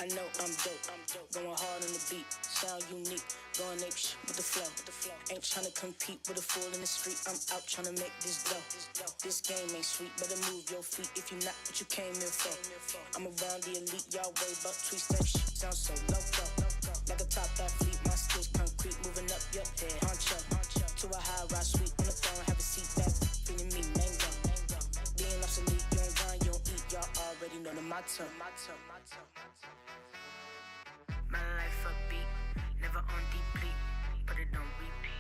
I know I'm dope. Going hard on the beat, sound unique. Going ape shit with the flow. Ain't tryna compete with a fool in the street. I'm out tryna make this dough. This game ain't sweet, better move your feet if you not what you came here for. I'm around the elite, y'all worry about tweets. That shit sounds so loco. Like a top athlete, my skills concrete, moving up your head, honcho. To a high ride suite on the throne, have a seat back, feeding me mango. Being obsolete, you don't grind, you don't eat, y'all already know the motto. My life upbeat, never on deplete, but it don't repeat.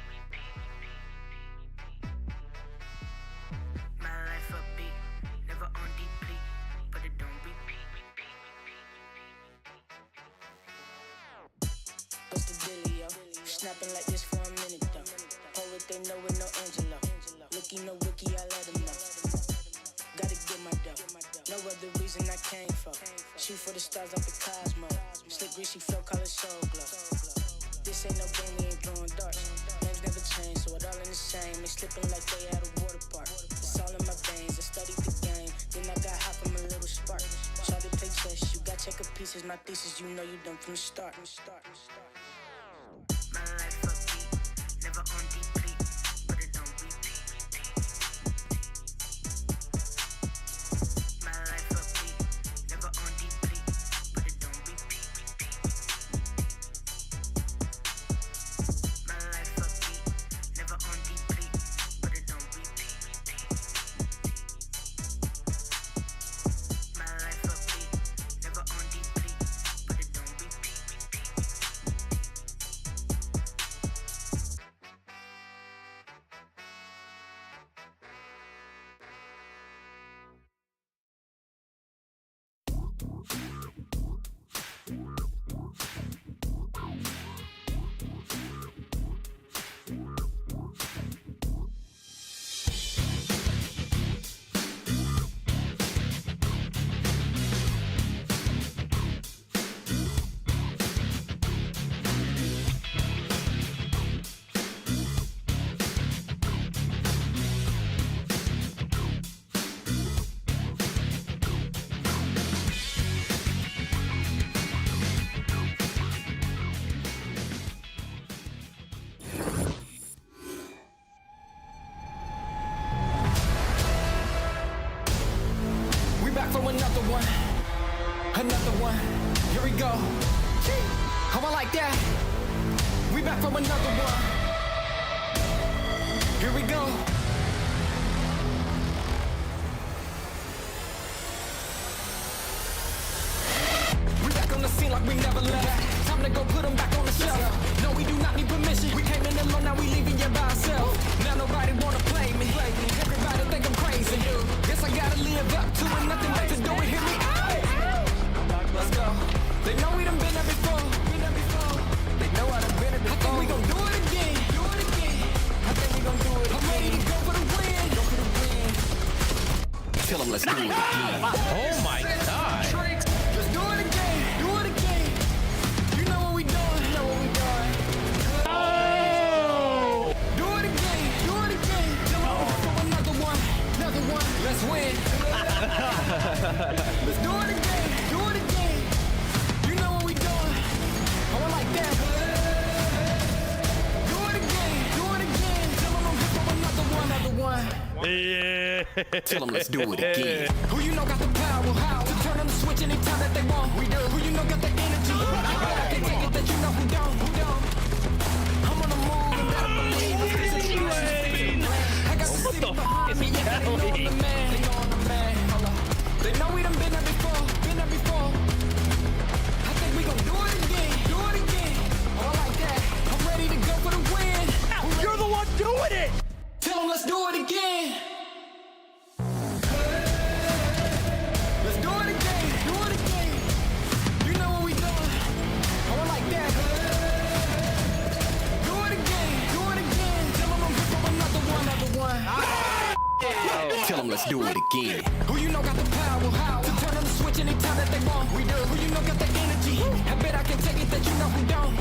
My life upbeat, never on deplete, but it don't repeat. What's the dealio? Snapping like this for a minute though. Poet they know with no Angelo. Looky no wiki, I let him know. Gotta get my dough. No other reason I came for. Shoot for the stars up the cosmos. Slick greasy flow, call it soul glow. This ain't no game, we ain't throwing darts. Names never change, so it all in the same. They slipping like they at a water park. It's all in my veins, I studied the game. Then I got hot from a little spark. Try to play chess, you got check of pieces. My thesis, you know you done from the start. My life upbeat, never on deplete, but it don't repeat. My life upbeat, never on deplete, but it don't repeat. My life upbeat, never on deplete, but it don't repeat. My life upbeat, never on deplete, but it don't repeat. Another one, here we go. How I like that? We back from another one. Here we go. We back on the scene like we never left. Time to go put them back on the shelf. No, we do not need permission. We came in alone, now we leaving you by ourselves. Now nobody wanna play me. Everybody think I'm crazy. Guess I gotta live up to it. Nothing left to do it. Hear me out. Let's go. They know we done been there before. They know I done been there before. I think we gon' do it again. I think we gon' do it again. I'm ready to go for the win. Tell them let's do it again. Oh my God. Let's do it again. You know what we doing. Oh! Do it again. Another one. Let's win. Let's do it again. You know what we doing. Oh, I like that. Do it again. Tell them I'm here for another one. Yeah. Tell them let's do it again. Who you know got the power? How? To turn on the switch anytime that they want. We do. Who you know got the energy? I can take it that you know who don't. I'm on the move and better believe it. I got the city behind me. Yeah, they know I'm the man. They know we done been there before. I think we gon' do it again. Oh, I like that. I'm ready to go for the win. You're the one doing it. Tell them let's do it again. Let's do it again. You know what we doing. Oh, I like that. Do it again. Tell them I'm here for another one. Tell them let's do it again. Who you know got the power? How? To turn on the switch anytime that they want. We do. Who you know got the energy? I bet I can take it that you know who don't.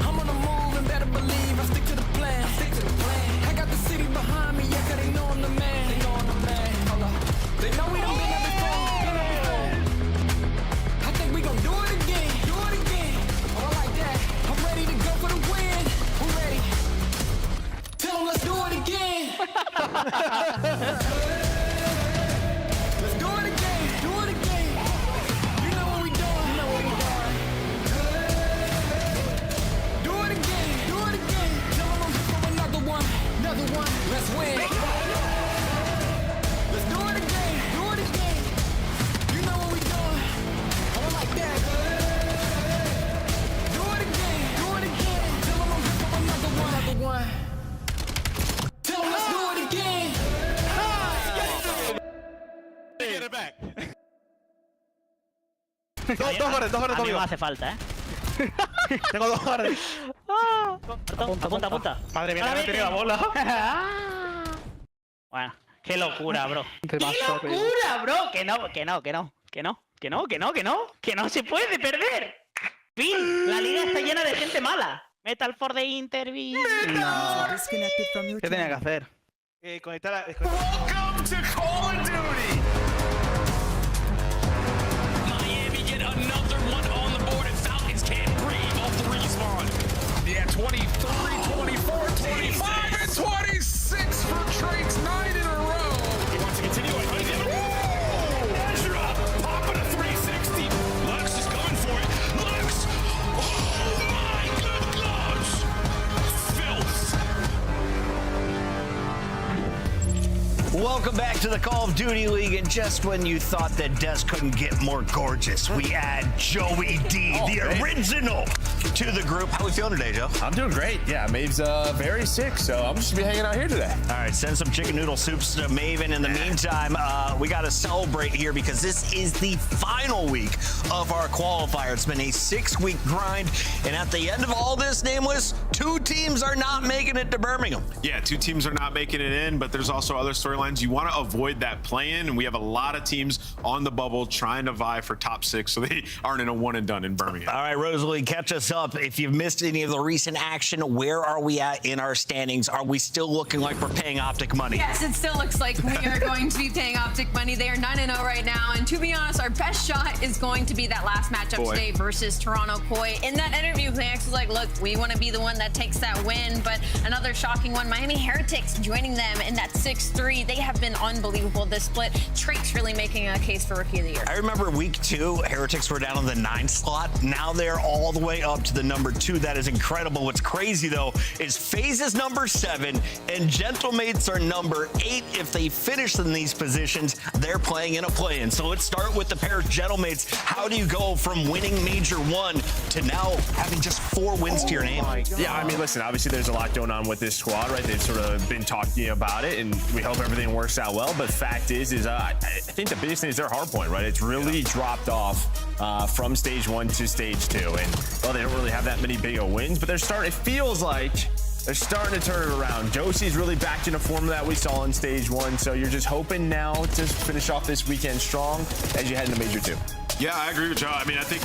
I'm on the move and better believe I stick to the plan. I got the city behind me, yeah, cause they know I'm the man. They know we done been there before. I think we gon' Dos guardias, dos A mí conmigo. me hace falta, ¿eh? Tengo dos guardias. Apunta. Madre mía, no tiene la bola. Bueno, qué locura, bro. ¡Qué Demasiado locura, bro! Que no se puede perder. Fin, la liga está llena de gente mala. Metal for the interview. No. ¿Qué tenía que hacer? Conectar. Welcome to Call of Duty. Miami get another one on the board, and Falcons can't breathe off the respawn. Yeah, 23, 24, 25, and 26 for Drake's 9 in a row. He wants to continue it. Measure up, popping a 360. Lux is going for it. Lux! Oh my good gloves! Filth. Welcome back to the Call of Duty League, and just when you thought that Des couldn't get more gorgeous, we add Joey D, the original, to the group. How we feeling today, Joe? I'm doing great. Yeah, Maeve's very sick, so I'm just gonna be hanging out here today. All right, send some chicken noodle soups to Maven. In the meantime, we got to celebrate here because this is the final week of our qualifier. It's been a 6-week grind, and at the end of all this, Nameless, 2 teams are not making it to Birmingham. Yeah, 2 teams are not making it in, but there's also other storylines. You want to avoid that play-in, and we have a lot of teams on the bubble trying to vie for top 6, so they aren't in a one and done in Birmingham. All right, Rosalie, catch us up. If you've missed any of the recent action, where are we at in our standings? Are we still looking like we're paying Optic money? Yes, it still looks like we are going to be paying Optic money. They are 9-0 right now, and to be honest, our best shot is going to be that last matchup today versus Toronto Koi. In that interview, Max was like, look, we want to be the one that takes that win, but another shocking one, Miami Heretics joining them in that 6-3. They have been unbelievable this split. Trake's really making a case for Rookie of the Year. I remember week 2, Heretics were down in the 9 slot. Now they're all the way up to the number 2. That is incredible. What's crazy, though, is FaZe is number 7 and Gentlemates are number 8. If they finish in these positions, they're playing in a play-in. So let's start with the pair of Gentlemates. How do you go from winning Major 1 to now having just 4 wins to your name? Yeah, I mean, listen, obviously there's a lot going on with this squad, right? They've sort of been talking about it, and we hope everything works out well. But fact is I think the biggest thing is their hard point, right? It's really dropped off from stage 1 to stage 2. And, well, they don't really have that many big wins, but they're starting, it feels like they're starting to turn it around. Josie's really back in a form that we saw in stage 1. So you're just hoping now to finish off this weekend strong as you head into Major 2. Yeah, I agree with Joe. I mean, I think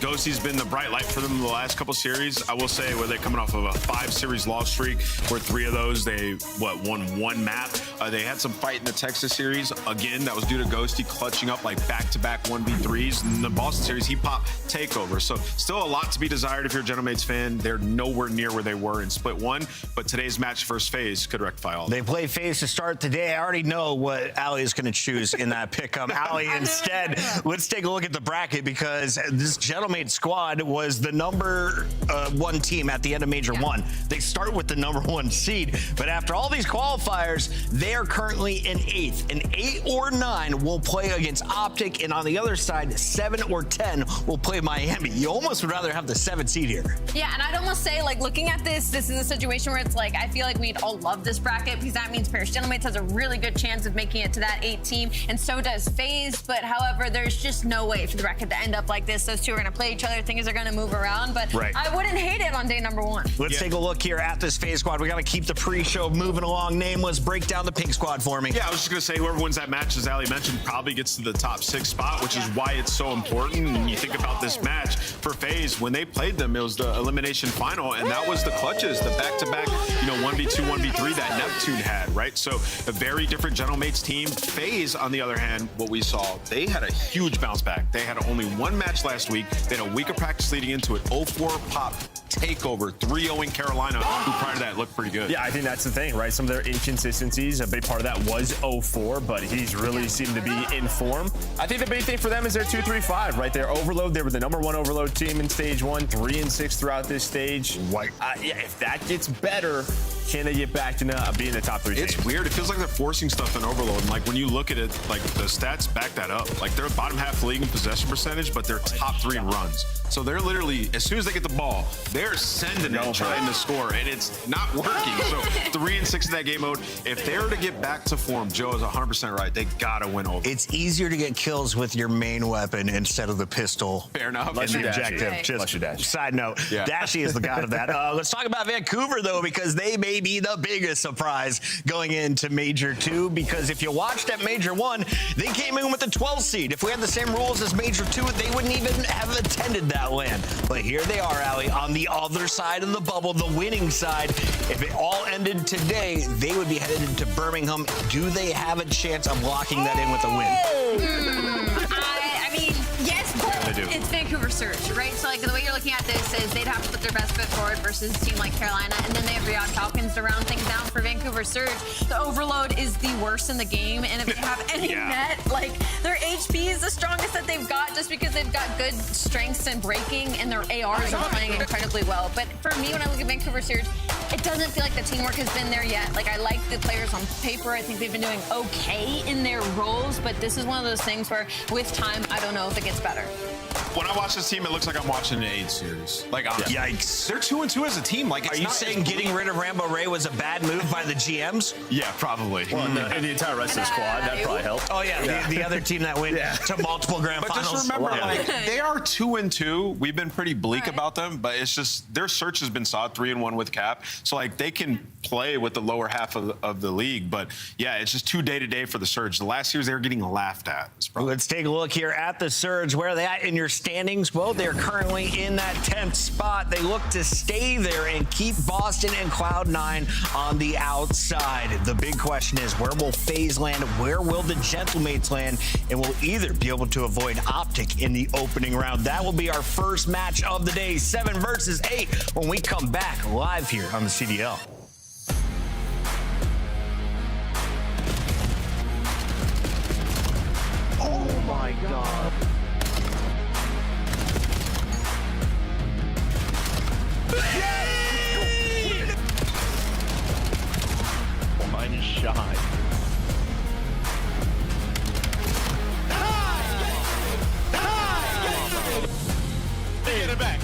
Ghostie's been the bright light for them in the last couple series. I will say, where they're coming off of a 5-series loss streak, where 3 of those they won 1 map. They had some fight in the Texas series. Again, that was due to Ghosty clutching up like back-to-back 1v3s. In the Boston series, he popped Takeover. So still a lot to be desired if you're a Gentlemates fan. They're nowhere near where they were in split 1, but today's match versus FaZe could rectify all. They play FaZe to start the day. I already know what Ali is going to choose in that pick-up. Ali, instead, let's take a look at the bracket, because this Gentlemate squad was the number 1 team at the end of Major 1. They start with the number 1 seed, but after all these qualifiers, they are currently in 8th. And 8 or 9 will play against Optic, and on the other side, 7 or 10 will play Miami. You almost would rather have the 7th seed here. Yeah, and I'd almost say, like, looking at this is a situation where it's like, I feel like we'd all love this bracket, because that means Paris Gentlemates has a really good chance of making it to that 8 team, and so does FaZe. But however, there's just no way for the bracket to end up like this. Those two are going to play each other. Things are going to move around, but I wouldn't hate it on day number 1. Let's take a look here at this FaZe squad. We got to keep the pre-show moving along. Nameless, break down the pink squad for me. Yeah, I was just going to say, whoever wins that match, as Ali mentioned, probably gets to the top 6 spot, which is why it's so important. And you think about this match for FaZe, when they played them, it was the elimination final, and that was the clutches, the back-to-back, 1v2, 1v3 that Neptune had, right? So a very different Gentlemates team. FaZe, on the other hand, what we saw, they had a huge bounce back. They had only 1 match last week. They had a week of practice leading into it. 0-4 pop Takeover, 3-0 in Carolina, who prior to that looked pretty good. Yeah, I think that's the thing, right? Some of their inconsistencies, a big part of that was 0-4, but he's really seemed to be in form. I think the big thing for them is their 2-3-5, right? Their overload, they were the number 1 overload team in stage 1, 3-6 throughout this stage. Yeah, if that gets better, can they get back to being the top 3 team? It's weird. It feels like they're forcing stuff in overload. And like when you look at it, like the stats back that up. Like they're bottom half league in possession percentage, but they're top 3 in runs. So they're literally, as soon as they get the ball, they're they're sending it, trying to score, and it's not working. So 3-6 in that game mode. If they're to get back to form, Joe is 100% right. They gotta win over. It's easier to get kills with your main weapon instead of the pistol. Fair enough. And the objective. Right. Just side note, Yeah. Dashy is the god of that. Let's talk about Vancouver, though, because they may be the biggest surprise going into Major 2, because if you watched at Major 1, they came in with the 12th seed. If we had the same rules as Major 2, they wouldn't even have attended that land. But here they are, Allie, on the other side of the bubble, the winning side. If it all ended today, they would be headed into Birmingham. Do they have a chance of locking that in with a win? I mean, yes, but They do. it's Vancouver Surge, right? So, like, the way you're looking at this is they'd have to put their best foot forward versus a team like Carolina, and then they have Riyadh Falcons to round things down for Vancouver Surge. The overload is the worst in the game, and if they have any net, like, their HP is the strongest that they've got just because they've got good strengths and breaking, and their ARs are playing incredibly well. But for me, when I look at Vancouver Surge, it doesn't feel like the teamwork has been there yet. Like, I like the players on paper. I think they've been doing okay in their roles, but this is one of those things where, with time, I don't know if it gets better. When I watch this team, it looks like I'm watching an AIDS series. Like, honestly. Yikes. They're 2-2 as a team. Like, it's Are you not saying getting rid of Rambo Ray was a bad move by the GMs? Yeah, probably. Well, and the entire rest of the squad, that probably helped. Oh, yeah, the other team that went to multiple grand But finals. just remember, like, they are 2-2. We've been pretty bleak about them, but it's just their search has been solid, 3-1 with Cap. So, like, they can play with the lower half of the league. But yeah, it's just too day-to-day for the Surge. The last years they were getting laughed at. Let's take a look here at the Surge. Where are they at in your standings? Well, they're currently in that 10th spot. They look to stay there and keep Boston and Cloud9 on the outside. The big question is, where will FaZe land? Where will the Gentlemates land? And will either be able to avoid Optic in the opening round? That will be our first match of the day, 7 versus 8, when we come back live here on the CDL. Oh my god. Mine is shy. Get it back.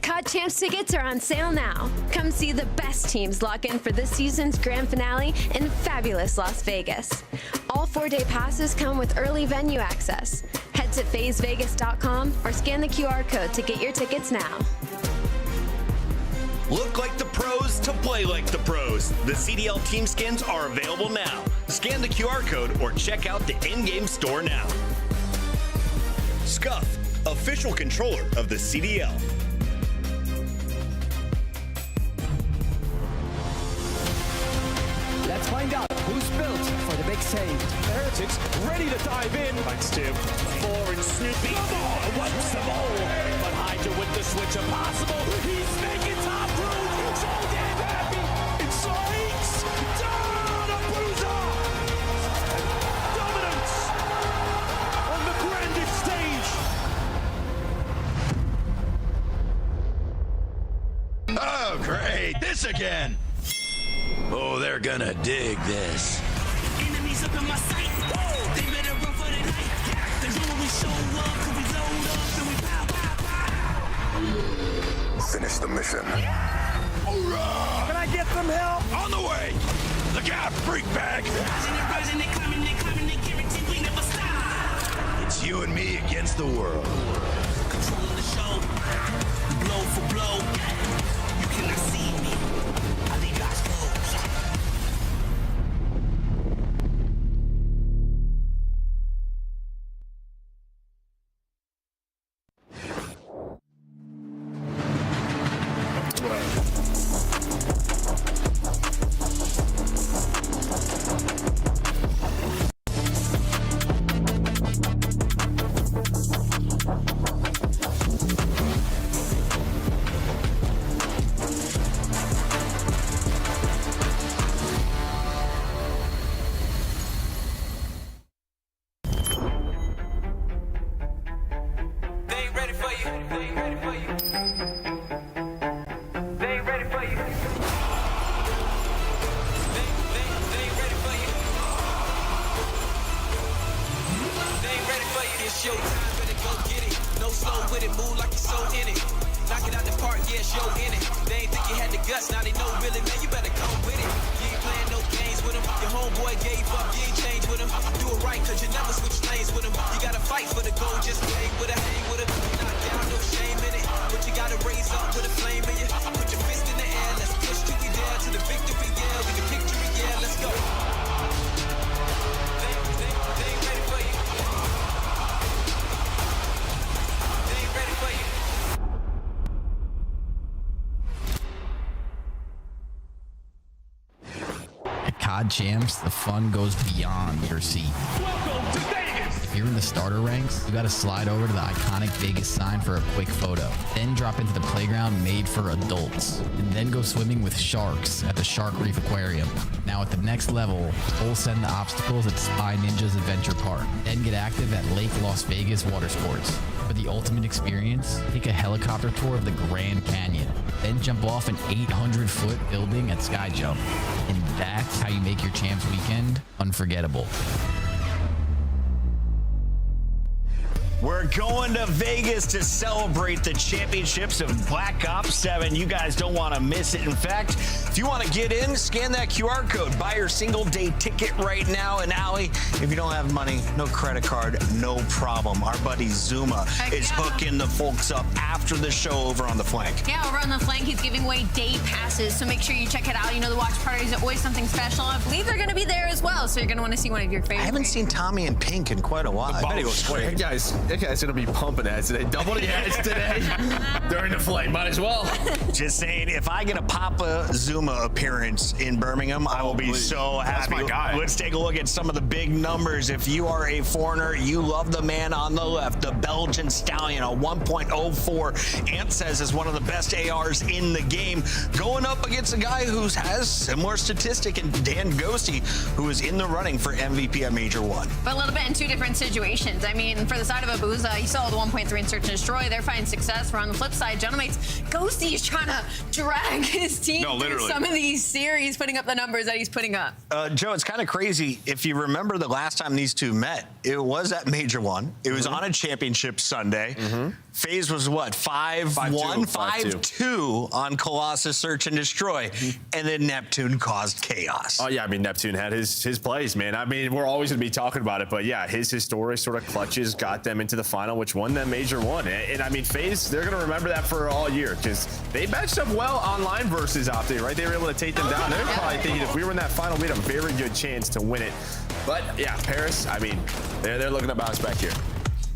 COD Champs tickets are on sale now. Come see the best teams lock in for this season's grand finale in fabulous Las Vegas. All 4-day passes come with early venue access. Head to FazeVegas.com or scan the QR code to get your tickets now. Look like the pros to play like the pros. The CDL team skins are available now. Scan the QR code or check out the in-game store now. Scuff, official controller of the CDL. Let's find out who's built for the big save. The Heretics ready to dive in. Thanks, Tim. 4 and Snoopy. Come on, wipes them all. But Hydra with the switch impossible. He's making top room. So damn happy. It's Sykes. Down a bruiser. Dominance on the grandest stage. Oh, great. This again. Oh, they're gonna dig this. Enemies up in my sight. They better run for the night. They know when we show up, 'cause we load up and we pow, pow, pow. Finish the mission. Hoorah! Can I get some help? On the way. Look out, freak bag. Rising, they climbing, they guarantee we never stop. It's you and me against the world. Controlling the show, blow for blow. You cannot see me. I leave you exposed. No slow with it, move like you're so in it. Knock it out the park, yeah, show in it. They ain't think you had the guts, now they know really, man, you better go with it. You ain't playing no games with him. Your homeboy gave up, you ain't changed with him. Do it right, cause you never switch lanes with him. You gotta fight for the goal, just hang with it, hang with it. Not down, no shame in it. But you gotta raise up with a flame in you. Put your fist in the air, let's push till we there to the victory, yeah. We can picture it, yeah, let's go. They ain't ready for you. They ain't ready for you. At COD Champs, the fun goes beyond your seat. Welcome to Vegas! If you're in the starter ranks, you gotta slide over to the iconic Vegas sign for a quick photo. Then drop into the playground made for adults. And then go swimming with sharks at the Shark Reef Aquarium. Now at the next level, full send the obstacles at Spy Ninja's Adventure Park. Then get active at Lake Las Vegas Water Sports. For the ultimate experience, take a helicopter tour of the Grand Canyon. Then jump off an 800-foot building at Sky Jump. And that's how you make your Champs weekend unforgettable. We're going to Vegas to celebrate the championships of Black Ops 7. You guys don't want to miss it. In fact, if you want to get in, scan that QR code. Buy your single-day ticket right now. And Allie, if you don't have money, no credit card, no problem. Our buddy Zuma is hooking the folks up after the show over on the flank. Yeah, over on the flank, he's giving away day passes, so make sure you check it out. You know, the watch parties are always something special. I believe they're going to be there as well, so you're going to want to see one of your favorites. I haven't seen Tommy in pink in quite a while. I bet he was great. That guy's gonna be pumping ads today. Double the ads today during the flight. Might as well. Just saying, if I get a Papa Zuma appearance in Birmingham, I will be so happy. That's my guy. Let's take a look at some of the big numbers. If you are a foreigner, you love the man on the left, the Belgian Stallion, a 1.04. Ant says is one of the best ARs in the game, going up against a guy who has similar statistic, and Dan Ghosty, who is in the running for MVP at Major 1. But a little bit in two different situations. I mean, for the side of Abuza, you saw the 1.3 in Search and Destroy. They're finding success. Where on the flip side, Gentlemates, Ghosty is trying to drag his team through some of these series, putting up the numbers that he's putting up. Joe, it's kind of crazy. If you remember the last time these two met, it was at Major 1. It was on a championship Sunday. FaZe was what, 5-1, 5-2 on Colossus Search and Destroy, and then Neptune caused chaos. Oh yeah, I mean Neptune had his plays, man. I mean we're always gonna be talking about it, but yeah, his historic sort of clutches got them into the final, which won them Major 1. And I mean FaZe, they're gonna remember that for all year because they matched up well online versus Optic, right? They were able to take them down. They're probably thinking if we were in that final, we had a very good chance to win it. But yeah, Paris, I mean, they're looking to bounce back here.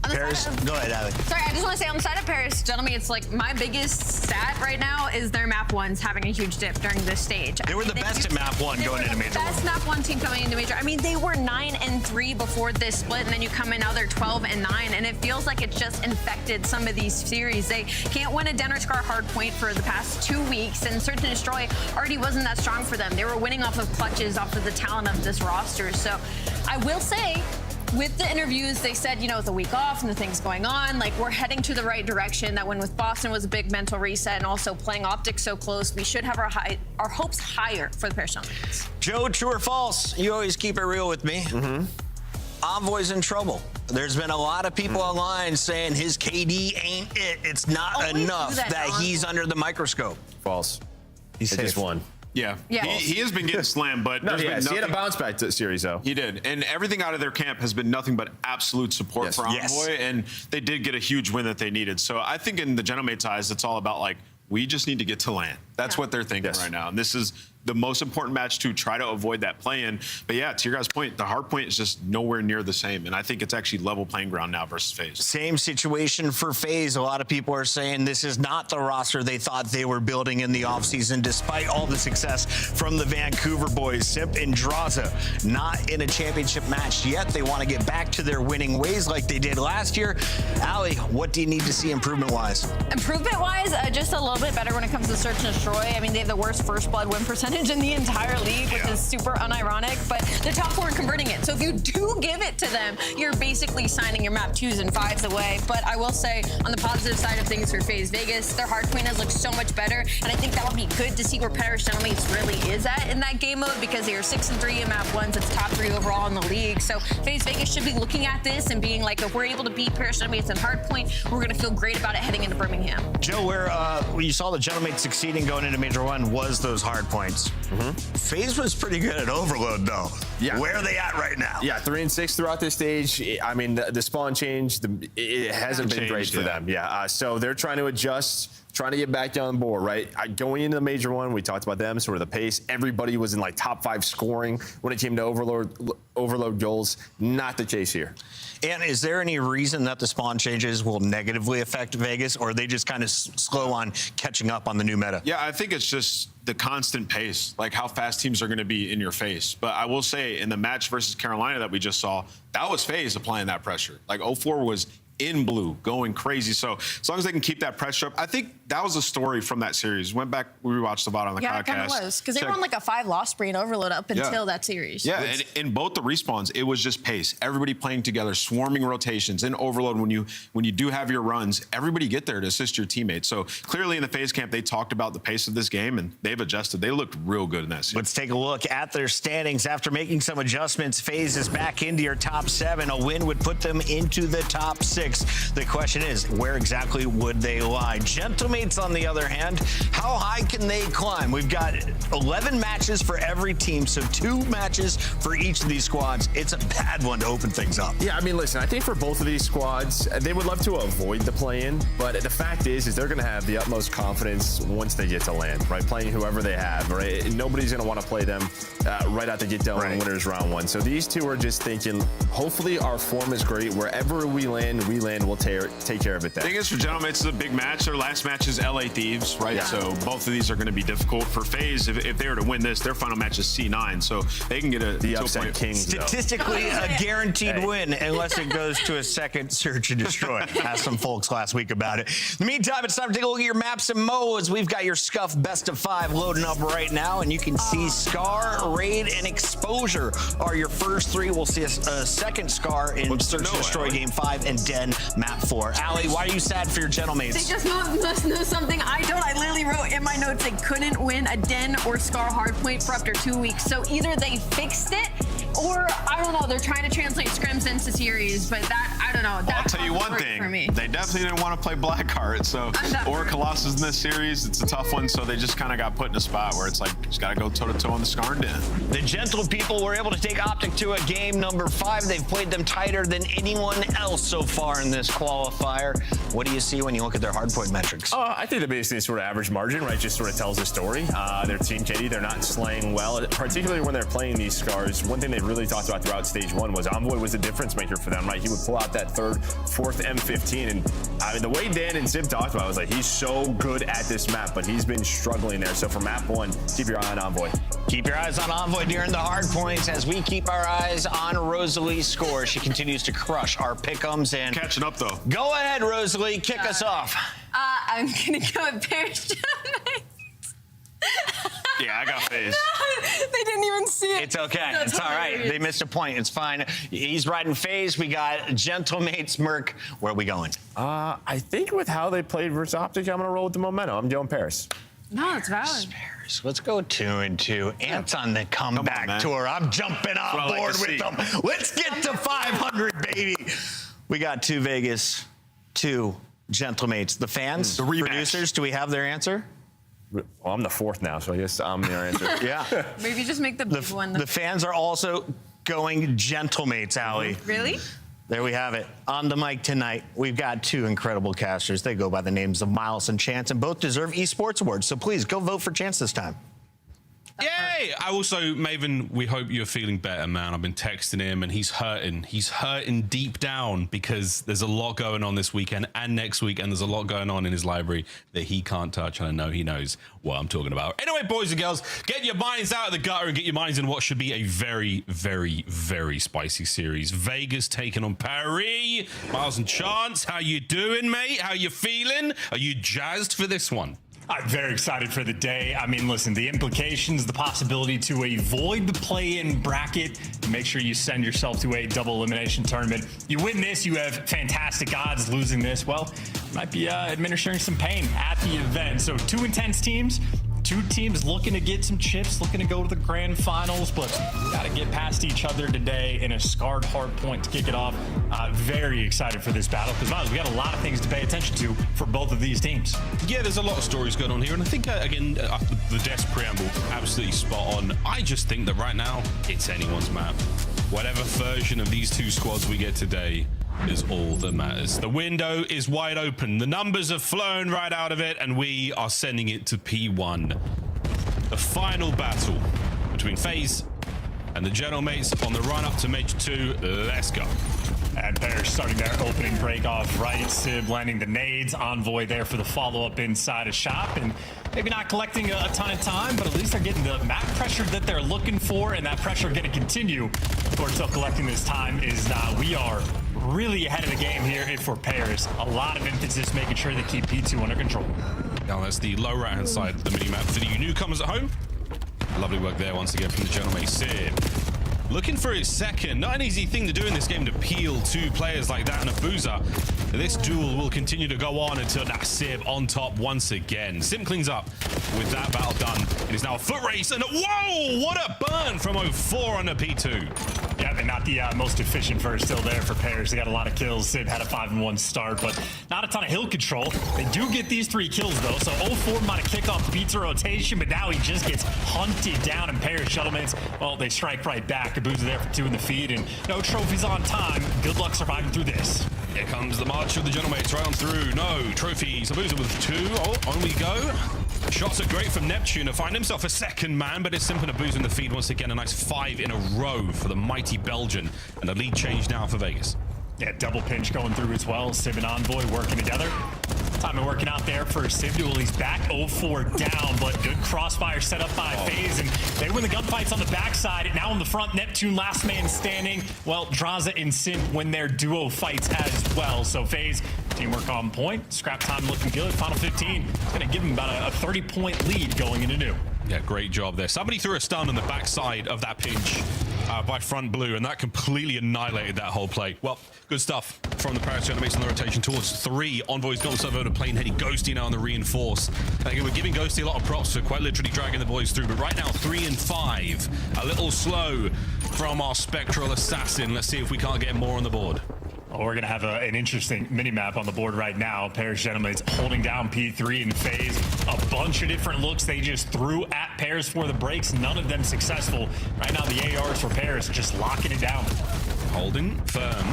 Paris, go ahead, Allie. Sorry, I just want to say on the side of Paris, gentlemen, it's like my biggest stat right now is their map ones having a huge dip during this stage. They were the best at map 1 going into Major 1. Best map 1 team coming into Major. I mean, they were 9-3 before this split, and then you come in now they're 12-9, and it feels like it's just infected some of these series. They can't win a Denner Scar hard point for the past 2 weeks, and Search and Destroy already wasn't that strong for them. They were winning off of clutches, off of the talent of this roster. So I will say, with the interviews, they said, you know, with a week off and the things going on, like we're heading to the right direction. That win with Boston was a big mental reset, and also playing Optic so close, we should have our hopes higher for the Paris Gentlemates. Joe, true or false? You always keep it real with me. Envoy's in trouble. There's been a lot of people online saying his KD ain't it. It's not enough that he's under the microscope. False. He's just won. Yeah. He has been getting slammed, but no, he had a bounce back series, though. He did. And everything out of their camp has been nothing but absolute support for Envoy, and they did get a huge win that they needed. So I think in the Gentlemates' eyes, it's all about, like, we just need to get to LAN. That's what they're thinking right now. And this is the most important match to try to avoid that play-in. But yeah, to your guys' point, the hard point is just nowhere near the same. And I think it's actually level playing ground now versus FaZe. Same situation for FaZe. A lot of people are saying this is not the roster they thought they were building in the offseason, despite all the success from the Vancouver boys. Simp and Draza not in a championship match yet. They want to get back to their winning ways like they did last year. Allie, what do you need to see improvement-wise? Improvement-wise, just a little bit better when it comes to Search and destroy. I mean, they have the worst first blood win percentage in the entire league, which is super unironic, but the top 4 are converting it. So if you do give it to them, you're basically signing your map 2s and 5s away. But I will say, on the positive side of things for FaZe Vegas, their hardpoint has looked so much better, and I think that would be good to see where Perish Gentleman's really is at in that game mode, because they are 6-3 in map 1s. It's top 3 overall in the league. So FaZe Vegas should be looking at this and being like, if we're able to beat Perish Gentleman's in hardpoint, we're going to feel great about it heading into Birmingham. Joe, where you saw the Gentlemen succeeding going into Major 1 was those hard points. FaZe was pretty good at Overload, though. Yeah. Where are they at right now? Yeah, 3 and 6 throughout this stage. I mean, the spawn change, it hasn't been great for them. Yeah, so they're trying to adjust, trying to get back down the board, right? Going into the Major 1, we talked about them, sort of the pace. Everybody was in like top 5 scoring when it came to overload goals. Not the case here. And is there any reason that the spawn changes will negatively affect Vegas, or are they just kind of slow on catching up on the new meta? Yeah, I think it's just the constant pace, like how fast teams are going to be in your face. But I will say, in the match versus Carolina that we just saw, that was FaZe applying that pressure. Like 0-4 was in blue, going crazy. So as long as they can keep that pressure up, I think that was a story from that series. Went back, we rewatched the VOD on the podcast. Yeah, it kind of was, because they were on like a 5-loss spree in Overload up until that series. Yeah, and in both the respawns, it was just pace. Everybody playing together, swarming rotations. In Overload, when you do have your runs, everybody get there to assist your teammates. So clearly in the FaZe camp, they talked about the pace of this game, and they've adjusted. They looked real good in that series. Let's take a look at their standings. After making some adjustments, FaZe is back into your top 7. A win would put them into the top 6. The question is, where exactly would they lie? Gentlemates, on the other hand, how high can they climb? We've got 11 matches for every team, so 2 matches for each of these squads. It's a bad one to open things up. Yeah, I mean, listen, I think for both of these squads, they would love to avoid the play-in, but the fact is they're going to have the utmost confidence once they get to land, right? Playing whoever they have, right? Nobody's going to want to play them right out the get-go in winners round 1. So these two are just thinking, hopefully our form is great. Wherever we land, we'll take care of it there. The thing is, for Gentlemen, it's a big match. Their last match is LA Thieves, right? Yeah. So both of these are going to be difficult. For FaZe, if they were to win this, their final match is C9, so they can get the upset kings. Statistically, a guaranteed win, unless it goes to a second search and destroy. Asked some folks last week about it. In the meantime, it's time to take a look at your maps and modes. We've got your Scuff Best of 5 loading up right now, and you can see Scar, Raid, and Exposure are your first 3. We'll see a second Scar in Search and Destroy Game 5 and Den Map 4. Allie, why are you sad for your Gentlemates? They just must know something I don't. I literally wrote in my notes they couldn't win a Den or Scar hardpoint for up to 2 weeks. So either they fixed it, or I don't know, they're trying to translate scrims into series, but that, I don't know. I'll tell you one thing, they definitely didn't want to play Blackheart, so or Colossus in this series, it's a tough one, so they just kind of got put in a spot where it's like, just got to go toe-to-toe on the Scar and Den. The Gentle people were able to take Optic to a game number 5. They've played them tighter than anyone else so far in this qualifier. What do you see when you look at their hardpoint metrics? I think the basically sort of average margin, right, just sort of tells the story. Their team KD, they're not slaying well, particularly when they're playing these Scars. One thing they really talked about throughout stage 1 was Envoy was the difference maker for them, right? He would pull out that 3rd, 4th M15, and I mean, the way Dan and Zib talked about it was like, he's so good at this map, but he's been struggling there. So for map 1, keep your eye on Envoy. Keep your eyes on Envoy during the hard points as we keep our eyes on Rosalie's score. She continues to crush our pick'ems and catching up though. Go ahead, Rosalie, kick us off. I'm gonna go with Perish Gentlemen. Yeah, I got FaZe. They didn't even see it. It's okay. That's it's all right. They missed a point. It's fine. He's riding FaZe. We got Gentlemates Merc. Where are we going? I think with how they played versus Optic, I'm going to roll with the momentum. I'm going Paris. No, it's valid. Paris. Let's go 2-2. Ant's on the comeback tour. I'm jumping on board with them. Let's get to 500, baby. We got 2 Vegas, 2 Gentlemates. The fans, the producers, do we have their answer? Well, I'm the 4th now, so I guess I'm your answer. Yeah. Maybe just make the big one. The fans are also going Gentlemates, Allie. Really? There we have it. On the mic tonight, we've got 2 incredible casters. They go by the names of Miles and Chance, and both deserve esports awards. So please go vote for Chance this time. Yay! I also, Maven, we hope you're feeling better, man. I've been texting him and he's hurting. He's hurting deep down because there's a lot going on this weekend and next week, and there's a lot going on in his library that he can't touch, and I know he knows what I'm talking about. Anyway, boys and girls, get your minds out of the gutter and get your minds in what should be a very, very, very spicy series. Vegas taking on Paris. Miles and Chance, how you doing, mate? How you feeling? Are you jazzed for this one? I'm very excited for the day. I mean, listen, the implications, the possibility to avoid the play-in bracket, make sure you send yourself to a double elimination tournament. You win this, you have fantastic odds. Losing this, well, might be administering some pain at the event. So 2 intense teams. 2 teams looking to get some chips, looking to go to the grand finals, but got to get past each other today in a scarred hard point to kick it off. Very excited for this battle because we got a lot of things to pay attention to for both of these teams. Yeah, there's a lot of stories going on here, and I think, again, the desk preamble, absolutely spot on. I just think that right now, it's anyone's map. Whatever version of these 2 squads we get today is all that matters. The window is wide open. The numbers have flown right out of it, and we are sending it to P1. The final battle between FaZe and the General Mates on the run up to Major 2. Let's go. And they're starting their opening break off right. Sib landing the nades. Envoy there for the follow-up inside a shop. And maybe not collecting a ton of time, but at least they're getting the map pressure that they're looking for, and that pressure going to continue. Of course, still collecting this time is we are really ahead of the game here for Paris. A lot of emphasis making sure they keep P2 under control. Now that's the low right-hand side of the mini-map for the newcomers at home. Lovely work there once again from the General Mate Sib. Looking for his second. Not an easy thing to do in this game to peel 2 players like that and a boozer. This duel will continue to go on until that Sib on top once again. Sim cleans up with that battle done. It is now a foot race, and whoa, what a burn from 04 on the P2. Yeah, and not the most efficient verse still there for Paris. They got a lot of kills. Sib had a 5-1 start, but not a ton of hill control. They do get these 3 kills though, so 04 might have kicked off the pizza rotation, but now he just gets hunted down, and Paris Shuttlemans, well, they strike right back. Abuza there for 2 in the feed, and no trophies on time. Good luck surviving through this. Here comes the march of the General Mates right on through. No trophies. Abuza with 2. Oh, on we go. Shots are great from Neptune to find himself a second man, but it's Simple Abuza in the feed once again. A nice 5 in a row for the mighty Belgian, and a lead change now for Vegas. Yeah, double pinch going through as well. Sib and Envoy working together. Time working out there for Sib duel. He's back 0-4 down, but good crossfire set up by FaZe, and they win the gunfights on the backside. Now in the front, Neptune last man standing. Well, Draza and Simp win their duo fights as well. So FaZe, teamwork on point. Scrap time looking good. Final 15. It's going to give them about a 30-point lead going into new. Yeah, great job there. Somebody threw a stun on the backside of that pinch by front blue, and that completely annihilated that whole play. Well, good stuff from the Paris General Mates on the rotation towards 3. Envoy's got himself over to plane heading Ghosty now on the reinforce. Again, we're giving Ghosty a lot of props for quite literally dragging the boys through, but right now 3 and 5. A little slow from our Spectral Assassin. Let's see if we can't get more on the board. Well, we're going to have an interesting mini-map on the board right now. Paris Gentlemen's holding down P3 in FaZe. A bunch of different looks they just threw at Paris for the breaks. None of them successful. Right now, the ARs for Paris are just locking it down. Holding firm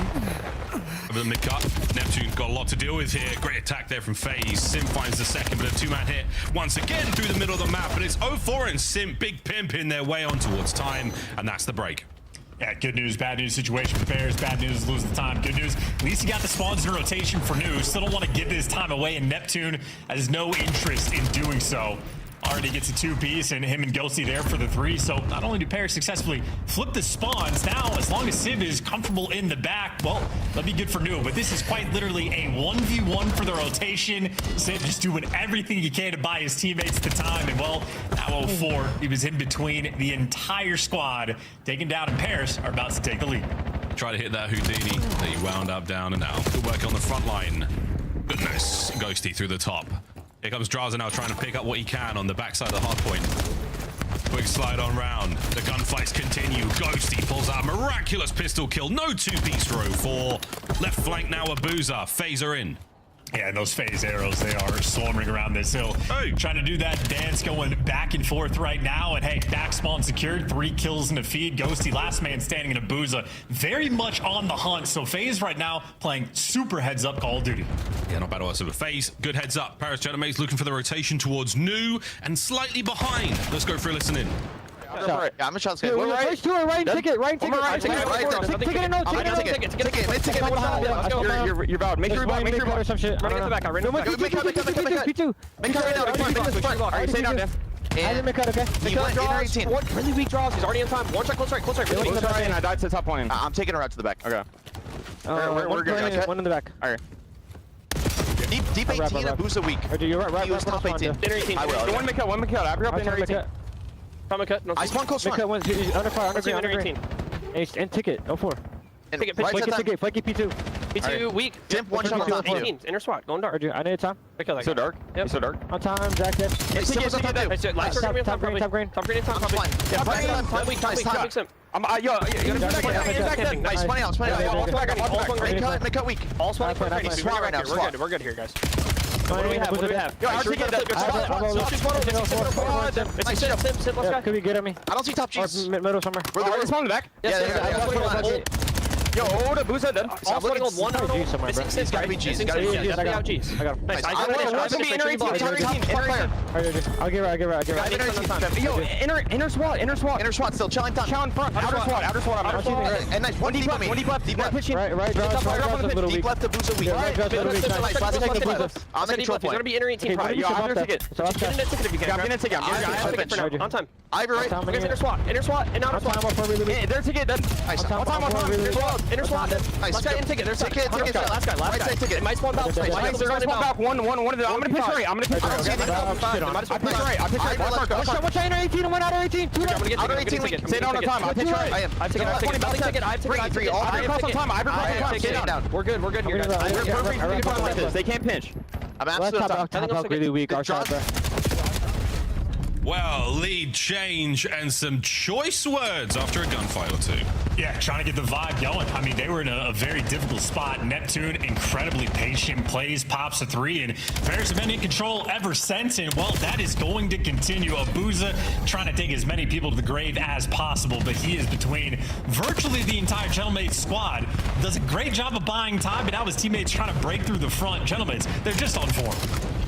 over the mid-cut. Neptune's got a lot to deal with here. Great attack there from FaZe. Sim finds the second, but a 2-man hit once again through the middle of the map. But it's 04 and Sim, big pimp in their way on towards time, and that's the break. Yeah, good news, bad news situation for Bears. Bad news, lose the time. Good news, at least he got the spawns in rotation for news. Still don't want to give this time away, and Neptune has no interest in doing so. Already gets a 2-piece, and him and Ghosty there for the 3. So not only do Paris successfully flip the spawns, now as long as Sib is comfortable in the back, well, that'd be good for new. But this is quite literally a 1v1 for the rotation. Sib just doing everything he can to buy his teammates the time. And well, now 04, he was in between the entire squad. Taken down, and Paris are about to take the lead. Try to hit that Houdini that he wound up down and out. Good work on the front line. Goodness, Ghosty through the top. Here comes Draza now trying to pick up what he can on the backside of the hard point. Quick slide on round. The gunfights continue. Ghosty pulls out a miraculous pistol kill. No 2-piece row for left flank now Abuza. Phaser in. Yeah, and those FaZe arrows, they are swarming around this hill. Hey. Trying to do that dance going back and forth right now. And hey, back spawn secured. 3 kills in the feed. Ghosty, last man standing in Abuza. Very much on the hunt. So FaZe right now playing super heads up Call of Duty. Yeah, not bad also. FaZe, good heads up. Paris Gentlemen's looking for the rotation towards new and slightly behind. Let's go for a listen in. Yeah, I'm a shot scared. We're right. First 2 are right ticket, right ticket. Right ticket, Ticket and no ticket. Ticket. You're valid. Make sure you're valid. Make sure you're some shit. Running at the back. P2. Make sure right now. Alright, stay down, Jeff. I didn't make cut, okay? He went in 18. Really weak draws. He's already in time. One shot, close right. Really weak draws. I died to the top point. I'm taking her out to the back. Okay. We're good. One in the back. Alright. Deep 18 and Booza weak. You're right. He was top 18. Inner 18. I will. One mid cut. I bring up inner 18. From cut. No, I spawn close front. Under fire. Inner 18. And ticket. 04. Ticket. Flaky P2. P2 weak. Jump one shot on 18. Inner SWAT. Going dark. I need time. So dark. Yep. So dark. On time. Jack it. Lights Lights are top green. Top green. Top I'm fine. Time weak. Nice. Money out. Mid cut weak. All SWAT right now. We're good here, guys. What do we have? Yo, I should get that. Could be good at me. I don't see top G's. Middle somewhere. We're spawning back. Yeah. Yo, hold up, Booza then. All splitting gold, one somewhere, bro. It's gotta be G's. I got G's. I got him. Nice. I want to be inner 18. I'll give her. Yo, inner SWAT. Inner SWAT still. Challenge time. Challenge front. Outer SWAT. And nice. One deep on me. Deep left. Right. Deep left to Booza weak. I'm in control point. He's gonna be inner 18. Yo, I'm gonna ticket. Get in that ticket if you can. I'm in ticket for now. On time. Ivy right. Inner SWAT and outer SWAT. Their ticket then. Nice. On time. Inner SWAT. Last guy in ticket. There's ticket. Last guy. Ticket. Might spawn back. They're gonna spawn back. One of them. I'm gonna pitch right. I pitch right. Watch out, inner 18 and one outer 18. Outer 18 weak. Stay down on time. I pitch right. I am. I ticket. Three. All cross on time. down. We're good here, guys. They can't pinch. I'm absolutely top really weak. Our shot, bro. Well, lead change and some choice words after a gunfight or two. Yeah, trying to get the vibe going. I mean, they were in a very difficult spot. Neptune, incredibly patient, plays, pops a 3, and Bears have been in control ever since. And, well, that is going to continue. Abuza trying to take as many people to the grave as possible, but he is between virtually the entire Gentleman's squad. Does a great job of buying time, but now his teammates trying to break through the front. Gentlemen's, they're just on form.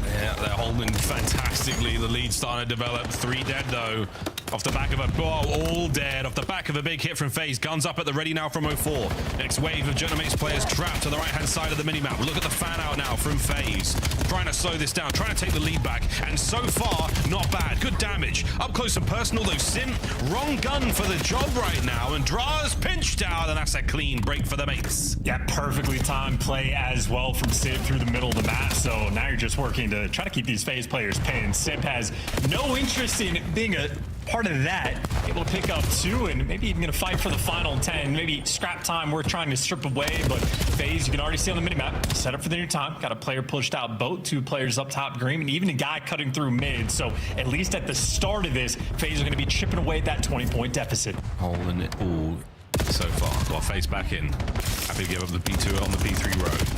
Yeah, they're holding fantastically. The lead starting to develop. 3 dead, though. Off the back of all dead. Off the back of a big hit from FaZe. Guns up at the ready now from 04. Next wave of Genomate's players trapped to the right-hand side of the minimap. Look at the fan out now from FaZe. Trying to slow this down. Trying to take the lead back. And so far, not bad. Good damage. Up close and personal, though. Sim, wrong gun for the job right now. And Dra's pinched out. And that's a clean break for the mates. Yeah, perfectly timed play as well from Sib through the middle of the map. So now you're just working to try to keep these FaZe players pinned. Sib has no interest in being a part of that. Able to pick up 2 and maybe even gonna fight for the final 10. Maybe scrap time worth trying to strip away, but FaZe, you can already see on the minimap, set up for the new time. Got a player pushed out boat, 2 players up top green, and even a guy cutting through mid. So at least at the start of this, FaZe are gonna be chipping away at that 20-point deficit. Holding it all so far. Got FaZe back in. Happy to give up the B2 on the B3 road.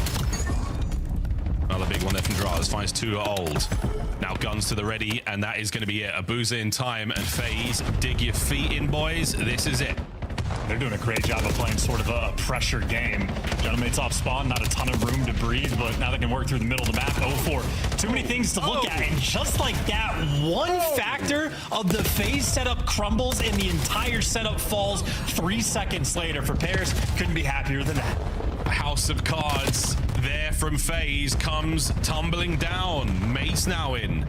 Another big one there from Draz. Finds 2 old. Now guns to the ready, and that is going to be it. Abuza in time, and FaZe, dig your feet in, boys. This is it. They're doing a great job of playing sort of a pressure game. Gentleman's off spawn, not a ton of room to breathe, but now they can work through the middle of the map. 04. Too many things to look at, and just like that, one factor of the FaZe setup crumbles, and the entire setup falls 3 seconds later. For Pairs, couldn't be happier than that. House of cards there from FaZe comes tumbling down. Mace now in.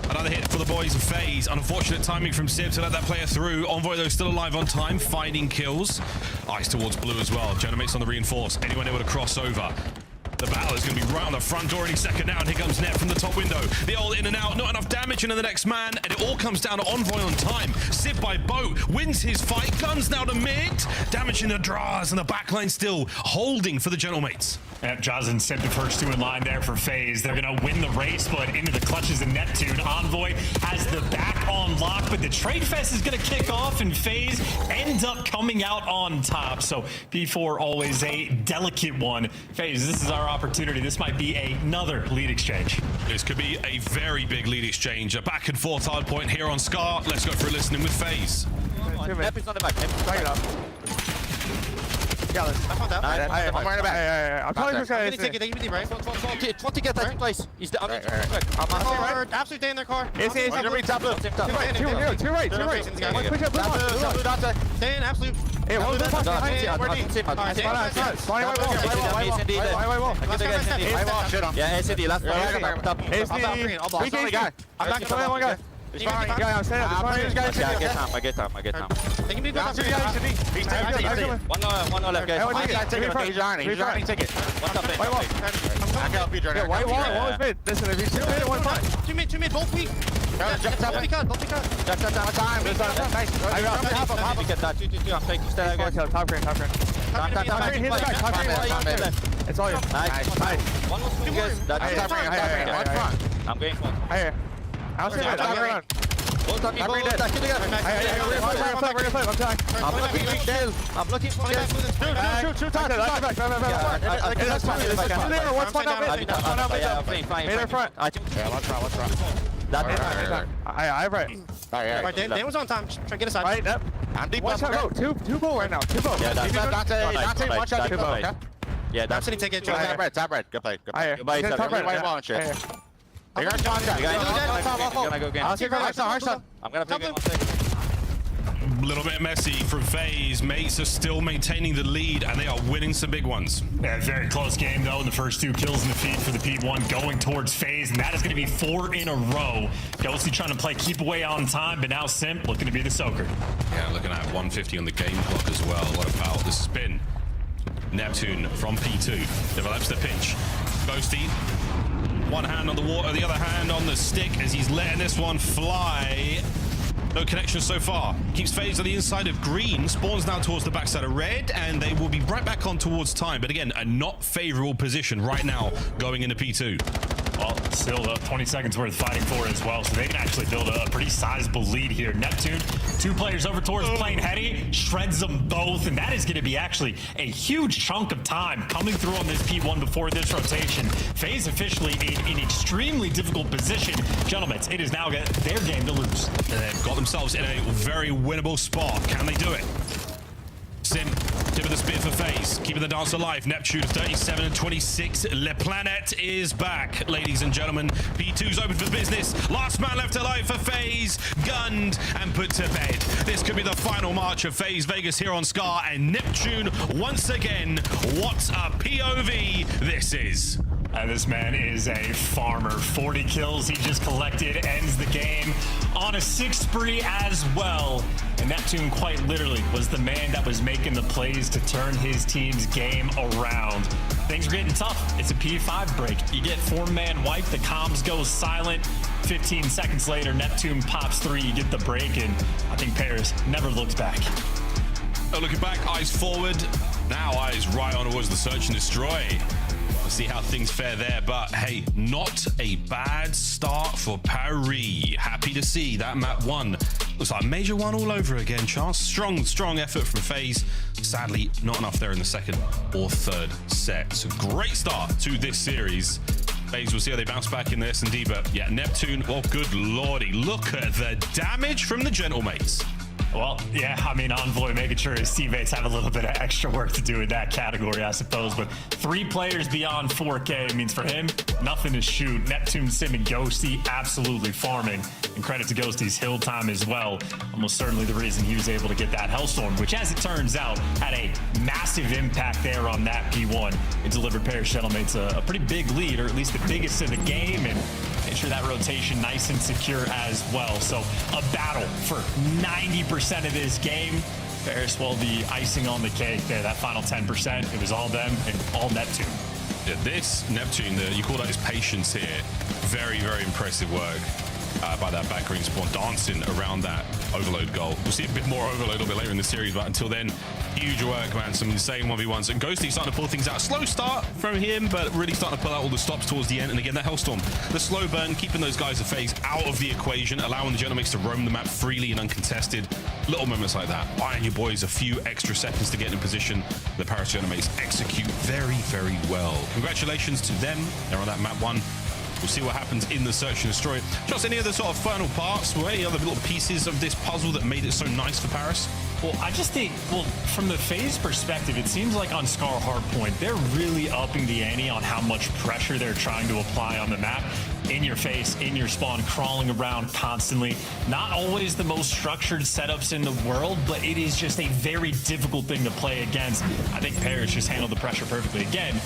Another hit for the boys of FaZe. Unfortunate timing from Sib to let that player through. Envoy, though, still alive on time, finding kills. Ice towards blue as well. Genomate's on the reinforce. Anyone able to cross over? The battle is going to be right on the front door any second now, and here comes Net from the top window. The old in and out, not enough damage into the next man, and it all comes down to Envoy on time. Sib by boat, wins his fight, guns now to mid, damaging the Draz, and the backline still holding for the Gentlemates. Yep, Jaws and Sib the first 2 in line there for FaZe. They're going to win the race, but into the clutches of Neptune. Envoy has the back on lock, but the Trade Fest is going to kick off, and FaZe ends up coming out on top. So P4 always a delicate one. FaZe, this is our opportunity. This might be another lead exchange. This could be a very big lead exchange. A back and forth hard point here on Scar. Let's go for a listening with FaZe. Neptune's on the back. Back it up. Yeah, I found out. I'm right in the back. I'm calling this guy. Take it, right? 20 get that twice. He's the other. I'm on absolutely stay in their car. It's top blue. Two right. Push up, stay in absolute. Hey, what was that? Yeah, SCD, last one. I'm back to one guy. He's fine. Yeah, I'm saying. I get time. They can be good. He's taking. One left, guys. He's running ticket. What's up, White wall. I can help you, Jordan. White wall. One was mid. Listen, if he's 2 mid, 1 front. 2 mid, both weak. Both be cut. Time. Nice. Hop. We get that. 2. I'm taking stay again. Top green. Top green. Hit the back. Top green. It's all you. Nice. One was two guys. That's top green. One front. I'm going front. Hey. I'll say mid. Top green. Both of me, both. Let's get together. We're gonna flip. I'm trying. I'm looking for this. Shoot. Let's run. I have right. Alright, Dan was on time. Try to get aside. Right, yep. I'm deep. Watch out. Two goal right now. 2 goal. Yeah, that's watch out. 2 goal. Yeah, that's any ticket. Top red. Good play. Right. Top red. White ball and shit. You're gonna go again. I'll take hard shot. I'm gonna pick it 1 second. A little bit messy from FaZe. Mates are still maintaining the lead, and they are winning some big ones. Yeah, very close game, though. The first 2 kills in the feed for the P1 going towards FaZe, and that is going to be 4 in a row. Ghosty trying to play keep away on time, but now Simp looking to be the soaker. Yeah, looking at 150 on the game clock as well. What a foul this has been. Neptune from P2 develops the pinch. Ghosty, one hand on the water, the other hand on the stick as he's letting this one fly. No connection so far. Keeps FaZe on the inside of green. Spawns now towards the backside of red, and they will be right back on towards time. But again, a not favorable position right now going into P2. Well, still 20 seconds worth of fighting for as well, so they can actually build a pretty sizable lead here. Neptune, 2 players over towards Plain Heady, shreds them both, and that is going to be actually a huge chunk of time coming through on this P1 before this rotation. FaZe officially in extremely difficult position. Gentlemen, it is now their game to lose. And they've got themselves in a very winnable spot. Can they do it? Sim, tip of the spear for FaZe, keeping the dance alive. Neptune 37 and 26. Le Planet is back, ladies and gentlemen. P2's open for business. Last man left alive for FaZe, gunned and put to bed. This could be the final march of FaZe Vegas here on Scar, and Neptune once again. What a POV this is. And this man is a farmer. 40 kills he just collected, ends the game on a 6 spree as well. And Neptune quite literally was the man that was making the plays to turn his team's game around. Things are getting tough. It's a P5 break. You get 4-man wipe, the comms go silent. 15 seconds later, Neptune pops 3, you get the break, and I think Paris never looked back. Oh, looking back, eyes forward. Now eyes right on towards the search and destroy. See how things fare there, but hey, not a bad start for Paris. Happy to see that map 1 looks like a major 1 all over again. Chance, strong effort from FaZe. Sadly, not enough there in the 2nd or 3rd set. So great start to this series. FaZe will see how they bounce back in the S&D, but yeah, Neptune, oh good lordy, look at the damage from the Gentlemates. Well, yeah, I mean, Envoy making sure his teammates have a little bit of extra work to do in that category, I suppose. But 3 players beyond 4K means for him, nothing to shoot. Neptune, Sim, and Ghosty absolutely farming. And credit to Ghosty's hill time as well. Almost certainly the reason he was able to get that Hellstorm, which, as it turns out, had a massive impact there on that P1. It delivered Paris Gentlemates a pretty big lead, or at least the biggest in the game, and made sure that rotation nice and secure as well. So a battle for 90% of this game. Paris, well, the icing on the cake there, that final 10%, it was all them and all Neptune. Yeah, this Neptune, you call that his patience here. Very impressive work by that back green spawn, dancing around that overload goal. We'll see a bit more overload a little bit later in the series, but until then, huge work, man. Some insane 1v1s. And Ghosty starting to pull things out. Slow start from him, but really starting to pull out all the stops towards the end. And again, that Hellstorm, the slow burn, keeping those guys of FaZe out of the equation, allowing the Gentlemates to roam the map freely and uncontested. Little moments like that, buying your boys a few extra seconds to get in position. The Paris Gentlemates execute very well. Congratulations to them. They're on that map 1. We'll see what happens in the search and destroy. Just any other sort of final parts or any other little pieces of this puzzle that made it so nice for Paris? Well, I just think, from the FaZe perspective, it seems like on Scar Hardpoint, they're really upping the ante on how much pressure they're trying to apply on the map. In your face, in your spawn, crawling around constantly. Not always the most structured setups in the world, but it is just a very difficult thing to play against. I think Paris just handled the pressure perfectly. Again,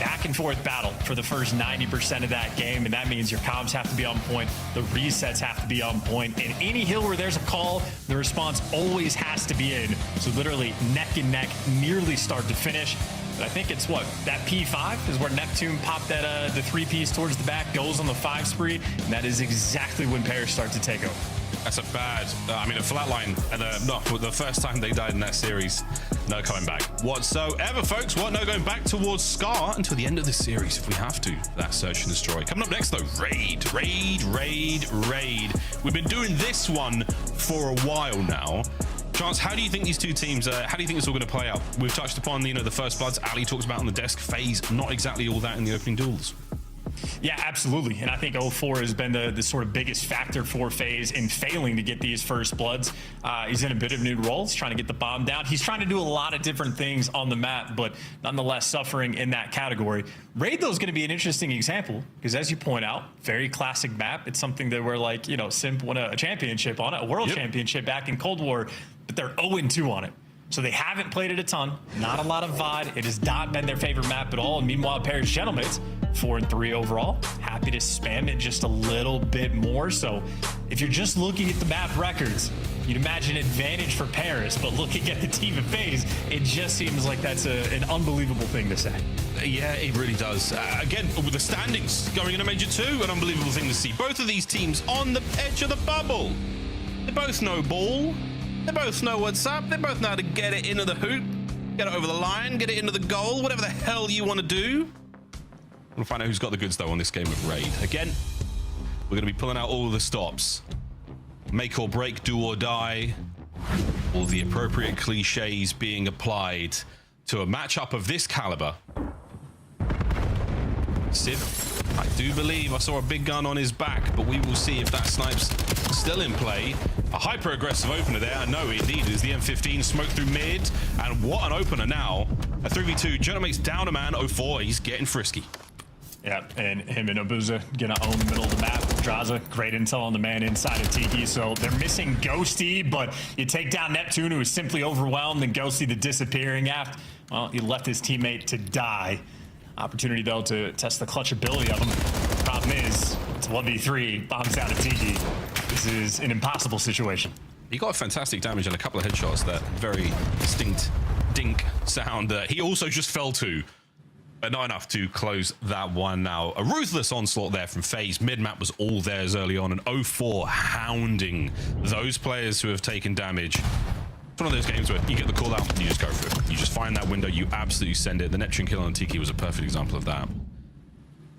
back and forth battle for the first 90% of that game, and that means your comms have to be on point, the resets have to be on point, and any hill where there's a call, the response always has to be in. So literally neck and neck, nearly start to finish. But I think it's what, that P5 is where Neptune popped that the 3-piece towards the back, goes on the 5 spree, and that is exactly when pairs start to take over. That's a bad, I mean, a flatline, and not for the first time they died in that series. No coming back whatsoever, folks. What? No going back towards Scar until the end of the series if we have to. That search and destroy. Coming up next, though, raid. We've been doing this one for a while now. Chance, how do you think these two teams, how do you think it's all going to play out? We've touched upon, the first bloods Ali talks about on the desk. FaZe, not exactly all that in the opening duels. Yeah, absolutely. And I think 0-4 has been the sort of biggest factor for FaZe in failing to get these first bloods. He's in a bit of new role. He's trying to get the bomb down. He's trying to do a lot of different things on the map, but nonetheless suffering in that category. Raid, though, is going to be an interesting example because, as you point out, very classic map. It's something that we're like, Simp won a championship on it, a world championship back in Cold War, but they're 0-2 on it. So they haven't played it a ton, not a lot of VOD. It has not been their favorite map at all. And meanwhile, Paris Gentlemen's 4-3 overall. Happy to spam it just a little bit more. So if you're just looking at the map records, you'd imagine advantage for Paris, but looking at the team of FaZe, it just seems like that's an unbelievable thing to say. Yeah, it really does. Again, with the standings going into Major 2, an unbelievable thing to see. Both of these teams on the edge of the bubble. They both know ball. They both know what's up. They both know how to get it into the hoop, get it over the line, get it into the goal, whatever the hell you want to do. We'll find out who's got the goods, though, on this game of Raid. Again, we're going to be pulling out all of the stops. Make or break, do or die. All the appropriate cliches being applied to a matchup of this caliber. Sid, I do believe I saw a big gun on his back, but we will see if that snipe's still in play. A hyper-aggressive opener there. I know indeed is the M15 smoke through mid. And what an opener now. A 3v2. Genomate's down a man. 0-4. He's getting frisky. Yeah, and him and Abuza gonna own the middle of the map. Draza, great intel on the man inside of Tiki. So they're missing Ghosty, but you take down Neptune, who is simply overwhelmed, and Ghosty, the disappearing aft. Well, he left his teammate to die. Opportunity, though, to test the clutch ability of him. Problem is, it's 1v3, bombs down to Tiki. This is an impossible situation. He got a fantastic damage and a couple of headshots. That very distinct dink sound. He also just fell to, but not enough to close that one now. A ruthless onslaught there from FaZe. Mid-map was all theirs early on, and 0-4 hounding those players who have taken damage. It's one of those games where you get the call out, you just go for it. You just find that window, you absolutely send it. The Neptune kill on Tiki was a perfect example of that.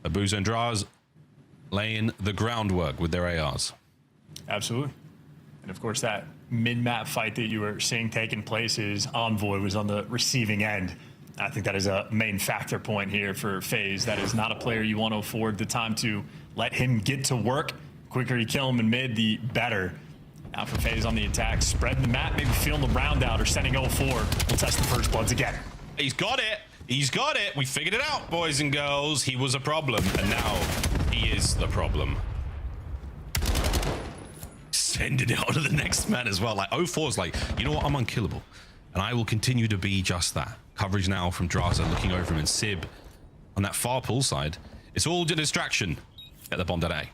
Abuza and Draz laying the groundwork with their ARs. Absolutely. And of course, that mid-map fight that you were seeing taking place is Envoy was on the receiving end. I think that is a main factor point here for FaZe. That is not a player you want to afford the time to let him get to work. Quicker you kill him in mid, the better. Now for FaZe on the attack, spreading the map, maybe feeling the round out or sending 0-4. We'll test the first bloods again. He's got it. He's got it. We figured it out, boys and girls. He was a problem, and now he is the problem. Sending it on to the next man as well. Like 0-4 is like, you know what? I'm unkillable, and I will continue to be just that. Coverage now from Draza looking over him, and Sib on that far pull side. It's all a distraction. Get the bomb at A.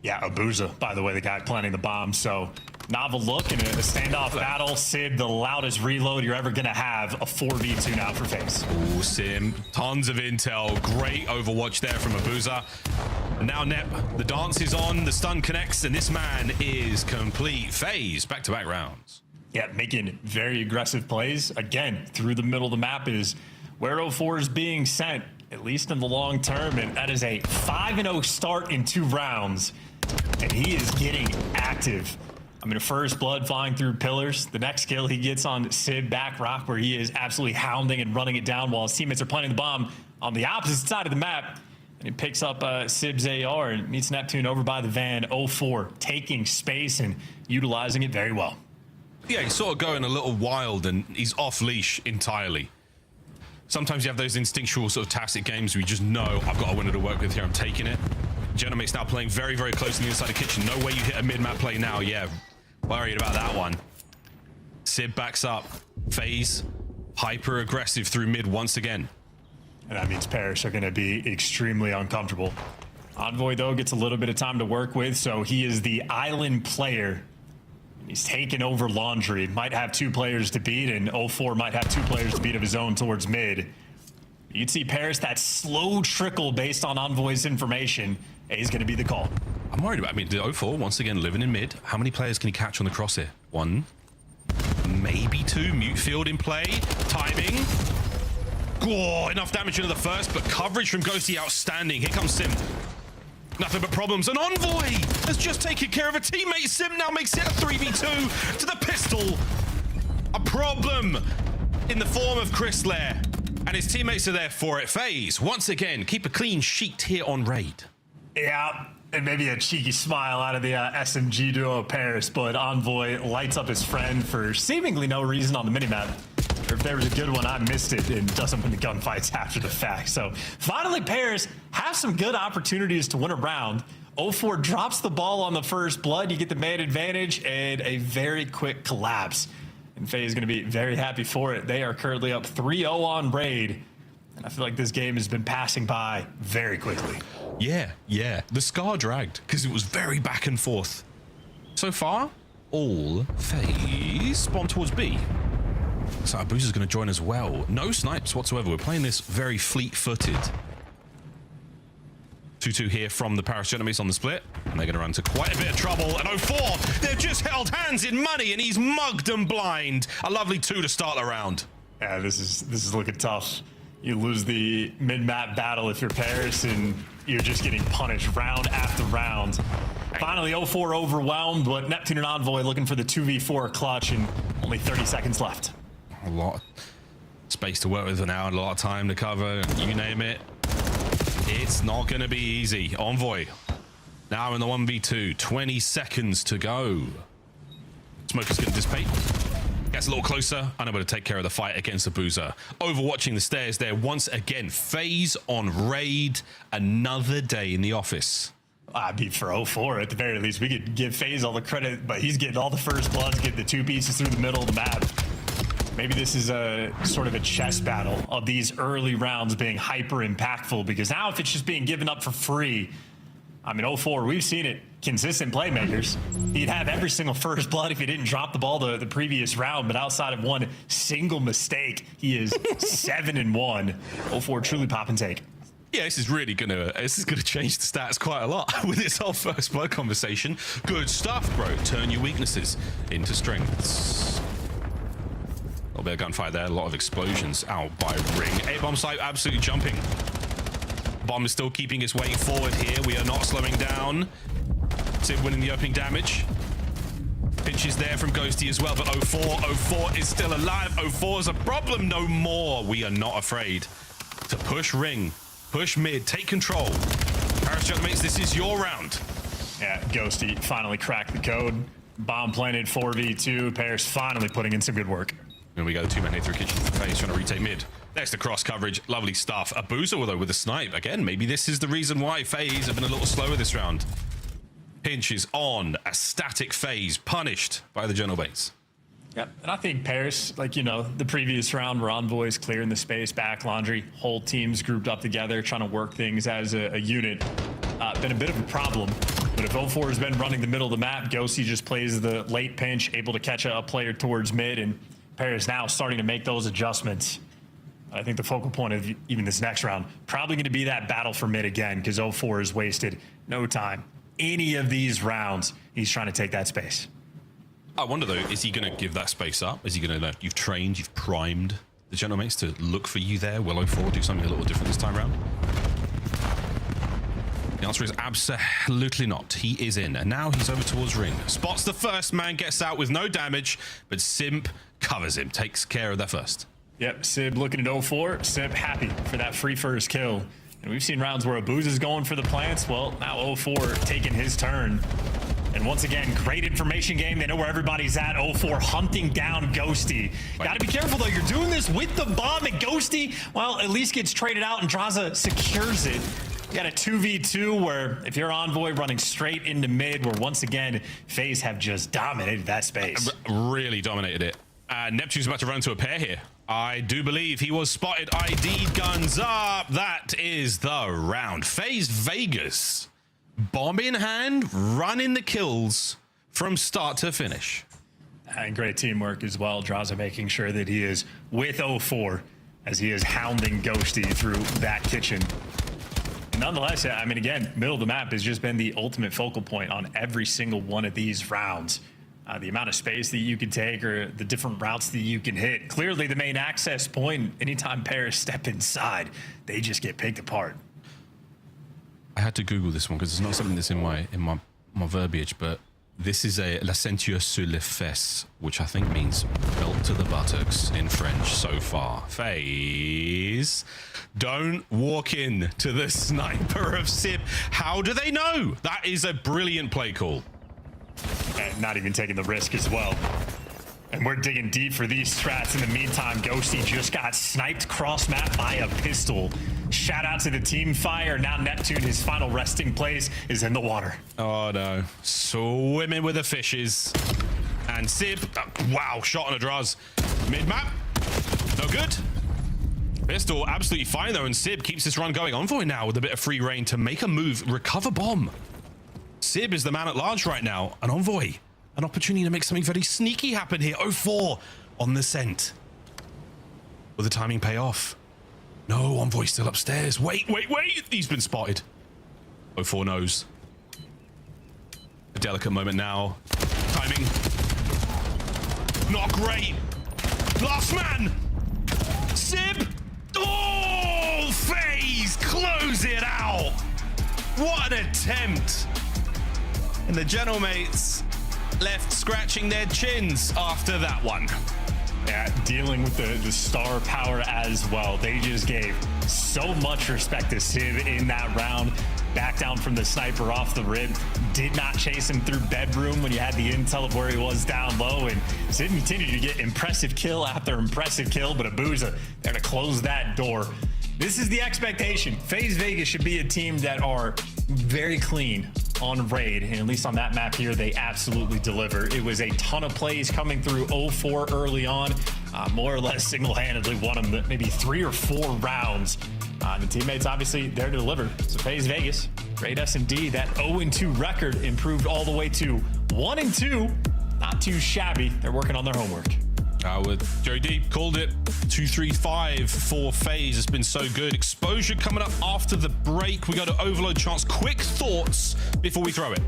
Yeah, Abuza, by the way, the guy planting the bomb. So novel look in a standoff battle. Sib, the loudest reload you're ever gonna have. A 4v2 now for FaZe. Oh, Sim, tons of intel. Great overwatch there from Abuza. Now Nep, the dance is on, the stun connects, and this man is complete. FaZe, back-to-back rounds. Yeah, making very aggressive plays. Again, through the middle of the map is where 0-4 is being sent, at least in the long term, and that is a 5-0 start in 2 rounds. And he is getting active. I mean, first blood flying through pillars. The next kill he gets on Sib back rock, where he is absolutely hounding and running it down while his teammates are planting the bomb on the opposite side of the map. And he picks up Sib's AR and meets Neptune over by the van. 0-4, taking space and utilizing it very well. Yeah, he's sort of going a little wild, and he's off leash entirely. Sometimes you have those instinctual sort of tactic games where you just know, I've got a window to work with here, I'm taking it. Genomate's now playing very, very close to the inside of the kitchen. No way you hit a mid-map play now. Yeah, worried about that one. Sib backs up. FaZe hyper-aggressive through mid once again. And that means Paris are going to be extremely uncomfortable. Envoy, though, gets a little bit of time to work with, so he is the island player. He's taken over Laundry. Might have 2 players to beat, and 04 might have 2 players to beat of his own towards mid. You'd see Paris, that slow trickle based on Envoy's information, is going to be the call. I'm worried about, the 04, once again, living in mid. How many players can he catch on the crosshair? 1, maybe 2. Mute field in play. Timing. Oh, enough damage into the first, but coverage from Ghosty outstanding. Here comes Sim. Nothing but problems. An Envoy has just taken care of a teammate. Sim now makes it a 3v2 to the pistol. A problem in the form of Chrysler. And his teammates are there for it. FaZe, once again, keep a clean sheet here on Raid. Yeah, and maybe a cheeky smile out of the SMG duo of Paris, but Envoy lights up his friend for seemingly no reason on the minimap. Or if there was a good one, I missed it, and doesn't win the gunfights after the fact. So finally, Paris have some good opportunities to win a round. 04 drops the ball on the first blood. You get the man advantage and a very quick collapse. And FaZe is going to be very happy for it. They are currently up 3-0 on Raid. And I feel like this game has been passing by very quickly. Yeah. The Scar dragged because it was very back and forth. So far, all FaZe spawn towards B. So Abuza's going to join as well. No snipes whatsoever. We're playing this very fleet-footed. 2-2 here from the Paris Genomates on the split. And they're going to run into quite a bit of trouble. And 04, they've just held hands in money and he's mugged and blind. A lovely 2 to start the round. Yeah, this is looking tough. You lose the mid-map battle if you're Paris, and you're just getting punished round after round. Finally, 04 overwhelmed, but Neptune and Envoy looking for the 2v4 clutch, and only 30 seconds left. A lot of space to work with now, and a lot of time to cover, you name it. It's not going to be easy. Envoy now in the 1v2, 20 seconds to go. Smoke is going to dissipate. Gets a little closer, unable to take care of the fight against Abuza. Overwatching the stairs there once again. FaZe on Raid, another day in the office. I mean, for 04, at the very least, we could give FaZe all the credit, but he's getting all the first bloods, getting the 2 pieces through the middle of the map. Maybe this is a sort of a chess battle of these early rounds being hyper impactful, because now if it's just being given up for free, I mean, 04, we've seen it. Consistent playmakers. He'd have every single first blood if he didn't drop the ball the previous round, but outside of one single mistake, he is 7-1. 04 truly pop and take. Yeah, this is gonna change the stats quite a lot with this whole first blood conversation. Good stuff, bro. Turn your weaknesses into strengths. A little bit of gunfire there, a lot of explosions out by Ring. A-bomb site absolutely jumping. Bomb is still keeping its way forward here. We are not slowing down. Sim winning the opening damage. Pinch is there from Ghosty as well, but 04 is still alive. 04 is a problem no more. We are not afraid to push Ring, push mid, take control. Paris Genomates, this is your round. Yeah, Ghosty finally cracked the code. Bomb planted 4v2. Paris finally putting in some good work. And we go 2-man hit through kitchen. FaZe trying to retake mid. There's the cross coverage. Lovely stuff. Abuza, though, with a snipe. Again, maybe this is the reason why FaZe have been a little slower this round. Pinch is on a static FaZe, punished by the Genomates. Yep, and I think Paris, like, you know, the previous round where Envoy's clearing the space, back Laundry, whole teams grouped up together, trying to work things as a unit. Been a bit of a problem. But if 04 has been running the middle of the map, Ghosty just plays the late pinch, able to catch a player towards mid, and Paris now starting to make those adjustments. I think the focal point of even this next round, probably going to be that battle for mid again, because 04 has wasted no time. Any of these rounds, he's trying to take that space. I wonder, though, is he going to give that space up? Is he going to, you've trained, you've primed the Genomates to look for you there? Will 04 do something a little different this time around? The answer is absolutely not. He is in, and now he's over towards Ring. Spots the first man, gets out with no damage, but Simp covers him, takes care of that first. Yep, Sib looking at 04. Simp happy for that free first kill. And we've seen rounds where Abuza's going for the plants. Well, now 04 taking his turn. And once again, great information game. They know where everybody's at. 04 hunting down Ghosty. Got to be careful, though. You're doing this with the bomb, and Ghosty, well, at least gets traded out, and Draza secures it. You got a 2v2 where if you're Envoy running straight into mid, where once again, FaZe have just dominated that space. Really dominated it. Neptune's about to run into a pair here. I do believe he was spotted. ID guns up. That is the round. FaZe Vegas, bomb in hand, running the kills from start to finish. And great teamwork as well. Draza making sure that he is with 04 as he is hounding Ghosty through that kitchen. Nonetheless, I mean, again, middle of the map has just been the ultimate focal point on every single one of these rounds. The amount of space that you can take or the different routes that you can hit. Clearly the main access point, anytime pairs step inside, they just get picked apart. I had to Google this one because it's not something that's in my verbiage, but this is a la ceinture sur les fesses, which I think means belt to the buttocks in French so far. FaZe don't walk in to the sniper of Sib. How do they know? That is a brilliant play call. And not even taking the risk as well. And we're digging deep for these strats. In the meantime, Ghosty just got sniped cross map by a pistol. Shout out to the team fire. Now Neptune, his final resting place is in the water. Oh no, swimming with the fishes. And Sib, wow, shot on a Draz. Mid-map, no good. Pistol absolutely fine though, and Sib keeps this run going. Envoy now with a bit of free reign to make a move, recover bomb. Sib is the man at large right now, and Envoy, an opportunity to make something very sneaky happen here. 04 on the scent. Will the timing pay off? No, Envoy still upstairs. Wait. He's been spotted. 04 knows. A delicate moment now. Timing. Not great. Last man. Sib. Oh, FaZe close it out. What an attempt. And the general mates left scratching their chins after that one. Yeah, dealing with the star power as well. They just gave so much respect to Sib in that round. Back down from the sniper off the rib. Did not chase him through bedroom when you had the intel of where he was down low. And Sib continued to get impressive kill after impressive kill, but Abuza there to close that door. This is the expectation. FaZe Vegas should be a team that are very clean on raid, and at least on that map here, they absolutely deliver. It was a ton of plays coming through 04 early on, more or less single-handedly won them maybe 3 or 4 rounds. The teammates obviously there to deliver. So FaZe Vegas, great S&D. That 0-2 record improved all the way to 1-2. Not too shabby. They're working on their homework. With Joe D called it 2-3-5 for FaZe. It's been so good. Exposure coming up after the break. We go to Overload Chance. Quick thoughts before we throw it.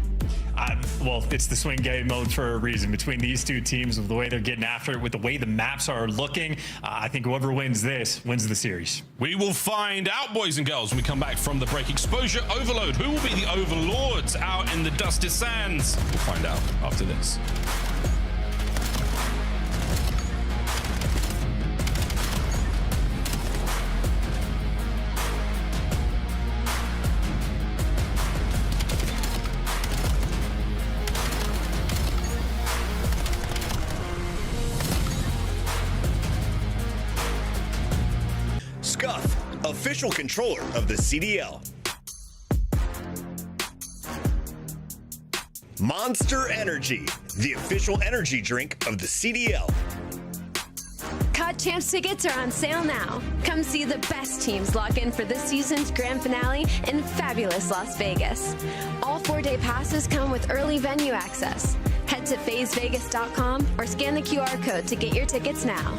Well, it's the swing game mode for a reason. Between these two teams, with the way they're getting after it, with the way the maps are looking, I think whoever wins this wins the series. We will find out, boys and girls, when we come back from the break. Exposure Overload. Who will be the overlords out in the dusty sands? We'll find out after this. Official controller of the CDL. Monster Energy, the official energy drink of the CDL. COD Champs tickets are on sale now. Come see the best teams lock in for this season's grand finale in fabulous Las Vegas. All 4-day passes come with early venue access. Head to FazeVegas.com or scan the QR code to get your tickets now.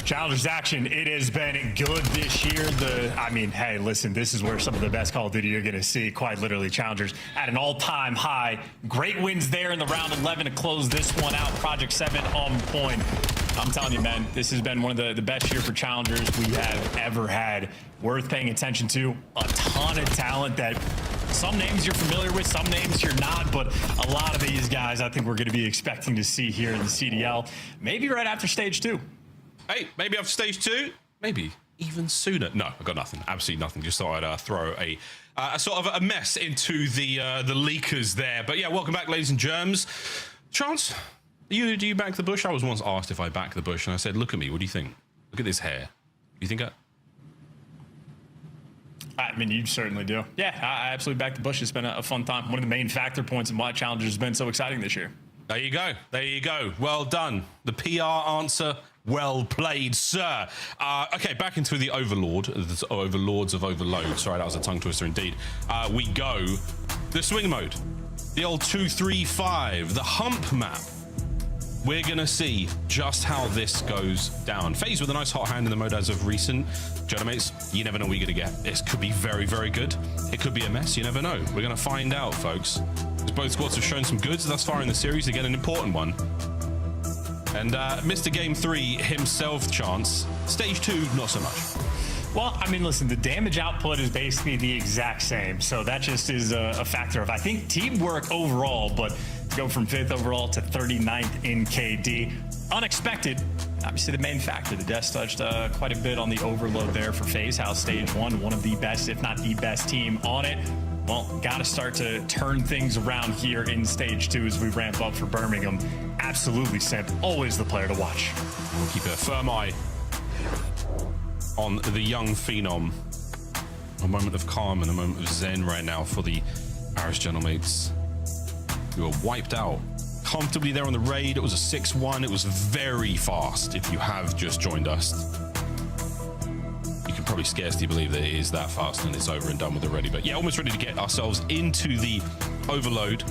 Challengers action, it has been good this year. I mean, hey, listen, this is where some of the best Call of Duty you're going to see, quite literally. Challengers at an all-time high. Great wins there in the round 11 to close this one out. Project 7 on point. I'm telling you, man, this has been one of the best year for Challengers we have ever had. Worth paying attention to. A ton of talent that some names you're familiar with, some names you're not, but a lot of these guys I think we're going to be expecting to see here in the CDL. Maybe right after stage 2. Hey, maybe after stage 2, maybe even sooner. No, I've got nothing, absolutely nothing. Just thought I'd throw a sort of a mess into the leakers there. But yeah, welcome back, ladies and germs. Chance, do you back the bush? I was once asked if I back the bush, and I said, look at me, what do you think? Look at this hair. Do you think I mean, you certainly do. Yeah, I absolutely back the bush. It's been a fun time. One of the main factor points in why Challengers has been so exciting this year. There you go. There you go. Well done. The PR answer, well played, sir. Okay, back into the Overlord, the Overlords of Overload. Sorry, that was a tongue twister indeed. We go the swing mode, the old 2-3-5, the hump map. We're going to see just how this goes down. FaZe with a nice hot hand in the mode as of recent. Mates, you never know what you're going to get. This could be very, very good. It could be a mess. You never know. We're going to find out, folks. Both squads have shown some goods thus far in the series. Again, an important one. And Mr. Game 3 himself, Chance. Stage 2, not so much. Well, I mean, listen, the damage output is basically the exact same. So that just is a factor of, I think, teamwork overall, but to go from 5th overall to 39th in KD. Unexpected. Obviously, the main factor. The deaths touched quite a bit on the overload there for FaZe. How stage 1, one of the best, if not the best team on it. Well, got to start to turn things around here in stage 2 as we ramp up for Birmingham. Absolutely, Simp. Always the player to watch. We'll keep a firm eye on the young phenom. A moment of calm and a moment of zen right now for the Irish Gentlemates, who are wiped out comfortably there on the raid. It was a 6-1. It was very fast. If you have just joined us, you can probably scarcely believe that it is that fast and it's over and done with already. But yeah, almost ready to get ourselves into the Overload.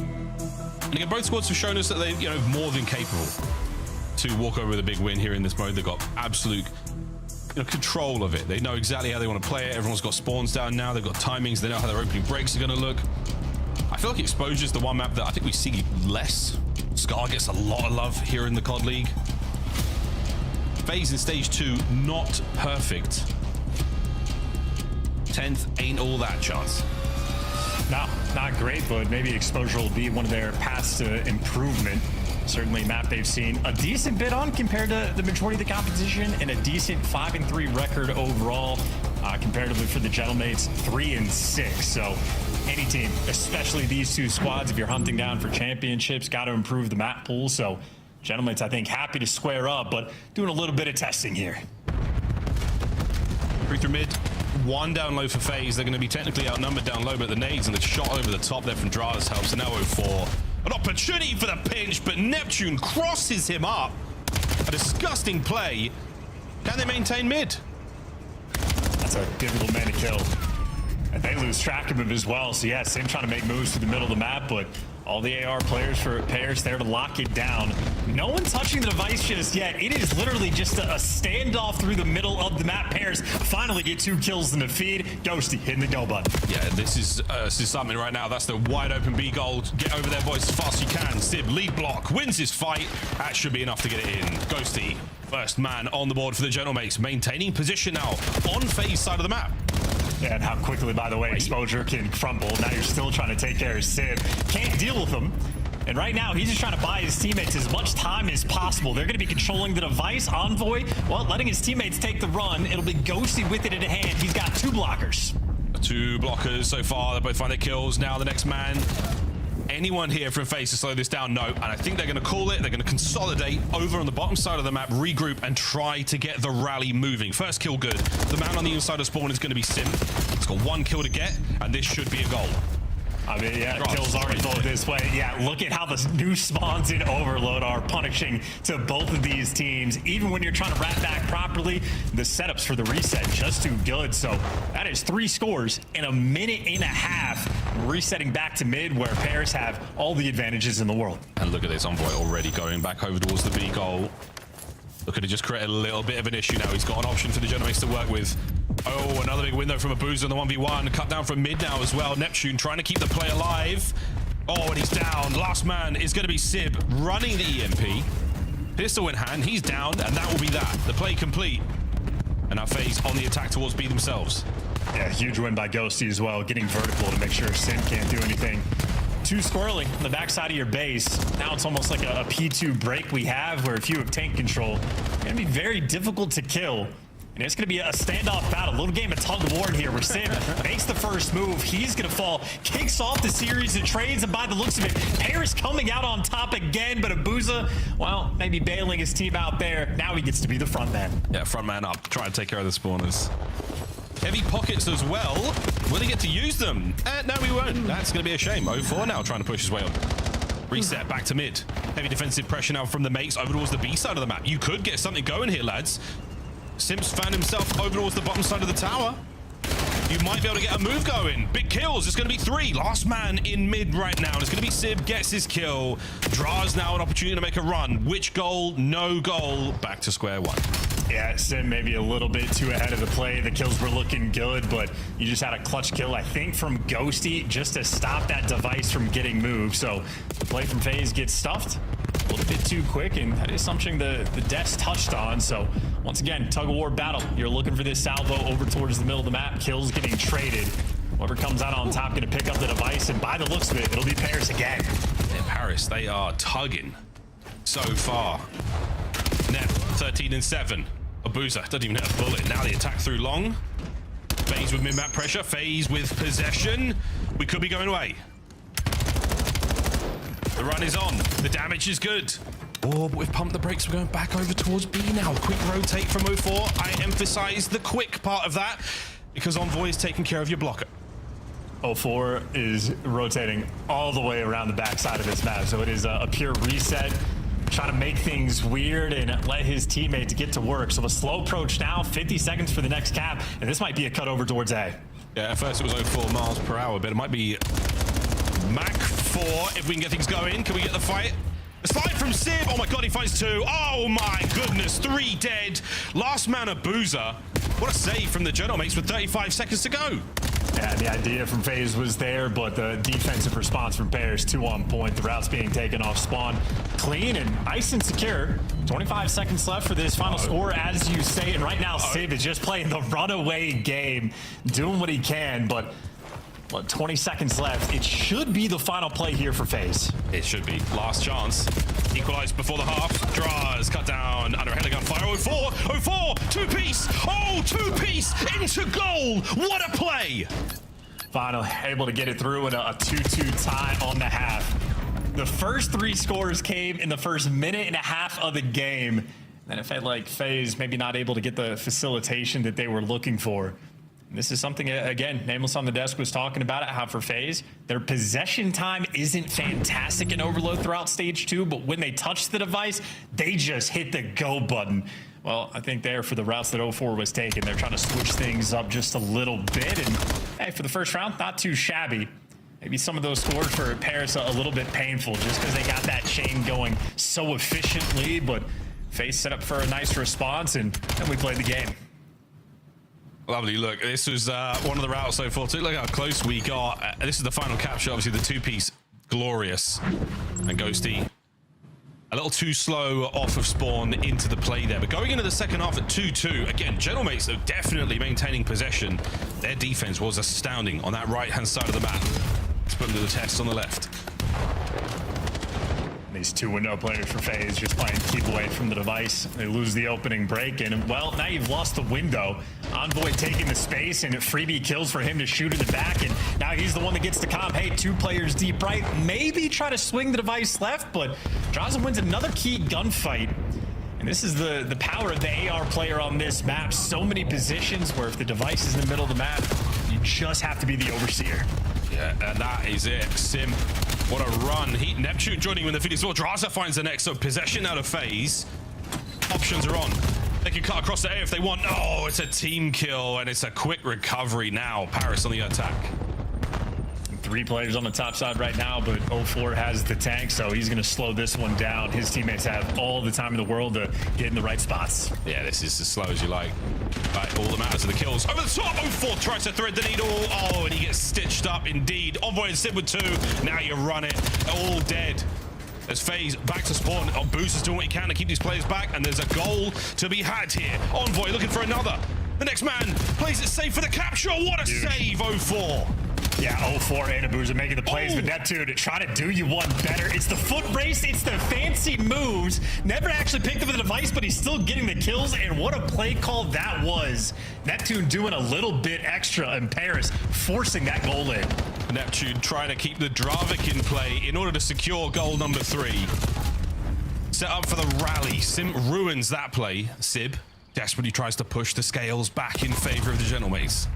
And again, both squads have shown us that they're more than capable to walk over with a big win here in this mode. They've got absolute control of it. They know exactly how they want to play it. Everyone's got spawns down now. They've got timings. They know how their opening breaks are going to look. I feel like Exposure is the one map that I think we see less. Scar gets a lot of love here in the COD League. FaZe in stage 2, not perfect. 10th ain't all that, Chance. No, not great, but maybe Exposure will be one of their paths to improvement. Certainly a map they've seen a decent bit on compared to the majority of the competition, and a decent 5-3 record overall. Comparatively for the Gentlemates, 3-6. So any team, especially these two squads, if you're hunting down for championships, got to improve the map pool. So Gentlemates, I think, happy to square up, but doing a little bit of testing here. 3 through mid, 1 down low for FaZe. They're going to be technically outnumbered down low, but the nades and the shot over the top there from Draz helps. And now 0-4. An opportunity for the pinch, but Neptune crosses him up. A disgusting play. Can they maintain mid? That's a good little man to kill. And they lose track of him as well. So yeah, Sim trying to make moves to the middle of the map, but all the AR players there to lock it down. No one touching the device just yet. It is literally just a standoff through the middle of the map. Pairs finally get 2 kills in the feed. Ghosty hitting the go button. Yeah, this is something right now. That's the wide open B goal. Get over there, boys, as fast as you can. Sib, lead block, wins his fight. That should be enough to get it in. Ghosty, first man on the board for the Gentlemates, maintaining position now on FaZe side of the map. Yeah, and how quickly, by the way, Exposure can crumble. Now you're still trying to take care of Sid. Can't deal with him. And right now, he's just trying to buy his teammates as much time as possible. They're going to be controlling the device. Envoy, well, letting his teammates take the run. It'll be Ghosty with it in hand. He's got 2 blockers. 2 blockers so far. They both find their kills. Now the next man. Anyone here from FaZe to slow this down? No. And I think they're going to call it. They're going to consolidate over on the bottom side of the map, regroup, and try to get the rally moving. First kill good. The man on the inside of spawn is going to be Sim. He's got 1 kill to get, and this should be a goal. I mean, yeah, kills already go this way. Yeah, look at how the new spawns in Overload are punishing to both of these teams. Even when you're trying to wrap back properly, the setups for the reset just too good. So that is 3 scores in a minute and a half, resetting back to mid where pairs have all the advantages in the world. And look at this Envoy already going back over towards the B goal. Looking to just create a little bit of an issue now. He's got an option for the Genomates to work with. Oh, another big window from Abuza on the 1v1. Cut down from mid now as well. Neptune trying to keep the play alive. Oh, and he's down. Last man is going to be Sib running the EMP. Pistol in hand. He's down, and that will be that. The play complete. And now FaZe on the attack towards B themselves. Yeah, huge win by Ghosty as well, getting vertical to make sure Sim can't do anything too squirrely on the backside of your base. Now it's almost like a P2 break we have, where if you have tank control, it's going to be very difficult to kill. And it's going to be a standoff battle, a little game of tug of war here, where Sim makes the first move. He's going to fall, kicks off the series of trades, and by the looks of it, Paris coming out on top again, but Abuza, well, maybe bailing his team out there. Now he gets to be the front man. Yeah, front man up, trying to take care of the spawners. Heavy pockets as well. Will he get to use them? No, we won't. That's going to be a shame. 0-4 now trying to push his way up. Reset back to mid. Heavy defensive pressure now from the mates over towards the B side of the map. You could get something going here, lads. Simps found himself over towards the bottom side of the tower. You might be able to get a move going. Big kills. It's going to be 3. Last man in mid right now. It's going to be Sib. Gets his kill. Draws now an opportunity to make a run. Which goal? No goal. Back to square one. Yeah, Sim maybe a little bit too ahead of the play. The kills were looking good, but you just had a clutch kill, I think, from Ghosty just to stop that device from getting moved. So the play from FaZe gets stuffed a little bit too quick, and that is something the Des touched on. So once again, tug-of-war battle. You're looking for this salvo over towards the middle of the map. Kills getting traded. Whoever comes out on top going to pick up the device, and by the looks of it, it'll be Paris again. Yeah, Paris, they are tugging so far. Net 13 and 7. Abuza doesn't even hit a bullet. Now the attack through long. FaZe with mid-map pressure. FaZe with possession. We could be going away. The run is on. The damage is good. Oh, but we've pumped the brakes. We're going back over towards B now. Quick rotate from 0-4. I emphasize the quick part of that because Envoy is taking care of your blocker. 0-4 is rotating all the way around the backside of this map. So it is a pure reset. Trying to make things weird and let his teammates get to work. So a slow approach now, 50 seconds for the next cap, and this might be a cut over towards A. Yeah, at first it was 0-4 miles per hour, but it might be Mach 4 if we can get things going. Can we get the fight? A slide from Sib. Oh my god, he finds 2. Oh my goodness, 3 dead. Last man Abuza. What a save from the Genomates with 35 seconds to go. Yeah, the idea from FaZe was there, but the defensive response from Paris, 2 on point. The routes being taken off spawn. Clean and nice and secure. 25 seconds left for this final score, as you say. And right now, Sib is just playing the runaway game, doing what he can, but 20 seconds left. It should be the final play here for FaZe. It should be. Last chance. Equalized before the half. Draws, cut down, under a heligun fire. 0-4, 0-4, 2-piece. Oh, 2-piece into goal. What a play. Finally able to get it through in a 2-2 tie on the half. The first 3 scores came in the first minute and a half of the game. Then it felt like FaZe maybe not able to get the facilitation that they were looking for. This is something, again, Nameless on the desk was talking about it, how for FaZe, their possession time isn't fantastic in Overload throughout stage 2, but when they touch the device, they just hit the go button. Well, I think there for the routes that 0-4 was taking, they're trying to switch things up just a little bit. And hey, for the first round, not too shabby. Maybe some of those scores for Paris a little bit painful just because they got that chain going so efficiently, but FaZe set up for a nice response, and then we played the game. Lovely. Look, this was one of the routes so far. Look how close we got. This is the final capture. Obviously, the 2-piece. Glorious. And Ghosty a little too slow off of spawn into the play there. But going into the second half at 2-2, again, Genomates are definitely maintaining possession. Their defense was astounding on that right-hand side of the map. Let's put them to the test on the left. These 2 window players for FaZe just playing keep away from the device. They lose the opening break, and well, now you've lost the window. Envoy taking the space, and freebie kills for him to shoot in the back, and now he's the one that gets the comp. Hey, 2 players deep right, maybe try to swing the device left, but Drazen wins another key gunfight. And this is the power of the AR player on this map. So many positions where if the device is in the middle of the map, you just have to be the overseer. Yeah, and that is it. Sim, what a run. Neptune joining with the feed as well. Draza finds the next, so possession out of FaZe. Options are on. They can cut across the A if they want. Oh, it's a team kill, and it's a quick recovery now. Paris on the attack. 3 players on the top side right now, but 04 has the tank, so he's going to slow this one down. His teammates have all the time in the world to get in the right spots. Yeah, this is as slow as you like. Right, all that matters are the kills. Over the top, 04 tries to thread the needle. Oh, and he gets stitched up indeed. Envoy and Sid with 2. Now you run it. All dead. As FaZe back to spawn. Oh, Boost is doing what he can to keep these players back, and there's a goal to be had here. Envoy looking for another. The next man plays it safe for the capture. What a save, 04. Yeah, 04 and Abuja making the plays, but Neptune trying to do you one better. It's the foot race, it's the fancy moves. Never actually picked up the device, but he's still getting the kills, and what a play call that was. Neptune doing a little bit extra, and Paris forcing that goal in. Neptune trying to keep the Dravik in play in order to secure goal number 3. Set up for the rally. Sim ruins that play. Sib desperately tries to push the scales back in favor of the Gentlemates.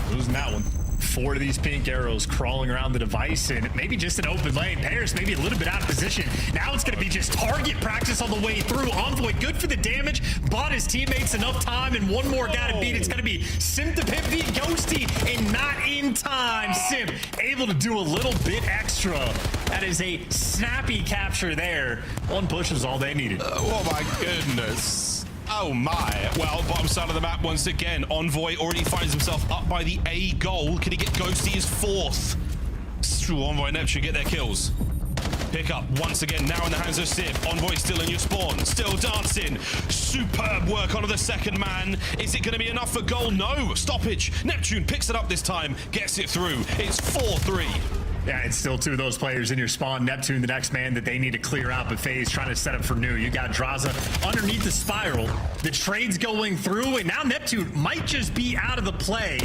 Losing that one. 4 of these pink arrows crawling around the device, and maybe just an open lane. Paris maybe a little bit out of position. Now it's going to be just target practice on the way through. Envoy good for the damage, bought his teammates enough time, and one more guy to beat. It's going to be Sim to pip beat Ghosty, and not in time. Sim able to do a little bit extra. That is a snappy capture there. 1 push is all they needed. Oh my goodness. Oh my. Well, bottom side of the map once again. Envoy already finds himself up by the A goal. Can he get Ghosty his 4th? Envoy and Neptune get their kills. Pick up once again now in the hands of Sib. Envoy still in your spawn, still dancing. Superb work onto the second man. Is it going to be enough for goal? No. Stoppage. Neptune picks it up this time, gets it through. It's 4-3. Yeah, it's still 2 of those players in your spawn. Neptune, the next man that they need to clear out, but FaZe trying to set up for new. You got Draza underneath the spiral. The trade's going through, and now Neptune might just be out of the play.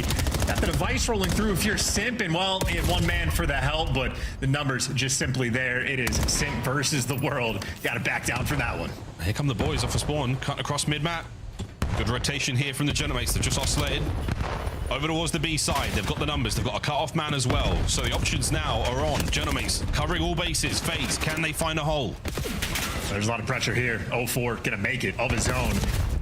Got the device rolling through if you're Simp, and well, he had 1 man for the help, but the numbers just simply there. It is Simp versus the world. Got to back down from that one. Here come the boys off a spawn, cutting across mid-map. Good rotation here from the Gentlemates. They've just oscillated over towards the B side. They've got the numbers. They've got a cut-off man as well. So the options now are on. Gentlemates covering all bases. FaZe, can they find a hole? There's a lot of pressure here. 04 gonna make it of his own.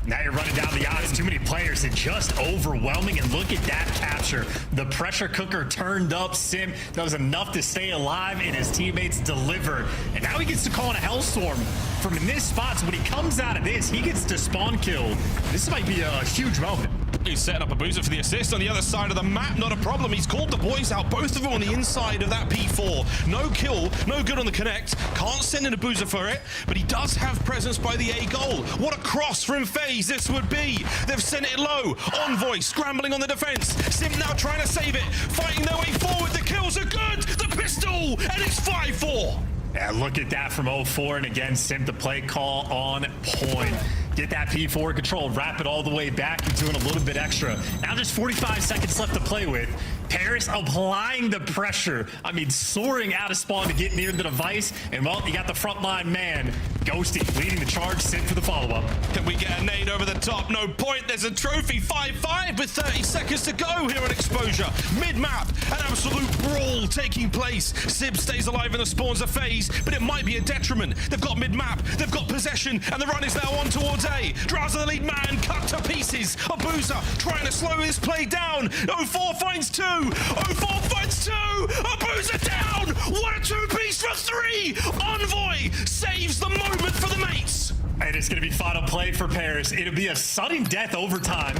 Now you're running down the odds. Too many players and just overwhelming. And look at that capture. The pressure cooker turned up. Sim does enough to stay alive, and his teammates deliver. And now he gets to call in a hellstorm from in this spot. So when he comes out of this, he gets to spawn kill. This might be a huge moment. He's setting up a boozer for the assist on the other side of the map. Not a problem. He's called the boys out, both of them on the inside of that P4. No kill, no good on the connect. Can't send in a boozer for it, but he does have presence by the A goal. What a cross from FaZe this would be. They've sent it low. Envoy scrambling on the defense. Sim now trying to save it. Fighting their way forward. The kills are good. The pistol, and it's 5-4. Yeah, look at that from 04, and again, Sim the play call on point. Get that P4 control, wrap it all the way back. You're doing a little bit extra. Now there's 45 seconds left to play with. Paris applying the pressure. I mean, soaring out of spawn to get near the device. And well, you got the frontline man, Ghosty, leading the charge. Sim for the follow-up. Can we get a nade over the top? No point. There's a trophy. 5-5 with 30 seconds to go here on Exposure. Mid-map, an absolute brawl taking place. Sib stays alive in the spawns of FaZe, but it might be a detriment. They've got mid-map, they've got possession, and the run is now on towards A. Draza, the lead man, cut to pieces. Abuza trying to slow this play down. 04 finds 2. 04 finds 2. Abuza down. What a 2-piece for 3. Envoy saves the moment for the mates. And it's going to be final play for Paris. It'll be a sudden death overtime.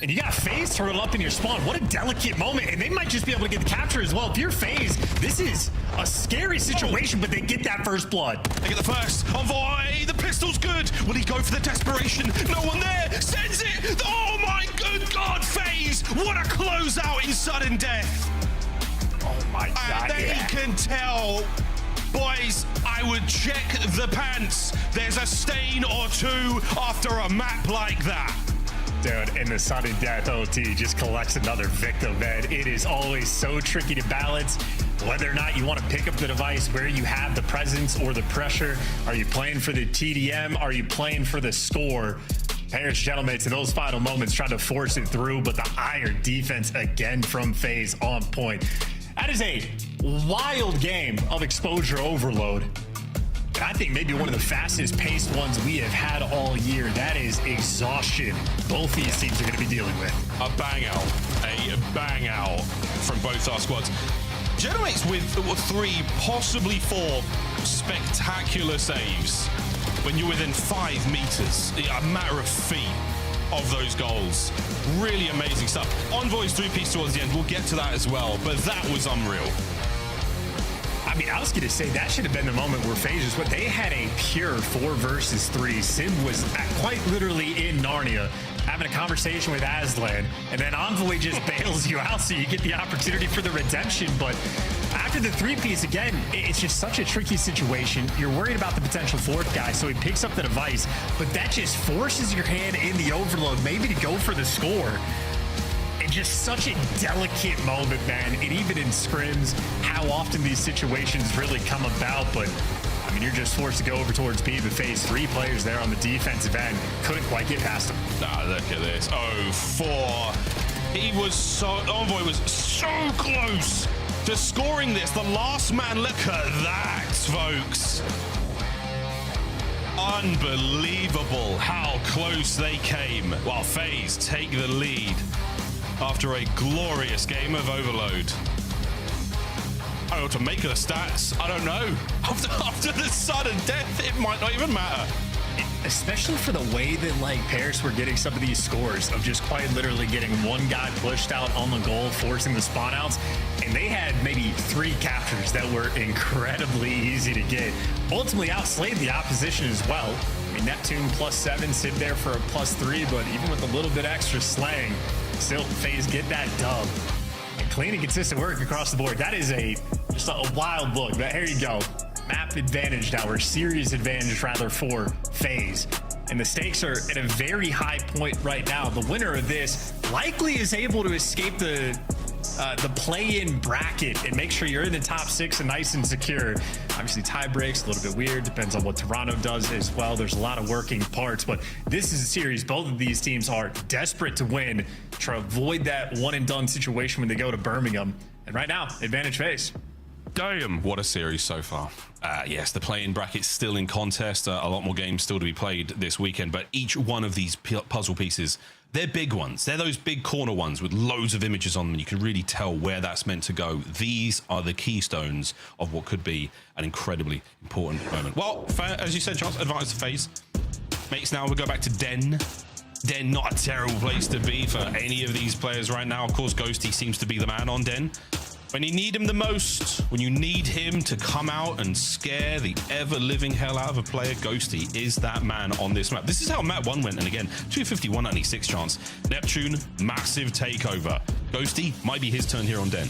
And you got FaZe turtle up in your spawn. What a delicate moment. And they might just be able to get the capture as well. If you're FaZe, this is a scary situation, but they get that first blood. They get the first. Envoy, the pistol's good. Will he go for the desperation? No one there. Sends it. Oh my good God, FaZe. What a closeout in sudden death. Oh my God. And they can tell. Boys, I would check the pants. There's a stain or 2 after a map like that. Dude, in the sudden death, OT just collects another victim, man. It is always so tricky to balance whether or not you want to pick up the device, where you have the presence or the pressure. Are you playing for the TDM? Are you playing for the score? Paris Gentlemates in those final moments trying to force it through, but the iron defense again from FaZe on point. That is a wild game of exposure overload. And I think maybe one of the fastest paced ones we have had all year. That is exhaustion both these teams are going to be dealing with. A bang out from both our squads. Generates with 3, possibly 4 spectacular saves when you're within 5 meters, a matter of feet of those goals. Really amazing stuff. Envoy's 3-piece towards the end, we'll get to that as well, but that was unreal. I mean, I was going to say that should have been the moment where FaZe was what they had a pure 4 versus 3. Sim was quite literally in Narnia having a conversation with Aslan, and then Envoy just bails you out so you get the opportunity for the redemption. But after the 3-piece, again, it's just such a tricky situation. You're worried about the potential 4th guy, so he picks up the device, but that just forces your hand in the overload, maybe to go for the score. And just such a delicate moment, man. And even in scrims, how often these situations really come about, but I mean, you're just forced to go over towards B, but FaZe 3 players there on the defensive end couldn't quite get past him. Look at this. 0-4. Envoy was so close to scoring this. The last man, look at that, folks. Unbelievable how close they came. While FaZe take the lead after a glorious game of Overload. I ought to make of the stats. I don't know. After the sudden death, it might not even matter. Especially for the way that like Paris were getting some of these scores of just quite literally getting one guy pushed out on the goal, forcing the spawn outs. And they had maybe 3 captures that were incredibly easy to get. Ultimately outslayed the opposition as well. I mean, Neptune +7, sit there for a +3, but even with a little bit extra slang, still FaZe get that dub. And clean and consistent work across the board. That is just a wild look. But here you go. Map advantage now, or series advantage rather, for FaZe. And the stakes are at a very high point right now. The winner of this likely is able to escape the play-in bracket and make sure you're in the top 6 and nice and secure. Obviously, tie breaks, a little bit weird. Depends on what Toronto does as well. There's a lot of working parts, but this is a series both of these teams are desperate to win, to avoid that one-and-done situation when they go to Birmingham. And right now, advantage FaZe. Damn, what a series so far. Yes, the play-in bracket's still in contest. A lot more games still to be played this weekend, but each one of these puzzle pieces, they're big ones. They're those big corner ones with loads of images on them. You can really tell where that's meant to go. These are the keystones of what could be an incredibly important moment. Well, as you said, Charles, advance to FaZe. Mates, now we'll go back to Den. Den, not a terrible place to be for any of these players right now. Of course, Ghosty seems to be the man on Den. When you need him the most, when you need him to come out and scare the ever-living hell out of a player, Ghosty is that man on this map. This is how map 1 went, and again, 250, 196 chance. Neptune, massive takeover. Ghosty, might be his turn here on Den.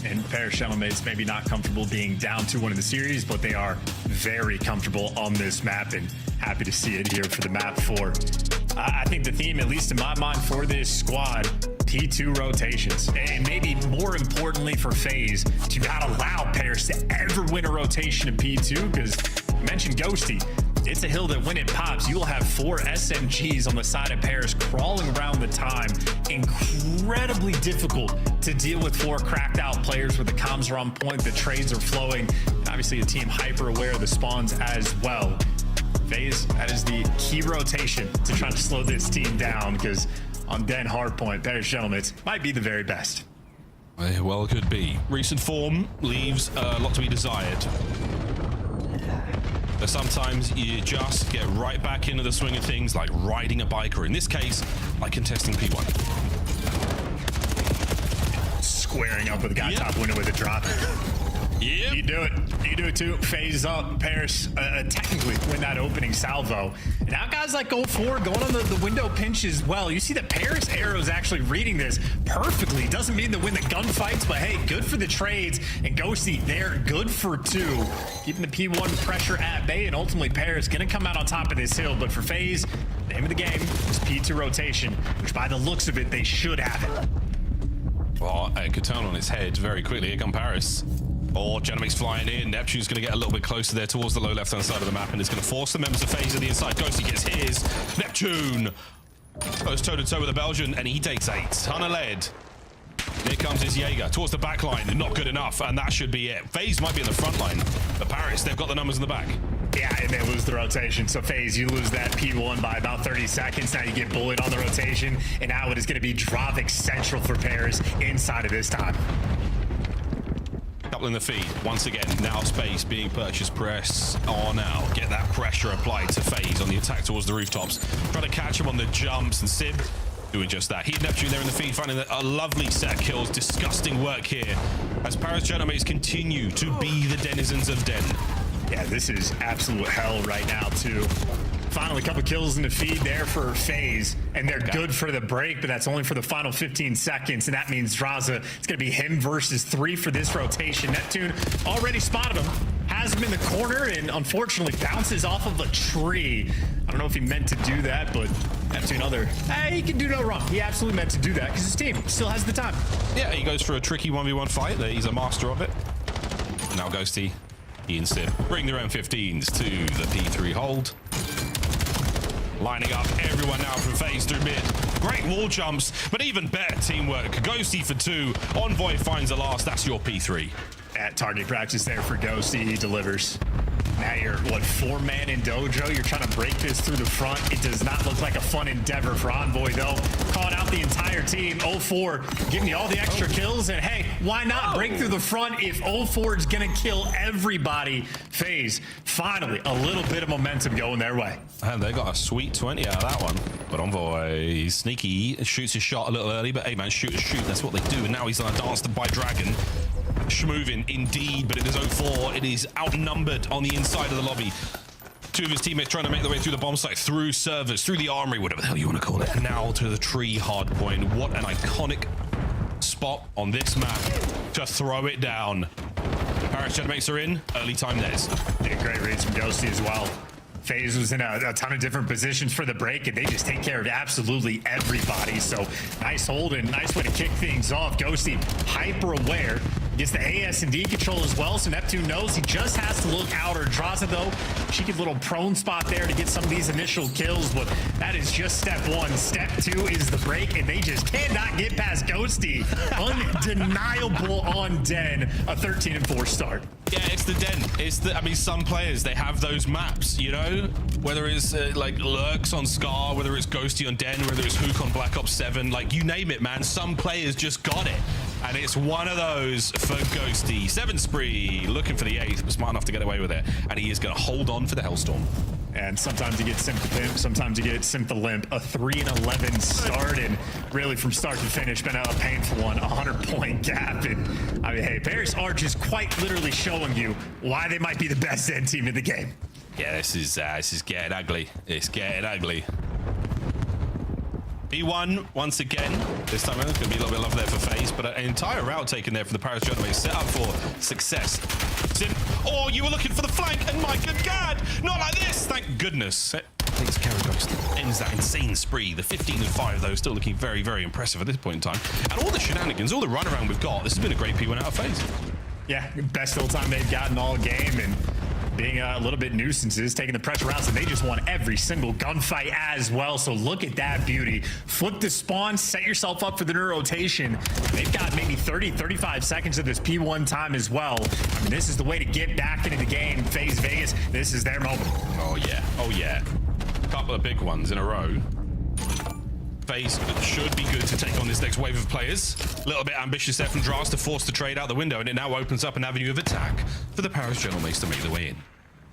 And Paris Shellmates maybe not comfortable being down 2-1 in the series, but they are very comfortable on this map, and happy to see it here for the map 4. I think the theme, at least in my mind, for this squad, P2 rotations. And maybe more importantly for FaZe, to not allow Paris to ever win a rotation in P2, because you mentioned Ghosty. It's a hill that when it pops, you will have 4 SMGs on the side of Paris crawling around the time. Incredibly difficult to deal with 4 cracked out players where the comms are on point, the trades are flowing, and obviously a team hyper aware of the spawns as well. FaZe, that is the key rotation to try to slow this team down, because on Den Hardpoint, Paris Shellmates might be the very best. Well, it could be. Recent form leaves a lot to be desired. But sometimes you just get right back into the swing of things, like riding a bike, or in this case, like contesting P1. Squaring up with a guy top window with a drop. You do it. You do it too. FaZe up. Paris technically win that opening salvo. And now guys like go forward, going on the window pinch as well. You see that Paris Arrow's actually reading this perfectly. Doesn't mean to win the gunfights, but hey, good for the trades. And Ghosty, they're good for 2. Keeping the P1 pressure at bay, and ultimately Paris gonna come out on top of this hill. But for FaZe, the name of the game is P2 rotation, which by the looks of it, they should have it. Well, it could turn on its head very quickly. Here come Paris. Or Genomics flying in. Neptune's going to get a little bit closer there towards the low left-hand side of the map, and it's going to force the members of FaZe to the inside. Ghosty gets his. Neptune goes toe-to-toe with the Belgian, and he takes 8. Ton of lead. Here comes his Jaeger towards the back line. Not good enough, and that should be it. FaZe might be in the front line, but Paris, they've got the numbers in the back. Yeah, and they lose the rotation. So FaZe, you lose that P1 by about 30 seconds. Now you get bullied on the rotation, and now it is going to be Dravik central for Paris inside of this time. Couple in the feed. Once again, now space being purchased. Press on out. Get that pressure applied to FaZe on the attack towards the rooftops. Try to catch him on the jumps, and Sib doing just that. He and Neptune there in the feed, finding a lovely set of kills. Disgusting work here as Paris Genomates continue to be the denizens of Den. Yeah, this is absolute hell right now, too. Finally, a couple kills in the feed there for FaZe, and they're good for the break, but that's only for the final 15 seconds, and that means Draza, it's going to be him versus 3 for this rotation. Neptune already spotted him, has him in the corner, and unfortunately bounces off of a tree. I don't know if he meant to do that, but Neptune he can do no wrong. He absolutely meant to do that because his team still has the time. Yeah, he goes for a tricky 1v1 fight. He's a master of it. Now Ghosty, he and Sib bring their M15s to the P3 hold. Lining up everyone now from FaZe through mid. Great wall jumps, but even better teamwork. Ghosty for 2. Envoy finds the last. That's your P3. At target practice there for Ghosty, he delivers. Now you're, 4-man in Dojo? You're trying to break this through the front. It does not look like a fun endeavor for Envoy, though. Caught out the entire team. 0-4 giving you all the extra kills. And hey, why not break through the front if 0-4 is going to kill everybody? FaZe, finally, a little bit of momentum going their way. And they got a sweet 20 out of that one. But Envoy, sneaky, shoots his shot a little early. But hey, man, shoot. That's what they do. And now he's on a dance by Dragon. Schmovin indeed, but it is 0-4. It is outnumbered on the inside of the lobby. 2 of his teammates trying to make their way through the bomb site, through servers, through the armory, whatever the hell you want to call it. And now to the tree hard point. What an iconic spot on this map to throw it down. Paris Genomates are in. Early time theirs. Yeah, great reads from Ghosty as well. FaZe was in a ton of different positions for the break, and they just take care of absolutely everybody. So nice hold and nice way to kick things off. Ghosty hyper aware. Gets the AS&D control as well, so Neptune knows he just has to look out. Or Draza, though, she gets a little prone spot there to get some of these initial kills, but that is just step 1. Step 2 is the break, and they just cannot get past Ghosty. Undeniable on Den, a 13-4 start. Yeah, it's the Den. I mean, some players, they have those maps, you know? Whether it's like Lurks on Scar, whether it's Ghosty on Den, whether it's Hook on Black Ops 7, like you name it, man. Some players just got it. And it's one of those for Ghosty. 7 spree, looking for the 8th, but smart enough to get away with it. And he is going to hold on for the Hellstorm. And sometimes you get Simp the Pimp, sometimes you get Simp the Limp. A 3-11 start, and really from start to finish, been a painful one. 100-point gap. And I mean, hey, Paris are just quite literally showing you why they might be the best end team in the game. Yeah, this is getting ugly. It's getting ugly. B1 once again. This time there's going to be a little bit of love there for FaZe, but an entire route taken there for the Paris Genomates, set up for success. Oh, you were looking for the flank, and my good God, not like this. Thank goodness. Please carry Ghost ends that insane spree. The 15-5 though, still looking very, very impressive at this point in time. And all the shenanigans, all the runaround we've got, this has been a great P1 out of FaZe. Yeah, best fill time they've gotten all game, and being a little bit nuisances, taking the pressure out, and they just won every single gunfight as well. So look at that beauty. Flip the spawn, set yourself up for the new rotation. They've got maybe 30, 35 seconds of this P1 time as well. I mean, this is the way to get back into the game. FaZe Vegas, this is their moment. Oh yeah, oh yeah. A couple of big ones in a row. FaZe should be good to take on this next wave of players. A little bit ambitious there from Dras to force the trade out the window, and it now opens up an avenue of attack for the Paris Genomates to make their way in.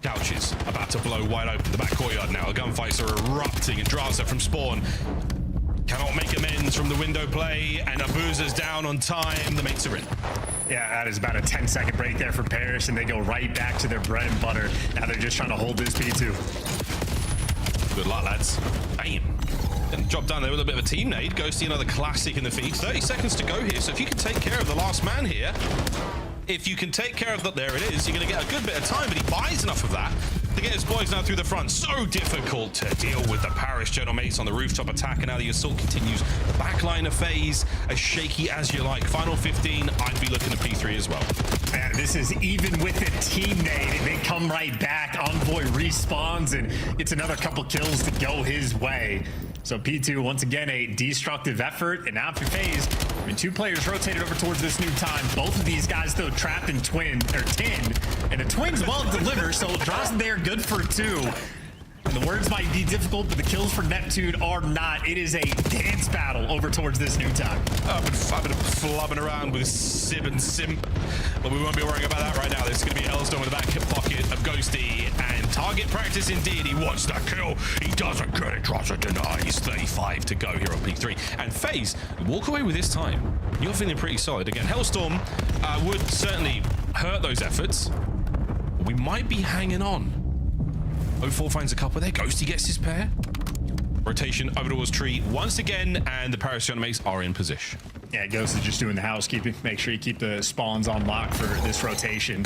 Couches about to blow wide open the back courtyard now. The gunfights are erupting, and Draza from spawn cannot make amends from the window play, and Abuza's down on time. The mates are in. Yeah, that is about a 10-second break there for Paris, and they go right back to their bread and butter. Now they're just trying to hold this P2. Good luck, lads. Bam. And job done there with a bit of a team nade. Go see another classic in the feed. 30 seconds to go here, so if you can take care of the last man here, if you can take care of that, there it is, you're going to get a good bit of time, but he buys enough of that to get his boys now through the front. So difficult to deal with the Paris Genomates on the rooftop attack, and now the assault continues. The backline of FaZe, as shaky as you like. Final 15, I'd be looking at P3 as well. Man, this is even with the team nade, they come right back. Envoy respawns and gets another couple kills to go his way. So P2, once again, a destructive effort, and now for FaZe, I mean, 2 players rotated over towards this new time. Both of these guys, though, trapped in tin. And the Twins will deliver, so draws there good for 2. And the words might be difficult, but the kills for Neptune are not. It is a dance battle over towards this new time. I've been flubbing around with Sib and Simp, but we won't be worrying about that right now. This is going to be Hellstorm in the back hip pocket of Ghosty, and target practice indeed. He wants that kill. He doesn't get it, drops a deny. He's 35 to go here on P3. And FaZe walk away with this time. You're feeling pretty solid. Again, Hellstorm would certainly hurt those efforts. But we might be hanging on. 04 finds a couple there. Ghosty gets his pair. Rotation over towards tree once again, and the Paris mates are in position. Yeah, Ghosty just doing the housekeeping. Make sure you keep the spawns on lock for this rotation.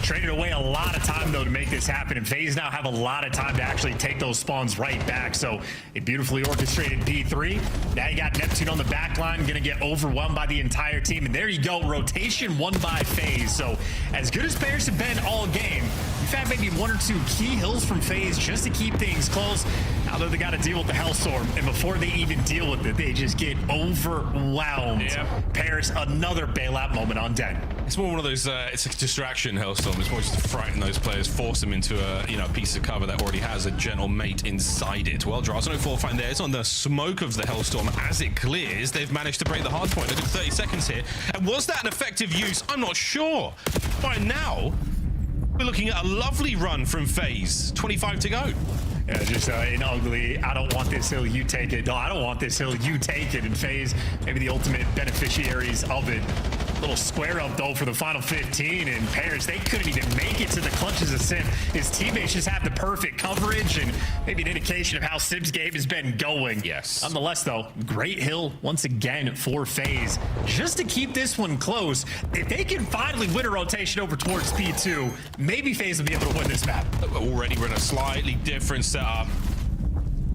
Traded away a lot of time, though, to make this happen, and FaZe now have a lot of time to actually take those spawns right back. So a beautifully orchestrated P3. Now you got Neptune on the back line, going to get overwhelmed by the entire team. And there you go, rotation won by FaZe. So as good as players have been all game, we've had maybe 1 or 2 key hills from FaZe just to keep things close. Now that they got to deal with the Hellstorm, and before they even deal with it, they just get overwhelmed. Yep. Paris, another bailout moment on Den. It's more one of those, it's a distraction, Hellstorm. It's more just to frighten those players, force them into a piece of cover that already has a gentle mate inside it. Well, Draws 04 find theirs on the smoke of the Hellstorm. As it clears, they've managed to break the hard point. Look at 30 seconds here. And was that an effective use? I'm not sure. By now, we're looking at a lovely run from FaZe. 25 to go. Yeah, just an ugly, I don't want this hill, you take it. No, I don't want this hill, you take it. And FaZe, maybe the ultimate beneficiaries of it. Little square up, though, for the final 15. And Paris, they couldn't even make it to the clutches of Sim. His teammates just have the perfect coverage and maybe an indication of how Sim's game has been going. Yes. Nonetheless, though, great hill once again for FaZe. Just to keep this one close, if they can finally win a rotation over towards P2, maybe FaZe will be able to win this map. Already we're in a slightly different setup.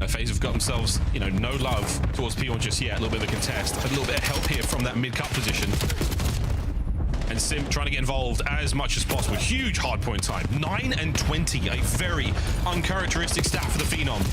FaZe have got themselves, no love towards P1 just yet. A little bit of a contest, a little bit of help here from that mid-cut position. And Sim trying to get involved as much as possible. Huge hardpoint time. 9 and 20, a very uncharacteristic stat for the Phenom.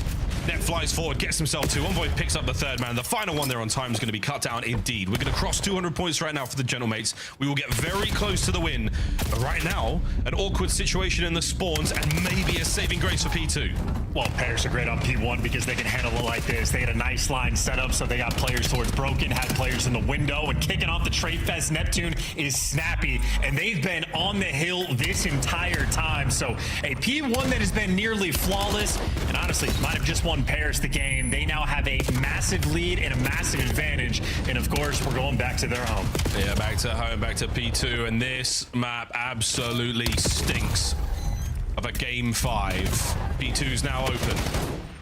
Net flies forward, gets himself 2. Envoy picks up the 3rd man. The final one there on time is going to be cut down indeed. We're going to cross 200 points right now for the Gentlemates. We will get very close to the win. But right now, an awkward situation in the spawns and maybe a saving grace for P2. Well, Paris are great on P1 because they can handle it like this. They had a nice line set up, so they got players towards Broken, had players in the window, and kicking off the Trade Fest. Neptune is snappy, and they've been on the hill this entire time. So a P1 that has been nearly flawless, and honestly, might have just won Paris the game. They now have a massive lead and a massive advantage, and of course, we're going back to their home. Yeah, back to home, back to P2, and this map absolutely stinks of a game 5. P2's now open.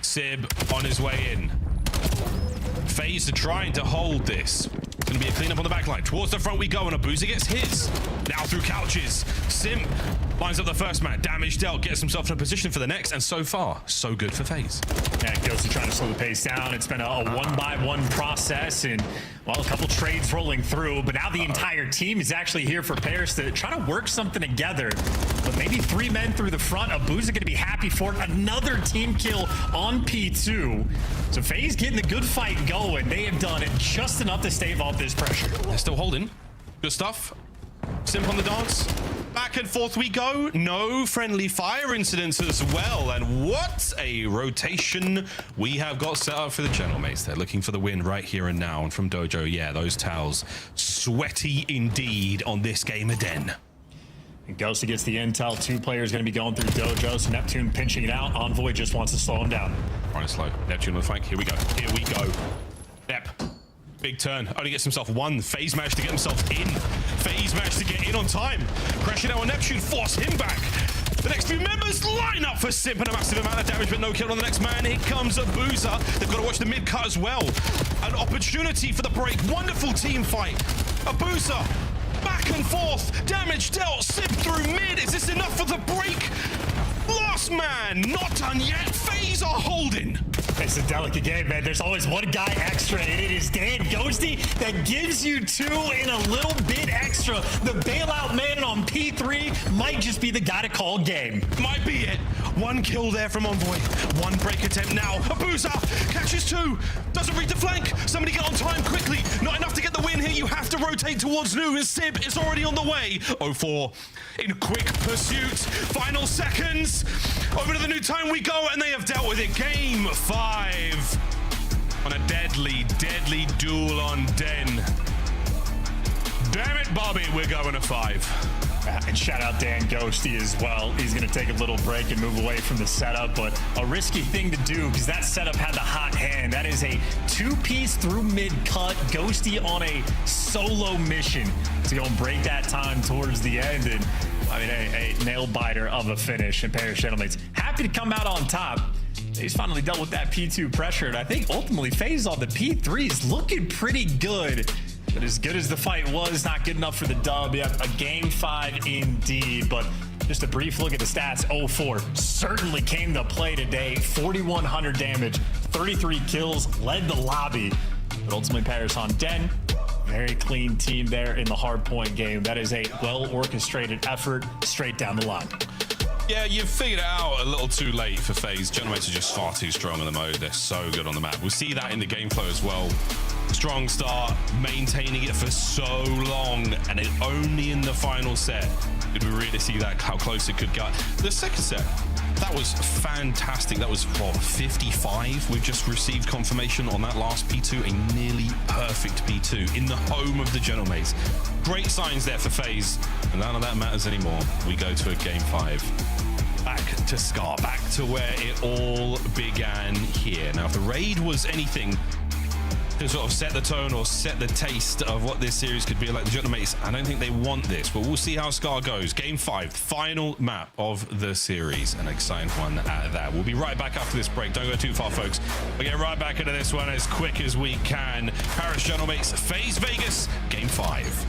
Sib on his way in. FaZe are trying to hold this. It's going to be a cleanup on the back line. Towards the front we go, and Abuza gets his. Now through couches. Sim lines up the first man. Damage dealt, gets himself in a position for the next, and so far, so good for FaZe. Yeah, Ghosty trying to slow the pace down. It's been a one-by-one process, and, well, a couple trades rolling through, but now the entire team is actually here for Paris to try to work something together. But maybe 3 men through the front. Abuza going to be happy for it. Another team kill on P2. So FaZe getting the good fight going. They have done it just enough to stave off this pressure. They're still holding. Good stuff. Simp on the dance. Back and forth we go. No friendly fire incidents as well. And what a rotation we have got set up for the Gentlemates. They're looking for the win right here and now. And from Dojo, yeah, those towels sweaty indeed on this game again. And Ghosty gets the intel. 2 players going to be going through Dojo. So Neptune pinching it out. Envoy just wants to slow him down. Right, slow. Neptune on the flank. Here we go. Here we go. Nep. Big turn. Only gets himself 1. FaZe managed to get himself in. FaZe managed to get in on time. Crashing out on Neptune. Force him back. The next few members line up for Simp and a massive amount of damage, but no kill on the next man. Here comes Abuza. They've got to watch the mid cut as well. An opportunity for the break. Wonderful team fight. Abuza. Back and forth. Damage dealt. Simp through mid. Is this enough for the break? Last man. Not done yet. FaZe are holding. It's a delicate game, man. There's always one guy extra, and it is Dan Ghosty that gives you 2 and a little bit extra. The bailout man on P3 might just be the guy to call game. Might be it. 1 kill there from Envoy. 1 break attempt now. Abusa catches 2. Doesn't read the flank. Somebody get on time quickly. Not enough to get the win here. You have to rotate towards Nu. His Sib is already on the way. 0-4 in quick pursuit. Final seconds. Over to the new time we go, and they have dealt with it. Game 5 on a deadly, deadly duel on Den. Damn it, Bobby, we're going to 5. And shout out Dan Ghosty as well. He's going to take a little break and move away from the setup, but a risky thing to do because that setup had the hot hand. That is a 2-piece through mid-cut. Ghosty on a solo mission to go and break that time towards the end. And I mean, a nail-biter of a finish. And Paris Gentlemen's happy to come out on top. He's finally dealt with that P2 pressure. And I think ultimately FaZe on the P3 is looking pretty good. But as good as the fight was, not good enough for the dub. Yep, a game 5 indeed. But just a brief look at the stats. 0-4 certainly came to play today. 4,100 damage, 33 kills, led the lobby. But ultimately Paris on Den. Very clean team there in the hardpoint game. That is a well-orchestrated effort straight down the line. Yeah, you've figured it out a little too late for FaZe. Generates are just far too strong in the mode. They're so good on the map. We'll see that in the game flow as well. Strong start, maintaining it for so long, and it only in the final set did we really see that, how close it could get. The second set, that was fantastic. That was, what, 55? We've just received confirmation on that last P2, a nearly perfect P2 in the home of the Gentlemates. Great signs there for FaZe, and none of that matters anymore. We go to a game 5. Back to Scar, back to where it all began here. Now, if the raid was anything to sort of set the tone or set the taste of what this series could be like, the Gentlemates, I don't think they want this, but we'll see how Scar goes. Game 5, final map of the series, an exciting one at that. We'll be right back after this break. Don't go too far, folks. We'll get right back into this one as quick as we can. Paris Gentlemates, FaZe Vegas, Game 5.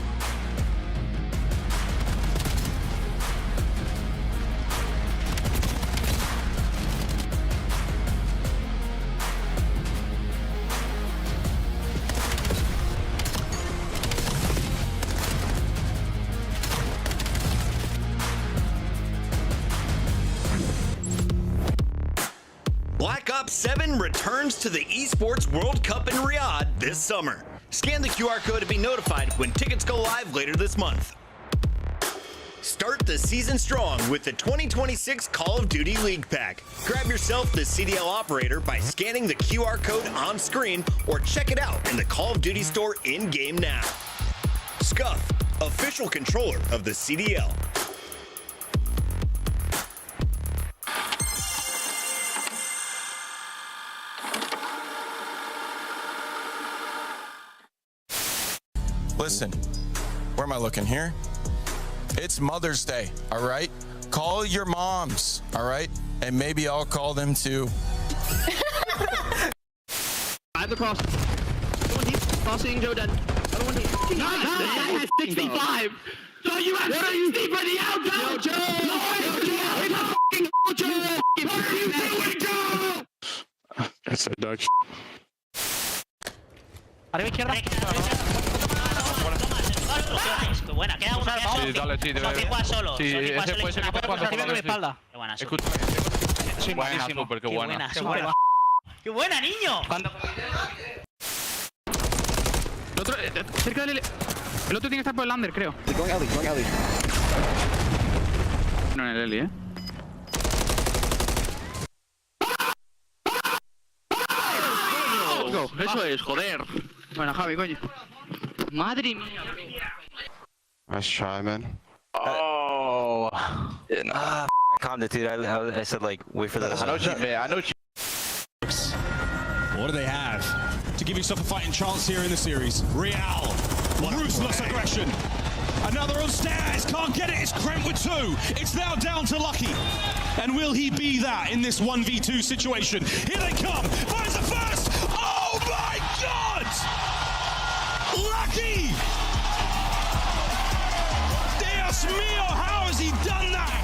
Black Ops 7 returns to the Esports World Cup in Riyadh this summer. Scan the QR code to be notified when tickets go live later this month. Start the season strong with the 2026 Call of Duty League Pack. Grab yourself the CDL operator by scanning the QR code on screen or check it out in the Call of Duty store in-game now. Scuff, official controller of the CDL. Listen, where am I looking here? It's Mother's Day, all right? Call your moms, all right? And maybe I'll call them too. I have the cross. Crossing Joe dead. I had 65. So you have 60 for the outcome. Yo, Joe. Joe. What are you doing, Joe? That's so dog shit. Arriba izquierda. Buena, queda uno. Sí, dale, sí, debe. Sí, ese puede ser que pueda jugar mi espalda. Qué buena, escucha. Buena, súper, qué buena. Qué buena, niño. El otro, cerca del... El otro tiene que estar por el under, creo. Going alley. No en el Eli, Go, eso es, joder. Bueno, Javi, coño. Madre mía. Nice try, man. Oh. I calmed it, dude. I said, like, wait for that. I know what you meant. I know what you... What do they have to give yourself a fighting chance here in the series? Real, ruthless aggression. Another on stairs, can't get it. It's Krent with 2. It's now down to Lucky. And will he be that in this 1v2 situation? Here they come. Finds the first. Oh my God! Lucky! Dios mío, how has he done that?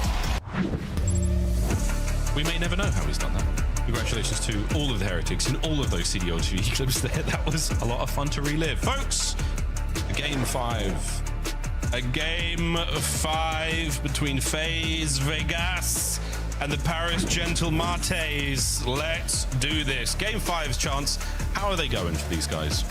We may never know how he's done that. Congratulations to all of the heretics in all of those CDLG clips there. That was a lot of fun to relive. Folks, Game 5. A Game 5 between FaZe Vegas and the Paris Gentle Martes. Let's do this. Game 5's chance. How are they going for these guys?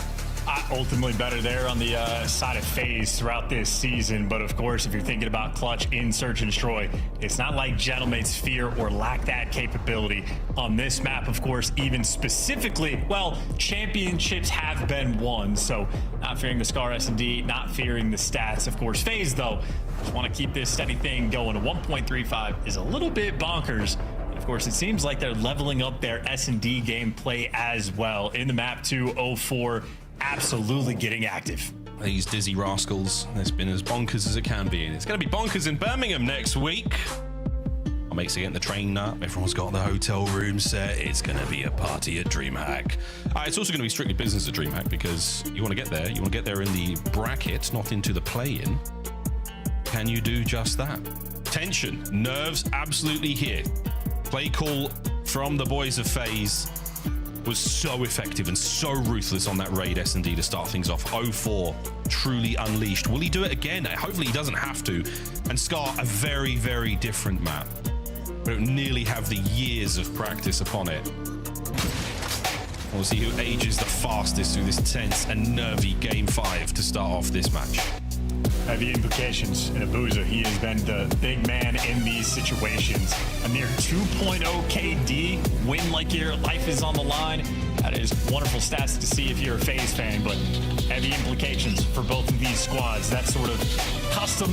Ultimately better there on the side of FaZe throughout this season. But of course, if you're thinking about clutch in Search and Destroy, it's not like Gentlemates fear or lack that capability on this map. Of course, even specifically, well, championships have been won. So not fearing the Scar S&D, not fearing the stats. Of course, FaZe, though, just want to keep this steady thing going. A 1.35 is a little bit bonkers. Of course, it seems like they're leveling up their S&D gameplay as well. In the map 204, absolutely getting active. These dizzy rascals, it's been as bonkers as it can be, and it's going to be bonkers in Birmingham next week. Our mates are getting the train up, everyone's got the hotel room set, it's going to be a party at DreamHack. It's also going to be strictly business at DreamHack because you want to get there in the bracket, not into the play-in. Can you do just that? Tension, nerves absolutely here. Play call from the boys of FaZe was so effective and so ruthless on that raid S&D to start things off. 0-4, truly unleashed. Will he do it again? Hopefully he doesn't have to. And Scar, a very, very different map. We don't nearly have the years of practice upon it. We'll see who ages the fastest through this tense and nervy Game 5 to start off this match. Heavy implications in Abuza. He has been the big man in these situations. A near 2.0 KD, win like your life is on the line. That is wonderful stats to see if you're a FaZe fan, but heavy implications for both of these squads. That sort of custom,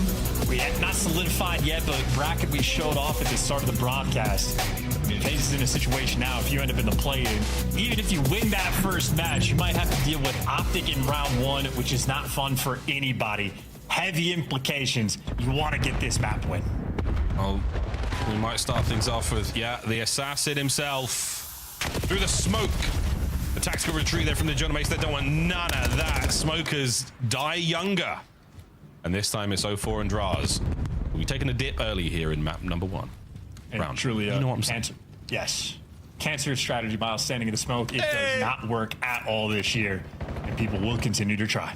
we had not solidified yet, but bracket we showed off at the start of the broadcast. I mean, FaZe is in a situation now, if you end up in the play-in, even if you win that first match, you might have to deal with Optic in round 1, which is not fun for anybody. Heavy implications. You want to get this map win. Oh, we might start things off with, the assassin himself. Through the smoke. The tactical retreat there from the Gentlemates. They don't want none of that. Smokers die younger. And this time it's 0-4 and Draz. We've taken a dip early here in map number 1. And truly, you know what I'm saying? Yes. Cancer strategy, Miles, standing in the smoke. It does not work at all this year. And people will continue to try.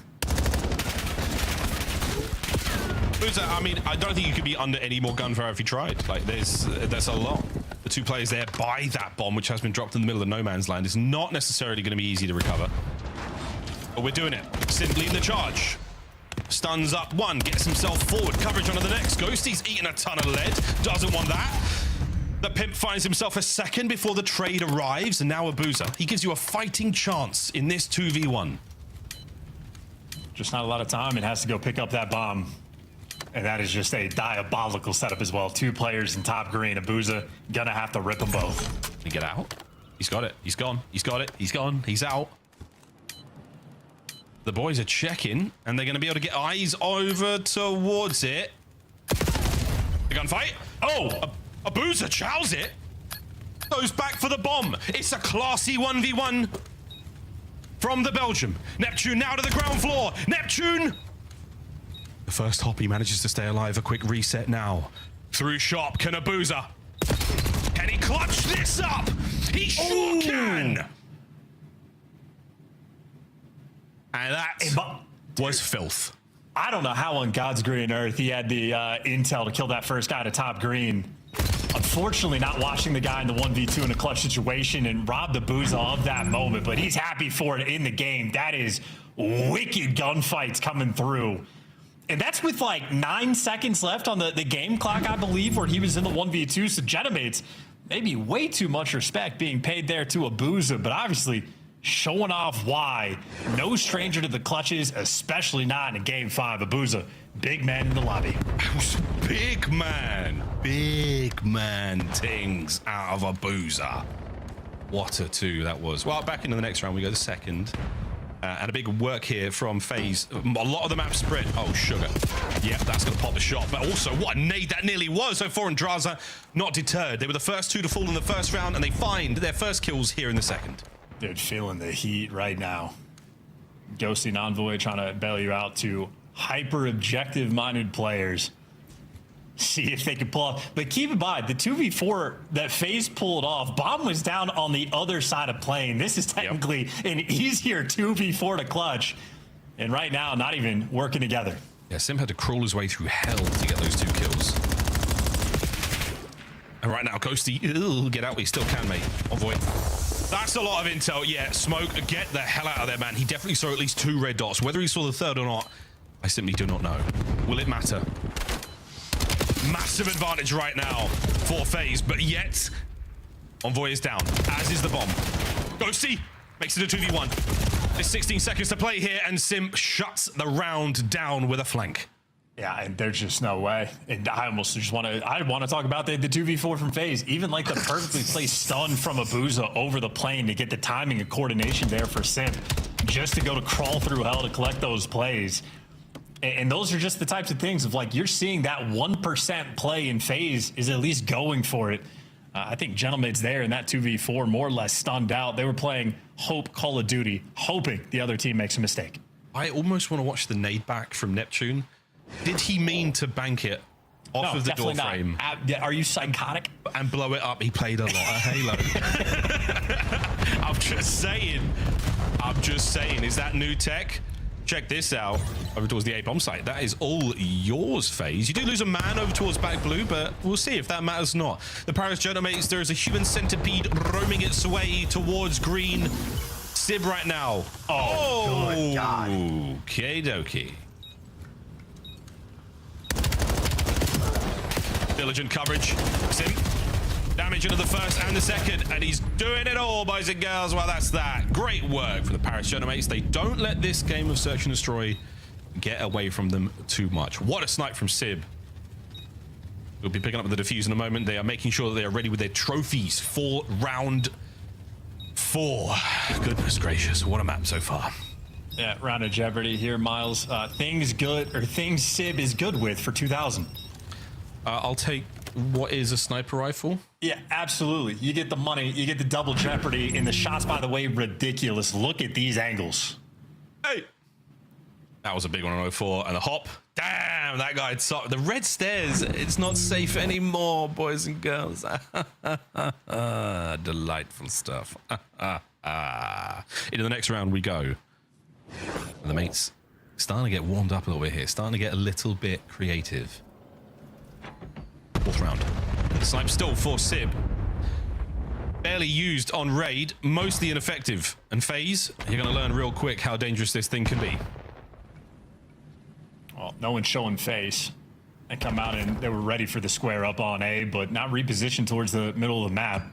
I mean, I don't think you could be under any more gunfire if you tried. Like, there's a lot. The two players there by that bomb, which has been dropped in the middle of no man's land, is not necessarily going to be easy to recover. But we're doing it. Sid leading the charge. Stuns up one, gets himself forward. Coverage onto the next. Ghosty's eating a ton of lead. Doesn't want that. The Pimp finds himself a second before the trade arrives, and now Abuza. He gives you a fighting chance in this 2v1. Just not a lot of time. It has to go pick up that bomb. And that is just a diabolical setup as well. Two players in top green. Abuza gonna have to rip them both. Can he get out? He's got it. He's gone. He's got it. He's gone. He's out. The boys are checking, and they're going to be able to get eyes over towards it. The gunfight. Oh, Abuza chows it. Goes back for the bomb. It's a classy 1v1 from the Belgium. Neptune now to the ground floor. Neptune. The first hop, he manages to stay alive. A quick reset now. Through shop, can Abuza? Can he clutch this up? He sure can. And that was filth. I don't know how on God's green earth he had the intel to kill that first guy to top green. Unfortunately, not watching the guy in the 1v2 in a clutch situation and robbed Abuza of that moment, but he's happy for it in the game. That is wicked gunfights coming through. And that's with like 9 seconds left on the game clock, I believe, where he was in the 1v2. So Gentlemates, maybe way too much respect being paid there to Abuza, but obviously showing off why. No stranger to the clutches, especially not in a game 5. Abuza, big man in the lobby. Big man things out of Abuza. What a 2 that was. Well, back into the next round, we go the second. And a big work here from FaZe. A lot of the map spread. Oh, sugar. Yeah, that's going to pop the shot. But also, what a nade that nearly was. So 4 and Draza not deterred. They were the first 2 to fall in the first round, and they find their first kills here in the second. Dude, feeling the heat right now. Ghosty and Envoy trying to bail you out to hyper-objective-minded players. see if they could pull off. But keep in mind, the 2v4 that FaZe pulled off, Bomb was down on the other side of plane. This is technically an easier 2v4 to clutch. And right now, not even working together. Yeah, Sim had to crawl his way through hell to get those 2 kills. And right now, Ghosty, get out. He still can, mate. Envoy. That's a lot of intel. Yeah, Smoke, get the hell out of there, man. He definitely saw at least 2 red dots. Whether he saw the 3rd or not, I simply do not know. Will it matter? Massive advantage right now for FaZe, but yet Envoy is down, as is the bomb. Ghosty makes it a 2v1. There's 16 seconds to play here, and Sim shuts the round down with a flank. Yeah, and there's just no way. And I almost just want to talk about the 2v4 from FaZe. Even like the perfectly placed stun from Abuza over the plane to get the timing and coordination there for Sim, just to go to crawl through hell to collect those plays. And those are just the types of things of like, you're seeing that 1% play in FaZe is at least going for it. I think Gentlemade's there in that 2v4 more or less stunned out. They were playing Hope Call of Duty, hoping the other team makes a mistake. I almost want to watch the nade back from Neptune. Did he mean to bank it off of the door frame? Are you psychotic? And blow it up. He played a lot of Halo. I'm just saying. Is that new tech? Check this out. Over towards the A bomb site. That is all yours, FaZe. You do lose a man over towards back blue, but we'll see if that matters not. The Paris Gentlemates, there is a human centipede roaming its way towards green. Sib right now. Oh, good God. Okay, dokie. Diligent coverage. Sim. Damage into the first and the second, and he's doing it all, boys and girls. Well, that's that. Great work for the Paris Gentlemates. They don't let this game of Search and Destroy get away from them too much. What a snipe from Sib. We'll be picking up the defuse in a moment. They are making sure that they are ready with their trophies for round 4. Goodness gracious, what a map so far. Yeah, round of Jeopardy here, Miles. Things Sib is good with for 2000. I'll take what is a sniper rifle. Yeah, absolutely. You get the money, you get the double Jeopardy, and the shots, by the way, ridiculous. Look at these angles. Hey! That was a big one on 04. And the hop. Damn, that guy. The red stairs. It's not safe anymore, boys and girls. Delightful stuff. Into the next round we go. And the mates starting to get warmed up a little bit here. Starting to get a little bit creative. 4th round. The snipe still for Sib. Barely used on raid, mostly ineffective. And FaZe, you're going to learn real quick how dangerous this thing can be. Well, no one's showing face. They come out and they were ready for the square up on A, but not repositioned towards the middle of the map.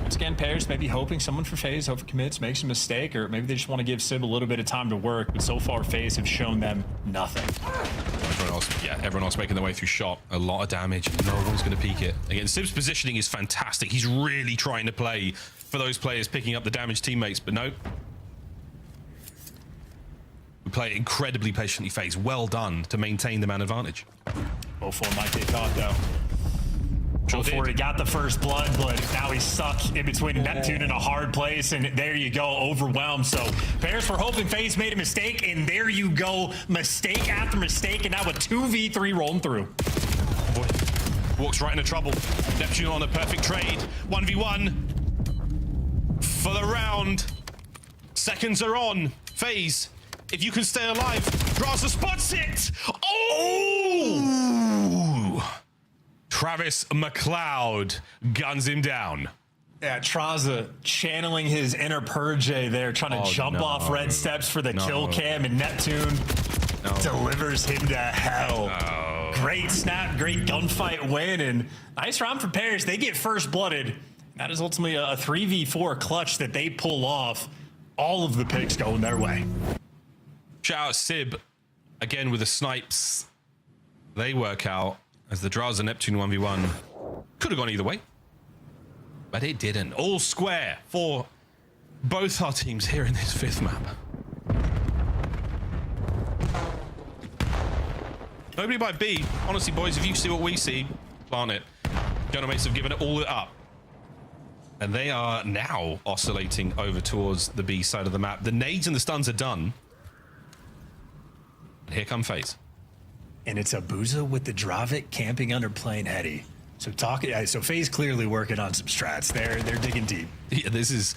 Once again, pairs maybe hoping someone for FaZe overcommits, makes a mistake, or maybe they just want to give Sib a little bit of time to work, but so far FaZe have shown them nothing. Everyone else making their way through shot. A lot of damage. No one's going to peek it. Again, Sib's positioning is fantastic. He's really trying to play for those players picking up the damaged teammates, but no. We play incredibly patiently, FaZe. Well done to maintain the man advantage. 04 might get caught, though. Before he got the first blood, but now he's stuck in between Neptune and a hard place, and there you go, overwhelmed. So Bears were hoping FaZe made a mistake, and there you go, mistake after mistake, and now a 2v3 rolling through. Walks right into trouble. Neptune on a perfect trade. 1v1 for the round. Seconds are on. FaZe, if you can stay alive. Draza spots it. Oh! Travis McLeod guns him down. Yeah, Traza channeling his inner Purge there, trying to jump off red steps for the kill cam, and Neptune delivers him to hell. Great snap, great gunfight win, and nice round for Paris. They get first blooded. That is ultimately a 3v4 clutch that they pull off. All of the picks going their way. Shout out Sib again with the snipes. They work out. As the Draza Neptune 1v1 could have gone either way, but it didn't. All square for both our teams here in this 5th map. Nobody by B. Honestly, boys, if you see what we see, plant it. Gentlemates have given it all up. And they are now oscillating over towards the B side of the map. The nades and the stuns are done. And here come FaZe. and it's Abuza with the Dravik camping under playing Heady. So FaZe clearly working on some strats. They're digging deep. Yeah, this is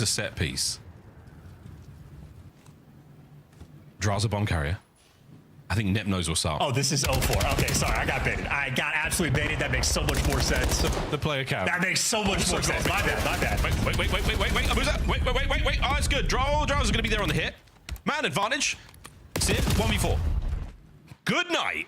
a set piece. Draws a bomb carrier. I think Nip knows what's up. Oh, this is 0-4. Okay, sorry, I got baited. I got absolutely baited. That makes so much more sense. The player count. That makes so much more sense. My bad. Wait. Abuza. Wait. Oh, it's good. Draws is going to be there on the hit. Man advantage. Sim, 1v4. Good night.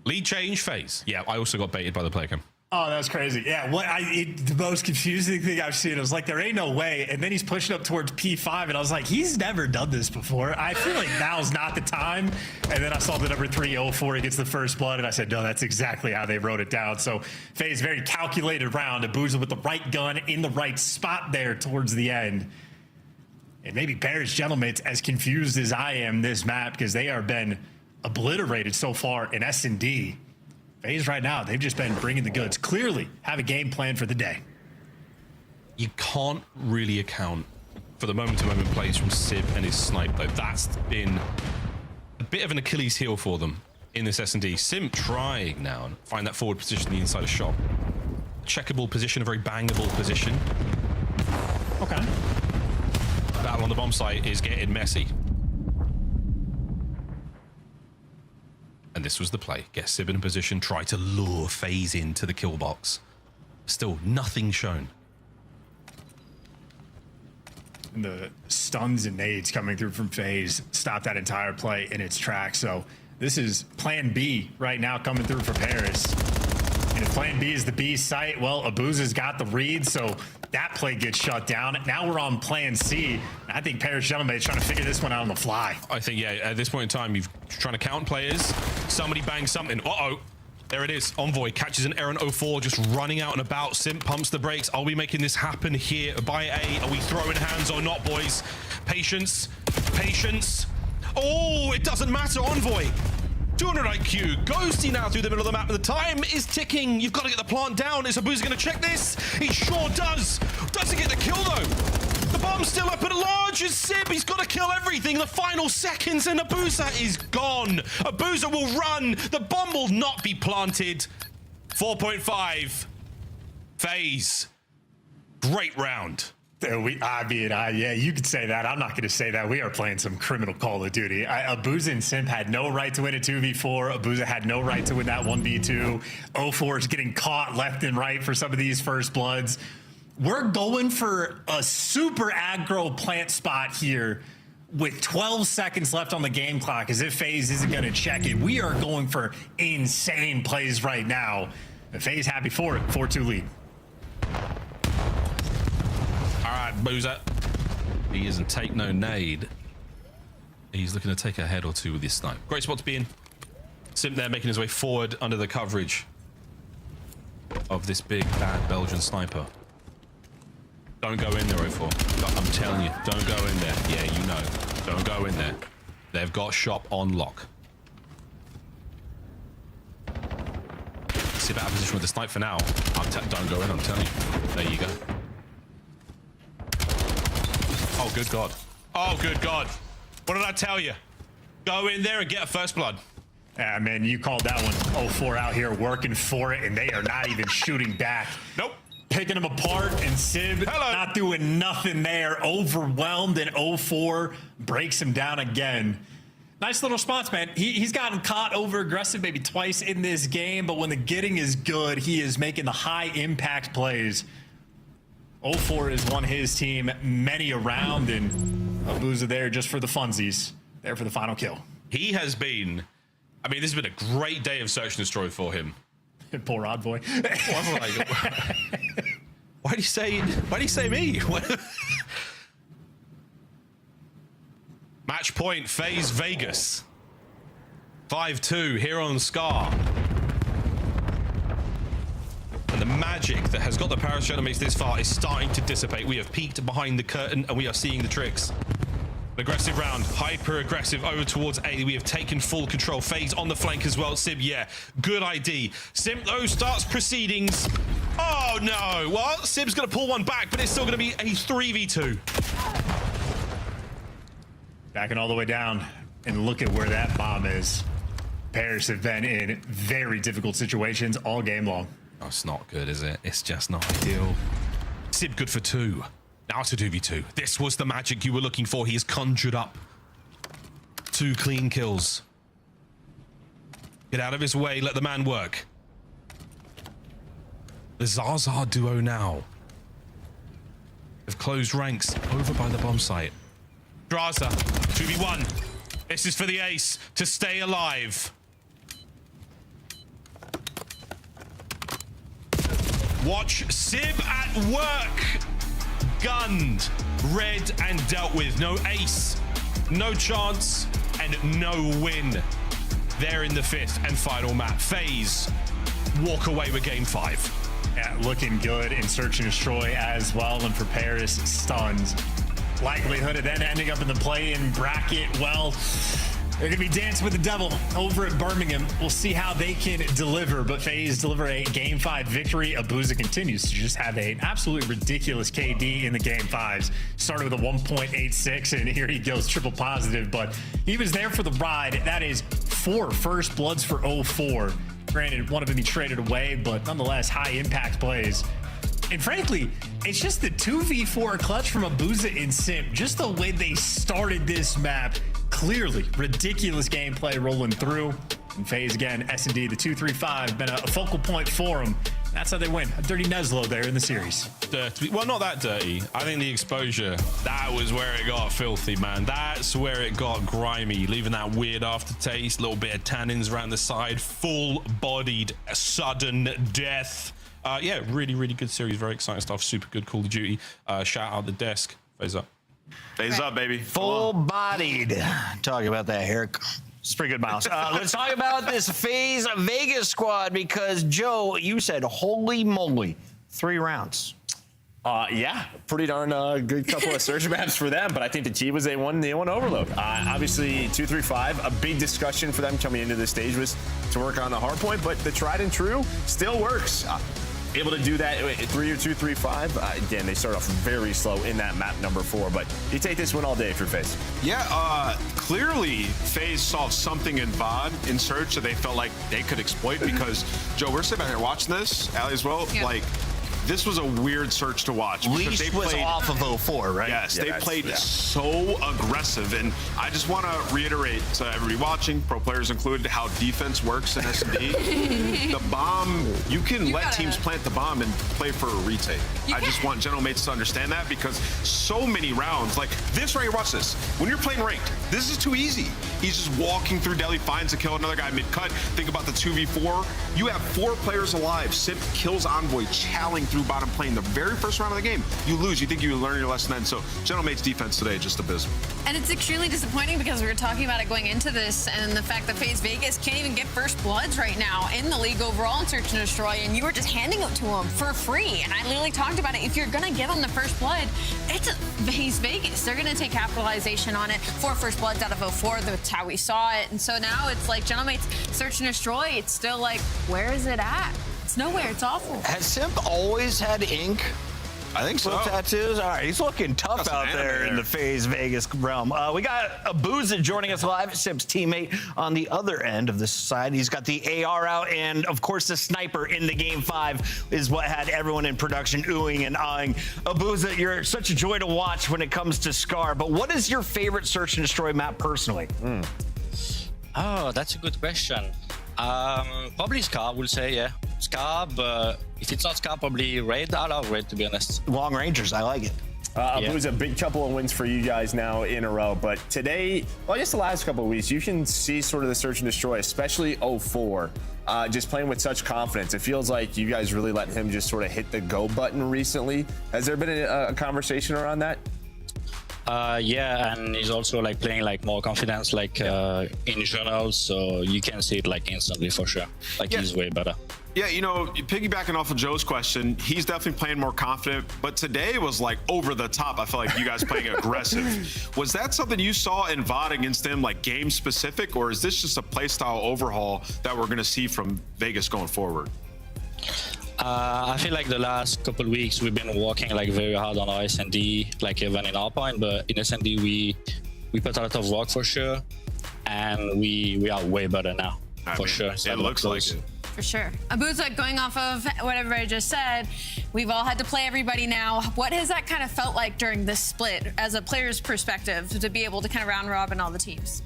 Lead change FaZe. Yeah, I also got baited by the player cam. Oh, that's crazy. Yeah, the most confusing thing I've seen, I was like, there ain't no way. And then he's pushing up towards P5, and I was like, he's never done this before. I feel like now's not the time. And then I saw the number 304, he gets the first blood, and I said, no, that's exactly how they wrote it down. So FaZe, very calculated round. Abuza with the right gun in the right spot there towards the end. And maybe Paris Gentleman's as confused as I am this map, because they are been obliterated so far in S&D. FaZe right now, they've just been bringing the goods. Clearly have a game plan for the day. You can't really account for the moment-to-moment plays from Sib and his snipe, though. That's been a bit of an Achilles heel for them in this S&D. Sim trying now and find that forward position on the inside of shop. Checkable position, a very bangable position. Okay. Battle on the bomb site is getting messy. And this was the play. Get Sib in a position, try to lure FaZe into the kill box. Still nothing shown. And the stuns and nades coming through from FaZe stop that entire play in its tracks. So this is plan B right now coming through for Paris. And if plan B is the B site, well, Abuza's got the read, so that play gets shut down. Now we're on plan C. I think Paris Gentleman is trying to figure this one out on the fly. I think, yeah, at this point in time, you're trying to count players. Somebody bangs something. Uh-oh. There it is. Envoy catches an Aaron 04 just running out and about. Simp pumps the brakes. Are we making this happen here by A? Are we throwing hands or not, boys? Patience. Patience. Oh, it doesn't matter. Envoy. 200 IQ. Ghosty now through the middle of the map, but the time is ticking. You've got to get the plant down. Is Abuza going to check this? He sure does. Doesn't get the kill, though. The bomb's still up at large. Is Sib. He's got to kill everything. The final seconds, and Abuza is gone. Abuza will run. The bomb will not be planted. 4.5. FaZe. Great round. Yeah, you could say that. I'm not going to say that. We are playing some criminal Call of Duty. Abuza and Simp had no right to win a 2v4. Abuza had no right to win that 1v2. 04 is getting caught left and right for some of these first bloods. We're going for a super aggro plant spot here with 12 seconds left on the game clock, as if FaZe isn't going to check it. We are going for insane plays right now. And FaZe happy for it. 4-2 lead. All right, Boozer. He isn't take no nade. He's looking to take a head or two with this snipe. Great spot to be in. Simp there making his way forward under the coverage of this big bad Belgian sniper. Don't go in there, 04. I'm telling you, don't go in there. Yeah, you know. Don't go in there. They've got shop on lock. Sip out of position with the snipe for now. Don't go in, I'm telling you. There you go. Oh, good God. Oh, good God. What did I tell you? Go in there and get a first blood. Yeah, man, you called that one. 04 out here working for it, and they are not even shooting back. Nope. Picking them apart, and Sib not doing nothing there. Overwhelmed, and 04 breaks him down again. Nice little spots, man. He's gotten caught over aggressive maybe twice in this game, but when the getting is good, he is making the high impact plays. 04 has won his team many a round, and Abuza there just for the funsies. There for the final kill. He has been, I mean, this has been a great day of search and destroy for him. Poor Envoy. Why do you say me? Match point, FaZe Vegas. 5-2 here on Scar. And the magic that has got the Paris Gentlemen this far is starting to dissipate. We have peeked behind the curtain and we are seeing the tricks. An aggressive round, hyper aggressive over towards A. We have taken full control. FaZe on the flank as well. Sib, yeah, good ID. Simp though starts proceedings. Oh no, well, Sib's gonna pull one back, but it's still gonna be a 3v2. Backing all the way down, and look at where that bomb is. Paris have been in very difficult situations all game long. Oh, it's not good, is it? It's just not ideal. Sib good for 2. Now to 2v2. This was the magic you were looking for. He has conjured up 2 clean kills. Get out of his way. Let the man work. The Zaza duo now have closed ranks over by the bomb site. Draza, 2v1. This is for the ace to stay alive. Watch Sib at work. Gunned, red, and dealt with. No ace, no chance, and no win. There in the 5th and final map. FaZe walk away with game 5. Yeah, looking good in Search and Destroy as well. And for Paris, stunned. Likelihood of then ending up in the play-in bracket, well, they're going to be dancing with the devil over at Birmingham. We'll see how they can deliver, but FaZe deliver a Game 5 victory. Abuza continues to just have an absolutely ridiculous KD in the Game 5s. Started with a 1.86, and here he goes triple positive, but he was there for the ride. That is 4 first bloods for 0-4. Granted, one of them he traded away, but nonetheless, high impact plays. And frankly, it's just the 2v4 clutch from Abuza and Simp. Just the way they started this map. Clearly, ridiculous gameplay rolling through. And FaZe again, S&D, the 2-3-5, been a focal point for them. That's how they win. A dirty Neslo there in the series. Dirty. Well, not that dirty. I think the exposure, that was where it got filthy, man. That's where it got grimy, leaving that weird aftertaste, little bit of tannins around the side, full-bodied, sudden death. Yeah, really, really good series. Very exciting stuff. Super good Call of Duty. Shout out the desk. FaZe up. FaZe up, baby. Full-bodied. Talk about that hair. It's pretty good, Miles. Let's talk about this FaZe Vegas squad because, Joe, you said, holy moly, 3 rounds. Yeah, pretty darn good couple of surge maps for them, but I think the key was they won Overload. Obviously, 2-3-5, a big discussion for them coming into this stage was to work on the hard point, but the tried and true still works. Able to do that 3 or 2-3-5. Again, they start off very slow in that map number 4, but you take this win all day for FaZe. Yeah, clearly FaZe saw something in VOD in Search that they felt like they could exploit because, Joe, we're sitting back here watching this, Ali as well, like, this was a weird Search to watch. Leash they was played, off of 0-4, right? Yes, Yeah, they played so aggressive. And I just want to reiterate to everybody watching, pro players included, how defense works in S&D. The bomb, you can let teams plant the bomb and play for a retake. I just want general mates to understand that because so many rounds, like this right here, watch this. When you're playing ranked, this is too easy. He's just walking through deli, finds a kill, another guy mid-cut. Think about the 2v4. You have 4 players alive. Simp kills Envoy, challenging through bottom plane the very first round of the game. You lose. You think you learn your lesson then. So General Mate's defense today just abysmal. And it's extremely disappointing because we were talking about it going into this and the fact that FaZe Vegas can't even get first bloods right now in the league overall in Search and Destroy, and you were just handing it to them for free. And I literally talked about it. If you're going to give them the first blood, it's FaZe Vegas. They're going to take capitalization on it. 4 first bloods out of 0-4. That's how we saw it. And so now it's like General Mate's Search and Destroy. It's still like, where is it at? It's nowhere. It's awful. Has Simp always had ink? I think so. Tattoos? All right, he's looking tough out there in the FaZe Vegas realm. We got Abuza joining us live, Simp's teammate on the other end of the side. He's got the AR out, and of course the sniper in the Game 5 is what had everyone in production oohing and ahhing. Abuza, you're such a joy to watch when it comes to Scar, but what is your favorite Search and Destroy map personally? Oh, that's a good question. Probably Scar, we'll say, yeah. Scar, but if it's not Scar, probably Raid. I love Raid, to be honest. Long Rangers, I like it. It was a big couple of wins for you guys now in a row, but today, well, I guess the last couple of weeks, you can see sort of the Search and Destroy, especially 0-4, just playing with such confidence. It feels like you guys really let him just sort of hit the go button recently. Has there been a conversation around that? Yeah, and he's also like playing like more confidence, like in general, so you can see it like instantly for sure. Like he's way better. Yeah, you know, piggybacking off of Joe's question, he's definitely playing more confident, but today was like over the top. I feel like you guys playing aggressive. Was that something you saw in VOD against him, like game specific, or is this just a playstyle overhaul that we're gonna see from Vegas going forward? I feel like the last couple of weeks we've been working like very hard on our S&D, like even in our point, but in S&D we put a lot of work for sure, and we are way better now. for sure. It looks like it. For sure. Abuza, going off of what everybody just said, we've all had to play everybody now. What has that kind of felt like during this split as a player's perspective to be able to kind of round robin all the teams?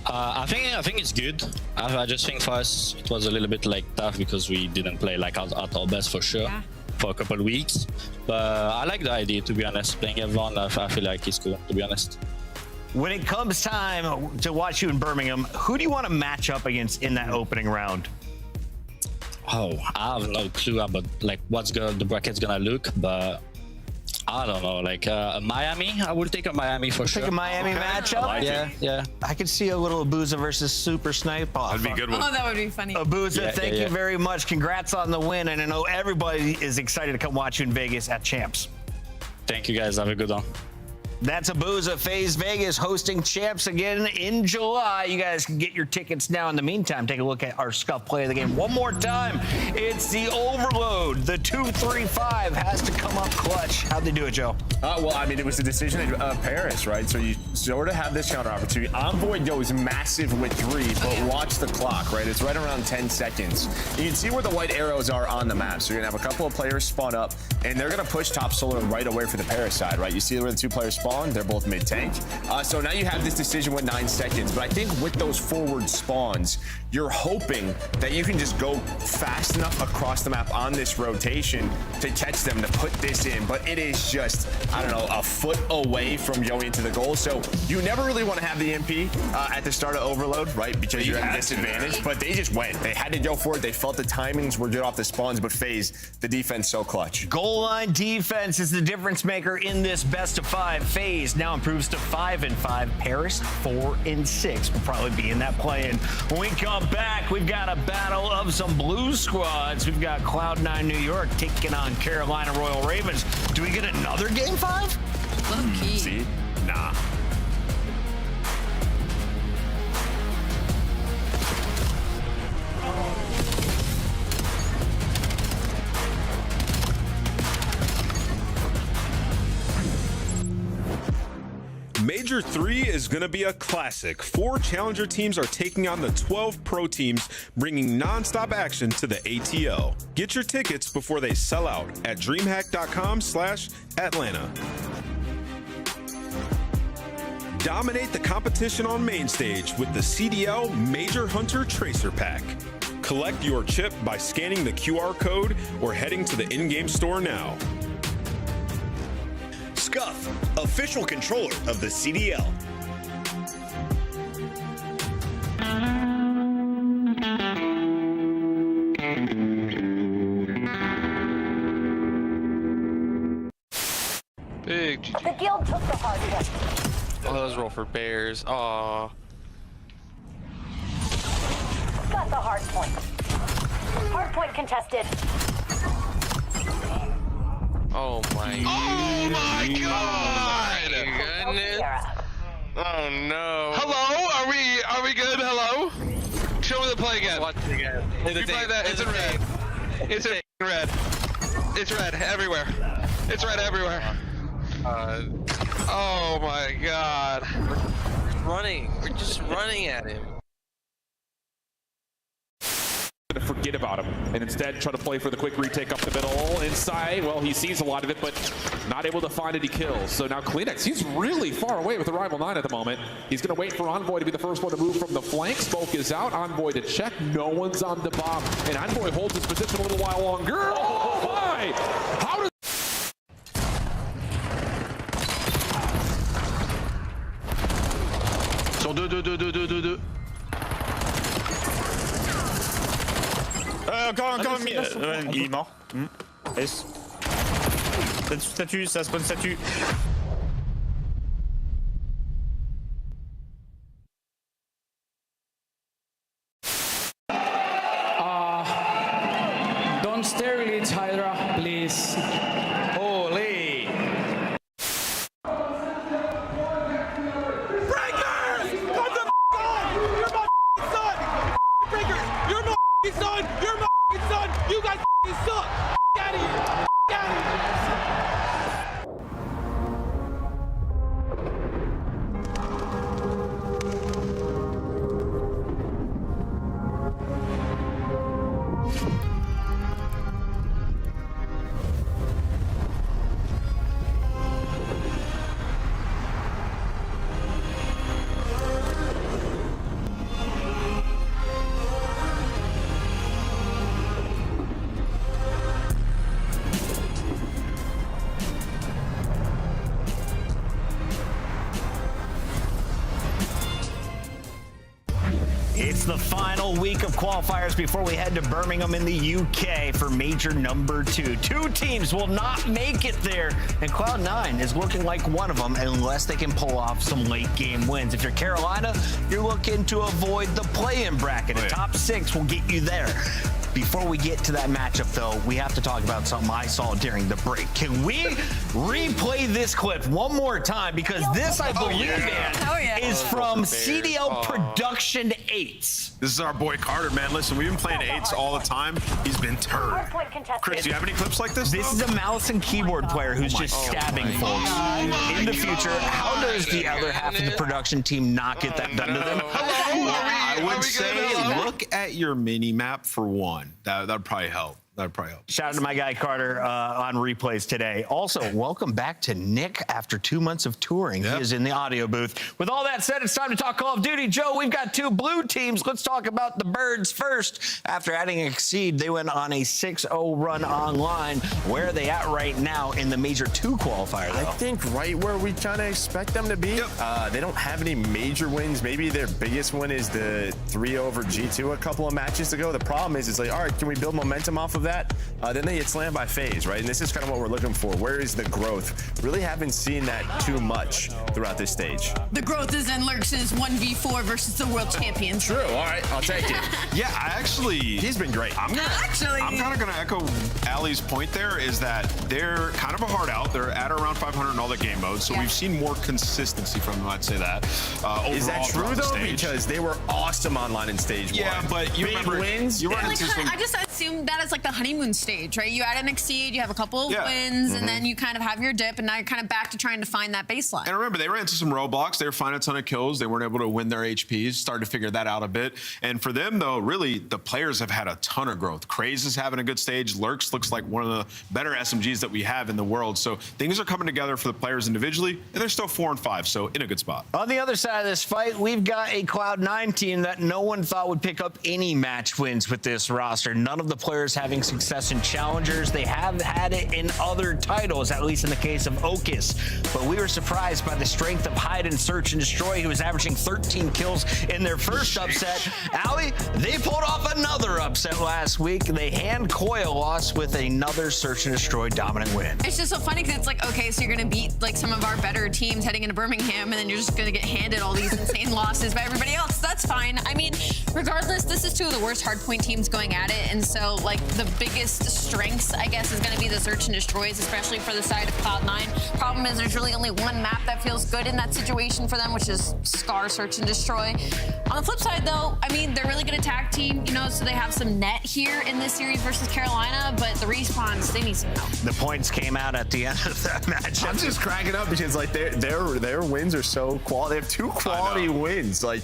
I think it's good. I just think for us it was a little bit like tough because we didn't play like at our best for sure for a couple of weeks. But I like the idea, to be honest. Playing everyone, I feel like it's cool, to be honest. When it comes time to watch you in Birmingham, who do you want to match up against in that opening round? Oh, I have no clue about like what's the bracket's gonna look, but I don't know. Like Miami, I will take a Miami for sure. Take a Miami matchup. Like yeah. I could see a little Abuza versus Super Snipe. That'd be a good one. Oh, that would be funny. Abuza, thank you very much. Congrats on the win, and I know everybody is excited to come watch you in Vegas at Champs. Thank you guys. Have a good one. That's Abuza. FaZe Vegas hosting Champs again in July. You guys can get your tickets now. In the meantime, take a look at our Scuff play of the game one more time. It's the Overload. The 2-3-5 has to come up clutch. How'd they do it, Joe? Well, I mean, it was a decision of Paris, right? So you sort of have this counter opportunity. Envoy goes massive with 3, but watch the clock, right? It's right around 10 seconds. You can see where the white arrows are on the map. So you're going to have a couple of players spawn up, and they're going to push top solar right away for the Paris side, right? You see where the 2 players spawn? They're both mid-tank. So now you have this decision with 9 seconds. But I think with those forward spawns, you're hoping that you can just go fast enough across the map on this rotation to catch them, to put this in. But it is just, I don't know, a foot away from going into the goal. So you never really want to have the MP at the start of Overload, right? Because you're at a disadvantage. But they just went. They had to go for it. They felt the timings were good off the spawns. But FaZe, the defense so clutch. Goal line defense is the difference maker in this best of 5. FaZe now improves to 5-5. Paris 4-6 will probably be in that play-in. When we come back, we've got a battle of some blue squads. We've got Cloud9 New York taking on Carolina Royal Ravens. Do we get another game 5? Low-key. See? Nah. Major 3 is going to be a classic. 4 challenger teams are taking on the 12 pro teams, bringing non-stop action to the ATL. Get your tickets before they sell out at DreamHack.com/Atlanta. Dominate the competition on main stage with the CDL Major Hunter Tracer Pack. Collect your chip by scanning the QR code or heading to the in-game store now. Scuff, official controller of the CDL. Big GG. The guild took the hard hit. Oh, those roll for bears. Aw. Got the hard point. Hard point contested. Oh my god! Goodness. Oh no. Hello? Are we good? Hello? Show me the play again. Watch it again. You play that, it's in red. It's in red. It's red everywhere. It's red everywhere. Oh my god. We're just running at him. To forget about him and instead try to play for the quick retake up the middle inside. Well, he sees a lot of it, but not able to find any kills. So now Kleenex, he's really far away with the rival 9 at the moment. He's going to wait for Envoy to be the first one to move from the flank. Smoke is out. Envoy to check. No one's on the bomb, and Envoy holds his position a little while longer. Oh my! How does Sur deux. Encore, il est mort. Yes. Statue, ça spawn statue. Don't stare really, Hydra, please. Holy. Breakers! What the on? You're my son! Breakers! You're my son! You're my son! You guys suck! Get out of here! Get out of here! the final week of qualifiers before we head to Birmingham in the UK for major number 2. 2 teams will not make it there, and Cloud9 is looking like one of them unless they can pull off some late game wins. If you're Carolina, you're looking to avoid the play-in bracket. A top 6 will get you there. Before we get to that matchup, though, we have to talk about something I saw during the break. Can we replay this clip one more time? Because this, I believe, is from CDL Production 8s. This is our boy Carter, man. Listen, we've been playing 8s all the time. He's been turned. Chris, do you have any clips like this? This is a mouse and keyboard player who's just stabbing folks. In the future, how does the other half of the production team not get that done to them? I would say look at your mini map for one. That'd probably help. Shout out to my guy Carter on replays today. Also, welcome back to Nick after 2 months of touring. He is in the audio booth. With all that said, it's time to talk Call of Duty. Joe, we've got 2 blue teams. Let's talk about the Birds first. After adding Exceed, they went on a 6-0 run online. Where are they at right now in the Major 2 qualifier, though? I think right where we kind of expect them to be. They don't have any major wins. Maybe their biggest win is the 3 over G2 a couple of matches ago. The problem is, it's like, all right, can we build momentum off of that? Then they get slammed by FaZe, right? And this is kind of what we're looking for. Where is the growth? Really haven't seen that too much throughout this stage. The growth is in Lurks' 1v4 versus the world champions. True. All right, I'll take it. He's been great. I'm kind of going to echo Allie's point there, is that they're kind of a hard out. They're at around 500 in all the game modes, so we've seen more consistency from them, I'd say that. Is that true, though? Because they were awesome online in stage 1. But you remember wins. You run into some... I just assume that is like the honeymoon stage, right? You add an Exceed, you have a couple of wins, and then you kind of have your dip, and now you're kind of back to trying to find that baseline. And remember, they ran into some roadblocks. They were finding a ton of kills. They weren't able to win their HPs. Started to figure that out a bit. And for them, though, really, the players have had a ton of growth. Craze is having a good stage. Lurks looks like one of the better SMGs that we have in the world. So things are coming together for the players individually, and they're still 4 and 5, so in a good spot. On the other side of this fight, we've got a Cloud9 team that no one thought would pick up any match wins with this roster. None of the players having success in challengers. They have had it in other titles, at least in the case of Ocus. But we were surprised by the strength of Hide and Search and Destroy, who was averaging 13 kills in their first upset. Allie, they pulled off another upset last week. They hand Koi a loss with another Search and Destroy dominant win. It's just so funny because it's like, okay, so you're going to beat like some of our better teams heading into Birmingham, and then you're just going to get handed all these insane losses by everybody else. That's fine. I mean, regardless, this is 2 of the worst hardpoint teams going at it, and so like the biggest strengths, I guess, is going to be the Search and Destroys, especially for the side of Cloud9. Problem is there's really only one map that feels good in that situation for them, which is Scar, Search and Destroy. On the flip side, though, I mean, they're really good at tag team, you know, so they have some net here in this series versus Carolina, but the respawns, they need some help. The points came out at the end of that match. I'm just cracking up because like their wins are so quality. They have 2 quality wins. Like,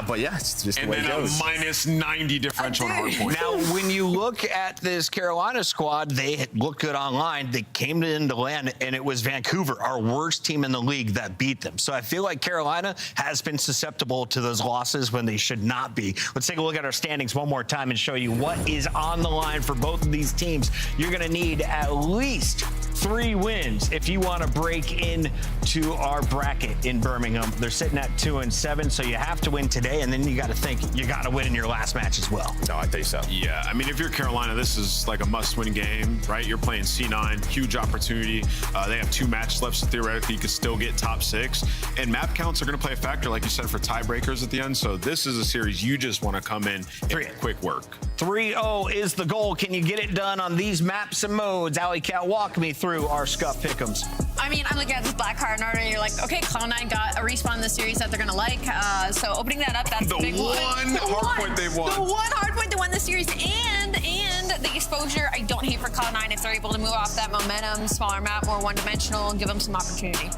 but yeah, it's just the way it goes. And then a -90 differential on hardpoint. Now, when you look at this Carolina squad, they look good online. They came into land, and it was Vancouver, our worst team in the league, that beat them. So I feel like Carolina has been susceptible to those losses when they should not be. Let's take a look at our standings one more time and show you what is on the line for both of these teams. You're going to need at least 3 wins if you want to break into our bracket in Birmingham. They're sitting at 2 and 7, so you have to win today, and then you got to think you got to win in your last match as well. No, I think so. Yeah, I mean, if you're Carolina, this is like a must-win game, right? You're playing C9, huge opportunity. They have 2 matches left, so theoretically you could still get top 6. And map counts are going to play a factor, like you said, for tiebreakers at the end. So this is a series you just want to come in and quick work. 3-0 is the goal. Can you get it done on these maps and modes? Alley Cat, walk me through our scuff pick'ems. I mean, I'm looking at this black card and already you're like, okay, Cloud9 got a respawn in the series that they're going to like. So opening that up, that's the big one. The hardpoint they've won. The one hardpoint they won the series, and the exposure. I don't hate for Cloud9 if they're able to move off that momentum, smaller map, more one-dimensional, and give them some opportunity.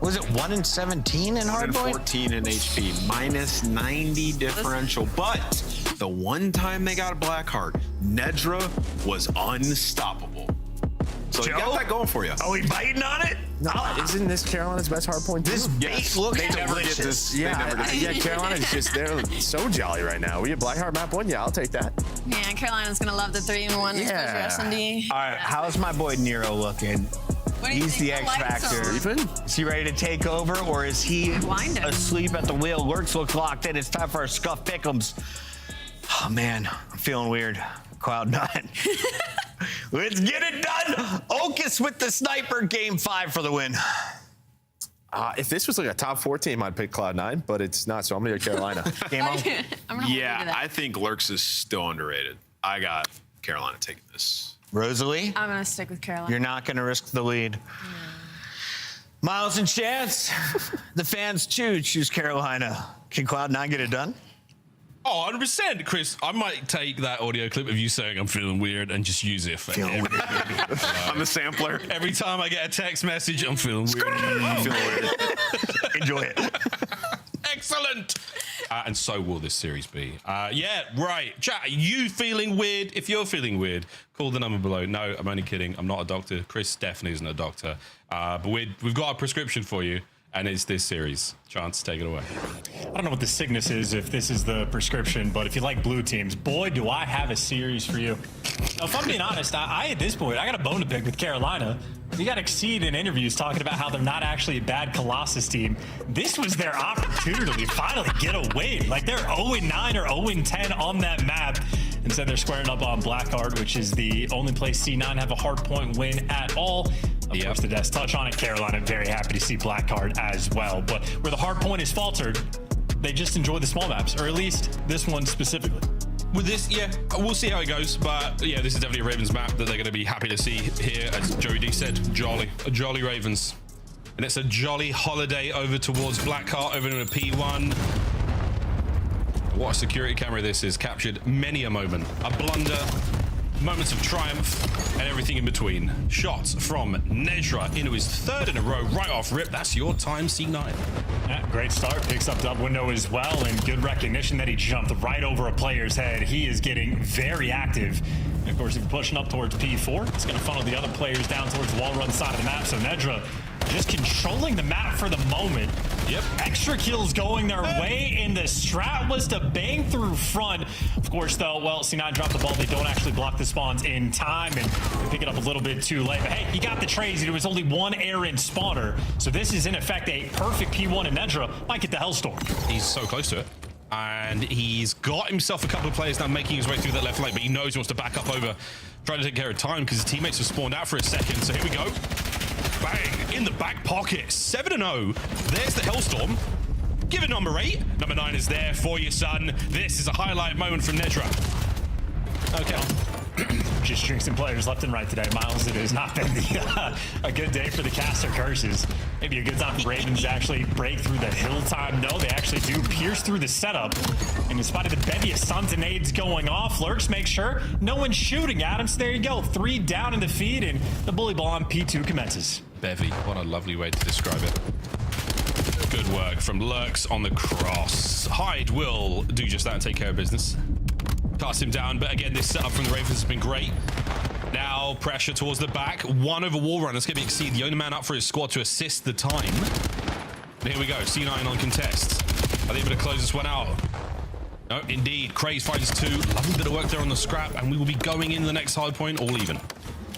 Was it 1 and 17 in hardpoint? 1 and 14 in HP, -90 differential. But the one time they got a black heart, Nedra was unstoppable. So you got that going for you. Are we biting on it? No, isn't this Carolina's best hardpoint? This bait looks they delicious. never get this. Yeah, they never get this. yeah, Carolina's just, they're so jolly right now. We have black heart map 1? Yeah, I'll take that. Yeah, Carolina's going to love the 3-in-1 exposure SMD. All right, how's my boy Nero looking? He's the X factor. Is he ready to take over, or is he asleep at the wheel? Lurks look locked in. It's time for our Scuff Pick'ems. Oh man, I'm feeling weird. Cloud9. Let's get it done. Okus with the sniper. Game 5 for the win. If this was like a top 4 team, I'd pick Cloud9, but it's not, so I'm going to go Carolina. Yeah, I think Lurks is still underrated. I got Carolina taking this. Rosalie? I'm going to stick with Carolina. You're not going to risk the lead. Miles and Chance, the fans too choose Carolina. Can Cloud9 get it done? Oh, 100%, Chris. I might take that audio clip of you saying I'm feeling weird and just use it for on the sampler. Every time I get a text message, I'm feeling weird. I'm feeling weird. Enjoy it. Excellent. And so will this series be. Yeah, right. Chat, are you feeling weird? If you're feeling weird, call the number below. No, I'm only kidding. I'm not a doctor. Chris definitely isn't a doctor. But we've got a prescription for you. And it's this series. Chance, take it away. I don't know what the sickness is, if this is the prescription, but if you like blue teams, boy, do I have a series for you. Now, if I'm being honest, I at this point, I got a bone to pick with Carolina. You got Exceed in interviews talking about how they're not actually a bad Colossus team. This was their opportunity to finally get a win. Like, they're 0-9 or 0-10 on that map. Instead, they're squaring up on Blackheart, which is the only place C9 have a hard point win at all. Of course, the Deaths touch on it. Carolina, very happy to see Blackheart as well. But where the hard point is faltered, they just enjoy the small maps, or at least this one specifically. With this, yeah, we'll see how it goes. But yeah, this is definitely a Ravens map that they're going to be happy to see here. As Joey D said, a jolly Ravens. And it's a jolly holiday over towards Blackheart, over to a P1. What a security camera this is. Captured many a moment. A blunder, moments of triumph, and everything in between. Shots from Nejra into his 3rd in a row, right off rip. That's your time, C9. Yeah, great start. Picks up dub window as well, and good recognition that he jumped right over a player's head. He is getting very active. And of course, if you're pushing up towards P4, it's going to funnel the other players down towards the wall run side of the map. So Nejra just controlling the map for the moment. Yep. Extra kills going their way, and the strat was to bang through front. Of course, though, well, C9 dropped the ball. They don't actually block the spawns in time, and they pick it up a little bit too late. But hey, he got the trades. It was only one errant spawner. So this is, in effect, a perfect P1, and Nejra might get the Hellstorm. He's so close to it. And he's got himself a couple of players now making his way through that left lane, but he knows he wants to back up over, trying to take care of time because his teammates have spawned out for a second. So here we go. Bang, in the back pocket, 7-0. There's the Hellstorm. Give it number 8. Number 9 is there for you, son. This is a highlight moment from Nejra. Okay. Just jinxing players left and right today, Miles. It has not been a good day for the caster curses. Maybe a good time for Ravens to actually break through the hill time. No, they actually do pierce through the setup. And in spite of the bevy of stuns and nades going off, Lurks makes sure no one's shooting at him. So there you go. 3 down in the feed, and the bully ball on P2 commences. Bevy, what a lovely way to describe it. Good work from Lurks on the cross. Hyde will do just that and take care of business. Cast him down, but again, this setup from the Ravens has been great. Now, pressure towards the back. 1 over wall run. It's going to be Exceed, the only man up for his squad to assist the time. And here we go. C9 on contest. Are they able to close this one out? No, indeed. Craze finds 2. Lovely bit of work there on the scrap, and we will be going in the next hard point all even.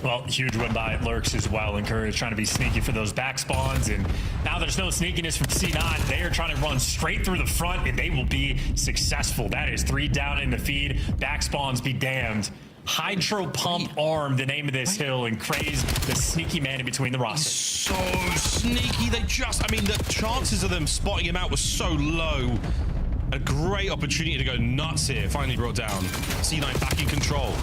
Well, huge win by Lurks as well. Encouraged, trying to be sneaky for those back spawns. And now there's no sneakiness from C9. They are trying to run straight through the front, and they will be successful. That is 3 down in the feed. Back spawns be damned. Hydro Pump Arm, the name of this hill, and Craze, the sneaky man in between the roster. So sneaky. They just, I mean, the chances of them spotting him out was so low. A great opportunity to go nuts here. Finally brought down. C9 back in control.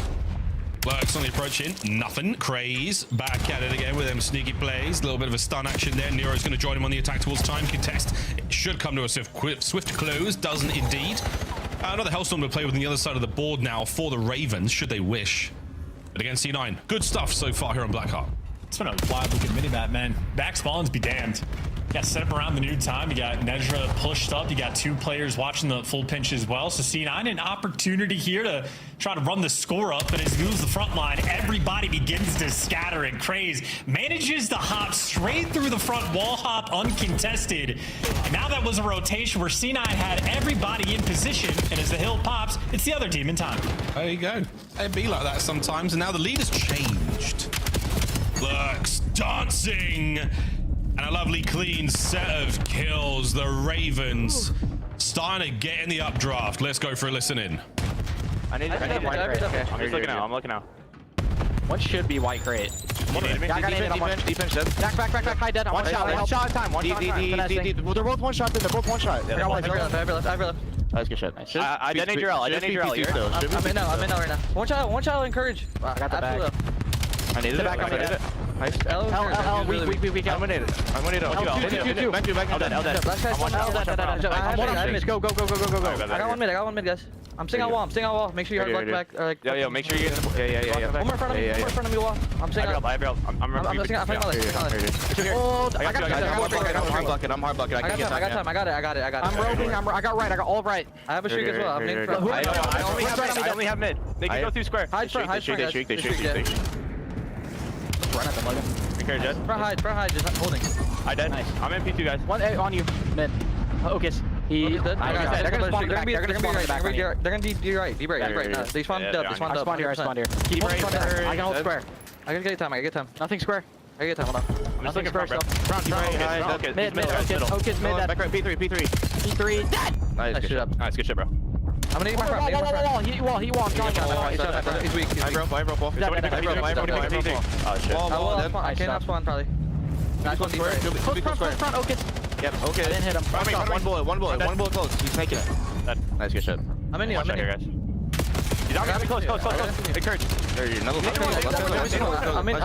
Lurks on the approach in. Nothing. Craze back at it again with them sneaky plays. A little bit of a stun action there. Nero's going to join him on the attack towards time contest. It should come to a swift close. Doesn't indeed. Another Hellstorm to play with on the other side of the board now for the Ravens, should they wish. But again, C9. Good stuff so far here on Blackheart. It's been a wild looking minimap, man. Back spawns be damned. You got set up around the new time. You got Nejra pushed up. You got 2 players watching the full pinch as well. So C9 an opportunity here to try to run the score up. But as he moves the front line, everybody begins to scatter, and Craze manages to hop straight through the front wall hop uncontested. And now that was a rotation where C9 had everybody in position. And as the hill pops, it's the other team in time. There you go. It'd be like that sometimes. And now the lead has changed. Lurks dancing. And a lovely clean set of kills. The Ravens starting to get in the updraft. Let's go for a listen in. I need white crate. Okay. I'm just looking out. I'm looking out. What should be white crate? Yeah, I got it. Defense dead. Back. High dead. One shot at time. One shot at time. Well, they're both one shot. They're both one shot. I have left. That's good shit. I detonate your L. I detonate your L. I'm in now right now. One shot. Encourage. I got the bag. I needed it. I needed it. Nice. L, weak. I'm gonna need it. I'm gonna need it. Back to. L dead. Last guy's one. L dead. I have go. I got one mid, guys. I'm staying on wall. Make sure you hard back. Yo, make sure you get in the... One more in front of me, wall. I'm staying on. I'm playing my legs. Oh, I got it. I'm hard blocking. I got it. I'm roving. I got right. I got all right. I have a streak as well. I'm making front. I only have mid. They can go through square. Hide front, guys. They streak. Run at them, Logan. Encourage it. Front hide, just holding. I dead. Nice. I'm in P2, guys. One on you. Mid. Okay. They're gonna be right. Be right. They spawned up. I spawned here. Keep right. I can hold square. I can get time. Nothing square. I get time. Hold on. Nothing square still. Front. Mid. Okis mid. Back right. P3. Dead. Nice. Good shit, bro. I'm gonna need my front. Wall. He's weak. I broke. Oh shit. I cannot spawn probably. Close front. Okis. Yep, okay. I didn't hit him. One bullet close. He's making it. Nice, good shit. I'm in here, guys. He's on me. Close. Encourage. I'm in.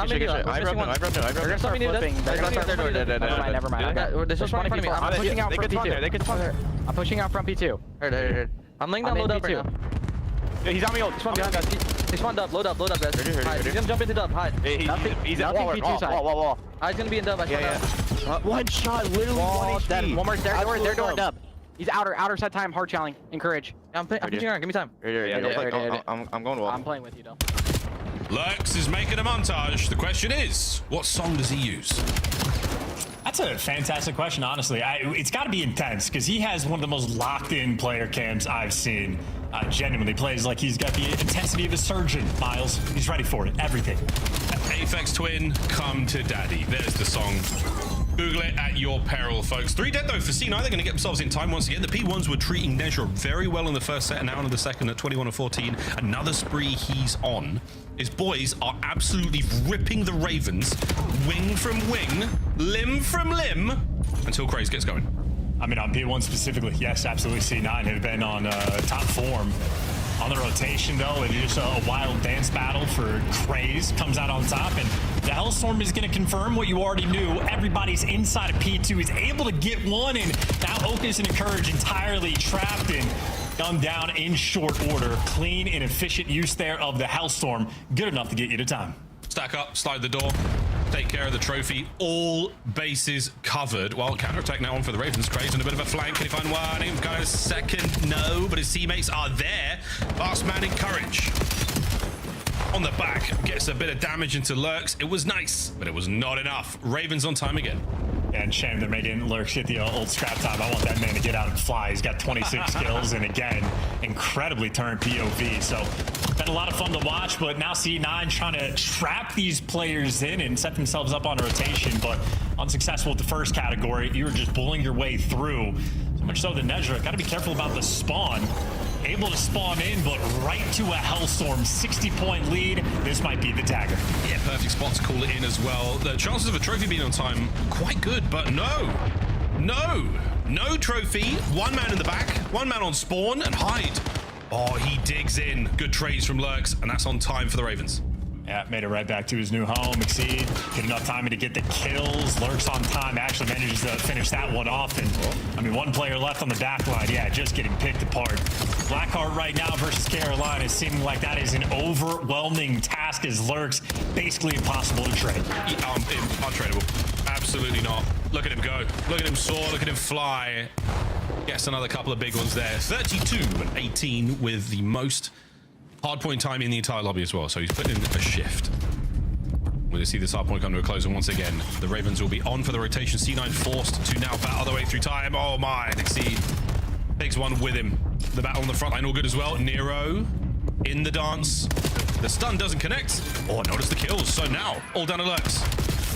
Never mind. They're still spawning in front of me. I'm pushing out from P2. I'm pushing out from P2. Heard. I'm laying down load up right now. He's on me ult. He spawned up. Load up, guys. Hide. He's gonna jump into dub. Hide. He's at P2 side. Wall. He's gonna be in dub. One shot, literally one HP. One more. They're doing dub. He's outer side time. Hard challenge. Encourage. I'm pushing around. Give me time. I'm going wall. I'm playing with you though. Lurks is making a montage. The question is, what song does he use? That's a fantastic question, honestly. It's got to be intense because he has one of the most locked-in player cams I've seen. Genuinely plays like he's got the intensity of a surgeon, Miles. He's ready for it. Everything. Aphex Twin, come to daddy. There's the song. Google it at your peril, folks. 3 dead, though, for C9. They're going to get themselves in time once again. The P1s were treating Nezra very well in the first set, and now in the second at 21-14. Another spree he's on. His boys are absolutely ripping the Ravens, wing from wing, limb from limb, until Craze gets going. I mean, on P1 specifically, yes, absolutely. C9 have been on top form. On the rotation, though, it is a wild dance battle for Craze. Comes out on top, and the Hellstorm is going to confirm what you already knew. Everybody's inside of P2. He's able to get one, and now Okis and Encourage entirely trapped and gunned down in short order. Clean and efficient use there of the Hellstorm. Good enough to get you to time. Stack up, slide the door, take care of the trophy. All bases covered. Well, counterattack now on for the Ravens. Craze on a bit of a flank. Can he find one? He's got a second. No, but his teammates are there. Last man Encourage. On the back, gets a bit of damage into Lurks. It was nice, but it was not enough. Ravens on time again. Yeah, and shame they're making Lurks get the old scrap time. I want that man to get out and fly. He's got 26 kills, and again, incredibly turned POV. So, been a lot of fun to watch, but now C9 trying to trap these players in and set themselves up on a rotation, but unsuccessful with the first category. You were just bullying your way through. So much so that Nezra got to be careful about the spawn. Able to spawn in, but right to a Hellstorm. 60-point lead. This might be the dagger. Yeah, perfect spot to call it in as well. The chances of a trophy being on time, quite good, but no trophy. One man in the back, one man on spawn, and hide. Oh, he digs in. Good trades from Lurks, and that's on time for the Ravens. Yeah, made it right back to his new home. Exceed, get enough time to get the kills. Lurks on time, actually manages to finish that one off. And I mean, one player left on the back line. Yeah, just getting picked apart. Blackheart right now versus Carolina is seeming like that is an overwhelming task as Lurks basically impossible to trade. Untradeable. Absolutely not. Look at him go. Look at him soar. Look at him fly. Yes, another couple of big ones there. 32 and 18 with the most hardpoint time in the entire lobby as well. So he's put in a shift. We're going to see this hardpoint come to a close, and once again, the Ravens will be on for the rotation. C9 forced to now battle their way through time. Oh my, Exceed takes one with him. The battle on the front line all good as well. Nero in the dance. The stun doesn't connect. Oh, notice the kills. So now, all down to Lurks.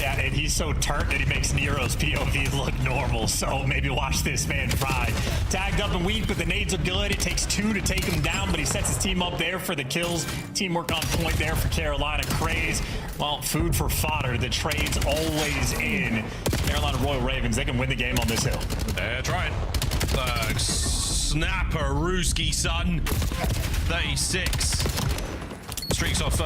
Yeah, and he's so tart that he makes Nero's POV look normal. So maybe watch this man fry. Tagged up and weak, but the nades are good. It takes 2 to take him down, but he sets his team up there for the kills. Teamwork on point there for Carolina. Craze, well, food for fodder. The trade's always in. Carolina Royal Ravens, they can win the game on this hill. That's right. Snapper Ruski, son. 36. Streaks off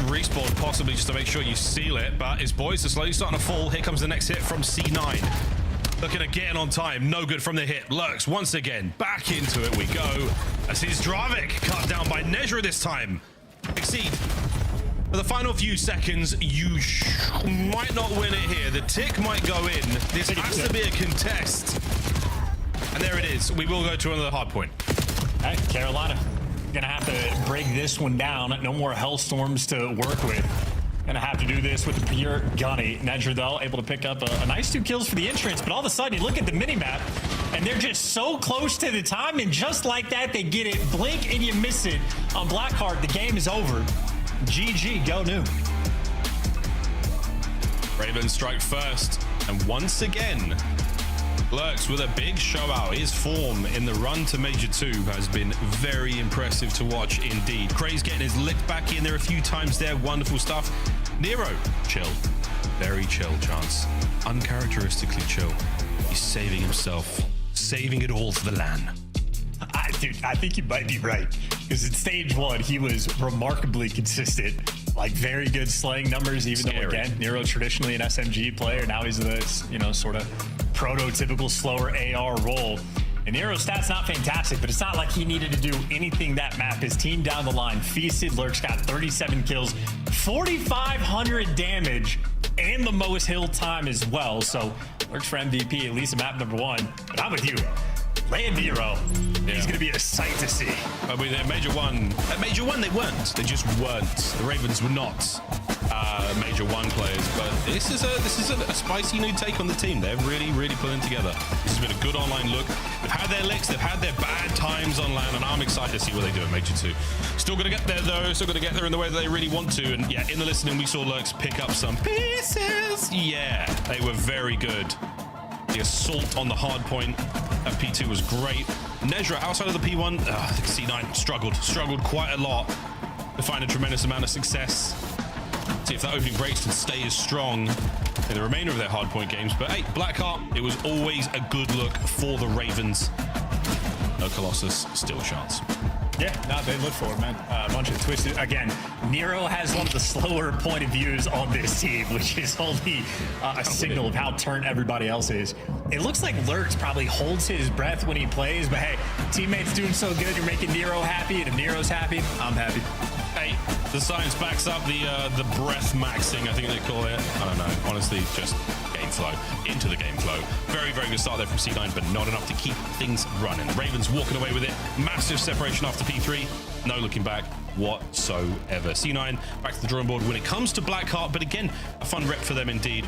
respawn, possibly just to make sure you seal it, but his boys are slowly starting to fall. Here comes the next hit from C9. Looking at getting on time, no good from the hit. Lurks once again, back into it we go. As his Dravik cut down by Nezra this time. Exceed. For the final few seconds, you might not win it here. The tick might go in. This has to be a contest. And there it is. We will go to another hard point. Hey, Carolina. Gonna have to break this one down. No more Hellstorms to work with. Gonna have to do this with the pure gunny. Nezra, though, able to pick up a nice 2 kills for the entrance, but all of a sudden you look at the minimap and they're just so close to the time, and just like that, they get it. Blink and you miss it on Blackheart. The game is over. GG, go new. Ravens strike first, and once again, Lurks with a big show out. His form in the run to Major 2 has been very impressive to watch indeed. Craze getting his lick back in there a few times there. Wonderful stuff. Nero, chill. Very chill, Chance. Uncharacteristically chill. He's saving himself. Saving it all for the LAN. Dude, I think you might be right. Because in stage 1, he was remarkably consistent. Like, very good slaying numbers, even though, again, Nero traditionally an SMG player. Now he's the, sort of prototypical slower AR role. And Nero's stats not fantastic, but it's not like he needed to do anything that map. His team down the line feasted. Lurks got 37 kills, 4,500 damage, and the most hill time as well. So Lurks for MVP, at least a map number 1. But I'm with you. Land Nero. Yeah. He's going to be a sight to see. But with Major 1, at Major 1 they weren't. They just weren't. The Ravens were not Major 1 players. But this is a spicy new take on the team. They're really pulling together. This has been a good online look. They've had their licks. They've had their bad times on LAN, and I'm excited to see what they do at Major 2. Still going to get there though. Still going to get there in the way that they really want to. And yeah, in the listening, we saw Lurks pick up some pieces. Yeah, they were very good. The assault on the hard point at P2 was great. Nezra outside of the P1, I think C9 struggled quite a lot to find a tremendous amount of success. See if that opening breaks and stay as strong in the remainder of their hard point games. But hey, Blackheart, it was always a good look for the Ravens. No Colossus, still a chance. Yeah, no, they look for it, man. A bunch of twisted. Again, Nero has one of the slower point of views on this team, which is only a signal of how turnt everybody else is. It looks like Lurks probably holds his breath when he plays, but hey, teammates doing so good, you're making Nero happy, and if Nero's happy, I'm happy. Hey, the science backs up the breath maxing, I think they call it. I don't know. Honestly, just game flow. Into the game flow. Very good start there from C9, but not enough to keep things running. The Ravens walking away with it. Massive separation after P3. No looking back whatsoever. C9 back to the drawing board when it comes to Blackheart, but again, a fun rep for them indeed.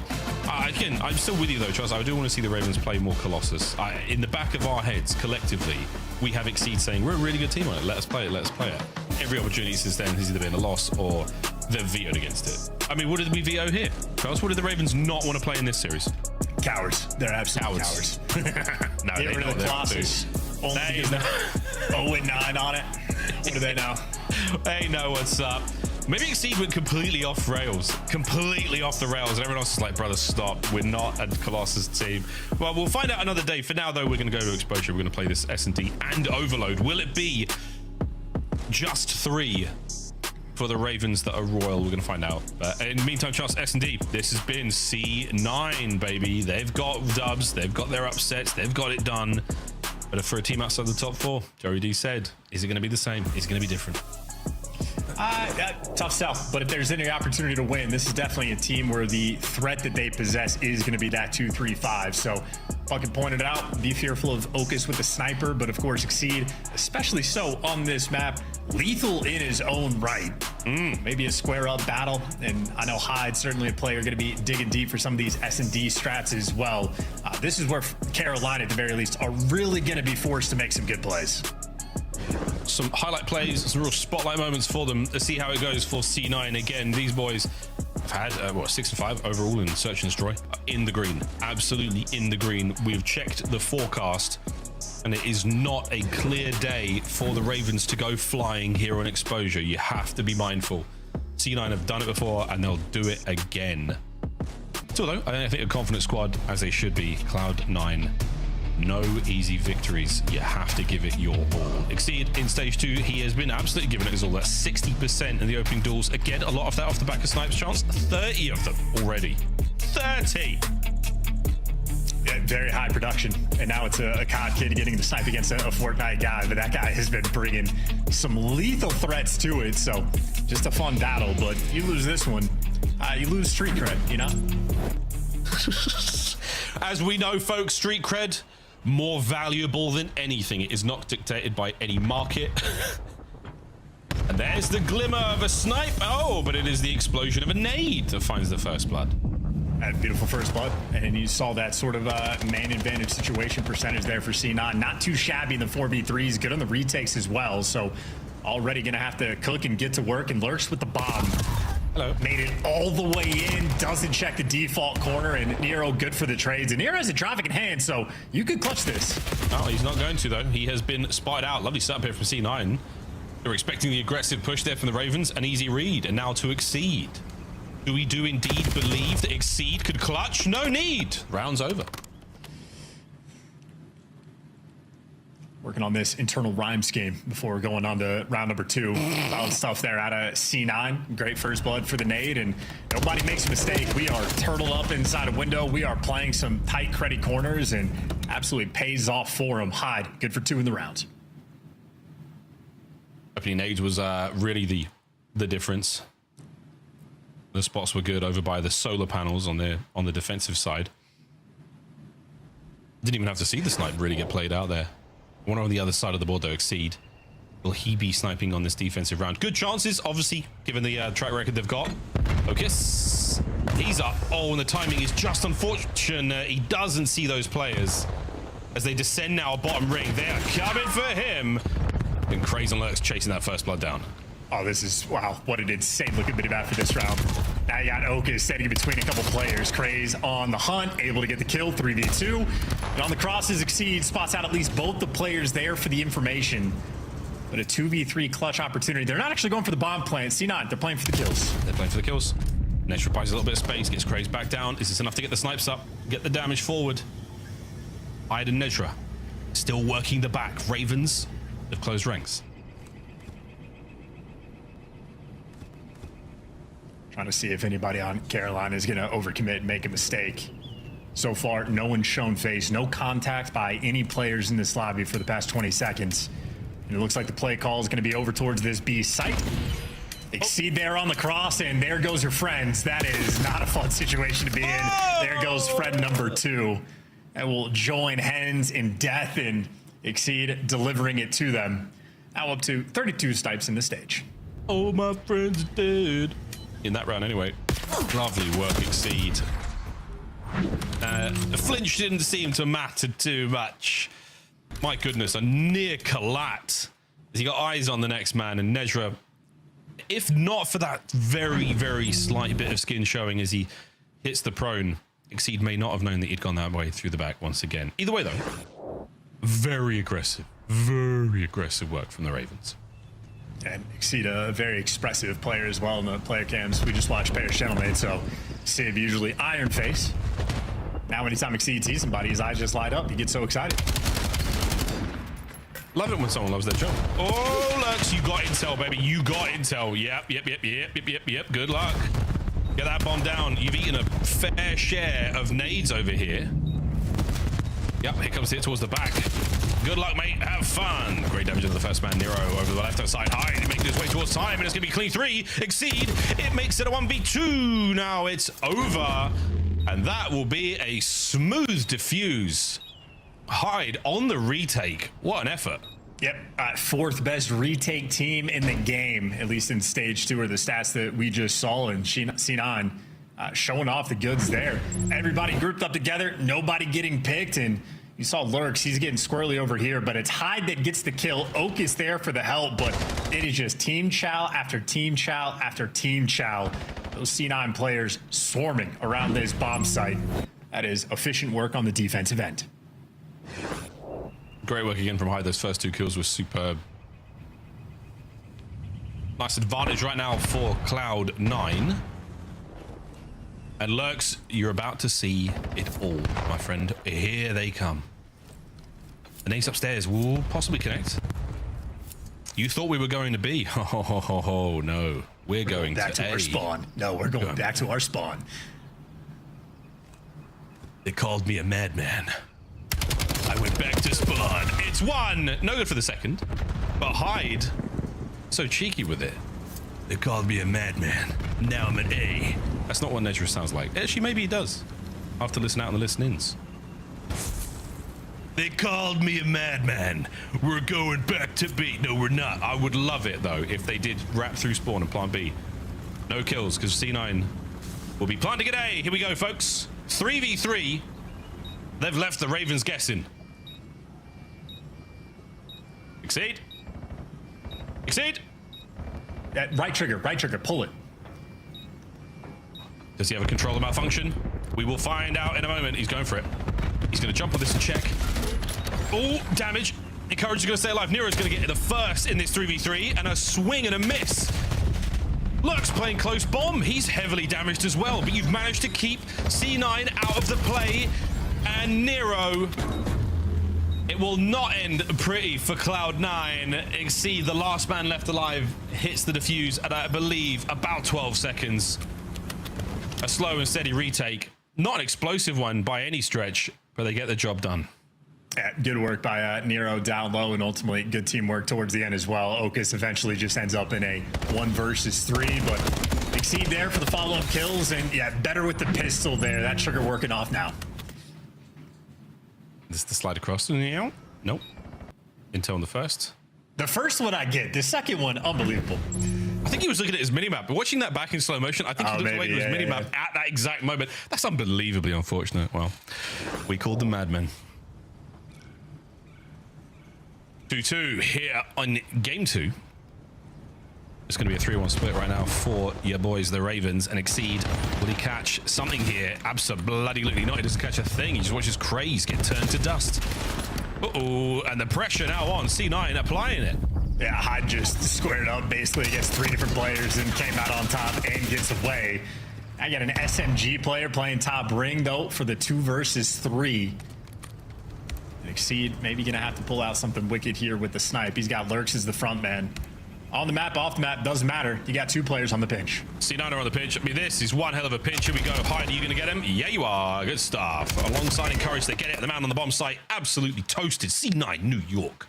Again, I'm still with you though, Charles. I do want to see the Ravens play more Colossus. In the back of our heads, collectively, we have Exceed saying, we're a really good team on it. Let us play it. Every opportunity since then has either been a loss or they've vetoed against it. I mean, what did we veto here? Charles, what did the Ravens not want to play in this series? Cowards. They're absolute cowards. No, get rid of the Colossus. Only because they're 0-9 on it. What do they know? They know what's up. Maybe Exceed went completely off rails. Completely off the rails. And everyone else is like, brother, stop. We're not a Colossus team. Well, we'll find out another day. For now, though, we're going to go to Exposure. We're going to play this S&D and Overload. Will it be just 3 for the Ravens that are royal? We're going to find out. But in the meantime, just S&D. This has been C9, baby. They've got dubs. They've got their upsets. They've got it done. But for a team outside the top 4, Joey D said, is it going to be the same? Is it going to be different? Tough sell, but if there's any opportunity to win, this is definitely a team where the threat that they possess is going to be that 2-3-5. So fucking pointed out, be fearful of Okus with the sniper, but of course Exceed, especially so on this map, lethal in his own right. Maybe a square up battle, and I know Hyde, certainly a player going to be digging deep for some of these S&D strats as well. This is where Carolina, at the very least, are really going to be forced to make some good plays. some highlight plays, some real spotlight moments for them. Let's see how it goes for C9. Again, these boys have had 6 and 5 overall in search and destroy. In the green, absolutely in the green. We've checked the forecast, and it is not a clear day for the Ravens to go flying here on exposure. You have to be mindful. C9 have done it before, and they'll do it again. Still though, I think a confident squad, as they should be. Cloud9, no easy victories. You have to give it your all. Exceed in stage 2, he has been absolutely giving it his all. That's 60% in the opening duels. Again, a lot of that off the back of Snipe's chance. 30 of them already. 30! Yeah, very high production. And now it's a COD kid getting to snipe against a Fortnite guy, but that guy has been bringing some lethal threats to it. So just a fun battle, but you lose this one, you lose street cred, you know? As we know, folks, street cred, more valuable than anything. It is not dictated by any market. And there's the glimmer of a snipe. Oh, but it is the explosion of a nade that finds the first blood. Beautiful first blood, and you saw that sort of man advantage situation percentage there for C9. Not too shabby in the 4v3s, good on the retakes as well. So already gonna have to cook and get to work, and lurks with the bomb. Hello. Made it all the way in, doesn't check the default corner, and Nero good for the trades. And Nero has a traffic in hand, so you could clutch this. Oh, he's not going to though. He has been spotted out. Lovely setup here from C9. They're expecting the aggressive push there from the Ravens. An easy read, and now to Exceed. Do we do indeed believe that Exceed could clutch? No need. Round's over. Working on this internal rhyme scheme before going on to round number 2. Solid stuff there out of C9. Great first blood for the nade, and nobody makes a mistake. We are turtled up inside a window. We are playing some tight, cruddy corners, and absolutely pays off for them. Hyde, good for 2 in the round. Opening nades was really the difference. The spots were good over by the solar panels on the defensive side. Didn't even have to see the snipe really get played out there. One on the other side of the board though, Exceed. Will he be sniping on this defensive round? Good chances, obviously, given the track record they've got. Focus. He's up. Oh, and the timing is just unfortunate. He doesn't see those players as they descend now bottom ring. They are coming for him. And Craze and Lurks chasing that first blood down. Oh, this is, wow, what an insane looking bit of map for this round. Now you got Oka standing in between a couple players. Craze on the hunt, able to get the kill, 3v2. And on the crosses, Exceed spots out at least both the players there for the information. But a 2v3 clutch opportunity. They're not actually going for the bomb plant. C9, they're playing for the kills. They're playing for the kills. Netra buys a little bit of space, gets Craze back down. Is this enough to get the snipes up, get the damage forward? Hyde and Netra still working the back. Ravens have closed ranks. Trying to see if anybody on Carolina is going to overcommit and make a mistake. So far, no one's shown face, no contact by any players in this lobby for the past 20 seconds. And it looks like the play call is going to be over towards this B site. Exceed there on the cross, and there goes your friends. That is not a fun situation to be in. There goes friend number 2. And will join hands in death, and Exceed delivering it to them. Now up to 32 snipes in the stage. Oh, my friends dead. In that round anyway. Lovely work, Exceed. Flinch didn't seem to matter too much. My goodness, a near collat. He got eyes on the next man, and Nezra, if not for that very, very slight bit of skin showing as he hits the prone, Exceed may not have known that he'd gone that way through the back once again. Either way though, very aggressive work from the Ravens. And Exceed, a very expressive player as well in the player cams. We just watched Paris Gentleman, so Civ usually iron face. Now anytime Exceed sees somebody, his eyes just light up. He gets so excited. Love it when someone loves their job. Oh, Lux, you got intel, baby. You got intel. Yep. Good luck. Get that bomb down. You've eaten a fair share of nades over here. Yep, here comes it towards the back. Good luck, mate. Have fun. Great damage into the first man. Nero over the left-hand side. Hyde making his way towards time, and it's going to be clean 3. Exceed. It makes it a 1v2. Now it's over. And that will be a smooth defuse. Hyde on the retake. What an effort. Yep, 4th best retake team in the game, at least in stage 2 are the stats that we just saw, and C9 showing off the goods there. Everybody grouped up together, nobody getting picked, and You saw Lurks, he's getting squirrely over here, but it's Hyde that gets the kill. Oak is there for the help, but it is just team chow after team chow after team chow. Those C9 players swarming around this bomb site. That is efficient work on the defensive end. Great work again from Hyde. Those first 2 kills were superb. Nice advantage right now for Cloud9. And Lurks, you're about to see it all, my friend. Here they come. An ace upstairs will possibly connect. You thought we were going to B. Oh, no. We're going back to A. our spawn. No, we're going back to our spawn. They called me a madman. I went back to spawn. It's 1. No good for the second. But Hyde, so cheeky with it. They called me a madman. Now I'm an A. That's not what Nedra sounds like. Actually, maybe he does. I'll have to listen out on the listen-ins. They called me a madman. We're going back to B. No, we're not. I would love it, though, if they did wrap through spawn and plant B. No kills, because C9 will be planting at A. Here we go, folks. 3v3. They've left the Ravens guessing. Exceed. Exceed. Right trigger, pull it. Does he have a controller malfunction? We will find out in a moment. He's going for it. He's going to jump on this and check. Oh, damage. Encourage is going to stay alive. Nero's going to get the first in this 3v3 and a swing and a miss. Lurk's playing close bomb. He's heavily damaged as well, but you've managed to keep C9 out of the play. And Nero, it will not end pretty for Cloud9. Exceed, the last man left alive, hits the defuse at, I believe, about 12 seconds. A slow and steady retake. Not an explosive one by any stretch, but they get the job done. Yeah, good work by Nero down low, and ultimately good teamwork towards the end as well. Okus eventually just ends up in a 1 versus 3, but Exceed there for the follow-up kills, and yeah, better with the pistol there. That trigger working off now. This is the slide across. Nope. Intel on the first. The first one I get. The second one, unbelievable. I think he was looking at his minimap, but watching that back in slow motion, I think he looked away to his minimap at that exact moment. That's unbelievably unfortunate. Well, we called them madmen. 2-2 here on game 2. It's going to be a 3-1 split right now for your boys, the Ravens. And Exceed, will he catch something here? Absolutely not. He doesn't catch a thing. He just watches Craze get turned to dust. Uh-oh, and the pressure now on C9 applying it. Yeah, Hyde just squared up basically against 3 different players and came out on top and gets away. I got an SMG player playing top ring, though, for the 2 versus 3. Exceed maybe going to have to pull out something wicked here with the snipe. He's got Lurks as the front man. On the map, off the map, doesn't matter. You got 2 players on the pinch. C9 are on the pinch. I mean, this is one hell of a pinch. Here we go. Hyde, are you going to get him? Yeah, you are. Good stuff. Alongside Encourage, they get it. The man on the bomb site, absolutely toasted. C9, New York.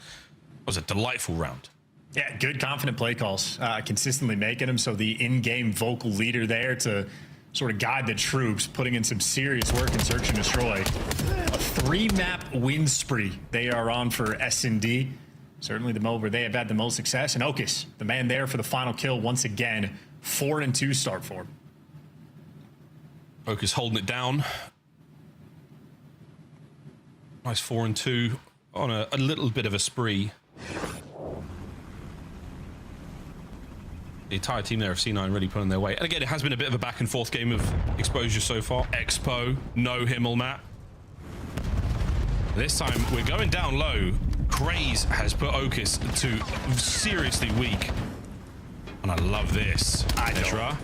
That was a delightful round. Yeah, good confident play calls. Consistently making them. So the in-game vocal leader there to sort of guide the troops, putting in some serious work in Search and Destroy. A 3-map win spree they are on for S&D. Certainly the mode where they have had the most success. And Okus, the man there for the final kill once again. 4-2 start for him. Okus holding it down. Nice 4-2 on a little bit of a spree. The entire team there of C9 really pulling their weight. And again, it has been a bit of a back and forth game of exposure so far. Expo, no Himmelmat. This time we're going down low. Craze has put Okus to seriously weak. And I love this. Netra,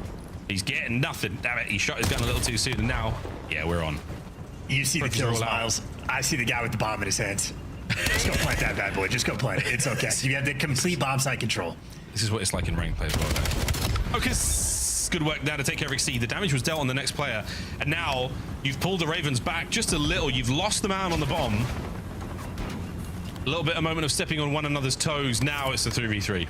he's getting nothing. Damn it, he shot his gun a little too soon, and now, yeah, we're on. You see the kills, Miles. I see the guy with the bomb in his hands. Just go plant that bad boy. Just go plant it. It's okay. You have the complete bomb site control. This is what it's like in ranked play as well. Okus, good work now to take care of Exceed. The damage was dealt on the next player, and now you've pulled the Ravens back just a little. You've lost the man on the bomb. A little bit, a moment of stepping on one another's toes. Now it's a 3v3.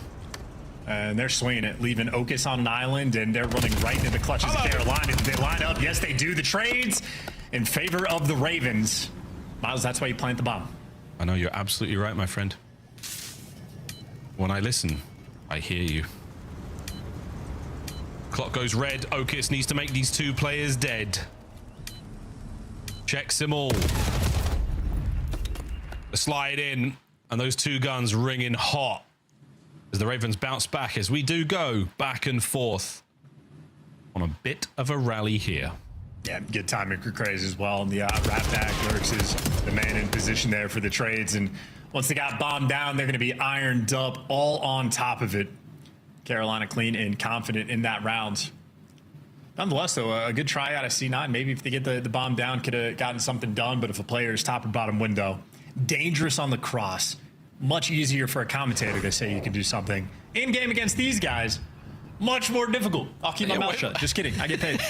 And they're swinging it, leaving Okus on an island, and they're running right into the clutches of Carolina. They line up. Yes, they do. The trades in favor of the Ravens. Miles, that's why you plant the bomb. I know, you're absolutely right, my friend. When I listen, I hear you. Clock goes red. Okus needs to make these 2 players dead. Checks them all. slide in, and those two guns ringing hot as the Ravens bounce back as we do go back and forth on a bit of a rally here. Yeah, good timing for Craze as well. And the rat back Lurks is the man in position there for the trades. And once they got bombed down, they're going to be ironed up all on top of it. Carolina clean and confident in that round. Nonetheless, though, a good try out of C9. Maybe if they get the bomb down, could have gotten something done. But if a player is top or bottom window, dangerous on the cross. Much easier for a commentator to say you can do something. In game against these guys, much more difficult. I'll keep my mouth shut. Just kidding. I get paid.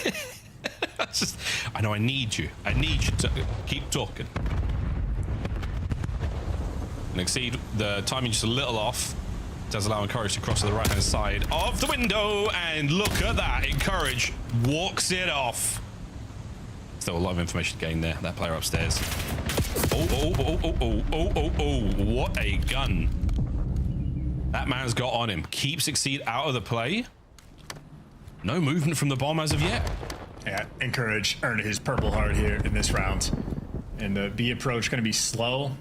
I know I need you. I need you to keep talking. And Exceed, the timing just a little off. Does allow Encourage to cross to the right-hand side of the window. And look at that. Encourage walks it off. Still a lot of information to gain there. That player upstairs. Oh, what a gun. That man's got on him. Keeps Exceed out of the play. No movement from the bomb as of yet. Yeah, Encourage earned his purple heart here in this round. And the B approach going to be slow.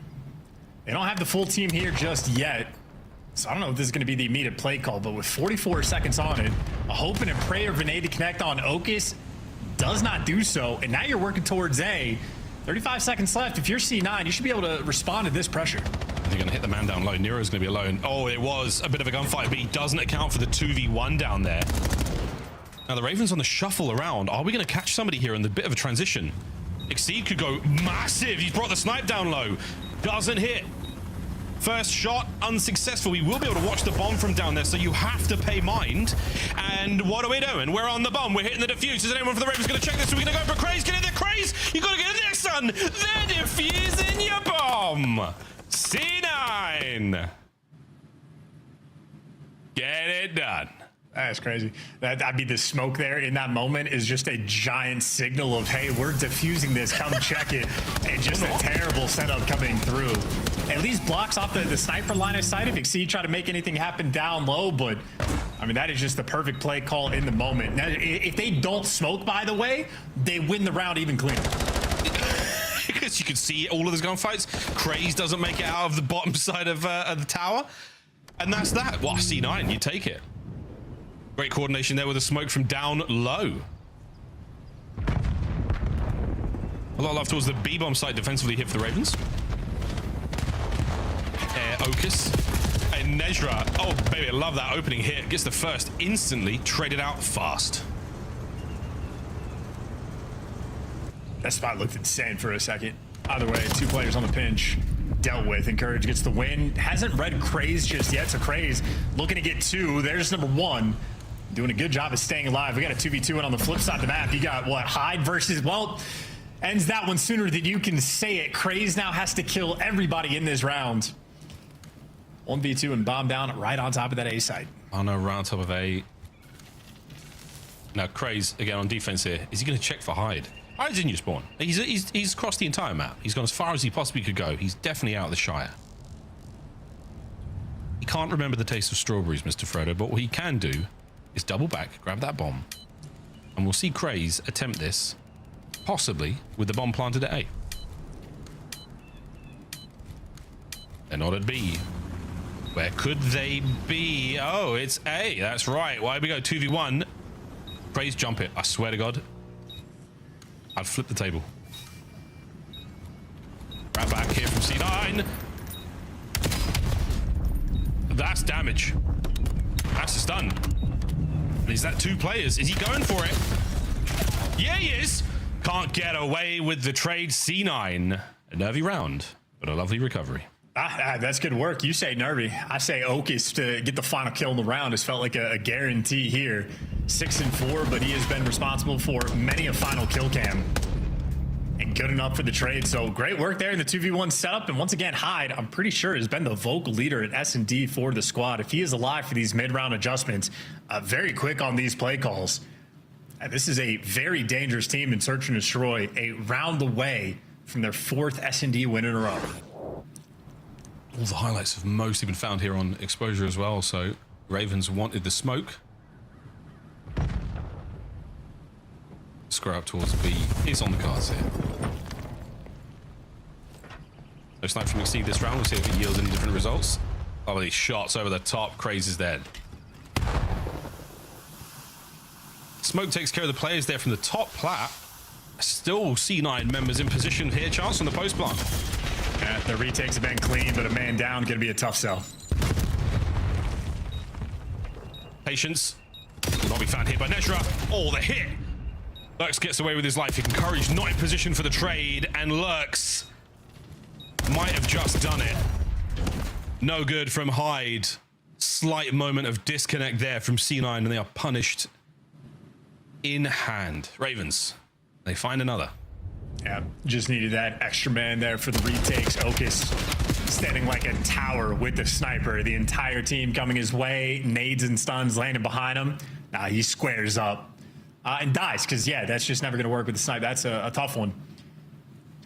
They don't have the full team here just yet. So I don't know if this is going to be the immediate play call, but with 44 seconds on it, a hope and a prayer grenade to connect on Okus does not do so. And now you're working towards A. 35 seconds left. If you're C9, you should be able to respond to this pressure. They're going to hit the man down low. Nero's going to be alone. Oh, it was a bit of a gunfight, but he doesn't account for the 2v1 down there. Now the Ravens on the shuffle around. Are we going to catch somebody here in the bit of a transition? Exceed could go massive. He's brought the snipe down low. Doesn't hit. First shot unsuccessful. We will be able to watch the bomb from down there, so you have to pay mind. And what are we doing? We're on the bomb. We're hitting the defuse. Is anyone for the Ravens going to check this? We're going to go for Craze. Get in there, Craze. You got to get in there, son. They're defusing your bomb. C9. Get it done. That's crazy. I mean, the smoke there in that moment is just a giant signal of, hey, we're defusing this. Come check it. And just a terrible setup coming through. At least blocks off the sniper line of sight. If Exceed try to make anything happen down low, but I mean, that is just the perfect play call in the moment. Now, if they don't smoke, by the way, they win the round even cleaner. Because you can see all of those gunfights. Craze doesn't make it out of the bottom side of the tower. And that's that. Well, C9, you take it. Great coordination there with the smoke from down low. A lot of love towards the B-bomb site defensively here for the Ravens. Okus and Nezra. Oh, baby, I love that opening hit. Gets the first instantly, traded out fast. That spot looked insane for a second. Either way, two players on the pinch. Dealt with. Encourage gets the win. Hasn't read Craze just yet, so Craze looking to get two. There's number one. Doing a good job of staying alive. We got a 2v2, and on the flip side of the map, you got what? Hyde versus, well, ends that one sooner than you can say it. Craze now has to kill everybody in this round. 1v2 and bomb down right on top of that A site. Oh no, right on top of A. Now Craze again on defense here. Is he going to check for Hyde? Hyde's in your spawn. He's crossed the entire map. He's gone as far as he possibly could go. He's definitely out of the Shire. He can't remember the taste of strawberries, Mr. Frodo, but what he can do is double back, grab that bomb, and we'll see Craze attempt this, possibly with the bomb planted at A. They're not at B. Where could they be? Oh, it's A. That's right. Why we go 2v1? Craze jump it. I swear to God. I'd flip the table. Right back here from C9. That's damage. That's a stun. Is that two players? Is he going for it? Yeah, he is. Can't get away with the trade. C9. A nervy round, but a lovely recovery. That's good work. You say nervy. I say Okus to get the final kill in the round. It's felt like a guarantee here. 6-4, but he has been responsible for many a final kill cam. And good enough for the trade. So great work there in the 2v1 setup. And once again, Hyde, I'm pretty sure, has been the vocal leader at S&D for the squad. If he is alive for these mid-round adjustments, very quick on these play calls. And this is a very dangerous team in Search and Destroy, a round away from their 4th S&D win in a row. All the highlights have mostly been found here on Exposure as well, so Ravens wanted the smoke. Square up towards B is on the cards here. No snipe from Exceed this round. We'll see if it yields any different results. Oh, these shots over the top. Crazy's dead. Smoke takes care of the players there from the top plat. Still C9 members in position here. Chance on the post plant. Yeah, the retakes have been clean, but a man down going to be a tough sell. Patience. Will not be found here by Nezra. Oh, the hit. Lurks gets away with his life. Encouraged, not in position for the trade, and Lurks might have just done it. No good from Hyde. Slight moment of disconnect there from C9, and they are punished in hand. Ravens, they find another. Yeah, just needed that extra man there for the retakes. Okus standing like a tower with the sniper. The entire team coming his way. Nades and stuns landing behind him. He squares up and dies because, yeah, that's just never going to work with the snipe. That's a tough one.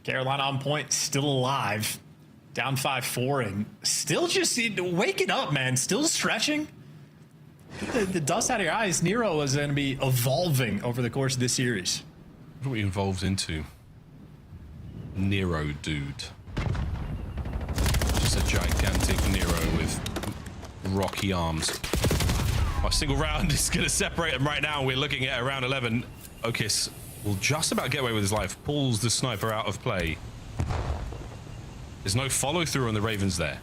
Carolina on point, still alive. Down 5-4 and still just waking up, man. Still stretching. The dust out of your eyes. Nero is going to be evolving over the course of this series. What are we evolved into? Nero dude. Just a gigantic Nero with rocky arms. A single round is going to separate them right now. We're looking at round 11. Okus will just about get away with his life. Pulls the sniper out of play. There's no follow through on the Ravens there.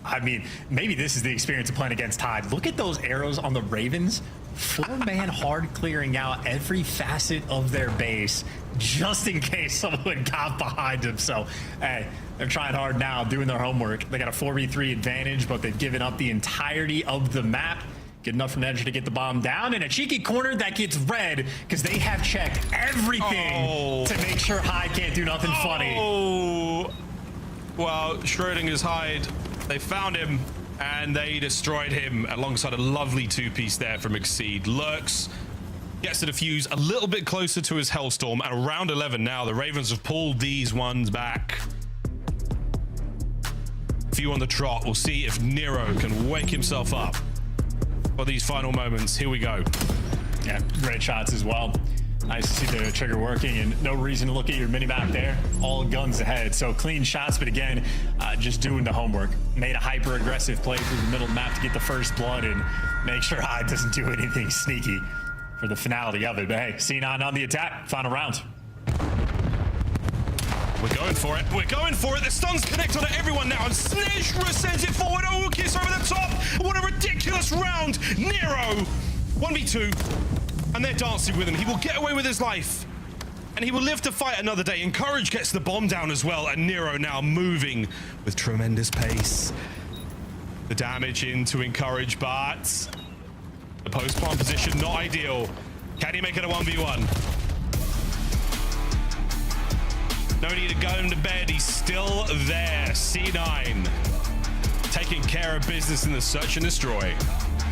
I mean, maybe this is the experience of playing against Hyde. Look at those arrows on the Ravens. 4-man hard clearing out every facet of their base just in case someone got behind them. So, hey, they're trying hard now, doing their homework. They got a 4v3 advantage, but they've given up the entirety of the map. Good enough from Nedger to get the bomb down in a cheeky corner that gets red because they have checked everything to make sure Hyde can't do nothing funny. Well, Schrodinger's Hyde, they found him and they destroyed him alongside a lovely two-piece there from Exceed. Lurks gets to defuse a little bit closer to his Hellstorm. At round 11 now, the Ravens have pulled these ones back. Few on the trot. We'll see if Nero can wake himself up for these final moments. Here we go. Yeah, great shots as well. Nice to see the trigger working and no reason to look at your mini-map there. All guns ahead. So clean shots, but again, just doing the homework. Made a hyper-aggressive play through the middle of the map to get the first blood and make sure Hyde doesn't do anything sneaky for the finality of it. But hey, C9 on the attack. Final round. We're going for it. We're going for it. The stuns connect on everyone now, and Snezra sends it forward. Okus over the top. What a ridiculous round. Nero, 1v2, and they're dancing with him. He will get away with his life, and he will live to fight another day. Encourage gets the bomb down as well, and Nero now moving with tremendous pace. The damage into Encourage, but the post-plant position not ideal. Can he make it a 1v1? No need to go him to bed. He's still there. C9 taking care of business in the search and destroy.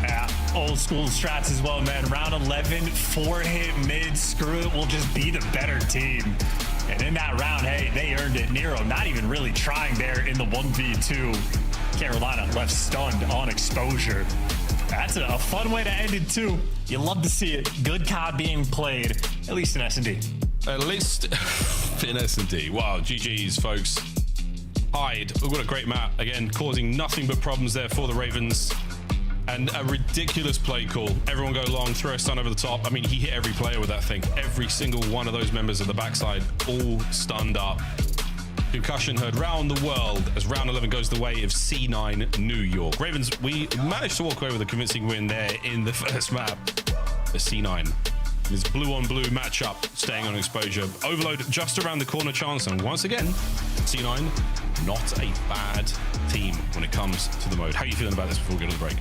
Yeah, old school strats as well, man. Round 11, 4-hit mid. Screw it. We'll just be the better team. And in that round, hey, they earned it. Nero not even really trying there in the 1v2. Carolina left stunned on exposure. That's a fun way to end it, too. You love to see it. Good COD being played, at least in S&D. At least in S&D. Wow, GG's, folks. Hyde, what a great map. Again, causing nothing but problems there for the Ravens. And a ridiculous play call. Everyone go long, throw a stun over the top. I mean, he hit every player with that thing. Every single one of those members of the backside, all stunned up. Concussion heard round the world as round 11 goes the way of C9 New York. Ravens, we managed to walk away with a convincing win there in the first map. The C9. This blue-on-blue matchup, staying on exposure. Overload just around the corner chance, and once again, C9, not a bad team when it comes to the mode. How are you feeling about this before we go to the break?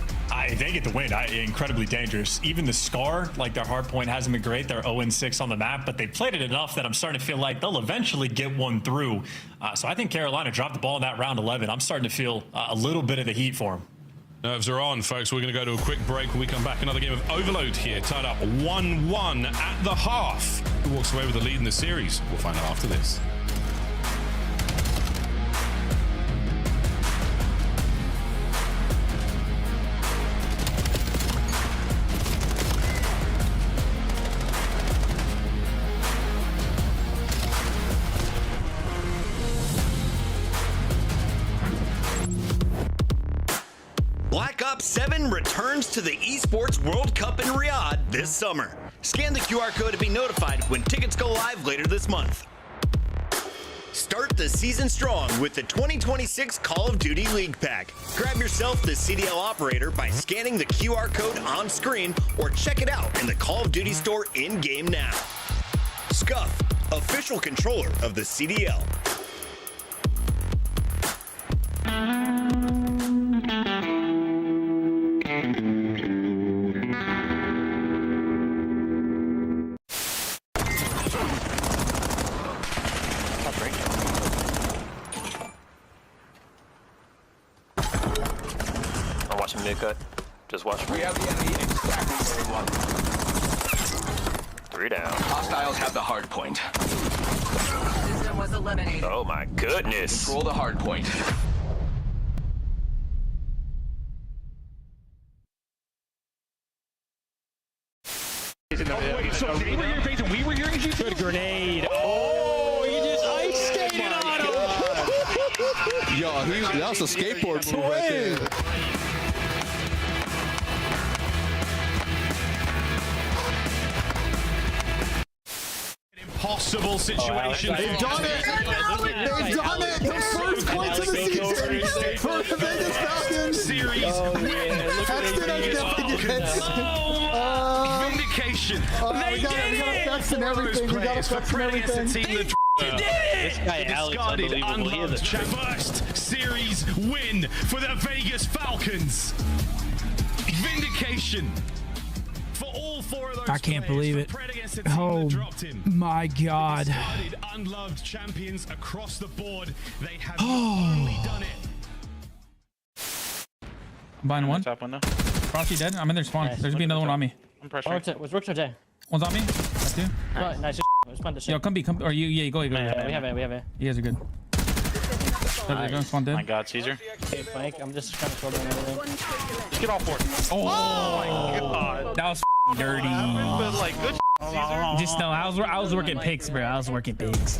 They get the win. Incredibly dangerous. Even the Scar, like their hard point hasn't been great. They're 0-6 on the map, but they played it enough that I'm starting to feel like they'll eventually get one through. So I think Carolina dropped the ball in that round 11. I'm starting to feel a little bit of the heat for them. Nerves are on, folks. We're going to go to a quick break. When we come back, another game of Overload here, tied up 1-1 at the half. Who walks away with the lead in the series? We'll find out after this. Black Ops 7 returns to the Esports World Cup in Riyadh this summer. Scan the QR code to be notified when tickets go live later this month. Start the season strong with the 2026 Call of Duty League Pack. Grab yourself the CDL operator by scanning the QR code on screen or check it out in the Call of Duty store in-game now. Scuff, official controller of the CDL. I'm watching mid-cut. Just watch me. We have the enemy exactly where we want them. 3 down. Hostiles have the hard point. System was eliminated. Oh my goodness. Control the hard point. We were hearing you. Good grenade. Oh, you just ice skated on him. Yo, that was a skateboard move right there. Impossible situation. They've done it. They've done it. The first points of the season for the Vegas Falcons. Series win. Vindication. We got effects and everything. We got effects and everything. This guy discarded unloved first series win for the Vegas Falcons. Vindication. For all 4 of those I can't believe it. Oh my God. Unloved champions across the board. They have only done it. I'm buying one. Frosty dead. I'm in their spawn. There's gonna be another one on me. I'm pressuring. What's Rook's J? One's on me. That's two. Right, nice. Let's find the shit. Yo, come B, come. Or you go. We have it. You guys are good. They're gonna spawn dead. My God, Caesar. Okay, Frank, I'm just trying to throw them everything. Just get all 4. Oh my God. That was dirty. Just no, I was working pigs, bro. I was working pigs.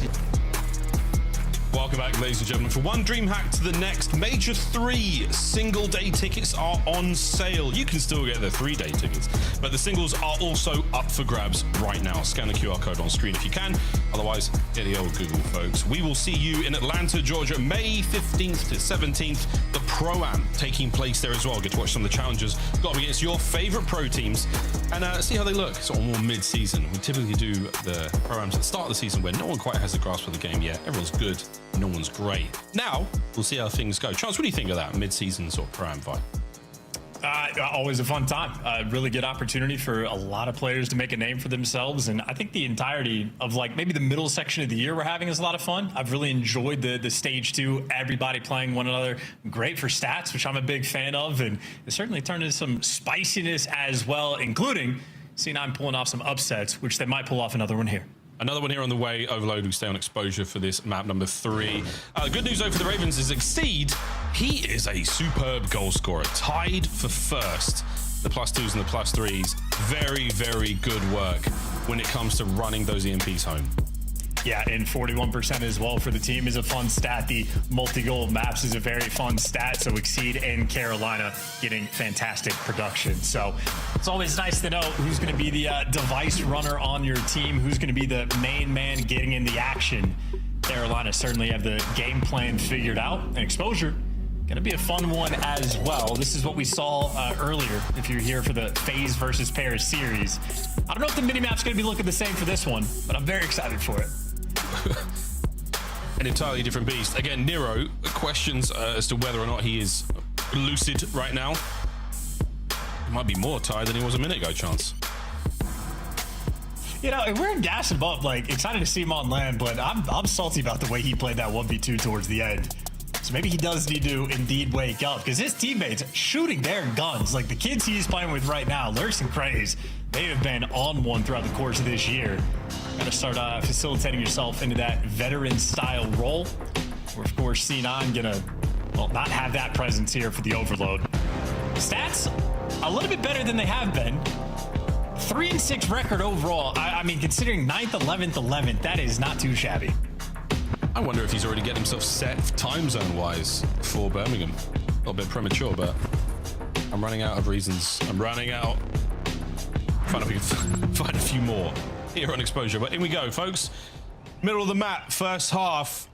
Welcome back, ladies and gentlemen. For one dream hack to the next, Major 3 single-day tickets are on sale. You can still get the 3-day tickets, but the singles are also up for grabs right now. Scan the QR code on screen if you can. Otherwise, get the old Google, folks. We will see you in Atlanta, Georgia, May 15th to 17th. The Pro-Am taking place there as well. Get to watch some of the challenges. Got up against your favorite pro teams and see how they look. Sort of more mid-season. We typically do the Pro-Ams at the start of the season where no one quite has a grasp of the game yet. Everyone's good. No one's great. Now, we'll see how things go. Chance, what do you think of that mid-season sort of Pro-Am vibe? Always a fun time. Really good opportunity for a lot of players to make a name for themselves. And I think the entirety of like maybe the middle section of the year we're having is a lot of fun. I've really enjoyed the stage 2, everybody playing one another. Great for stats, which I'm a big fan of. And it certainly turned into some spiciness as well, including C9 pulling off some upsets, which they might pull off another one here. Another one here on the way. Overload will stay on exposure for this map number 3. Good news though for the Ravens is Exceed. He is a superb goal scorer, tied for first. The +2s and the +3s. Very, very good work when it comes to running those EMPs home. Yeah, and 41% as well for the team is a fun stat. The multi-goal maps is a very fun stat. So Exceed and Carolina getting fantastic production. So it's always nice to know who's going to be the device runner on your team, who's going to be the main man getting in the action. Carolina certainly have the game plan figured out, and Exposure going to be a fun one as well. This is what we saw earlier, if you're here for the FaZe versus Paris series. I don't know if the minimap's going to be looking the same for this one, but I'm very excited for it. An entirely different beast. Again, Nero questions as to whether or not he is lucid right now. He might be more tired than he was a minute ago, Chance. You know, we're gassing him up, like excited to see him on land, but I'm salty about the way he played that 1v2 towards the end. So maybe he does need to indeed wake up, because his teammates shooting their guns. Like the kids he's playing with right now, Lurks and Craze, they have been on one throughout the course of this year. Gotta start facilitating yourself into that veteran style role. Where of course C9 gonna, well, not have that presence here for the overload. Stats a little bit better than they have been. 3-6 record overall. I mean, considering 9th, 11th, that is not too shabby. I wonder if he's already getting himself set time zone wise for Birmingham. A little bit premature, but I I'm running out of reasons. I'm running out. Find if we can find a few more here on Exposure. But in we go, folks. Middle of the map, first half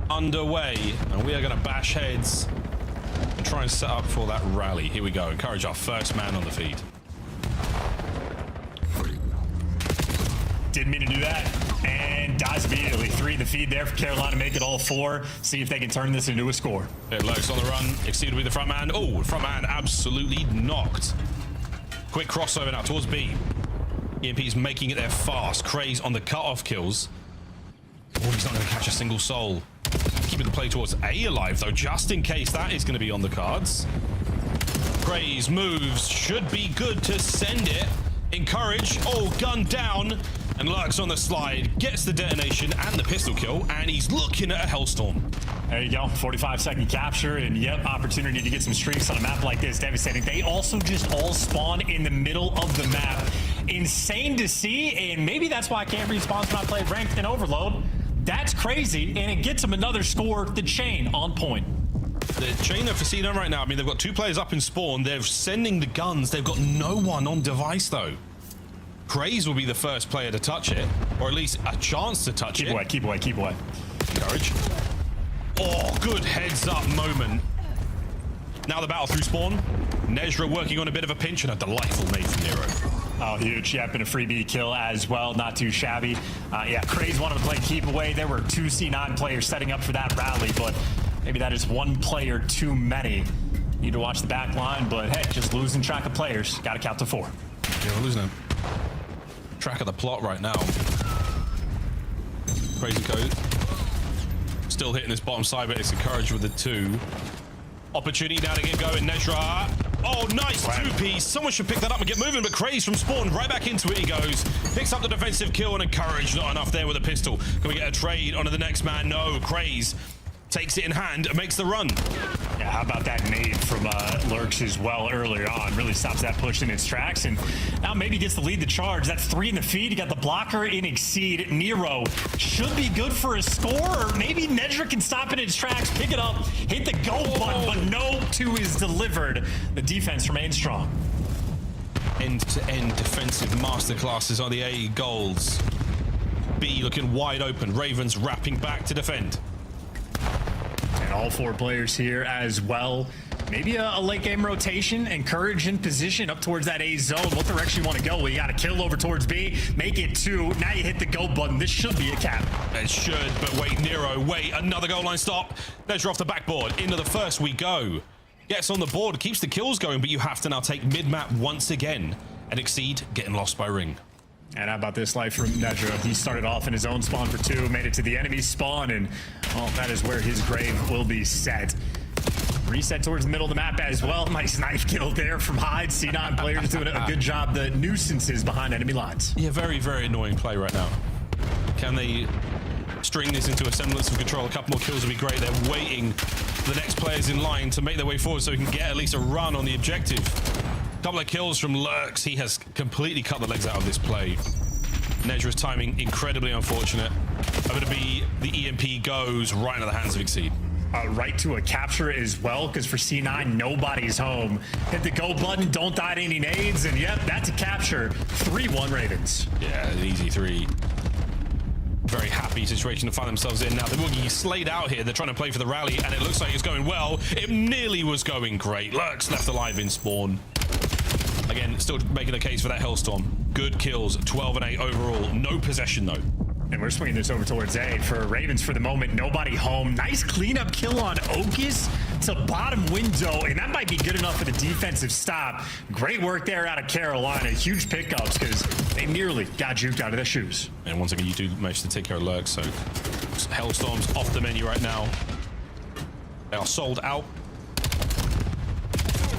underway. And we are going to bash heads and try and set up for that rally. Here we go. Encourage our first man on the feed. Didn't mean to do that. And dies immediately. 3 in the feed there for Carolina. Make it all 4. See if they can turn this into a score. It lurks on the run. Exceed will be the front man. Oh, front man absolutely knocked. Quick crossover now towards B. EMP's making it there fast. Craze on the cut-off kills. Oh, he's not going to catch a single soul. Keeping the play towards A alive, though, just in case that is going to be on the cards. Craze moves. Should be good to send it. Encourage. Oh, gun down. And lurks on the slide. Gets the detonation and the pistol kill. And he's looking at a Hellstorm. There you go. 45-second capture. And yep, opportunity to get some streaks on a map like this. Devastating. They also just all spawn in the middle of the map. Insane to see. And maybe that's why I can't respawn when I play ranked and Overload. That's crazy. And it gets them another score. The chain on point. The chain for C9 right now, I mean, they've got 2 players up in spawn. They're sending the guns. They've got no one on device, though. Craze will be the first player to touch it, or at least a chance to touch it. Keep away, keep away, keep away. Courage. Oh, good heads up moment. Now the battle through spawn. Nezra working on a bit of a pinch and a delightful nade from Nero. Oh, huge. Yep, and a freebie kill as well. Not too shabby. Yeah, Craze wanted to play keep away. There were 2 C9 players setting up for that rally, but maybe that is 1 player too many. Need to watch the back line, but hey, just losing track of players. Got to count to 4. Yeah, we're losing them. Track of the plot right now. Crazy code. Still hitting this bottom side, but it's encouraged with the 2. Opportunity now to get going. Nezra. Oh, nice 2-piece. Someone should pick that up and get moving, but Craze from spawn right back into it he goes. Picks up the defensive kill and encouraged. Not enough there with a pistol. Can we get a trade onto the next man? No. Craze takes it in hand and makes the run. Yeah, how about that nade from Lurks as well earlier on? Really stops that push in its tracks, and now maybe gets to lead the charge. That's 3 in the feed. You got the blocker in Exceed. Nero should be good for a score, or maybe Nedra can stop it in its tracks, pick it up, hit the go button, but no 2 is delivered. The defense remains strong. End-to-end defensive masterclasses on the A golds. B looking wide open. Ravens wrapping back to defend. And all 4 players here as well. Maybe a late game rotation, encourage in position up towards that A zone. What direction you want to go? Well, you got to kill over towards B, make it 2. Now you hit the go button. This should be a cap. It should, but wait, Nero, wait, another goal line stop. Nezra off the backboard. Into the first we go. Gets on the board, keeps the kills going, but you have to now take mid-map once again and Exceed getting lost by Ring. And how about this life from Nedra? He started off in his own spawn for 2, made it to the enemy spawn, and well, that is where his grave will be set. Reset towards the middle of the map as well. Nice knife kill there from Hyde. C9 players doing a good job. The nuisances behind enemy lines. Yeah, very, very annoying play right now. Can they string this into a semblance of control? A couple more kills would be great. They're waiting for the next players in line to make their way forward so we can get at least a run on the objective. Couple of kills from Lurks. He has completely cut the legs out of this play. Nezra's timing incredibly unfortunate. Over to B, the EMP goes right into the hands of Exceed. Right to a capture as well, because for C9, nobody's home. Hit the go button, don't die to any nades, and yep, that's a capture. 3-1 Ravens. Yeah, an easy 3. Very happy situation to find themselves in. Now, they're getting slayed out here. They're trying to play for the rally, and it looks like it's going well. It nearly was going great. Lurks left alive in spawn. Again, still making a case for that Hellstorm. Good kills, 12 and 8 overall. No possession, though. And we're swinging this over towards A. For Ravens for the moment, nobody home. Nice cleanup kill on Okus to bottom window, and that might be good enough for the defensive stop. Great work there out of Carolina. Huge pickups because they nearly got juked out of their shoes. And once again, you do manage to take care of Lurks, so Hellstorm's off the menu right now. They are sold out.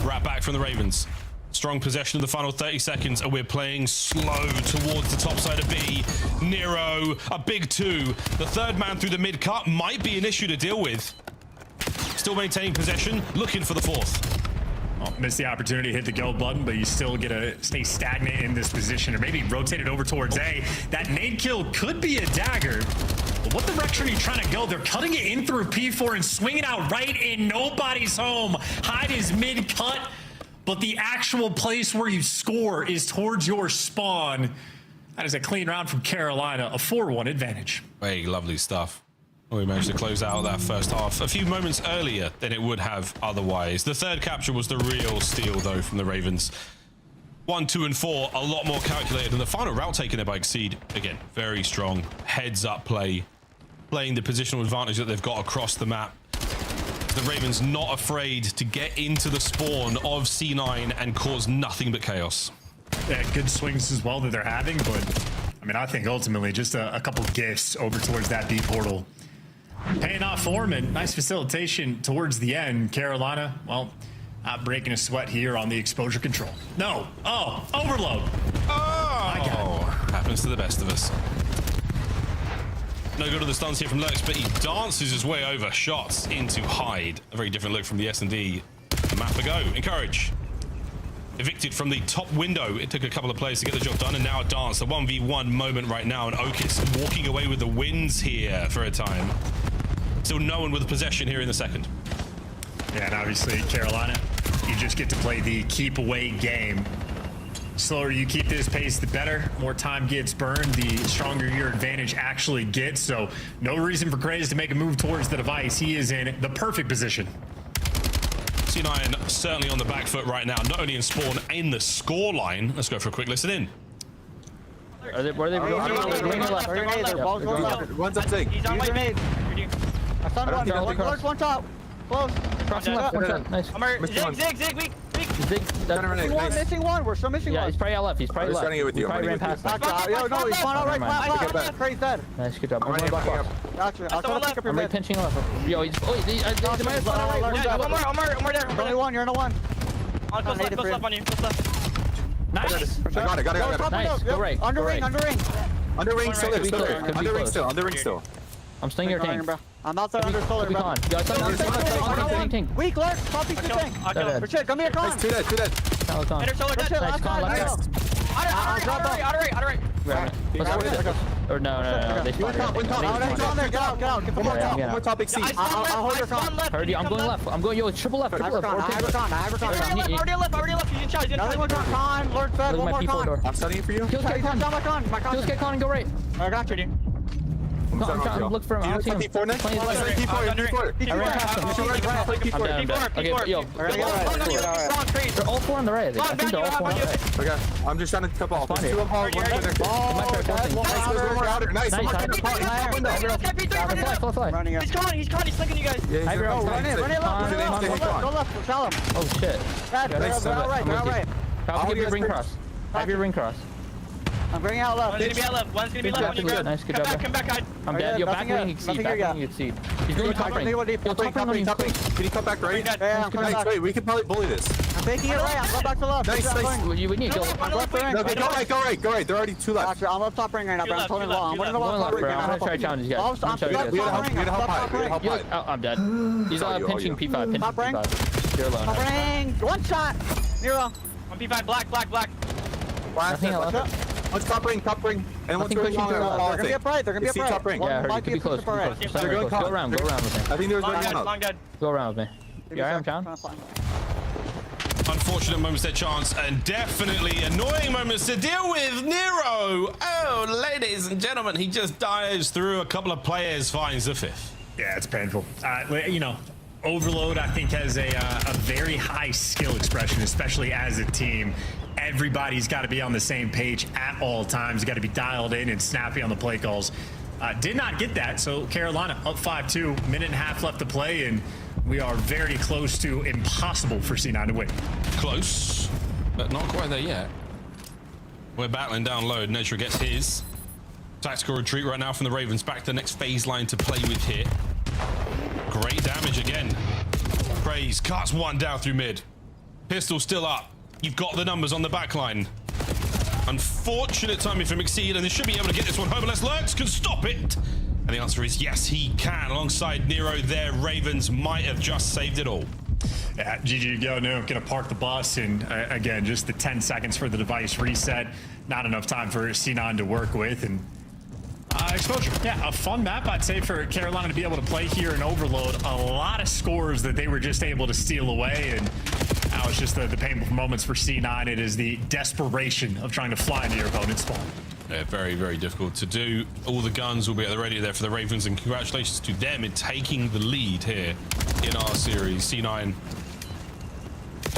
Right back from the Ravens. Strong possession of the final 30 seconds, and we're playing slow towards the top side of B. Nero, a big 2. The 3rd man through the mid-cut might be an issue to deal with. Still maintaining possession, looking for the 4th. Oh, missed the opportunity to hit the go button, but you still get to stay stagnant in this position, or maybe rotate it over towards A. That nade kill could be a dagger. But what direction are you trying to go? They're cutting it in through P4 and swinging out right in. Nobody's home. Hyde is mid-cut. but the actual place where you score is towards your spawn. That is a clean round from Carolina, a 4-1 advantage. Hey, lovely stuff. We managed to close out that first half a few moments earlier than it would have otherwise. The third capture was the real steal, though, from the Ravens. 1, 2, and 4, a lot more calculated. And the final route taken there by Exceed, again, very strong. Heads-up play, playing the positional advantage that they've got across the map. The Ravens not afraid to get into the spawn of C9 and cause nothing but chaos. Yeah, good swings as well that they're having, but I mean, I think ultimately just a couple gifts over towards that B portal. Paying off for him, and nice facilitation towards the end. Carolina, well, not breaking a sweat here on the exposure control. No. Oh, overload. Oh, happens to the best of us. No good at the stuns here from Lurks, but he dances his way over shots into Hyde. A very different look from the S&D. Map ago. Encourage. Evicted from the top window. It took a couple of players to get the job done, and now a dance. A 1v1 moment right now, and Okis walking away with the wins here for a time. Still no one with the possession here in the second. Yeah, and obviously Carolina, you just get to play the keep away game. Slower you keep this pace, the better. More time gets burned, the stronger your advantage actually gets. So no reason for Craze to make a move towards the device. He is in the perfect position. C9 certainly on the back foot right now, not only in spawn, in the score line. Let's go for a quick listen in. Are they, where are they? One's up big. He's on my mid. I found one top. Close. Crossing left. Nice. Zig, weak. Zig, missing one. We're still missing one. Yeah, he's probably left. He's probably left. Running it with you. He probably ran past us. Yo, no, he's spawned out right. Crazy dead. Nice, good job. I'm running back up. Gotcha. I'll try to pick up your mid. Pinching left. Yo, he's. Oh, he's one more there. Only one. You're in a one. I'll go left on you. Nice. I got it. Nice. Go right. Under ring. Under ring still. I'm staying your tank. I'm outside under solar, bro. Weak, Lurk. Copy the tank. Richard, come here, con. Nice, two dead. Enter solar dead. Nice, con. Left. Outer right. Or no. They spawned. Get out. Get one more topic C. I'll hold your con. Heard you. I'm going left. Yo, triple left. Already left. He's in charge. Another one con. Lurk fed. One more con. I'm studying for you. Kills get con. Kills get con and go right. I got you, dude. I'm trying to look for him. I don't see him. P4 next? P4. I ran past him. I'm dead. Okay, yo. They're all four on the right. I think they're all four on the right. Okay, I'm just trying to cut off. There's two of them. Nice. Fly. He's slinking you guys. Run it. Go left. Tell him. Oh, shit. They're all right. I'll give you ring cross. Have your ring cross. I'm bringing out left. One's gonna be out left. One's gonna be left. Good. Nice, good job. Come back, I'm dead. Yo, back wing, exceed. He's going top ring. Yo, top ring. Can you come back right? Yeah, I'm coming back. Wait, we can probably bully this. I'm taking it right. I'm going back to left. Nice. You would need to go right. There are already two left. I'm up top ring right now, bro. I'm totally low. I'm going top ring. I'm gonna try to challenge these guys. We gotta help high. I'm dead. He's pinching P5. Top ring. You're alone. Top ring. One shot. Zero. One P5. Black. Nothing else. One's top ring, and one's going long. They're gonna be up right. Top ring. Yeah, I heard you could be close. Go around with me. I think there's one long dead. Go around with me. Yeah, I'm down. Unfortunate moments their chance, and definitely annoying moments to deal with. Nero, oh, ladies and gentlemen, he just dives through a couple of players, finds the fifth. Yeah, it's painful. Overload, I think, has a very high skill expression, especially as a team. Everybody's got to be on the same page at all times. Got to be dialed in and snappy on the play calls. Did not get that, so Carolina up 5-2, minute and a half left to play, and we are very close to impossible for C9 to win. Close, but not quite there yet. We're battling down low. Nedra gets his. Tactical retreat right now from the Ravens. Back to the next phase line to play with here. Great damage again. Praise cuts one down through mid. Pistol still up. You've got the numbers on the back line. Unfortunate timing from Exceed, and they should be able to get this one home unless Lurks can stop it. And the answer is yes, he can. Alongside Nero there, Ravens might have just saved it all. Yeah, GG go. No, gonna park the bus, and again, just the 10 seconds for the device reset. Not enough time for C9 to work with, and exposure. Yeah, a fun map, I'd say, for Carolina to be able to play here and overload. A lot of scores that they were just able to steal away, and Now it's just the painful moments for C9. It is the desperation of trying to fly into your opponent's spawn. Yeah, very, very difficult to do. All the guns will be at the ready there for the Ravens, and congratulations to them in taking the lead here in our series. C9,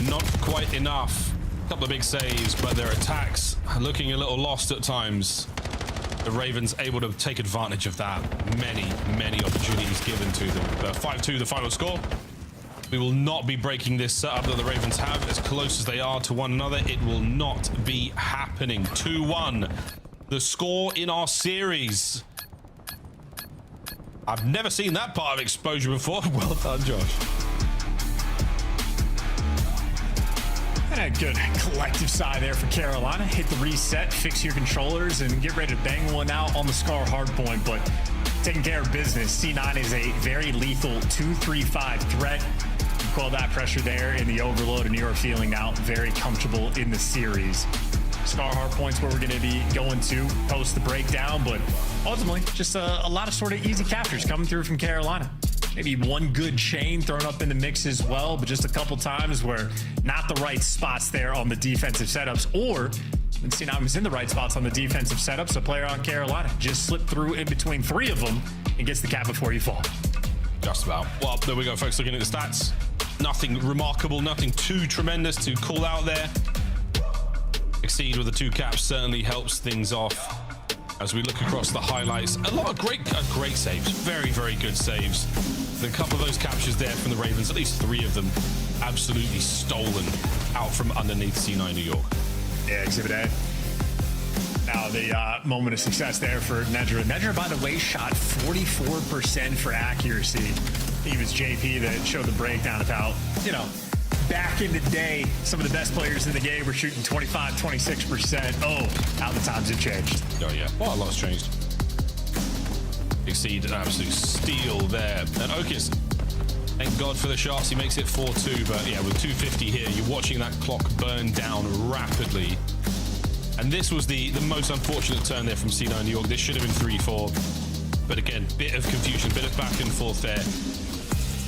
not quite enough. A couple of big saves, but their attacks are looking a little lost at times. The Ravens able to take advantage of that. Many opportunities given to them. 5-2 the final score. We will not be breaking this setup that the Ravens have. As close as they are to one another, it will not be happening. 2-1, the score in our series. I've never seen that part of exposure before. Well done, Josh. And a good collective side there for Carolina. Hit the reset, fix your controllers, and get ready to bang one out on the Scar hardpoint. But taking care of business, C9 is a very lethal 2-3-5 threat. You call that pressure there in the overload, and you are feeling now very comfortable in the series. Scar hardpoint's where we're going to be going to post the breakdown, but ultimately just a lot of sort of easy captures coming through from Carolina. Maybe one good chain thrown up in the mix as well, but just a couple times where not the right spots there on the defensive setups, or when C9 was in the right spots on the defensive setups, a player on Carolina just slipped through in between three of them and gets the cap before you fall. Just about. Well, there we go, folks. Looking at the stats, nothing remarkable, nothing too tremendous to call out there. Exceed with the 2 caps certainly helps things off. As we look across the highlights, a lot of great saves, very good saves. A couple of those captures there from the Ravens, at least 3 of them, absolutely stolen out from underneath C9 New York. Yeah, Exhibit A. Now the moment of success there for Nedra. Nedra, by the way, shot 44% for accuracy. I think it was JP that showed the breakdown of how, back in the day, some of the best players in the game were shooting 25, 26%. Oh, how the times have changed. Oh, yeah. Well, a lot's changed. Exceed an absolute steal there. And Okis, thank God for the shots. He makes it 4-2. But, yeah, with 250 here, you're watching that clock burn down rapidly. And this was the most unfortunate turn there from C9 New York. This should have been 3-4. But, again, bit of confusion, bit of back and forth there.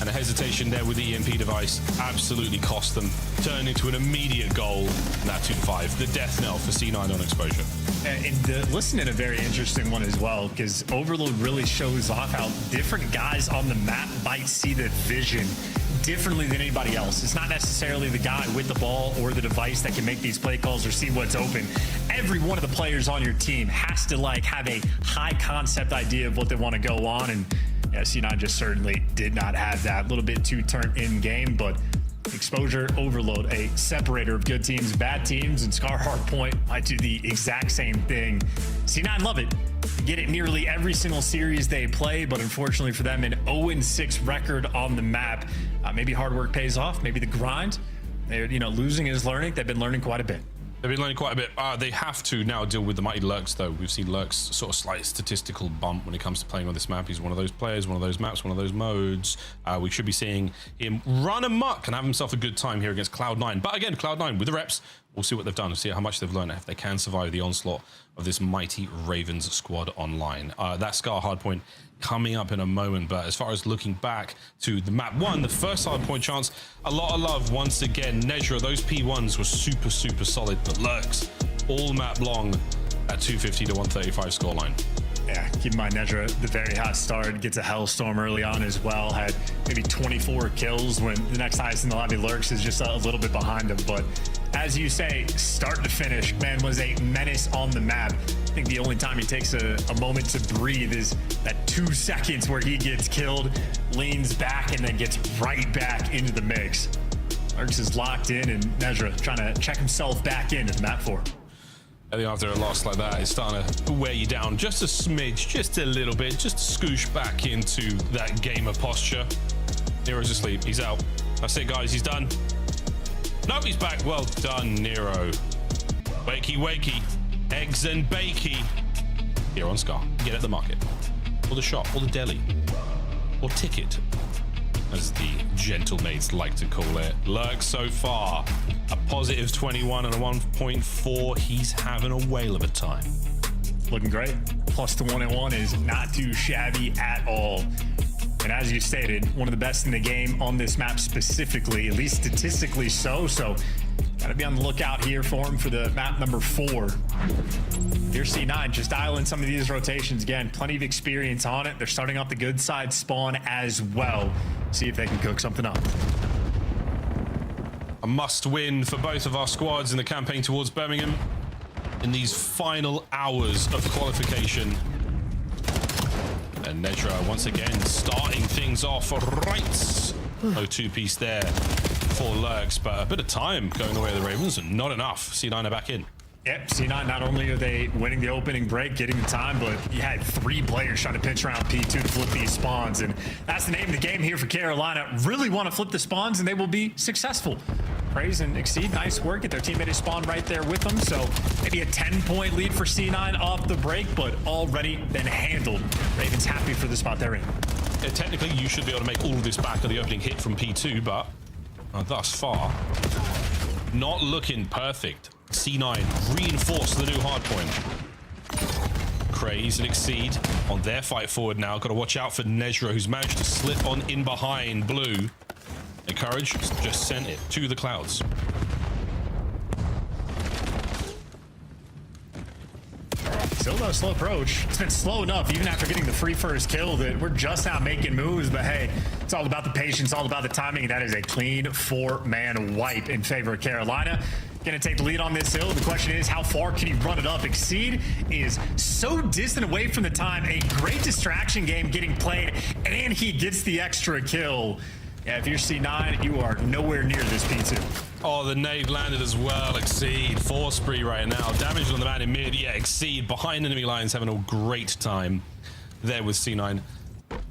And a hesitation there with the EMP device absolutely cost them. Turned into an immediate goal, and that 2-5. The death knell for C9 on exposure. And listen to a very interesting one as well, because Overload really shows off how different guys on the map might see the vision differently than anybody else. It's not necessarily the guy with the ball or the device that can make these play calls or see what's open. Every one of the players on your team has to have a high concept idea of what they want to go on, and yeah, C9 just certainly did not have that. A little bit too turned in game, but exposure, Overload, a separator of good teams, bad teams, and Scar hardpoint might do the exact same thing. C9 love it. Get it nearly every single series they play, but unfortunately for them, an 0-6 record on the map. Maybe hard work pays off. Maybe the grind. They're, losing is learning. They've been learning quite a bit. They've been learning quite a bit. They have to now deal with the mighty Lurks, though. We've seen Lurks sort of slight statistical bump when it comes to playing on this map. He's one of those players, one of those maps, one of those modes. We should be seeing him run amok and have himself a good time here against Cloud9. But again, Cloud9 with the reps, we'll see what they've done, see how much they've learned, if they can survive the onslaught of this mighty Ravens squad online. That Scar hardpoint coming up in a moment, but as far as looking back to the map 1, the first hardpoint chance, a lot of love once again. Nezra, those P1s were super solid, but Lurks all map long at 250 to 135 scoreline. Yeah, keep in mind, Nedra, the very hot start, gets a Hellstorm early on as well, had maybe 24 kills when the next highest in the lobby, Lurks, is just a little bit behind him. But as you say, start to finish, man, was a menace on the map. I think the only time he takes a moment to breathe is that 2 seconds where he gets killed, leans back, and then gets right back into the mix. Lurks is locked in, and Nedra trying to check himself back into the map 4. I think after a loss like that, it's starting to wear you down just a smidge, just a little bit, just to scoosh back into that gamer posture. Nero's asleep. He's out. That's it, guys. He's done. No, he's back. Well done, Nero. Wakey. Eggs and bakey. Here on Scar. Get at the market. Or the shop. Or the deli. Or ticket, as the gentle mates like to call it. Lurk so far, a positive 21 and a 1.4. He's having a whale of a time. Looking great. Plus the 1-1 is not too shabby at all. And as you stated, one of the best in the game on this map specifically, at least statistically so. So gotta be on the lookout here for him for the map number 4. Here's C9 just dialing some of these rotations. Again, plenty of experience on it. They're starting off the good side spawn as well. See if they can cook something up. A must win for both of our squads in the campaign towards Birmingham in these final hours of qualification. And Nedra once again starting things off right. No two-piece there for Lurks, but a bit of time going the way of the Ravens and not enough. C9 are back in. Yep, C9, not only are they winning the opening break, getting the time, but you had 3 players trying to pitch around P2 to flip these spawns. And that's the name of the game here for Carolina. Really want to flip the spawns, and they will be successful. Praise and Exceed, nice work. Get their teammate is spawned right there with them. So maybe a 10-point lead for C9 off the break, but already been handled. Ravens happy for the spot they're in. Yeah, technically, you should be able to make all of this back on the opening hit from P2, but thus far, not looking perfect. C9 reinforce the new hard point. Craze and Exceed on their fight forward now. Got to watch out for Nejra, who's managed to slip on in behind Blue. And Courage just sent it to the clouds. Still no slow approach. It's been slow enough, even after getting the free first kill, that we're just not making moves. But hey, it's all about the patience, all about the timing. And that is a clean 4-man wipe in favor of Carolina. Gonna take the lead on this hill. The question is, how far can he run it up? Exceed is so distant away from the time. A great distraction game getting played, and he gets the extra kill. Yeah, if you're C9, you are nowhere near this P2. Oh, the nade landed as well. Exceed, 4 spree right now. Damage on the man in mid. Yeah, Exceed behind enemy lines, having a great time there with C9.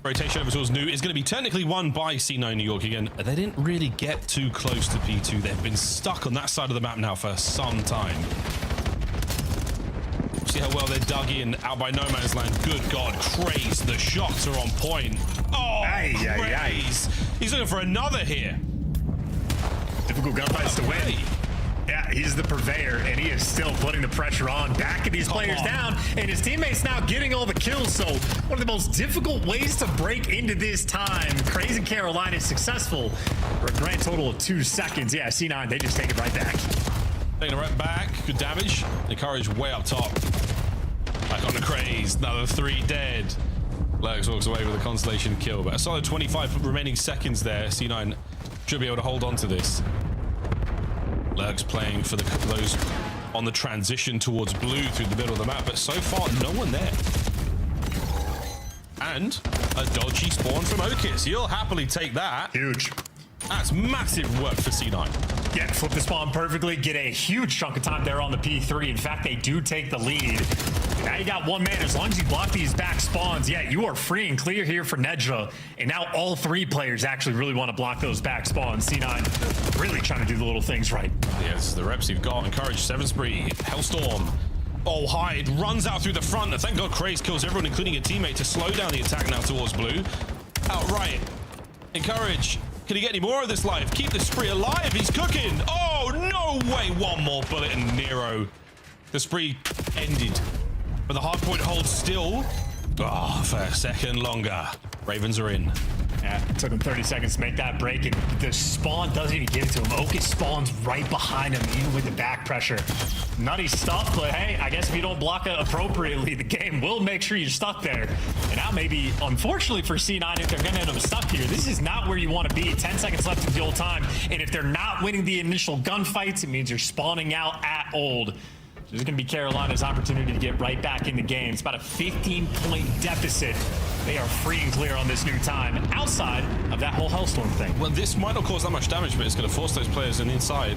Rotation over towards New is going to be technically won by C9 New York again. They didn't really get too close to P2. They've been stuck on that side of the map now for some time. See how well they're dug in out by no man's land. Good God, Craze. The shots are on point. Oh, Craze. He's looking for another here. Difficult gunfights to win. Yeah, he's the purveyor, and he is still putting the pressure on, backing these players down, and his teammates now getting all the kills. So one of the most difficult ways to break into this time. Crazy Carolina is successful for a grand total of 2 seconds. Yeah, C9, they just take it right back. Taking it right back. Good damage. The Courage way up top. Back on the Craze. Another 3 dead. Lurks walks away with a constellation kill, but a solid 25 remaining seconds there. C9 should be able to hold on to this. Lurks playing for those on the transition towards Blue through the middle of the map, but so far no one there. And a dodgy spawn from Okis. He'll happily take that. Huge. That's massive work for C9. Yeah, flip the spawn perfectly, get a huge chunk of time there on the P3. In fact, they do take the lead. Now you got 1 man. As long as you block these back spawns, yeah, you are free and clear here for Nedra. And now all 3 players actually really want to block those back spawns. C9 really trying to do the little things right. Yes, the reps you've got. Encourage 7 spree. Hellstorm. Oh, Hyde runs out through the front. Thank God Craze kills everyone, including a teammate, to slow down the attack now towards Blue. Outright. Encourage. Can he get any more of this life? Keep the spree alive. He's cooking. Oh, no way. 1 more bullet and Nero. The spree ended. But the hard point holds still. Oh, for a second longer. Ravens are in. Yeah, it took him 30 seconds to make that break, and the spawn doesn't even give it to him. Okis spawns right behind him, even with the back pressure. Nutty stuff, but hey, I guess if you don't block it appropriately, the game will make sure you're stuck there. And now maybe, unfortunately for C9, if they're going to end up stuck here, this is not where you want to be. 10 seconds left of the old time, and if they're not winning the initial gunfights, it means you're spawning out at old. This is going to be Carolina's opportunity to get right back in the game. It's about a 15-point deficit. They are free and clear on this new time, outside of that whole Hellstorm thing. Well, this might not cause that much damage, but it's going to force those players in inside.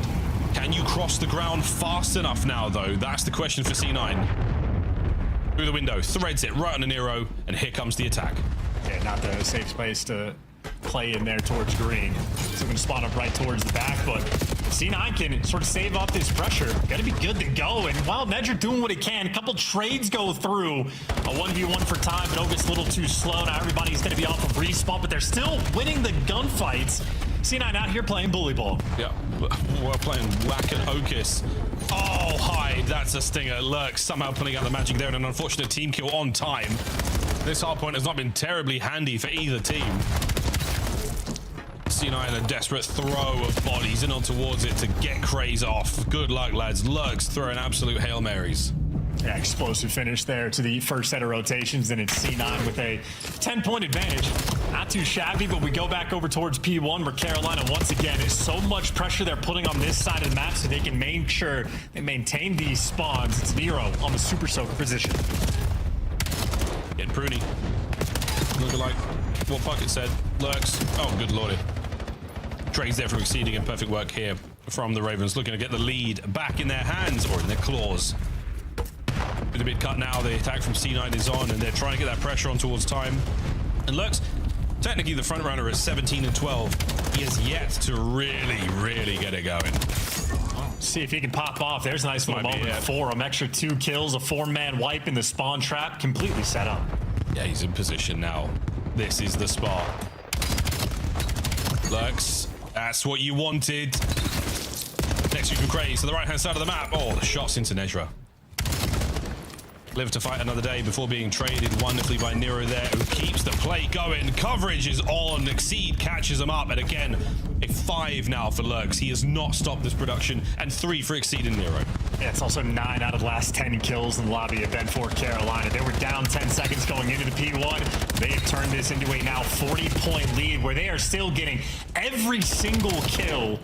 Can you cross the ground fast enough now, though? That's the question for C9. Through the window, threads it right on the Nero, and here comes the attack. Yeah, not the safe space to play in there towards green. So going to spawn up right towards the back, but C9 can sort of save off this pressure. Got to be good to go. And while Nedra doing what he can, a couple trades go through. A 1v1 for time, but Okis a little too slow. Now everybody's going to be off of respawn, but they're still winning the gunfights. C9 out here playing bully ball. Yeah, we're playing whack at Okis. Oh, Hyde, that's a stinger. Lurk somehow pulling out the magic there, and an unfortunate team kill on time. This hard point has not been terribly handy for either team. C9 a desperate throw of bodies in on towards it to get Craze off. Good luck, lads. Lurks throwing absolute Hail Marys. Yeah, explosive finish there to the first set of rotations, and it's C9 with a 10-point advantage. Not too shabby, but we go back over towards P1 where Carolina, once again, is so much pressure they're putting on this side of the map so they can make sure they maintain these spawns. It's Nero on the Super Soaker position. Getting pruny. Looking like what Bucket said. Lurks. Oh, good lordy. Trades there from Exceeding, and perfect work here from the Ravens, looking to get the lead back in their hands or in their claws. With a bit cut now, the attack from C9 is on, and they're trying to get that pressure on towards time. And Lurks, technically the front runner is 17 and 12. He has yet to really get it going. See if he can pop off. There's a nice little moment for him. Extra 2 kills, a 4-man wipe in the spawn trap, completely set up. Yeah, he's in position now. This is the spot. Lurks, that's what you wanted. Next you can Craze to the right-hand side of the map. Oh, the shots into Nezra. Live to fight another day before being traded wonderfully by Nero there, who keeps the play going. Coverage is on. Exceed catches him up. And again, a 5 now for Lurks. He has not stopped this production. And 3 for Exceed and Nero. Yeah, it's also 9 out of the last 10 kills in the lobby of Ben for Carolina. They were down 10 seconds going into the P1. They have turned this into a now 40-point lead where they are still getting every single kill.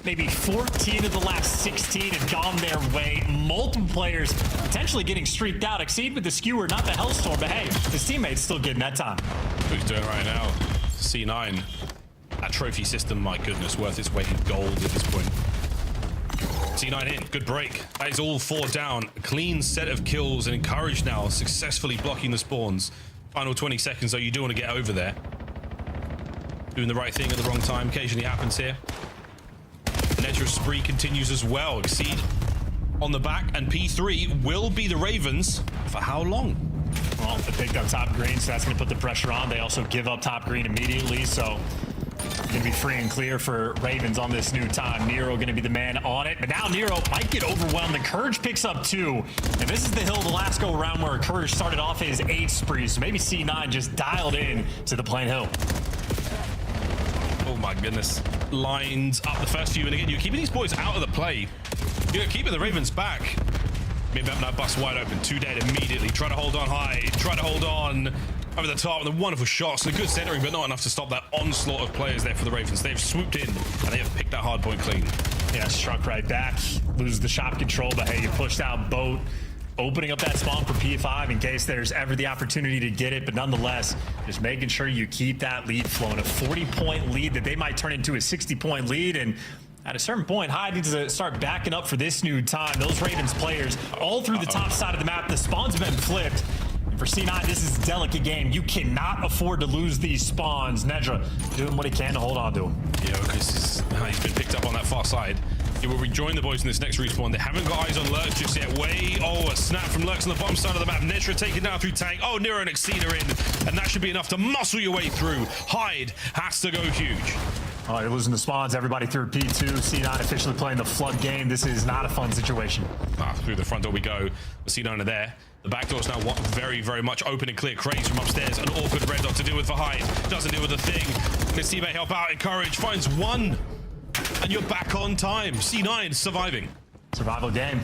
Maybe 14 of the last 16 have gone their way. Multiple players potentially getting streaked out. Exceed with the skewer, not the Hellstorm, but hey, his teammate's still getting that time. Who's doing right now? C9. That trophy system, my goodness, worth its weight in gold at this point. C9 in, good break. That is all 4 down. A clean set of kills, and Encourage now successfully blocking the spawns. Final 20 seconds, though, you do want to get over there. Doing the right thing at the wrong time occasionally happens here. Netra's spree continues as well. Exceed on the back, and P3 will be the Ravens. For how long? Well, they picked up top green, so that's going to put the pressure on. They also give up top green immediately, so going to be free and clear for Ravens on this new time. Nero going to be the man on it, but now Nero might get overwhelmed. The Courage picks up 2, and this is the hill the last go around where Courage started off his 8 spree, so maybe C9 just dialed in to the Plain Hill. Oh my goodness. Lines up the first few, and again, you're keeping these boys out of the play. You're keeping the Ravens back. Maybe up now, bust wide open. 2 dead immediately. Try to hold on high. Try to hold on over the top with the wonderful shots and a good centering, but not enough to stop that onslaught of players there for the Ravens. They've swooped in, and they have picked that hard point clean. Yeah, struck right back. Loses the shot control, but hey, you pushed out Boat. Opening up that spawn for P5 in case there's ever the opportunity to get it, but nonetheless, just making sure you keep that lead flowing. A 40-point lead that they might turn into a 60-point lead, and at a certain point, Hyde needs to start backing up for this new time. Those Ravens players all through the top side of the map. The spawns have been flipped. And for C9, this is a delicate game. You cannot afford to lose these spawns. Nedra doing what he can to hold on to him. Yeah, because he's been picked up on that far side. He will rejoin the boys in this next respawn. They haven't got eyes on Lurks just yet. A snap from Lurks on the bottom side of the map. Netra taken down through tank. Oh, Nero and Exceed are in, and that should be enough to muscle your way through. Hyde has to go huge. Oh, you're losing the spawns. Everybody through P2. C9 officially playing the flood game. This is not a fun situation. Through the front door we go. The C9 are there. The back door's now very much open and clear. Craze from upstairs. An awkward red dot to deal with for Hyde. Doesn't deal with the thing. His teammate help out. Encourage. Finds 1. And you're back on time. C9 surviving. Survival game.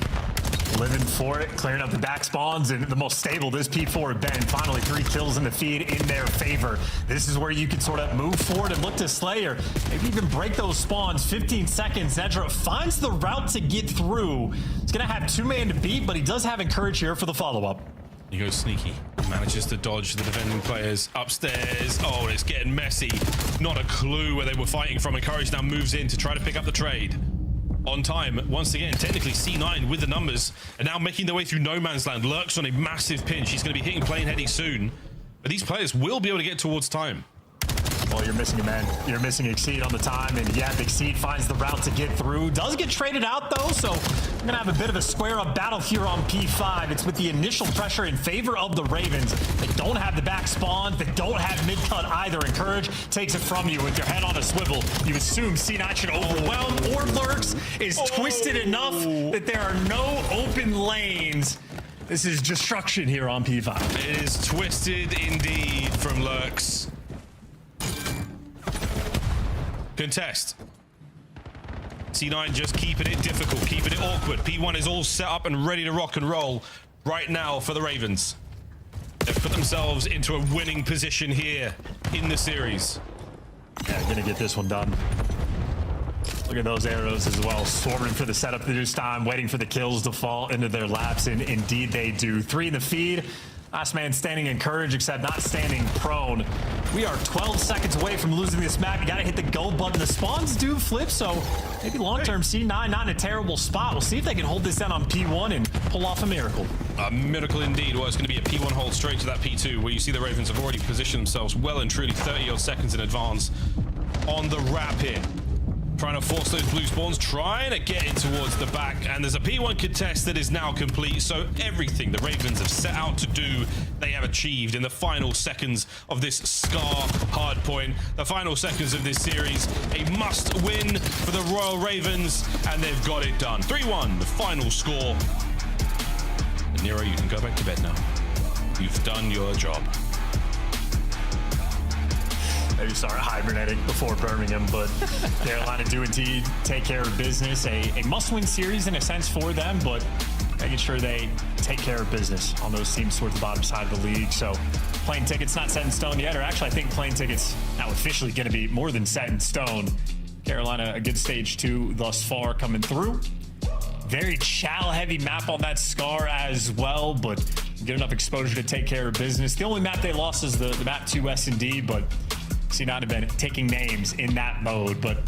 Living for it, clearing up the back spawns, and the most stable this P4 had been. Finally, 3 kills in the feed in their favor. This is where you can sort of move forward and look to Slayer. Maybe even break those spawns. 15 seconds. Nedra finds the route to get through. He's going to have 2-man to beat, but he does have Encourage here for the follow-up. He goes sneaky. Manages to dodge the defending players upstairs. Oh, it's getting messy. Not a clue where they were fighting from. Encourage now moves in to try to pick up the trade. On time, once again, technically C9 with the numbers, and now making their way through no man's land. Lurks on a massive pinch. He's going to be hitting Plain Heady soon. But these players will be able to get towards time. Well, you're missing a man. You're missing Exceed on the time, and yeah, Exceed finds the route to get through. Does get traded out, though, so we're going to have a bit of a square-up battle here on P5. It's with the initial pressure in favor of the Ravens. They don't have the back spawn. They don't have mid-cut either. Encourage takes it from you with your head on a swivel. You assume C9 should overwhelm, or Lurks is twisted enough that there are no open lanes. This is destruction here on P5. It is twisted indeed from Lurks. Contest. C9 just keeping it difficult, keeping it awkward. P1 is all set up and ready to rock and roll right now for the Ravens. They've put themselves into a winning position here in the series. Yeah, gonna get this one done. Look at those arrows as well, swarming for the setup this time, waiting for the kills to fall into their laps, and indeed they do. 3 in the feed. Last man standing in courage, except not standing prone. We are 12 seconds away from losing this map. You gotta hit the go button. The spawns do flip, so maybe long-term C9 not in a terrible spot. We'll see if they can hold this down on P1 and pull off a miracle. A miracle indeed. Well, it's going to be a P1 hold straight to that P2, where you see the Ravens have already positioned themselves well and truly 30-odd seconds in advance on the wrap here. Trying to force those blue spawns, trying to get in towards the back, and there's a P1 contest that is now complete, so everything the Ravens have set out to do, they have achieved in the final seconds of this Scar hardpoint. The final seconds of this series, a must-win for the Royal Ravens, and they've got it done. 3-1, the final score. And Nero, you can go back to bed now. You've done your job. Maybe start hibernating before Birmingham, but Carolina do indeed take care of business. A must-win series in a sense for them, but making sure they take care of business on those teams towards the bottom side of the league. So plane tickets not set in stone yet, or actually I think plane tickets now officially going to be more than set in stone. Carolina, a good stage 2 thus far coming through. Very chow-heavy map on that Scar as well, but get enough exposure to take care of business. The only map they lost is the map 2 S&D, but C9 have been taking names in that mode, but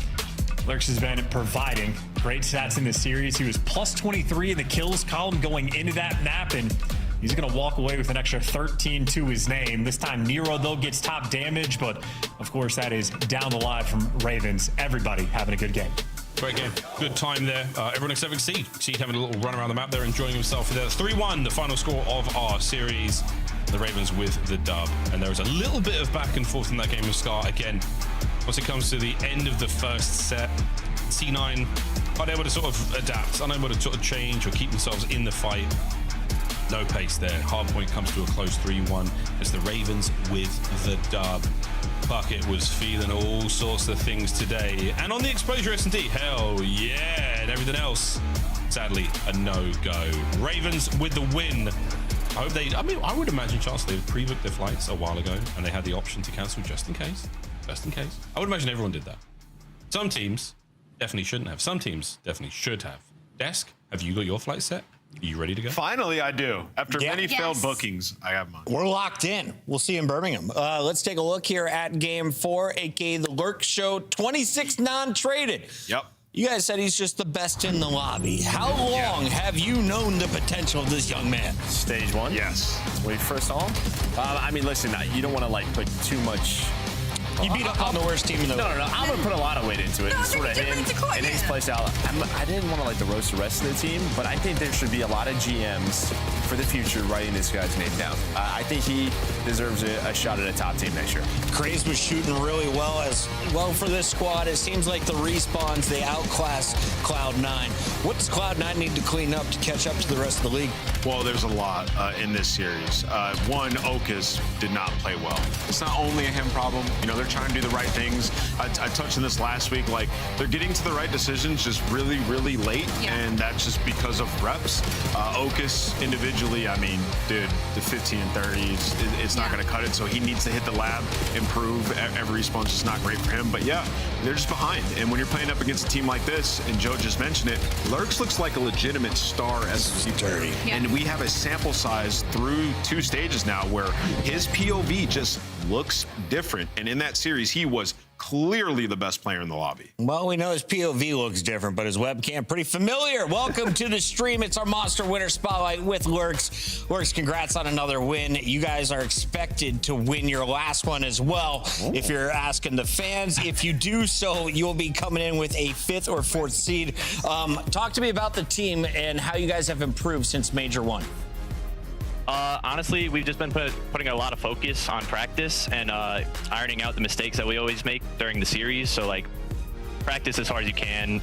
Lurks has been providing great stats in this series. He was plus 23 in the kills column going into that map, and he's going to walk away with an extra 13 to his name. This time, Nero, though, gets top damage, but of course, that is down the line from Ravens. Everybody having a good game. Great game. Good time there. Everyone except Exceed. Exceed having a little run around the map there, enjoying himself there. 3-1, the final score of our series. The Ravens with the dub. And there was a little bit of back and forth in that game with Scar. Again, once it comes to the end of the first set, C9 unable to sort of adapt, unable to sort of change or keep themselves in the fight. No pace there. Hardpoint comes to a close 3-1 as the Ravens with the dub. Bucket was feeling all sorts of things today. And on the exposure S&D, hell yeah. And everything else, sadly, a no-go. Ravens with the win. I would imagine, Chance, they pre-booked their flights a while ago and they had the option to cancel just in case. Just in case. I would imagine everyone did that. Some teams definitely shouldn't have. Some teams definitely should have. Desk, have you got your flight set? Are you ready to go? Finally, I do. After many failed bookings, I have mine. We're locked in. We'll see you in Birmingham. Let's take a look here at Game 4, aka the Lurk Show. 26 non-traded. Yep. You guys said he's just the best in the lobby. How long have you known the potential of this young man? Stage 1? Yes. When you first saw him? I mean, listen, you don't want to like put too much. He beat up on the worst team in the world. No. I'm going to put a lot of weight into it. No, Sort of him and his play style. I didn't want to like the roast the rest of the team, but I think there should be a lot of GMs for the future writing this guy's name down. I think he deserves a shot at a top team next year. Craze was shooting really well as well for this squad. It seems like the respawns, they outclass Cloud9. What does Cloud9 need to clean up to catch up to the rest of the league? Well, there's a lot in this series. One, Okus did not play well. It's not only a him problem. You know, they're trying to do the right things. I touched on this last week. Like, they're getting to the right decisions just really, really late, and that's just because of reps. Okus individually, I mean, dude, the 15 and 30s, it's not going to cut it. So he needs to hit the lab, improve. Every respawn's just not great for him. But yeah, they're just behind. And when you're playing up against a team like this, and Joe just mentioned it, Lurks looks like a legitimate star SMC player. And we have a sample size through 2 stages now where his POV just looks different. And in that series, he was clearly the best player in the lobby. Well, we know his POV looks different, but his webcam pretty familiar. Welcome to the stream. It's our Monster Winner Spotlight with Lurks. Lurks, congrats on another win. You guys are expected to win your last one as well. If you're asking the fans, if you do so, you'll be coming in with a 5th or 4th seed. Talk to me about the team and how you guys have improved since Major 1. Honestly, we've just been putting a lot of focus on practice and ironing out the mistakes that we always make during the series. So like, practice as hard as you can.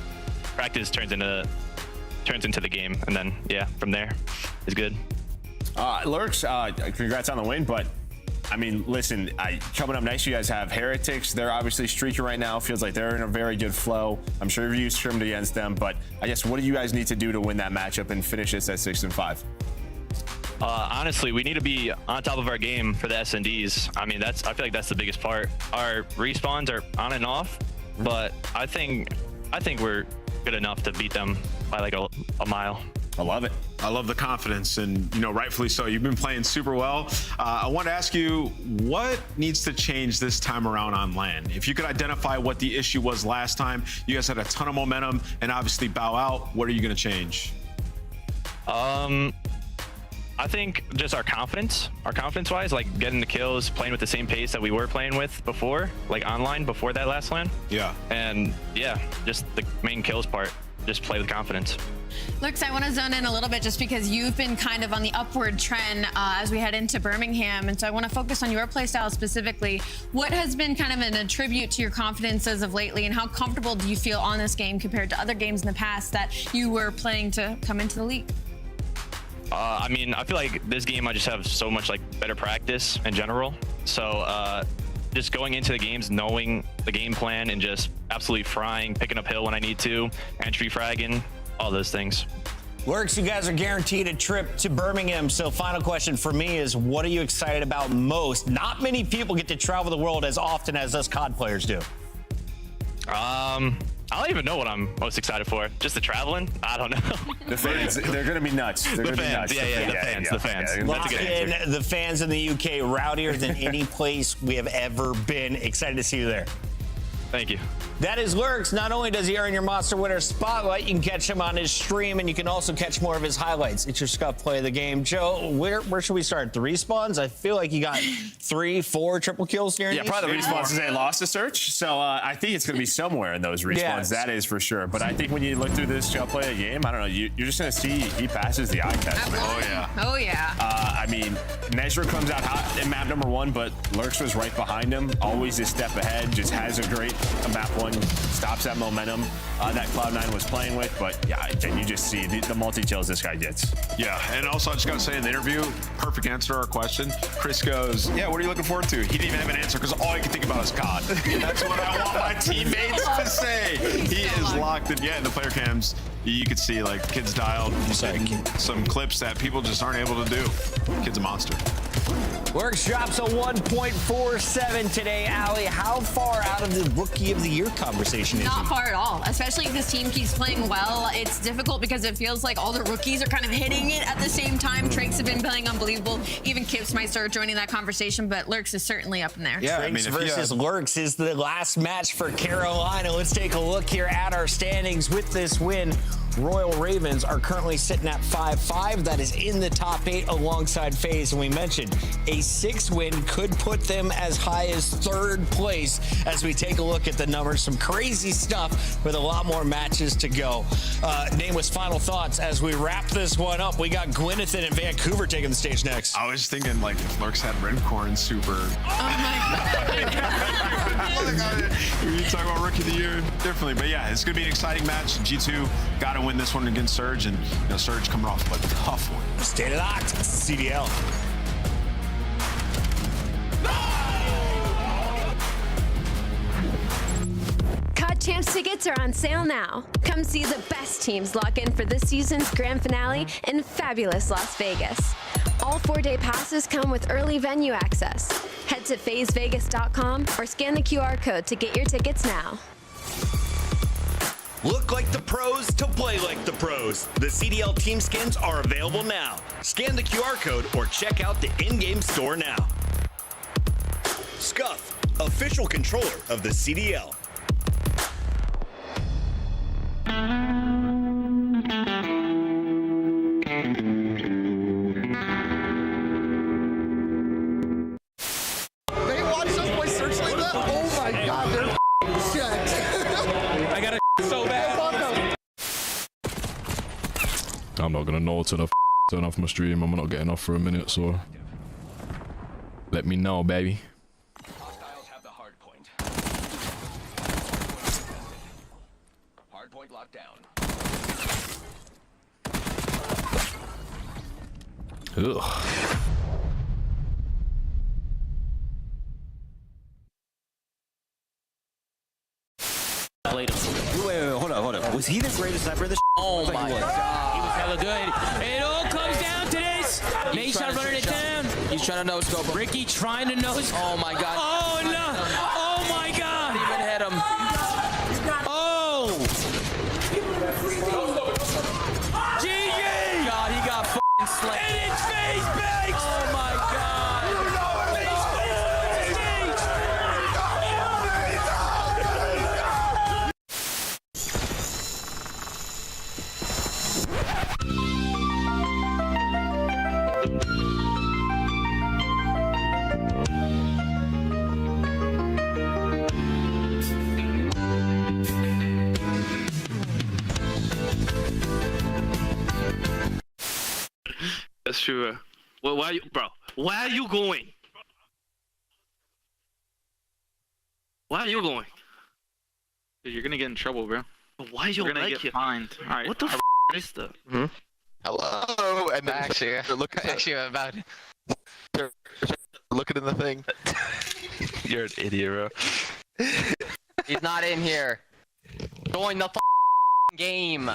Practice turns into the game, and then yeah, from there is good. Lurks, congrats on the win, but I mean, listen, coming up next, you guys have Heretics. They're obviously streaking right now. Feels like they're in a very good flow. I'm sure you've scrimmaged against them, but I guess what do you guys need to do to win that matchup and finish this at 6-5? Honestly, we need to be on top of our game for the S&Ds. I mean, I feel like that's the biggest part. Our respawns are on and off, but I think we're good enough to beat them by like a mile. I love it. I love the confidence, and rightfully so. You've been playing super well. I want to ask you, what needs to change this time around on LAN? If you could identify what the issue was last time, you guys had a ton of momentum, and obviously bow out. What are you going to change? I think just our confidence-wise, like getting the kills, playing with the same pace that we were playing with before, like online before that last LAN. Yeah. And yeah, just the main kills part. Just play with confidence. Lux, I want to zone in a little bit just because you've been kind of on the upward trend as we head into Birmingham. And so I want to focus on your playstyle specifically. What has been kind of an attribute to your confidence as of lately, and how comfortable do you feel on this game compared to other games in the past that you were playing to come into the league? I mean, I feel like this game I just have so much like better practice in general. So just going into the games, knowing the game plan and just absolutely frying, picking up hill when I need to, entry fragging, all those things. Lurks, you guys are guaranteed a trip to Birmingham. So final question for me is, what are you excited about most? Not many people get to travel the world as often as us COD players do. I don't even know what I'm most excited for. Just the traveling? I don't know. The fans, they're going to be nuts. They're going to be nuts. The fans. Lock in, the fans in the UK, rowdier than any place we have ever been. Excited to see you there. Thank you. That is Lurks. Not only does he earn your Monster Winner Spotlight, you can catch him on his stream, and you can also catch more of his highlights. It's your Scuff Play of the Game. Joe, where should we start? The respawns? I feel like you got 3-4 triple kills here. Yeah, probably the respawns is a lost to search. So I think it's going to be somewhere in those respawns. Yes. That is for sure. But I think when you look through this Scuff Play of the Game, I don't know, you're just going to see he passes the eye test. Oh, yeah. Oh, yeah. I mean, Nezra comes out hot in map number 1, but Lurks was right behind him. Always a step ahead. Just has a great map 1. Stops that momentum that Cloud9 was playing with, but yeah, and you just see the multi-kills this guy gets. Yeah, and also I just got to say in the interview, perfect answer to our question. Chris goes, yeah, what are you looking forward to? He didn't even have an answer because all he can think about is COD. That's what I want my teammates to say. He is locked in. Yeah, in the player cams, you could see like kids dialed, some clips that people just aren't able to do. Kid's a monster. Lurks drops a 1.47 today. Allie, how far out of the Rookie of the Year conversation is he? Not far at all, especially if this team keeps playing well. It's difficult because it feels like all the rookies are kind of hitting it at the same time. Trakes have been playing unbelievable. Even Kips might start joining that conversation, but Lurks is certainly up in there. Yeah, Trakes versus Lurks is the last match for Carolina. Let's take a look here at our standings. With this win, Royal Ravens are currently sitting at 5-5. That is in the top 8 alongside FaZe. And we mentioned a 6 win could put them as high as 3rd place as we take a look at the numbers. Some crazy stuff with a lot more matches to go. Nameless, final thoughts as we wrap this one up. We got Gwyneth and Vancouver taking the stage next. I was thinking like if Lurks had Redcorn super. Oh my God. You talk about Rookie of the Year differently, but yeah, it's gonna be an exciting match. G2 got to win this one against Surge, and Surge coming off a tough one. Stay locked, CDL. COD Champs tickets are on sale now. Come see the best teams lock in for this season's grand finale in fabulous Las Vegas. All 4-day passes come with early venue access. Head to FazeVegas.com or scan the QR code to get your tickets now. Look like the pros to play like the pros. The CDL team skins are available now. Scan the QR code or check out the in-game store now. Scuff, official controller of the CDL. They watched us play Searchlight that? Oh my God, they're shit. I got it so bad. I'm not gonna know till I turn off my stream. I'm not getting off for a minute, so let me know, baby. Hostiles have the hard point. Hard point locked down. Ugh. Played him. Wait, hold on. Was he the greatest sniper of this? Oh my god. He was hella good. It all comes down to this. Nation running it down. He's trying to no-scope. Ricky trying to no-scope. Oh my god. Oh no. Oh my god. Didn't even hit him. Oh. GG. God, he got f***ing slammed. And it's face banks. Oh my god. That's true. Well, why are you, bro? Why are you going? Why are you going? Dude, you're gonna get in trouble, bro. But why you You're gonna like get it? fined. All right. What the f is that? Hello. And then actually about looking in the thing. You're an idiot, bro. He's not in here. Join the game.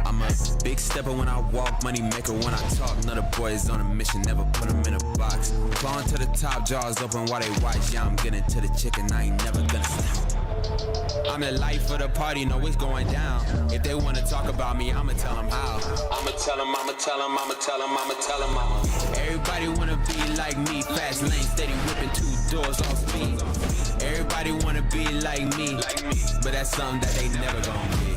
I'm a big stepper when I walk, money maker when I talk. Another boys on a mission, never put them in a box. Clawing to the top, jaws open while they watch. Yeah, I'm getting to the chicken, I ain't never gonna stop. I'm the life of the party, know it's going down. If they wanna talk about me, I'ma tell them how. I'ma tell them, I'ma tell them, I'ma tell them, I'ma tell them, I'ma. Everybody wanna be like me, fast lane, steady whipping 2 doors off speed. Everybody wanna be like me, but that's something that they never gonna be.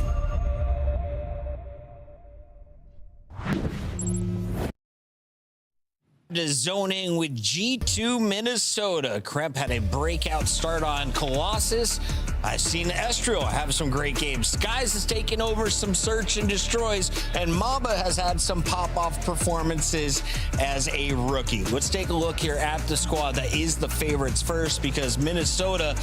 To zoning with G2 Minnesota. Kremp had a breakout start on Colossus. I've seen Estriel have some great games. Skies has taken over some search and destroys, and Mamba has had some pop-off performances as a rookie. Let's take a look here at the squad that is the favorites first, because Minnesota,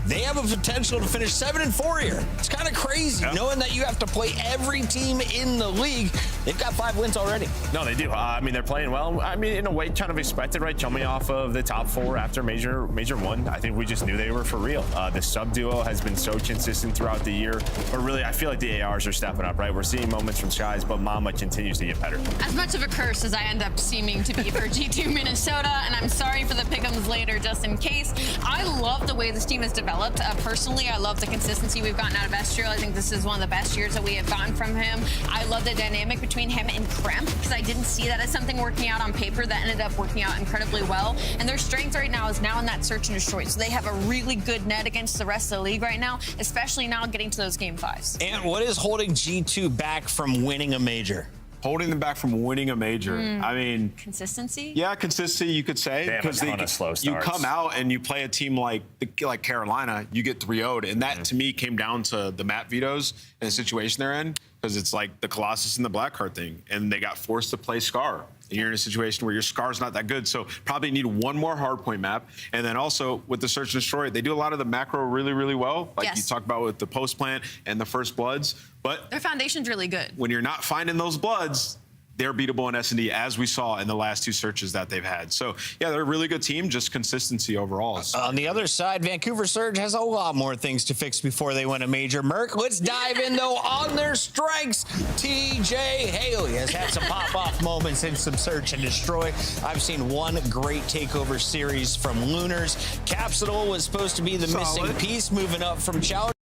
they have a potential to finish 7-4 here. It's kind of crazy knowing that you have to play every team in the league. They've got 5 wins already. No, they do. I mean, they're playing well. I mean, in a way, kind of expected, right? Coming off of the top 4 after Major 1, I think we just knew they were for real. The sub duo has been so consistent throughout the year, but really, I feel like the ARs are stepping up, right? We're seeing moments from Skies, but Mama continues to get better. As much of a curse as I end up seeming to be for G2 Minnesota, and I'm sorry for the pick'ems later just in case. I love the way this team has developed. Personally, I love the consistency we've gotten out of Estriel. I think this is one of the best years that we have gotten from him. I love the dynamic between him and Kremp, because I didn't see that as something working out on paper that ended up working out incredibly well. And their strength right now is now in that search and destroy. So they have a really good net against the rest of the league right now, especially now getting to those game 5s. And what is holding G2 back from winning a major? Holding them back from winning a major. I mean, consistency. Yeah, consistency, you could say, because you come out and you play a team like Carolina, you get 3-0'd, and that to me came down to the map vetoes and the situation they're in, because it's like the Colossus and the Blackheart thing, and they got forced to play Scar. And you're in a situation where your Scar's not that good, so probably need one more hardpoint map. And then also with the Search and Destroy, they do a lot of the macro really, really well, like you talked about with the post plant and the first bloods. But their foundation's really good. When you're not finding those bloods, they're beatable in S&D, as we saw in the last 2 searches that they've had. So, yeah, they're a really good team, just consistency overall. On the other side, Vancouver Surge has a lot more things to fix before they win a major. Merc, let's dive in, though, on their strengths. TJ Haley has had some pop-off moments in some search and destroy. I've seen one great takeover series from Lunars. Capsule was supposed to be the missing piece, moving up from Challenge.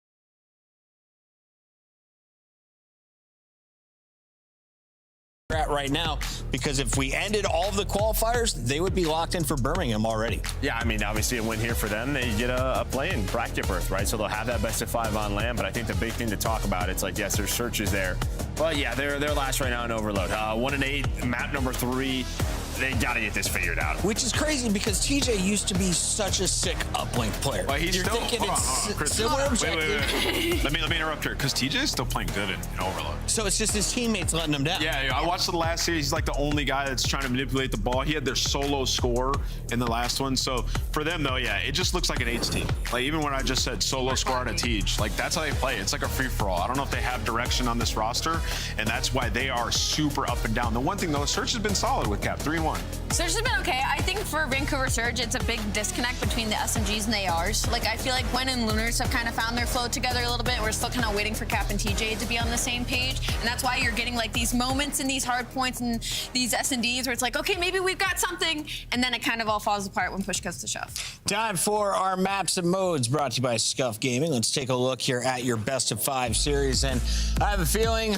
At right now, because if we ended all of the qualifiers, they would be locked in for Birmingham already. Yeah, I mean, obviously a win here for them, they get a play-in bracket berth, right? So they'll have that best of 5 on land, but I think the big thing to talk about, it's like, yes, there's searches there, but yeah, they're last right now in Overload. 1-8, map number 3. they gotta get this figured out. Which is crazy because TJ used to be such a sick uplink player. Well, he's You're still thinking it's Chris, similar objective. Wait. Let me interrupt here because TJ is still playing good in Overload. So it's just his teammates letting him down. Yeah, I watched the last series. He's like the only guy that's trying to manipulate the ball. He had their solo score in the last one. So for them though, yeah, it just looks like an H team. Like even when I just said solo score on a Teej, like that's how they play. It's like a free for all. I don't know if they have direction on this roster, and that's why they are super up and down. The one thing though, Surge has been solid with Cap 3-1. Surge has been okay. I think for Vancouver Surge, it's a big disconnect between the SMGs and the ARs. Like I feel like Gwen and Lunars have kind of found their flow together a little bit. We're still kind of waiting for Cap and TJ to be on the same page, and that's why you're getting like these moments and these hard points and these S&Ds where it's like, okay, maybe we've got something, and then it kind of all falls apart when push comes to shove. Time for our maps and modes brought to you by Scuff Gaming. Let's take a look here at your best of 5 series, and I have a feeling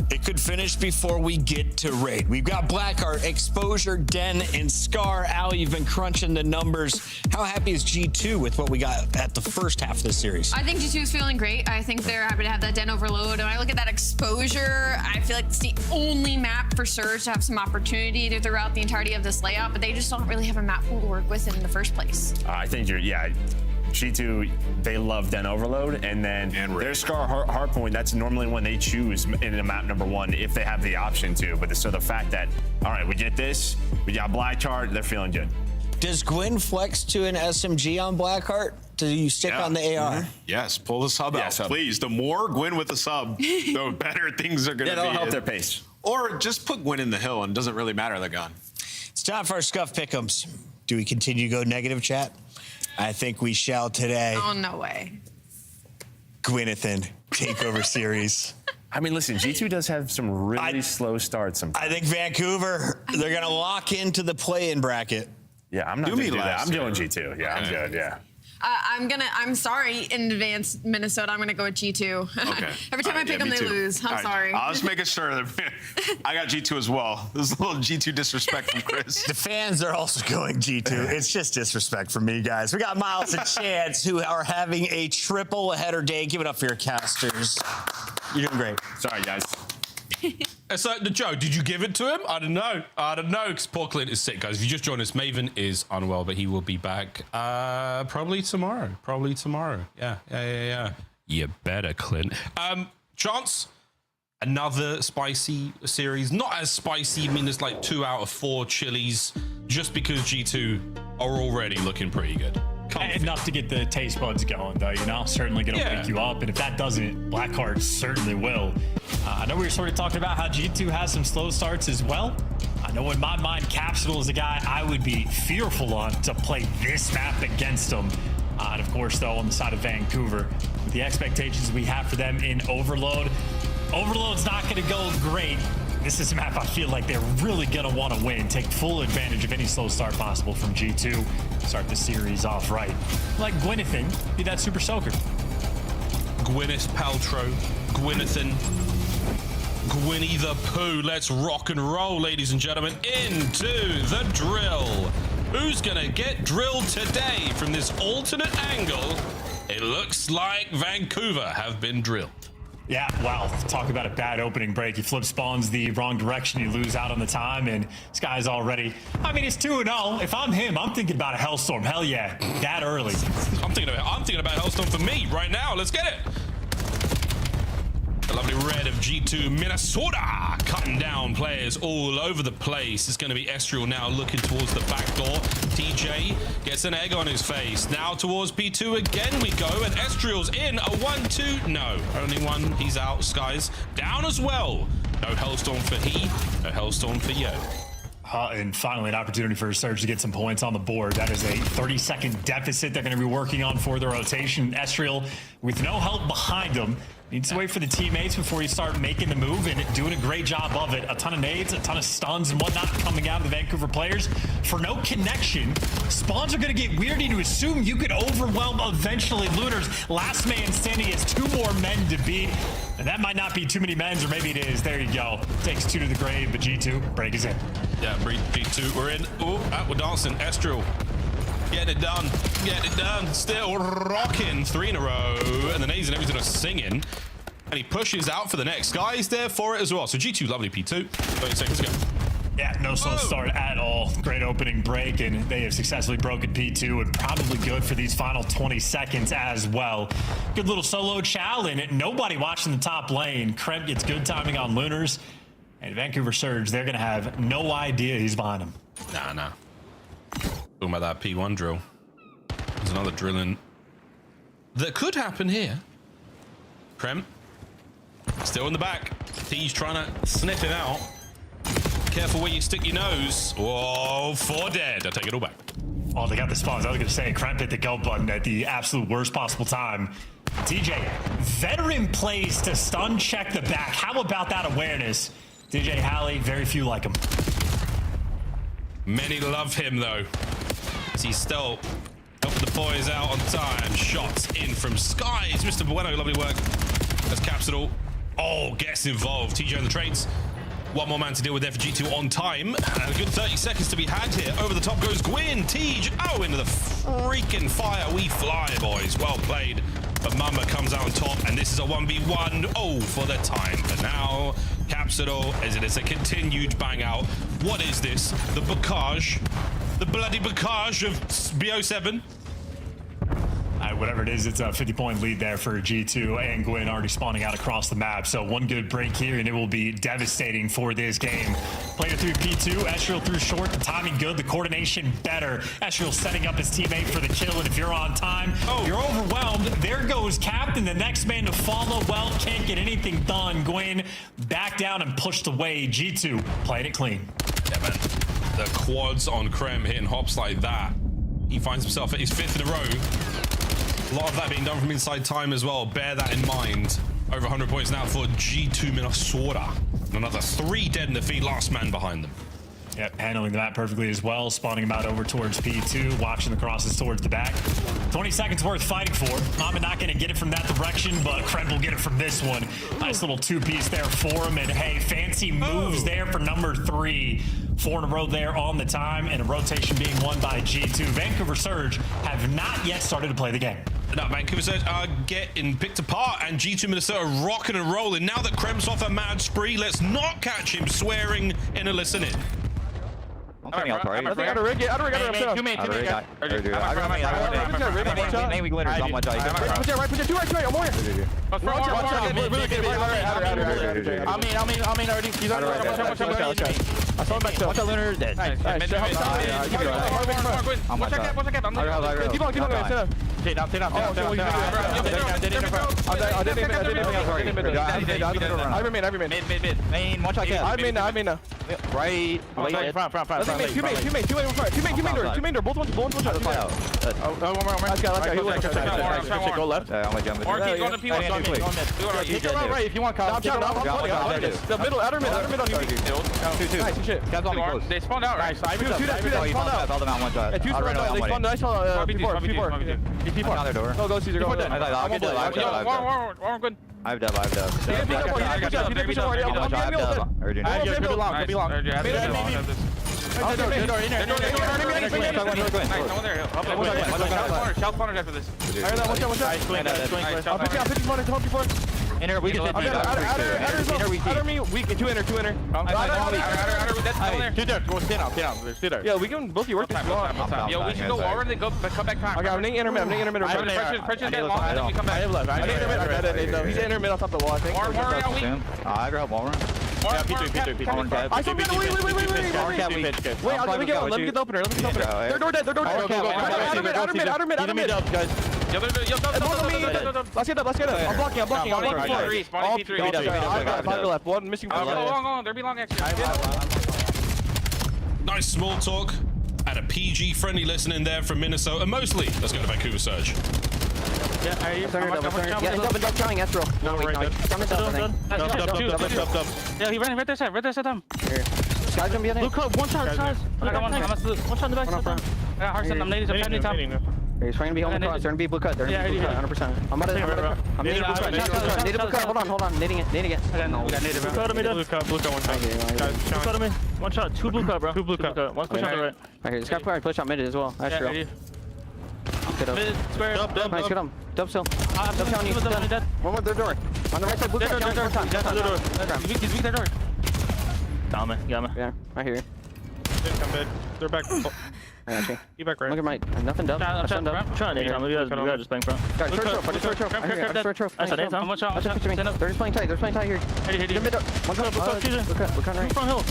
it could finish before we get to Raid. We've got Blackheart, Exposure, Den, and Scar. Ali, you've been crunching the numbers. How happy is G2 with what we got at the first half of the series? I think G2 is feeling great. I think they're happy to have that Den overload. And when I look at that Exposure, I feel like it's the only map for Surge to have some opportunity to throughout the entirety of this layout, but they just don't really have a map pool to work with in the first place. I think G2, they love Den Overload, and then their Scar Hardpoint, that's normally when they choose in a map number 1 if they have the option to. But so the fact that, all right, we get this, we got Blackheart, they're feeling good. Does Gwyn flex to an SMG on Blackheart? Do you stick on the AR? Mm-hmm. Yes, pull the sub out, please. The more Gwyn with the sub, the better things are going to be. That'll help their pace. Or just put Gwyn in the hill, and it doesn't really matter the gun. It's time for our Scuff Pick'ems. Do we continue to go negative, chat? I think we shall today. Oh, no way. Gwynathan Takeover Series. I mean, listen, G2 does have some really slow starts sometimes. I think Vancouver, they're going to lock into the play-in bracket. Yeah, I'm not going to do that. I'm doing G2. Yeah, I'm good, yeah. I'm sorry in advance, Minnesota. I'm gonna go with G2. Okay. Every time I pick them, they lose. I'm sorry. I was making sure that I got G2 as well. There's a little G2 disrespect from Chris. The fans are also going G2. It's just disrespect from me, guys. We got Miles and Chance who are having a triple header day. Give it up for your casters. You're doing great. Sorry, guys. So, Joe, did you give it to him? I don't know. Because poor Clint is sick, guys. If you just joined us, Maven is unwell, but he will be back probably tomorrow. Yeah. You better, Clint. Chance, another spicy series. Not as spicy. I mean, there's like 2 out of 4 chilies just because G2 are already looking pretty good. Enough to get the taste buds going, though, certainly going to wake you up. And if that doesn't, Blackheart certainly will. I know we were sort of talking about how G2 has some slow starts as well. I know in my mind, Capsule is a guy I would be fearful on to play this map against him. And of course, though, on the side of Vancouver, with the expectations we have for them in Overload, Overload's not going to go great. This is a map I feel like they're really going to want to win, take full advantage of any slow start possible from G2, start the series off right. Like Gwynathan, be that super soaker. Gwyneth Paltrow, Gwynathan, Gwynny the Pooh. Let's rock and roll, ladies and gentlemen, into the drill. Who's going to get drilled today from this alternate angle? It looks like Vancouver have been drilled. Yeah, wow. Talk about a bad opening break. You flip spawns the wrong direction, you lose out on the time, and this guy's already... I mean, it's 2-0. If I'm him, I'm thinking about a Hellstorm. Hell yeah, that early. I'm thinking about Hellstorm for me right now. Let's get it. The lovely red of G2 Minnesota cutting down players all over the place. It's going to be Estriel now looking towards the back door. TJ gets an egg on his face. Now towards P2 again we go, and Estriel's in a 1-2. No, only one. He's out. Sky's down as well. No Hellstorm for he, no Hellstorm for Yo. And finally, an opportunity for Surge to get some points on the board. That is a 30-second deficit they're going to be working on for the rotation. Estriel, with no help behind him, needs to wait for the teammates before you start making the move, and doing a great job of it. A ton of nades, a ton of stuns and whatnot coming out of the Vancouver players. For no connection, spawns are going to get weird to assume you could overwhelm eventually Lunars. Last man standing has 2 more men to beat, and that might not be too many men, or maybe it is. There you go. Takes 2 to the grave, but G2, break is in. Yeah, G2, we're in. Oh, we're dancing. Estriel. Get it done. Still rocking 3 in a row. And the nades and everything are singing. And he pushes out for the next. Sky's there for it as well. So G2, lovely P2. 30 seconds to go. Yeah, no slow start at all. Great opening break, and they have successfully broken P2 and probably good for these final 20 seconds as well. Good little solo chow, and nobody watching the top lane. Kremp gets good timing on Lunars, and Vancouver Surge, they're going to have no idea he's behind them. Nah. Talking about that P1 drill. There's another drilling that could happen here. Kremp still in the back. T's trying to sniff him out. Careful where you stick your nose. Whoa, 4 dead. I take it all back. Oh, they got the spawns. I was going to say, Kremp hit the go button at the absolute worst possible time. TJ, veteran plays to stun check the back. How about that awareness? DJ Halley, very few like him. Many love him, though. He's still helping the boys out on time. Shots in from Skies. Mr. Bueno, lovely work. That's Capsule. Oh, gets involved. TJ on the trades. One more man to deal with there for G2 on time. And a good 30 seconds to be had here. Over the top goes Gwyn. Tej. Oh, into the freaking fire. We fly, boys. Well played. But Mama comes out on top. And this is a 1v1. Oh, for the time. But now, Capsule, as it is a continued bang out. What is this? The Bocage. The bloody Bocage of BO7. Whatever it is, it's a 50-point lead there for G2 and Gwyn already spawning out across the map. So one good break here, and it will be devastating for this game. Played it through P2. Esriel through short. The timing good. The coordination better. Esriel setting up his teammate for the kill, and if you're on time, you're overwhelmed. There goes Captain, the next man to follow. Well, can't get anything done. Gwyn back down and pushed away. G2 playing it clean. Yeah, man. The quads on Krem hitting hops like that. He finds himself at his 5th in a row. A lot of that being done from inside time as well. Bear that in mind. Over 100 points now for G2 Minnesota. And another 3 dead in the feed. Last man behind them. Yep, handling the map perfectly as well. Spawning him out over towards P2. Watching the crosses towards the back. 20 seconds worth fighting for. Mama not going to get it from that direction, but Kremp will get it from this one. Nice little 2-piece there for him. And hey, fancy moves there for number 3. 4 in a row there on the time, and a rotation being won by G2. Vancouver Surge have not yet started to play the game. Now, Vancouver Surge are getting picked apart, and G2 Minnesota rocking and rolling. Now that Kremp's off a mad spree, let's not catch him swearing in a listening. I think I rig it. I don't rig it. Two main guy. I think we glitter. Not much. Put there, right. Put there. Two right. I'm on here. I mean, already. He's on the I saw him back to. Watch out, Lunar is dead. Nice. Watch that cap. Keep on. Stay down. I remain. Main. Watch out, cap. I mean. Right. Front. Two main door. Both ones. One shot. Let's go. Go left. I'm gonna jump. Or keep going to P1. Take it right if you want. The middle. Outer mid on you. Nice shit. They spawned out. Right. Two that. All them out one shot. Two surrounded. They spawned. I saw P4. Go Caesar. Go. I'm good. I have dub. Inner, we can hit two inner. Two there. Yeah, we can both work this. Yo, we should go over and go come back time. Okay, I'm hitting inner mid. Pressure dead long, and then we come back. I have left. He's inner mid on top of the wall, I think. I grab Walrun. P2. I saw wait. Let me get the opener. They're door dead. Outer mid up, guys. Let's get up. I'm blocking. All P3. Left. One missing. There be long extra. Nice small talk and a PG friendly listening there from Minnesota. Mostly, let's go to Vancouver Surge. Yeah, are you? Double trying Esriel. Yeah, he ran right there, Sam. Here. Sky's gonna be in it. Look, one shot, Sky's. One shot in the back. Yeah, Harson, I'm nading any time. He's trying to be home cross. They're gonna be blue cut. 100%. I'm nading blue cut. Native blue cut. Hold on. Nading it. No, we got native. Blue cut, one shot. Blue cut on me. One shot, 2 blue cut, bro. 2 blue cut. One push on the right. Right here, this guy probably push on mid as well. Esriel. Mid, square. Dub. Nice, get him. Dub still. Dub down you. One more, their door. On the right side, blue cut. He's weak their door. Got me. Yeah, I hear you. I'm dead. They're back. I got you. You back right. Look at my nothing done. I'm trying to nade him. You guys just bang front. Guys, short trophy. I said nade him. Watch out. They're just playing tight. They're playing tight here. One top. We're cutting right. Front hill.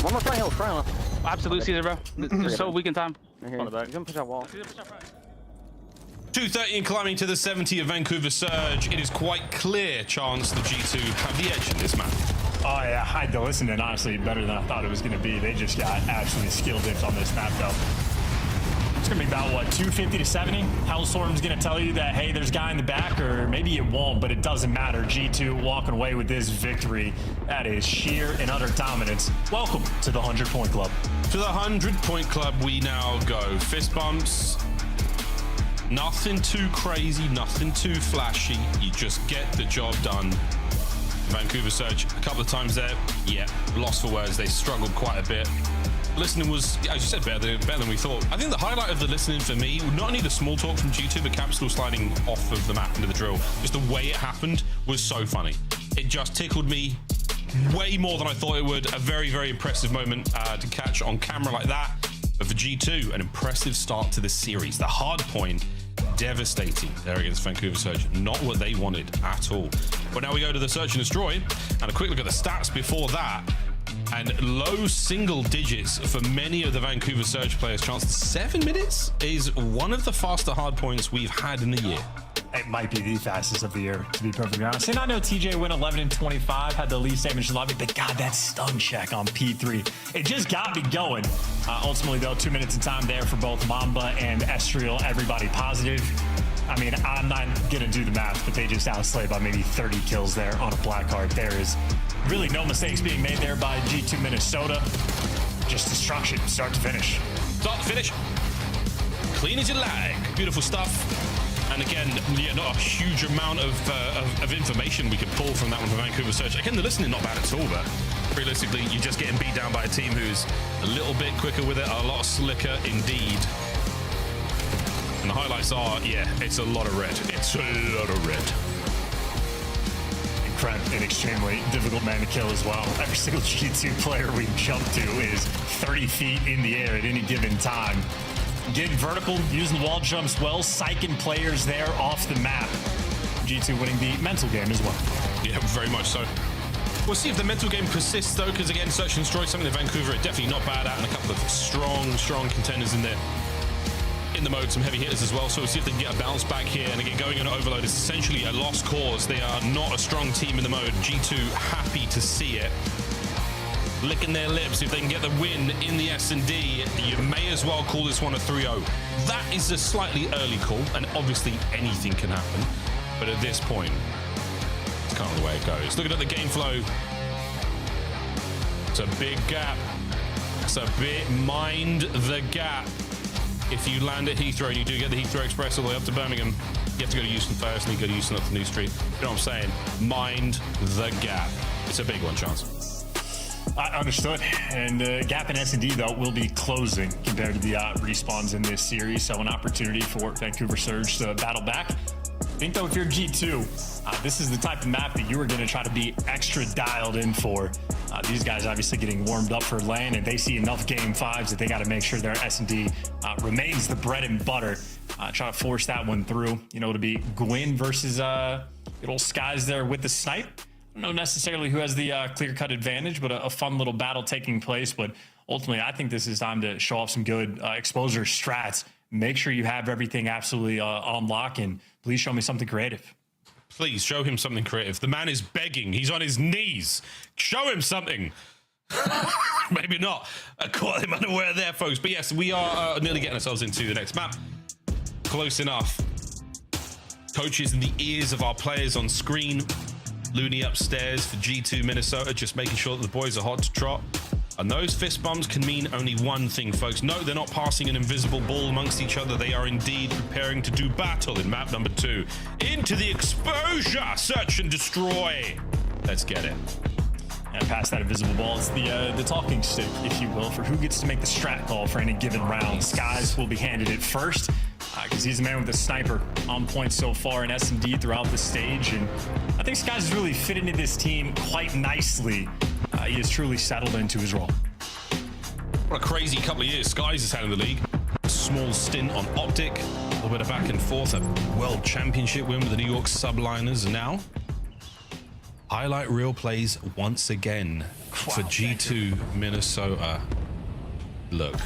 One more front hill. Front hill. Absolute Caesar, bro. They're so weak in time. On the back. He's gonna push that wall. 2:30 and climbing to the 70 of Vancouver Surge. It is quite clear, Chance, the G2 have the edge in this map. Oh yeah, I had to listen, and honestly, better than I thought it was going to be. They just got absolutely skill dipped on this map, though. It's going to be about, what, 250 to 70? Hellstorm's going to tell you that, hey, there's a guy in the back, or maybe it won't, but it doesn't matter. G2 walking away with this victory. That is sheer and utter dominance. Welcome to the 100-point club. To the 100-point club we now go. Fist bumps. Nothing too crazy, nothing too flashy. You just get the job done. Vancouver Surge a couple of times there. Yeah, lost for words. They struggled quite a bit. Listening was, as you said, better than we thought. I think the highlight of the listening for me, not only the small talk from G2, but Capsule sliding off of the map into the drill. Just the way it happened was so funny. It just tickled me way more than I thought it would. A very, very impressive moment to catch on camera like that. But for G2, an impressive start to this series. The hard point, devastating there against Vancouver Surge. Not what they wanted at all. But now we go to the Search and Destroy, and a quick look at the stats before that. And low single digits for many of the Vancouver Surge players. Chance 7 minutes is one of the faster hard points we've had in the year. It might be the fastest of the year, to be perfectly honest. And I know TJ went 11 and 25, had the least damage to lobby, but God, that stun check on P3, it just got me going. Ultimately, though, 2 minutes of time there for both Mamba and Estriel, everybody positive. I mean, I'm not going to do the math, but they just outslayed by maybe 30 kills there on a black card. There is really no mistakes being made there by G2 Minnesota. Just destruction, start to finish. Start to finish. Clean as you like. Beautiful stuff. And again, yeah, not a huge amount of information we can pull from that one for Vancouver Surge. Again, the listening not bad at all, but realistically, you're just getting beat down by a team who's a little bit quicker with it, a lot slicker indeed. And the highlights are, yeah, it's a lot of red. It's a lot of red. An extremely difficult man to kill as well. Every single G2 player we jump to is 30 feet in the air at any given time. Getting vertical, using the wall jumps well, psyching players there off the map. G2 winning the mental game as well. Yeah, very much so. We'll see if the mental game persists, though, because again, Search and Destroy, something that Vancouver are definitely not bad at, and a couple of strong contenders in there. In the mode, some heavy hitters as well, so we'll see if they can get a bounce back here. And again, going on Overload is essentially a lost cause. They are not a strong team in the mode. G2 happy to see it. Licking their lips. If they can get the win in the S&D, you may as well call this one a 3-0. That is a slightly early call, and obviously anything can happen. But at this point, it's kind of the way it goes. Looking at the game flow, it's a big gap. It's a bit mind the gap. If you land at Heathrow and you do get the Heathrow Express all the way up to Birmingham, you have to go to Euston first, and you go to Euston up to New Street. You know what I'm saying? Mind the gap. It's a big one, Chance. I understood. And gap in S&D, though, will be closing compared to the respawns in this series. So an opportunity for Vancouver Surge to battle back. I think, though, if you're G2, this is the type of map that you are going to try to be extra dialed in for. These guys obviously getting warmed up for LAN, and they see enough game fives that they got to make sure their S&D remains the bread and butter. Try to force that one through. You know, to be Gwyn versus good old Skies there with the snipe. I don't know necessarily who has the clear-cut advantage, but a fun little battle taking place. But ultimately, I think this is time to show off some good exposure strats. Make sure you have everything absolutely on lock, and please show me something creative. Please show him something creative. The man is begging. He's on his knees. Show him something. Maybe not. I caught him unaware there, folks. But yes, we are nearly getting ourselves into the next map. Close enough. Coaches in the ears of our players on screen. Looney upstairs for G2 Minnesota, just making sure that the boys are hot to trot. And those fist bumps can mean only one thing, folks. No, they're not passing an invisible ball amongst each other. They are indeed preparing to do battle in map number 2. Into the exposure! Search and destroy! Let's get it. And past that invisible ball, it's the talking stick, if you will, for who gets to make the strat call for any given round. Skies will be handed it first, because he's the man with the sniper on point so far in S&D throughout the stage. And I think Skies has really fit into this team quite nicely. He is truly settled into his role. What a crazy couple of years Skies has had in the league. A small stint on Optic, a little bit of back and forth, a world championship win with the New York Subliners, and now highlight reel plays once again for G2 Minnesota. Look,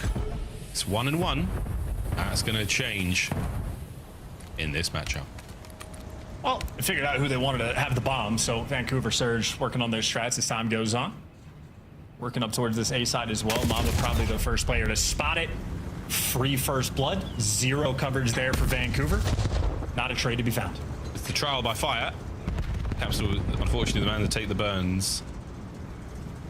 it's 1-1. That's going to change in this matchup. Well, they figured out who they wanted to have the bomb, so Vancouver Surge working on their strats as time goes on. Working up towards this A side as well. Mamba probably the first player to spot it. Free first blood. 0 coverage there for Vancouver. Not a trade to be found. It's the trial by fire. Capsule, unfortunately, the man to take the burns.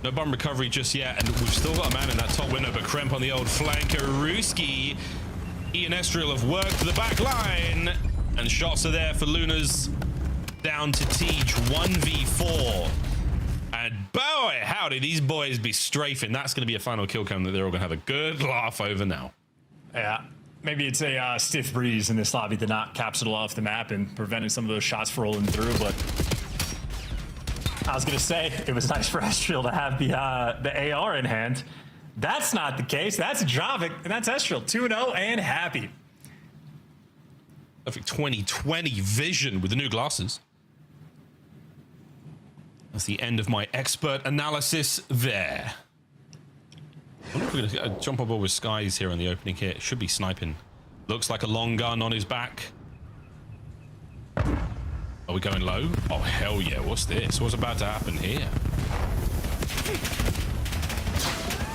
No bomb recovery just yet, and we've still got a man in that top window, but Kremp on the old flanker. Ruski. Ian Estriel have worked the back line, and shots are there for Lunas. Down to Teach, 1v4. And boy, howdy, these boys be strafing. That's going to be a final kill cam that they're all going to have a good laugh over now. Yeah, maybe it's a stiff breeze in this lobby to knock Capsule off the map and prevented some of those shots from rolling through, but I was going to say, it was nice for Estriel to have the AR in hand. That's not the case. That's Jovic, and that's Estriel, 2-0 and happy. Perfect 2020 vision with the new glasses. That's the end of my expert analysis there. I wonder if we're going to jump on board with Skies here on the opening hit. Should be sniping. Looks like a long gun on his back. Are we going low? Oh, hell yeah. What's this? What's about to happen here?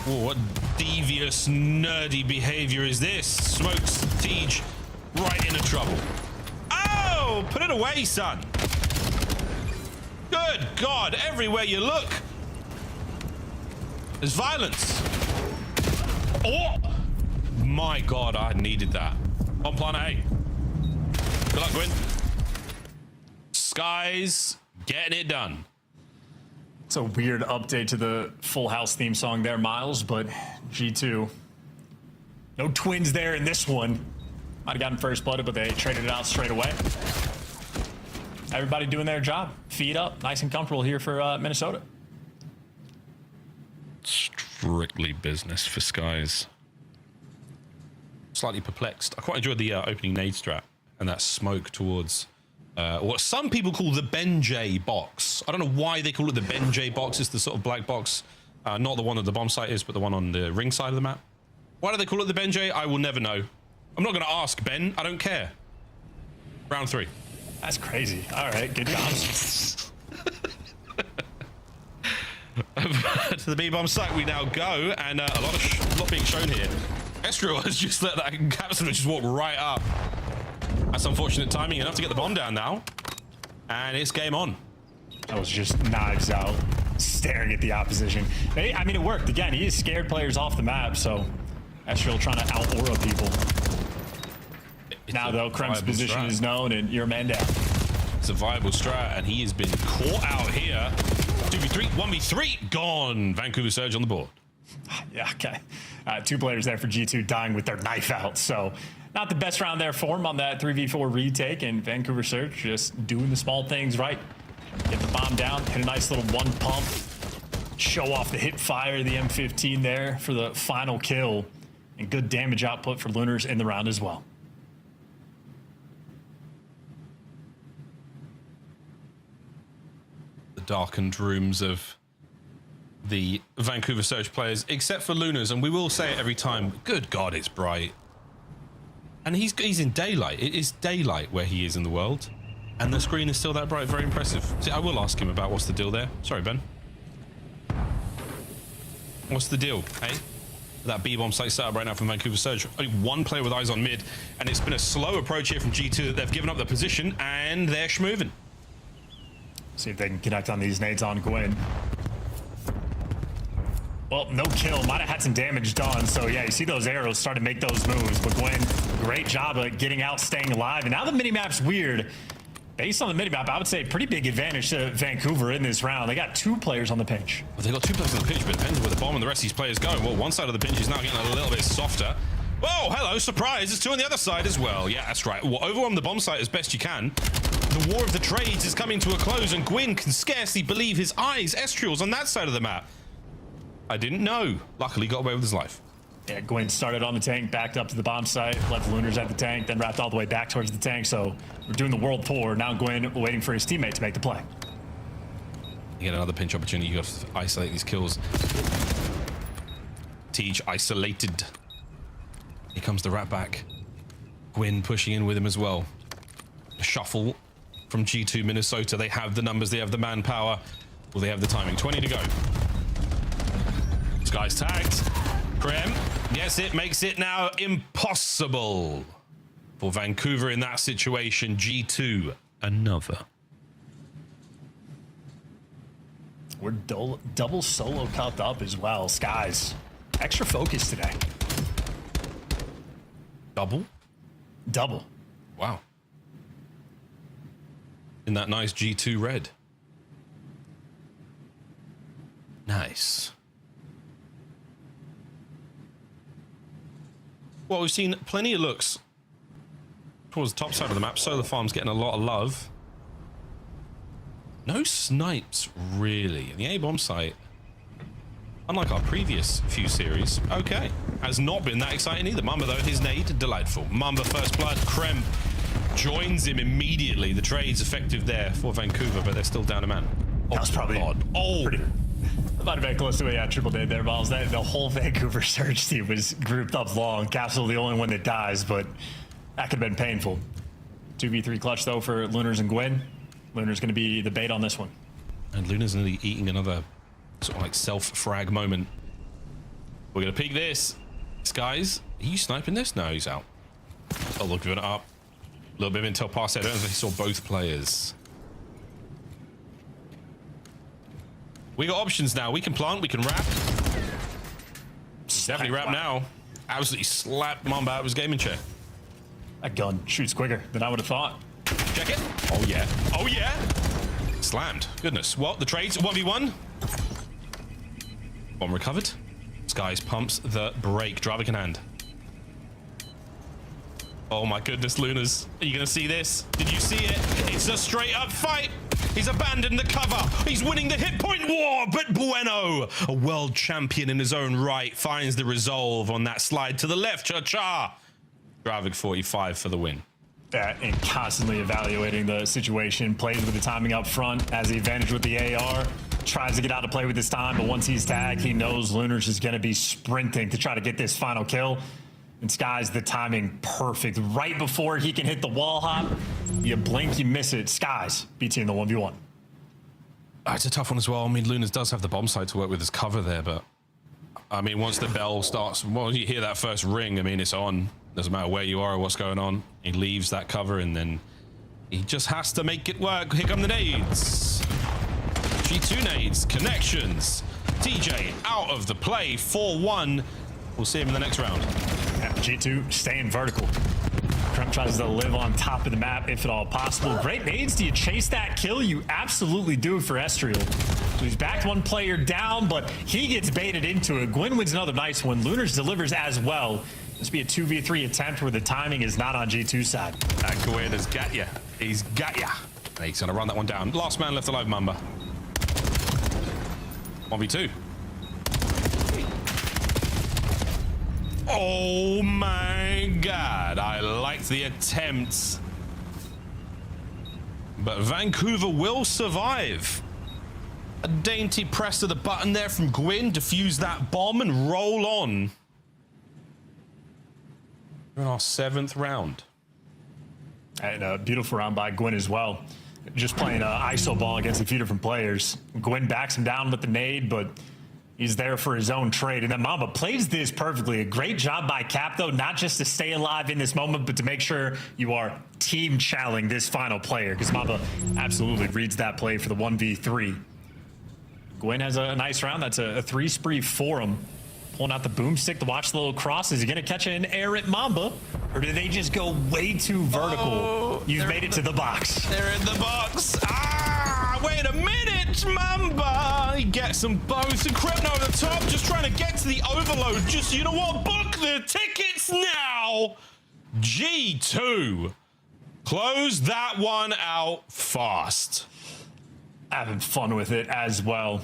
Oh, what devious, nerdy behavior is this? Smokes Tej right into trouble. Oh, put it away, son. Good God, everywhere you look, there's violence. Oh, my God, I needed that. On plan A. Good luck, Gwyn. Skies getting it done. It's a weird update to the Full House theme song there, Miles, but G2. No twins there in this one. Might have gotten first blooded, but they traded it out straight away. Everybody doing their job. Feet up, nice and comfortable here for Minnesota. Strictly business for Skies. Slightly perplexed. I quite enjoyed the opening nade strat and that smoke towards what some people call the Benjay box. I don't know why they call it the Benjay box. It's the sort of black box, not the one that the bomb site is, but the one on the ring side of the map. Why do they call it the Benjay? I will never know. I'm not going to ask, Ben. I don't care. Round 3. That's crazy. All right, good job. To the B-bomb site we now go, and a lot being shown here. Estriel has just let that capsule just walk right up. That's unfortunate timing, enough to get the bomb down now. And it's game on. That was just knives out, staring at the opposition. I mean, it worked. Again, he has scared players off the map, so Estriel trying to out-aura people. Now, though, Krem's position is known, and you're a man down. It's a viable strat, and he has been caught out here. 2v3, 1v3, gone. Vancouver Surge on the board. Yeah, okay. 2 players there for G2 dying with their knife out, so not the best round there for him on that 3v4 retake, and Vancouver Surge just doing the small things right. Get the bomb down, hit a nice little one pump, show off the hip fire of the M15 there for the final kill, and good damage output for Lunars in the round as well. Darkened rooms of the Vancouver Surge players, except for Lunas, and we will say it every time. Good God, it's bright, and he's in daylight. It is daylight where he is in the world, and the screen is still that bright. Very impressive. See, I will ask him about what's the deal there. Sorry, Ben. What's the deal, hey? That B-bomb site set up right now from Vancouver Surge. Only one player with eyes on mid, and it's been a slow approach here from G2. They've given up the position, and they're schmoving. See if they can connect on these nades on Gwyn. Well, no kill. Might have had some damage done. So, yeah, you see those arrows start to make those moves. But Gwyn, great job of getting out, staying alive. And now the minimap's weird. Based on the minimap, I would say pretty big advantage to Vancouver in this round. They got 2 players on the pinch. Well, they got 2 players on the pinch, but it depends where the bomb and the rest of these players go. Well, one side of the pinch is now getting a little bit softer. Whoa, hello, surprise. There's 2 on the other side as well. Yeah, that's right. Well, overwhelm the bomb site as best you can. The war of the trades is coming to a close, and Gwyn can scarcely believe his eyes. Estriel's on that side of the map. I didn't know. Luckily, got away with his life. Yeah, Gwyn started on the tank, backed up to the bomb site, left Lunars at the tank, then wrapped all the way back towards the tank. So we're doing the world tour. Now Gwyn waiting for his teammate to make the play. You get another pinch opportunity. You have to isolate these kills. Tej isolated. Here comes the rat back. Gwyn pushing in with him as well. A shuffle from G2 Minnesota. They have the numbers, they have the manpower. Well, they have the timing. 20 to go. This guy's tagged. Krem gets it, makes it now impossible for Vancouver in that situation. G2, another. We're double solo cupped up as well. Skies, extra focus today. Double? Double. Wow. In that nice G2 red. Nice. Well, we've seen plenty of looks towards the top side of the map. Solar Farm's getting a lot of love. No snipes, really. The A-bomb site, unlike our previous few series, okay, has not been that exciting either. Mamba, though, his nade, delightful. Mamba, first blood. Krem joins him immediately. The trade's effective there for Vancouver, but they're still down a man. That was probably pretty. Might have been close to a triple date there, Balls. The whole Vancouver Surge team was grouped up long. Capsule the only one that dies, but that could have been painful. 2v3 clutch, though, for Lunars and Gwyn. Lunar's going to be the bait on this one. And Lunar's nearly eating another sort of like self-frag moment. We're going to peek this. Skies, are you sniping this? No, he's out. Oh, look, giving it up. A little bit of intel pass there. I don't know if he saw both players. We got options now. We can plant, we can wrap. Definitely wrap now. Absolutely slapped Mamba out of his gaming chair. That gun shoots quicker than I would have thought. Check it. Oh, yeah. Oh, yeah. Slammed. Goodness. What? The trades? 1v1. Bomb recovered. Skies pumps the brake. Driver can hand. Oh, my goodness, Lunars. Are you going to see this? Did you see it? It's a straight up fight. He's abandoned the cover. He's winning the hit point war. But Bueno, a world champion in his own right, finds the resolve on that slide to the left. Cha-cha. Dravik 45 for the win. And constantly evaluating the situation, plays with the timing up front, has the advantage with the AR, tries to get out of play with his time, but once he's tagged, he knows Lunars is going to be sprinting to try to get this final kill. And Sky's the timing perfect. Right before he can hit the wall hop, you blink, you miss it. Skies beats you in the 1v1. It's a tough one as well. I mean, Lunars does have the bomb site to work with his cover there, but I mean, once the bell starts, well, you hear that first ring, I mean, it's on. Doesn't matter where you are or what's going on. He leaves that cover and then he just has to make it work. Here come the nades. G2 nades, connections. TJ out of the play, 4-1. We'll see him in the next round. Yeah, G2 staying vertical. Krem tries to live on top of the map if at all possible. Great nades. Do you chase that kill? You absolutely do for Estriel. So he's backed one player down, but he gets baited into it. Gwyn wins another nice one. Lunars delivers as well. This will be a 2v3 attempt where the timing is not on G2's side. Gwyn has got ya. He's got ya. And he's going to run that one down. Last man left alive, Mamba. 1v2. Oh my god. I liked the attempt. But Vancouver will survive. A dainty press of the button there from Gwyn. Defuse that bomb and roll on. We're in our 7th round. And a beautiful round by Gwyn as well. Just playing ISO ball against a few different players. Gwyn backs him down with the nade, but he's there for his own trade. And then Mamba plays this perfectly. A great job by Cap, though, not just to stay alive in this moment, but to make sure you are team challenging this final player, because Mamba absolutely reads that play for the 1v3. Gwyn has a nice round. That's a 3 spree for him. Pulling out the boomstick to watch the little cross. Is he going to catch an air at Mamba? Or do they just go way too vertical? Oh, you've made it to the box. They're in the box. Ah, wait a minute, Mamba. He gets them both. And Krem over the top, just trying to get to the overload. Just, you know what? Book the tickets now. G2. Close that one out fast. Having fun with it as well.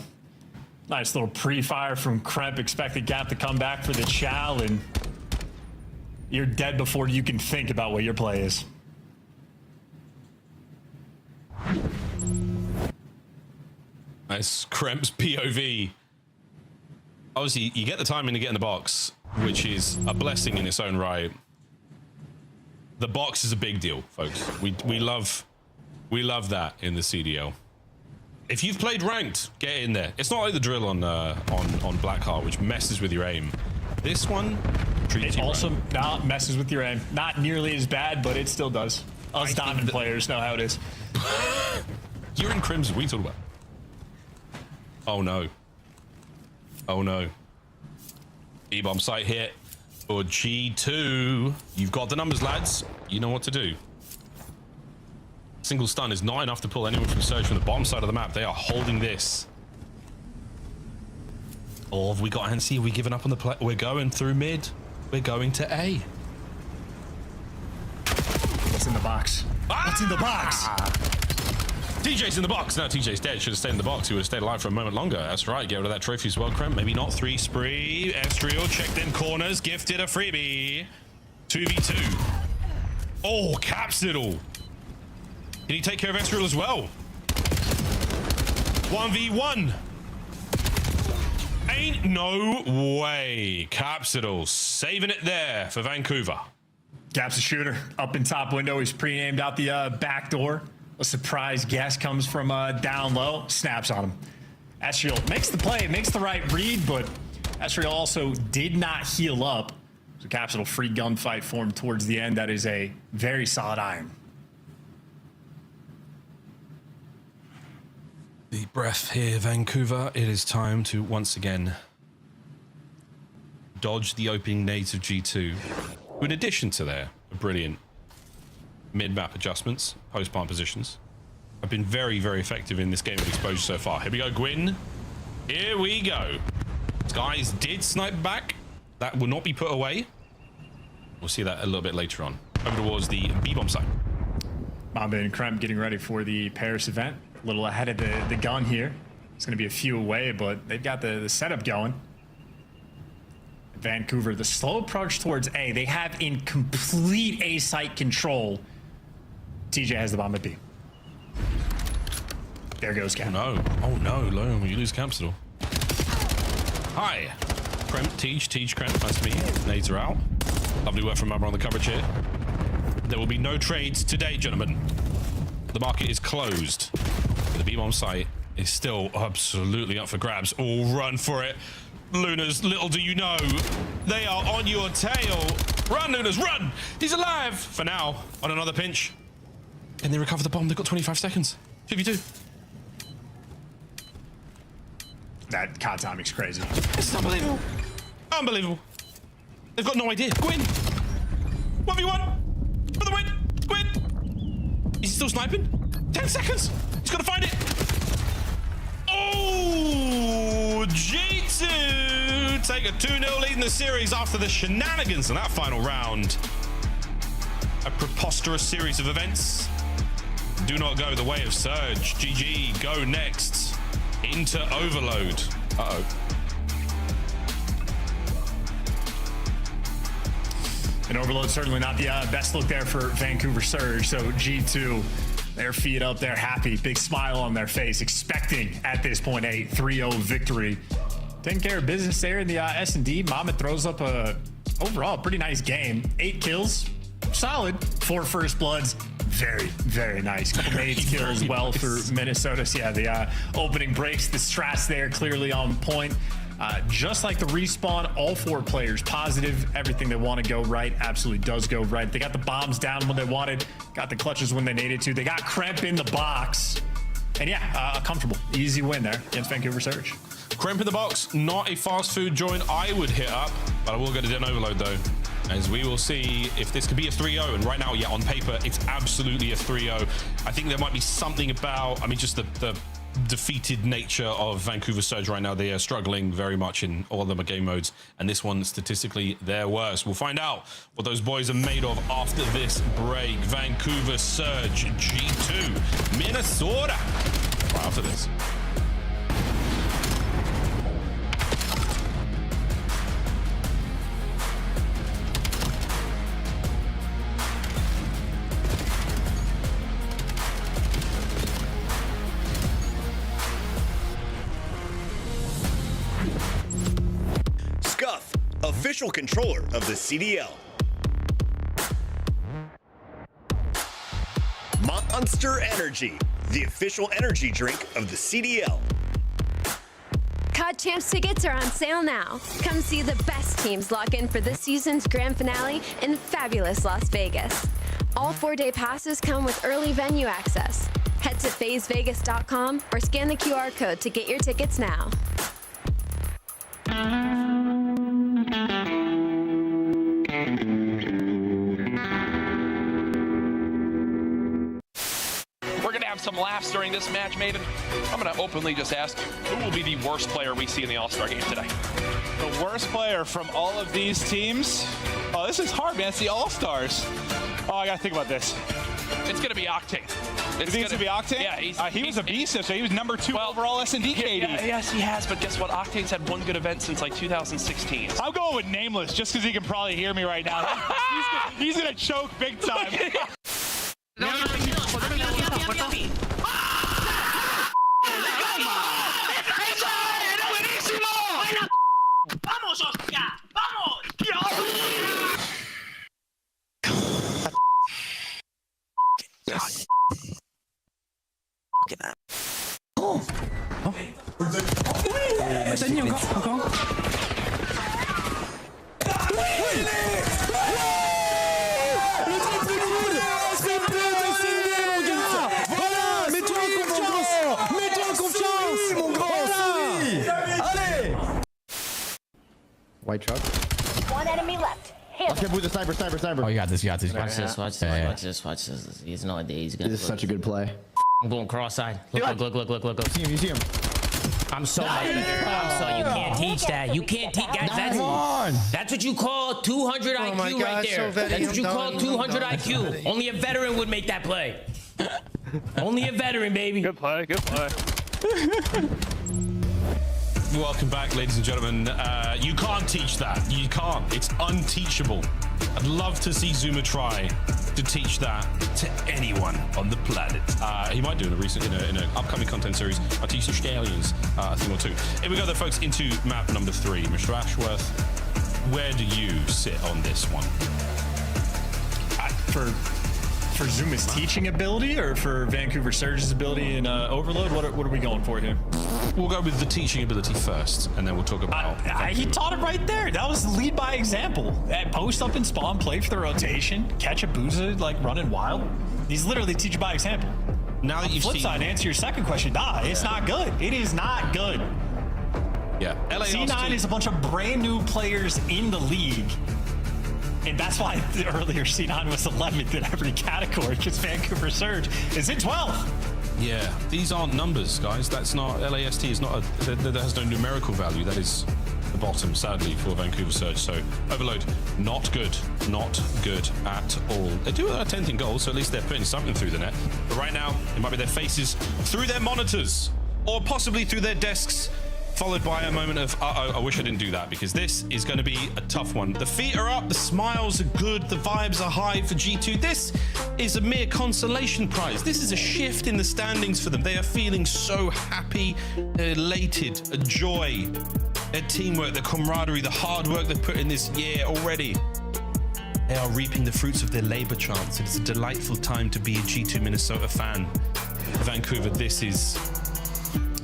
Nice little pre-fire from Kremp. Expected Gap to come back for the chow, and you're dead before you can think about what your play is. Nice. Kremp's POV. Obviously, you get the timing to get in the box, which is a blessing in its own right. The box is a big deal, folks. We love that in the CDL. If you've played ranked, get in there. It's not like the drill on Blackheart, which messes with your aim. This one treats you also right. not messes with your aim. Not nearly as bad, but it still does. Us diamond players know how it is. You're in Crimson. What are you talking about? Oh no. Oh no. E-bomb site hit for G2. You've got the numbers, lads. You know what to do. Single stun is not enough to pull anyone from Surge from the bottom side of the map. They are holding this. Or have we got Ansi? Have we given up on the play? We're going through mid. We're going to A. What's in the box? What's in the box? TJ's in the box. No, TJ's dead. Should have stayed in the box. He would have stayed alive for a moment longer. That's right. Get rid of that trophy as well, Kremp. Maybe not 3 spree. Estriel checked in corners. Gifted a freebie. 2v2. Oh, Capsidal. Can he take care of Estriel as well? 1v1. Ain't no way. Capsidal saving it there for Vancouver. Gap's a shooter. Up in top window. He's pre-aimed out the back door. A surprise guess comes from down low. Snaps on him. Estriel makes the play, makes the right read, but Estriel also did not heal up. So Capsidal free gunfight formed towards the end. That is a very solid iron. Deep breath here, Vancouver. It is time to once again dodge the opening nades of G2. In addition to their brilliant mid-map adjustments, post-plant positions, have been very, very effective in this game of exposure so far. Here we go, Gwyn. Here we go. Guys did snipe back. That will not be put away. We'll see that a little bit later on. Over towards the B-bomb site. Mamba and Kremp getting ready for the Paris event. A little ahead of the gun here. It's going to be a few away, but they've got the setup going. Vancouver, the slow approach towards A. They have in complete A site control. TJ has the bomb at B. There goes Cap. Oh no, Low, you lose Capsidal. Hi. Kremp, Teach, Kremp, nice to meet you. Nades are out. Lovely work from Mamba on the coverage here. There will be no trades today, gentlemen. The market is closed. The B-bomb site is still absolutely up for grabs. Oh, run for it. Lunas, little do you know, they are on your tail. Run, Lunas, run! He's alive for now on another pinch. Can they recover the bomb? They've got 25 seconds. 2v2. That COD timing's crazy. This is unbelievable. Unbelievable. They've got no idea. Gwyn! 1v1! For the win! Gwyn! Is he still sniping? 10 seconds! He's got to find it! Oh! G2 take a 2-0 lead in the series after the shenanigans in that final round. A preposterous series of events. Do not go the way of Surge. GG, go next into Overload. Uh-oh. And Overload certainly not the best look there for Vancouver Surge. So G2, their feet up, they're happy, big smile on their face, expecting at this point a 3-0 victory. Taking care of business there in the S&D. Mamba throws up a overall pretty nice game. 8 kills, solid. 4 first bloods, very, very nice. Couple nades kill as well for Minnesota. So yeah, the opening breaks, the strats there clearly on point. Just like the respawn, all 4 players positive. Everything they want to go right absolutely does go right. They got the bombs down when they wanted, got the clutches when they needed to. They got Kremp in the box. And yeah, a comfortable, easy win there against Vancouver Surge. Kremp in the box, not a fast food joint I would hit up, but I will go to Den Overload though, as we will see if this could be a 3-0. And right now, yeah, on paper, it's absolutely a 3-0. I think there might be something about, I mean, just the defeated nature of Vancouver Surge right now. They are struggling very much in all of the game modes, and this one statistically their worst. We'll find out what those boys are made of after this break. Vancouver Surge G2 Minnesota right after this. official controller of the CDL. Monster Energy, the official energy drink of the CDL. COD Champs tickets are on sale now. Come see the best teams lock in for this season's grand finale in fabulous Las Vegas. All 4-day passes come with early venue access. Head to FazeVegas.com or scan the QR code to get your tickets now. We're going to have some laughs during this match, Maven. I'm going to openly just ask, who will be the worst player we see in the All-Star game today? The worst player from all of these teams? Oh, this is hard, man. It's the All-Stars. Oh, I got to think about this. It's going to be Octane. You think it's going to be Octane? Yeah. He was a beast yesterday. He was number 2 overall S&D KD. Yes, he has, but guess what? Octane's had one good event since like 2016. I'm going with Nameless just because he can probably hear me right now. He's going to choke big time. ¡Vamos, Oscar! ¡Vamos! White truck. One enemy left. Okay, move the sniper. Oh, you got this. Watch this. He has no idea. He's gonna. This is such a good play. I'm going cross-eyed. Look. You see him. I'm so much better. You can't teach that. You can't teach that. That's what you call 200 IQ right there. That's what you call 200 IQ. Only a veteran would make that play. Only a veteran, baby. Good play. Welcome back, ladies and gentlemen. You can't teach that. You can't. It's unteachable. I'd love to see Zuma try to teach that to anyone on the planet. He might do in an upcoming content series. I'll teach the stallions a thing or two. Here we go, though, folks, into map number 3. Mr. Ashworth, where do you sit on this one? For Zuma's teaching ability or for Vancouver Surge's ability in Overload? What are we going for here? We'll go with the teaching ability first, and then we'll talk about... he taught it right there. That was lead by example. Post up and spawn, play for the rotation, catch a boozer like running wild. He's literally teaching by example. Now that you've flip seen... side, to answer your second question, it's not good. It is not good. Yeah. C9 is a bunch of brand new players in the league. And that's why earlier C9 was 11th in every category, because Vancouver Surge is in 12th. Yeah, these aren't numbers, guys. That's not... LAST is not that has no numerical value. That is the bottom, sadly, for Vancouver Surge. So, Overload, not good. Not good at all. They do have 10th in goals, so at least they're putting something through the net. But right now, it might be their faces through their monitors, or possibly through their desks, followed by a moment of, uh-oh, I wish I didn't do that, because this is going to be a tough one. The feet are up, the smiles are good, the vibes are high for G2. This is a mere consolation prize. This is a shift in the standings for them. They are feeling so happy, elated, a joy, their teamwork, their camaraderie, the hard work they've put in this year already. They are reaping the fruits of their labor chance. It is a delightful time to be a G2 Minnesota fan. Vancouver, this is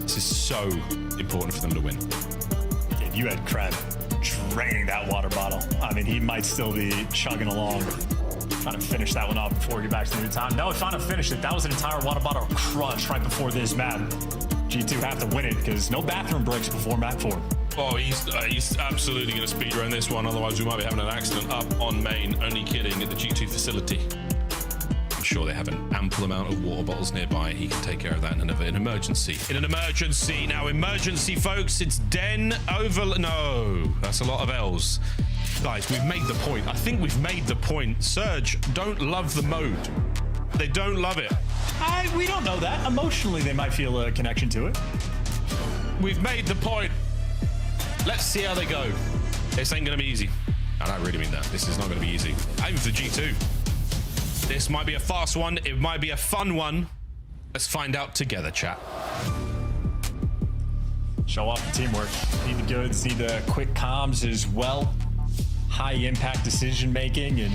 so important for them to win. Yeah, you had Kreb draining that water bottle. I mean, he might still be chugging along, trying to finish that one off before we get back to the new time. No, trying to finish it. That was an entire water bottle crush right before this map. G2 have to win it because no bathroom breaks before map 4. Oh, he's absolutely going to speedrun this one. Otherwise, we might be having an accident up on main. Only kidding, at the G2 facility. Sure, they have an ample amount of water bottles nearby. He can take care of that in an emergency. Now, emergency, folks. It's Den over... No, that's a lot of L's. Guys, we've made the point. I think we've made the point. Surge don't love the mode. They don't love it. We don't know that. Emotionally, they might feel a connection to it. We've made the point. Let's see how they go. This ain't going to be easy. And I really mean that. This is not going to be easy. Aim for G2. This might be a fast one. It might be a fun one. Let's find out together, chat. Show off the teamwork. Need the goods, need the quick comms as well. high impact decision making, and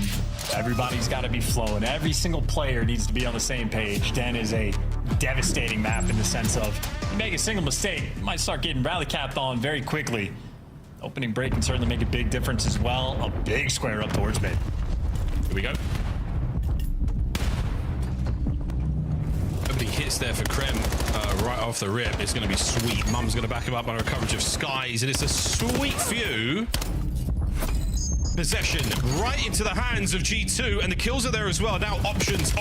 everybody's got to be flowing. Every single player needs to be on the same page. Den is a devastating map in the sense of you make a single mistake, you might start getting rally capped on very quickly. Opening break can certainly make a big difference as well. A big square up towards mid. Here we go. Nobody hits there for Krem right off the rip. It's going to be sweet. Mum's going to back him up on a coverage of Skies, and it's a sweet few. Possession right into the hands of G2, and the kills are there as well. Now options.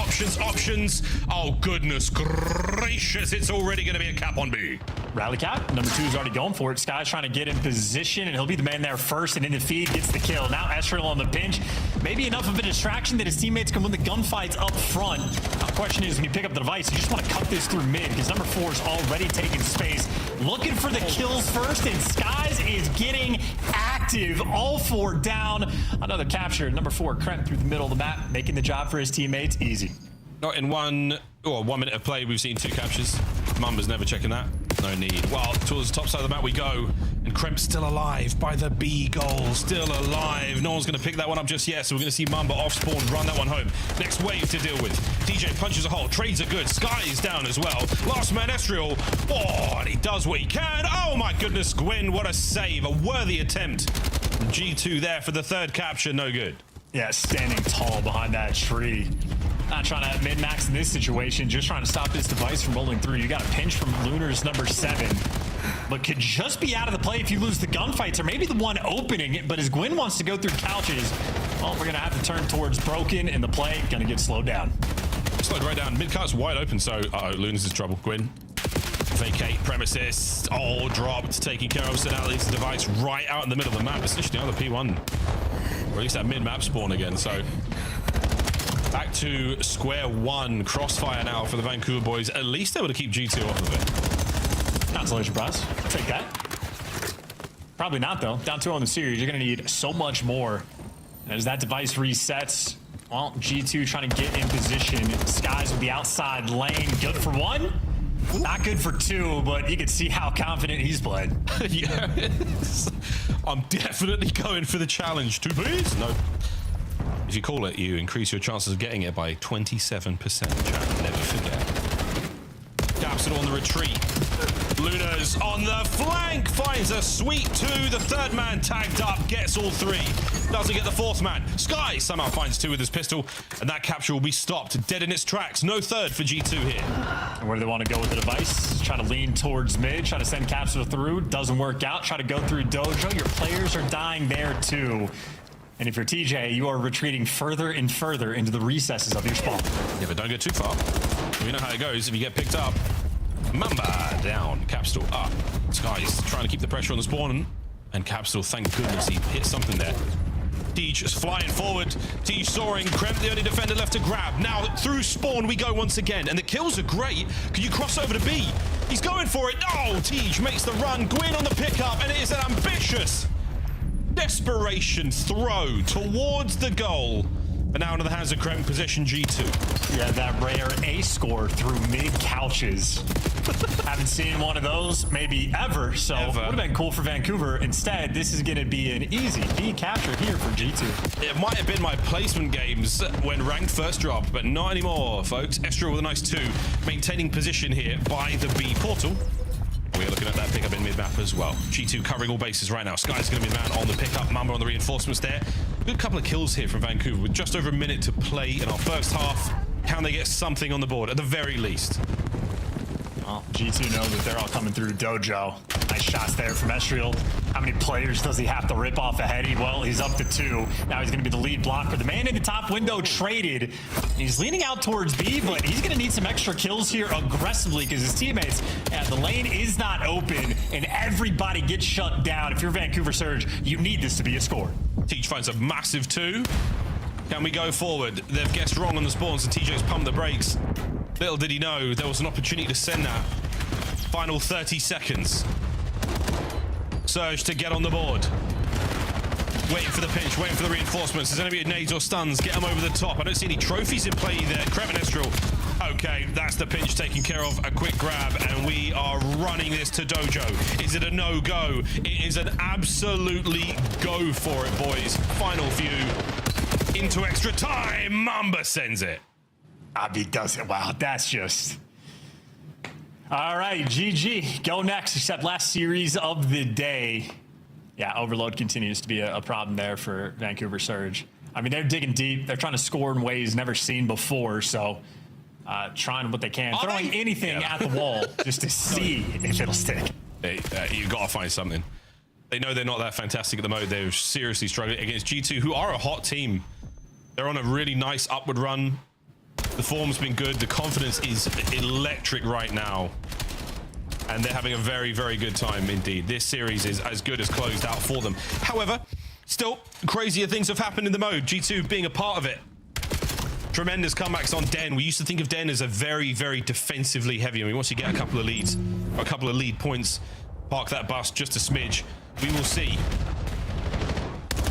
Oh, goodness gracious. It's already going to be a cap on B. Rally cap. Number 2 is already going for it. Sky's trying to get in position, and he'll be the man there first, and in the feed gets the kill. Now Estriel on the pinch. Maybe enough of a distraction that his teammates can win the gunfights up front. Now, the question is, when you pick up the device, you just want to cut this through mid, because number 4 is already taking space. Looking for the kills first, and Skies is getting active. All 4 down. Another capture. Number 4, Krem through the middle of the map, making the job for his teammates easy. Not in 1 minute of play, we've seen 2 captures. Mumba's never checking that. No need. Well, towards the top side of the map we go. And Kremp's still alive by the B goal. Still alive. No one's going to pick that one up just yet. So we're going to see Mumba off spawn, run that one home. Next wave to deal with. DJ punches a hole. Trades are good. Sky is down as well. Last man, Estriel. Oh, and he does what he can. Oh my goodness, Gwyn, what a save. A worthy attempt. G2 there for the 3rd capture. No good. Yeah, standing tall behind that tree. Not trying to min-max in this situation, just trying to stop this device from rolling through. You got a pinch from Lunar's number 7, but could just be out of the play if you lose the gunfights, or maybe the one opening it. But as Gwyn wants to go through couches, well, we're going to have to turn towards Broken, and the play going to get slowed down. Slowed right down. Mid-cut's wide open, so Luna's in trouble. Gwyn. Vacate premises. Oh, dropped. Taking care of. So now leaves the device right out in the middle of the map, essentially on the P1. Or at least that mid-map spawn again, so... Back to square one. Crossfire now for the Vancouver boys. At least able to keep G2 off of it. Consolation prize. Take that. Probably not, though. Down 2 on the series. You're going to need so much more. And as that device resets, well, G2 trying to get in position. Skies with the outside lane. Good for 1. Not good for 2, but you can see how confident he's played. Yeah. I'm definitely going for the challenge. 2, please. No. If you call it, you increase your chances of getting it by 27%. Never forget. Capsule on the retreat. Luna's on the flank. Finds a sweet 2. The 3rd man tagged up. Gets all 3. Doesn't get the 4th man. Sky somehow finds 2 with his pistol. And that capture will be stopped. Dead in its tracks. No 3rd for G2 here. Where do they want to go with the device? Try to lean towards mid. Try to send capsule through. Doesn't work out. Try to go through Dojo. Your players are dying there too. And if you're TJ, you are retreating further and further into the recesses of your spawn. Yeah, but don't get too far. We know how it goes if you get picked up. Mamba down, Capsule up. Sky's trying to keep the pressure on the spawn. And Capsule, thank goodness he hit something there. Tej is flying forward. Tej soaring. Krem, the only defender left to grab. Now through spawn we go once again. And the kills are great. Can you cross over to B? He's going for it. Oh, Tej makes the run. Gwyn on the pickup. And it is an ambitious desperation throw towards the goal. But now into the hands of Krem, possession G2. Yeah, that rare A score through mid couches. Haven't seen one of those maybe ever, so would have been cool for Vancouver. Instead, this is going to be an easy B capture here for G2. It might have been my placement games when ranked first dropped, but not anymore, folks. Estriel with a nice 2, maintaining position here by the B portal. We're looking at that pickup in mid-map as well. G2 covering all bases right now. Sky's going to be the man on the pickup. Mamba on the reinforcements there. Good couple of kills here from Vancouver with just over a minute to play in our first half. Can they get something on the board at the very least? Well, G2 know that they're all coming through Dojo. Nice shots there from Estriel. How many players does he have to rip off ahead? Well, he's up to 2. Now he's going to be the lead blocker. The man in the top window traded. He's leaning out towards B, but he's going to need some extra kills here aggressively because his teammates, the lane is not open and everybody gets shut down. If you're Vancouver Surge, you need this to be a score. Tej finds a massive 2. Can we go forward? They've guessed wrong on the spawns and TJ's pumped the brakes. Little did he know there was an opportunity to send that. Final 30 seconds. Surge to get on the board. Waiting for the pinch, waiting for the reinforcements. There's going to be nades or stuns. Get them over the top. I don't see any trophies in play there. Krem and Estriel. Oh, Okay, that's the pinch taken care of. A quick grab, and we are running this to Dojo. Is it a no-go? It is an absolutely go for it, boys. Final few. Into extra time. Mamba sends it. Abby does it. Wow, that's just... All right, GG. Go next, except last series of the day. Yeah, overload continues to be a problem there for Vancouver Surge. I mean, they're digging deep. They're trying to score in ways never seen before, so trying what they can. Throwing anything at the wall just to see if it'll stick. Hey, you got to find something. They know they're not that fantastic at the moment. They're seriously struggling against G2, who are a hot team. They're on a really nice upward run. The form's been good. The confidence is electric right now. And they're having a very, very good time indeed. This series is as good as closed out for them. However, still, crazier things have happened in the mode. G2 being a part of it. Tremendous comebacks on Den. We used to think of Den as a very, very defensively heavy. I mean, once you get a couple of leads, or a couple of lead points, park that bus just a smidge, we will see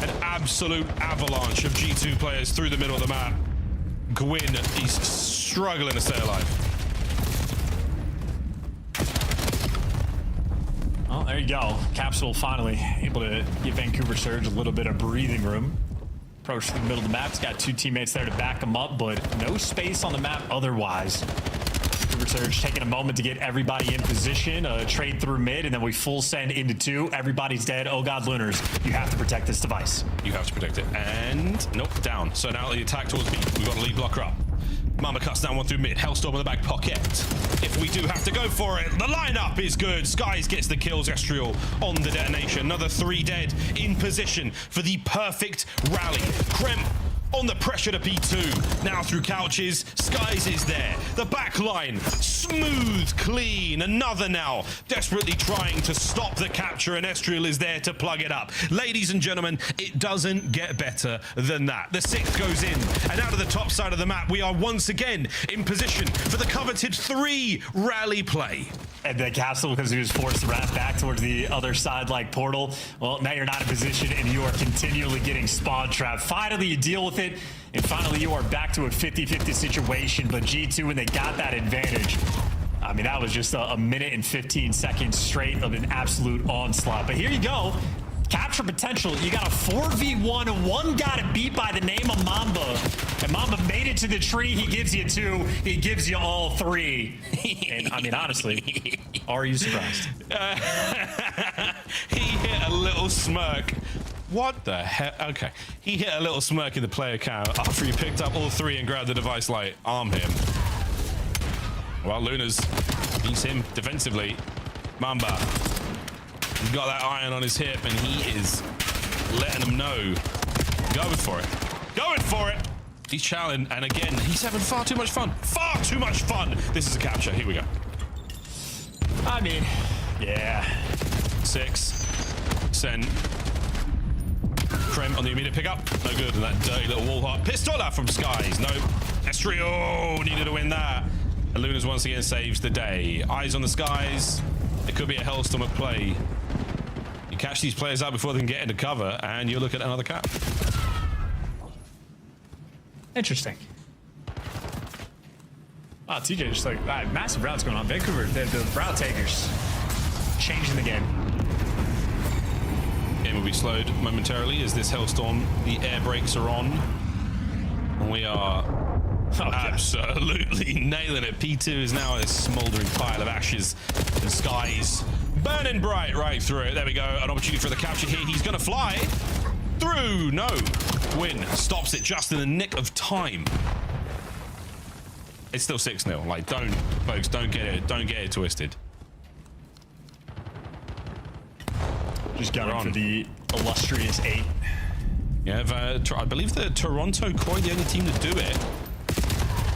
an absolute avalanche of G2 players through the middle of the map. Gwyn is struggling to stay alive. Well, there you go. Capsule finally able to give Vancouver Surge a little bit of breathing room. Approach to the middle of the map. He's got two teammates there to back him up, but no space on the map otherwise. Vancouver Surge taking a moment to get everybody in position, trade through mid, and then we full send into two. Everybody's dead. Oh God, Lunars, you have to protect this device. You have to protect it. And nope, down. So now the attack towards B. We've got a lead blocker up. Mamba cuts down one through mid. Hellstorm in the back pocket. If we do have to go for it, the lineup is good. Skies gets the kills. Estriel on the detonation. Another 3 dead in position for the perfect rally. Krem on the pressure to P2. Now through couches. Skies is there. The back line. Smooth, clean. Another now. Desperately trying to stop the capture, and Estriel is there to plug it up. Ladies and gentlemen, it doesn't get better than that. The 6th goes in, and out of the top side of the map, we are once again in position for the coveted 3 rally play. And the Castle, because he was forced to wrap back towards the other side like Portal. Well, now you're not in position, and you are continually getting spawn trapped. Finally, you deal with it, and finally you are back to a 50-50 situation. But G2, when they got that advantage, I mean, that was just a minute and 15 seconds straight of an absolute onslaught. But here you go. Capture potential. You got a 4v1, and one got it beat by the name of Mamba. And Mamba made it to the tree. He gives you 2. He gives you all 3. And I mean, honestly, are you surprised? He hit a little smirk. What the heck? Okay. He hit a little smirk in the player count after he picked up all 3 and grabbed the device light. Arm him. Well, Lunas beats him defensively. Mamba. He's got that iron on his hip, and he is letting them know. Going for it. Going for it. He's challenged, and again, he's having far too much fun. Far too much fun. This is a capture. Here we go. I mean, yeah. 6. Send. Krem on the immediate pickup. No good. And that dirty little wall hop. Pistola from Skies. No. Estriel needed to win that. And Lunas once again saves the day. Eyes on the Skies. It could be a Hellstorm at play. You catch these players out before they can get into cover, and you look at another cap. Interesting. Wow, TJ just like, massive routes going on. Vancouver, the route takers, changing the game. Game will be slowed momentarily as this Hellstorm, the air brakes are on. And we are absolutely nailing it. P2 is now a smoldering pile of ashes and Skies burning bright right through it. There we go. An opportunity for the capture here. He's going to fly through. No. Gwyn stops it just in the nick of time. It's still 6-0. Like, folks, don't get it twisted. Just going for the illustrious 8. Yeah, I believe the Toronto Koi, the only team to do it.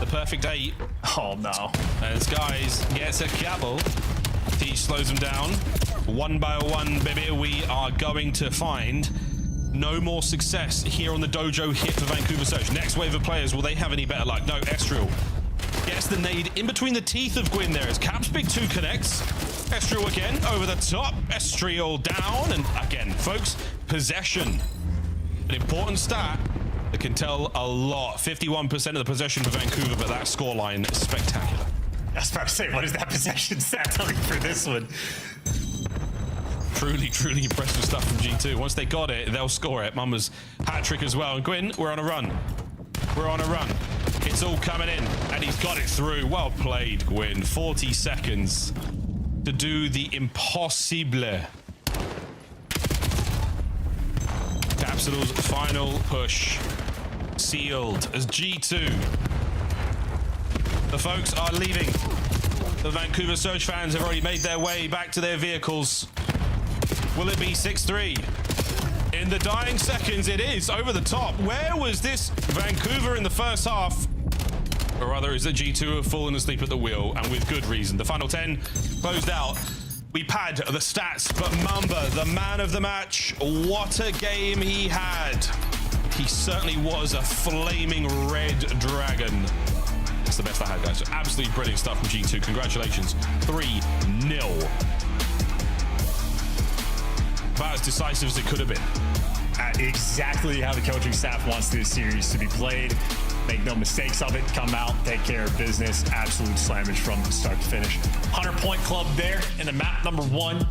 The perfect 8. Oh no. And Skies gets a couple. He slows them down. 1 by 1, baby. We are going to find no more success here on the Dojo hit for Vancouver Surge. Next wave of players, will they have any better luck? No, Estriel gets the nade in between the teeth of Gwyn there as Caps Big 2 connects. Estriel again over the top. Estriel down. And again, folks, possession. An important stat that can tell a lot. 51% of the possession for Vancouver, but that scoreline is spectacular. I was about to say, what is that possession stat telling for this one? Truly, truly impressive stuff from G2. Once they got it, they'll score it. Mama's hat trick as well. And Gwyn, we're on a run. We're on a run. It's all coming in, and he's got it through. Well played, Gwyn. 40 seconds to do the impossible. Capsule's final push sealed as G2. The folks are leaving. The Vancouver Surge fans have already made their way back to their vehicles. Will it be 6-3? In the dying seconds, it is over the top. Where was this Vancouver in the first half? Or rather, is that G2 have fallen asleep at the wheel, and with good reason. The final 10 closed out. We pad the stats, but Mamba, the man of the match, what a game he had. He certainly was a flaming red dragon. That's the best I had, guys. Absolutely brilliant stuff from G2. Congratulations. 3-0. About as decisive as it could have been. Exactly how the coaching staff wants this series to be played. Make no mistakes of it. Come out, take care of business. Absolute slammage from start to finish. 100-point club there in the map number 1.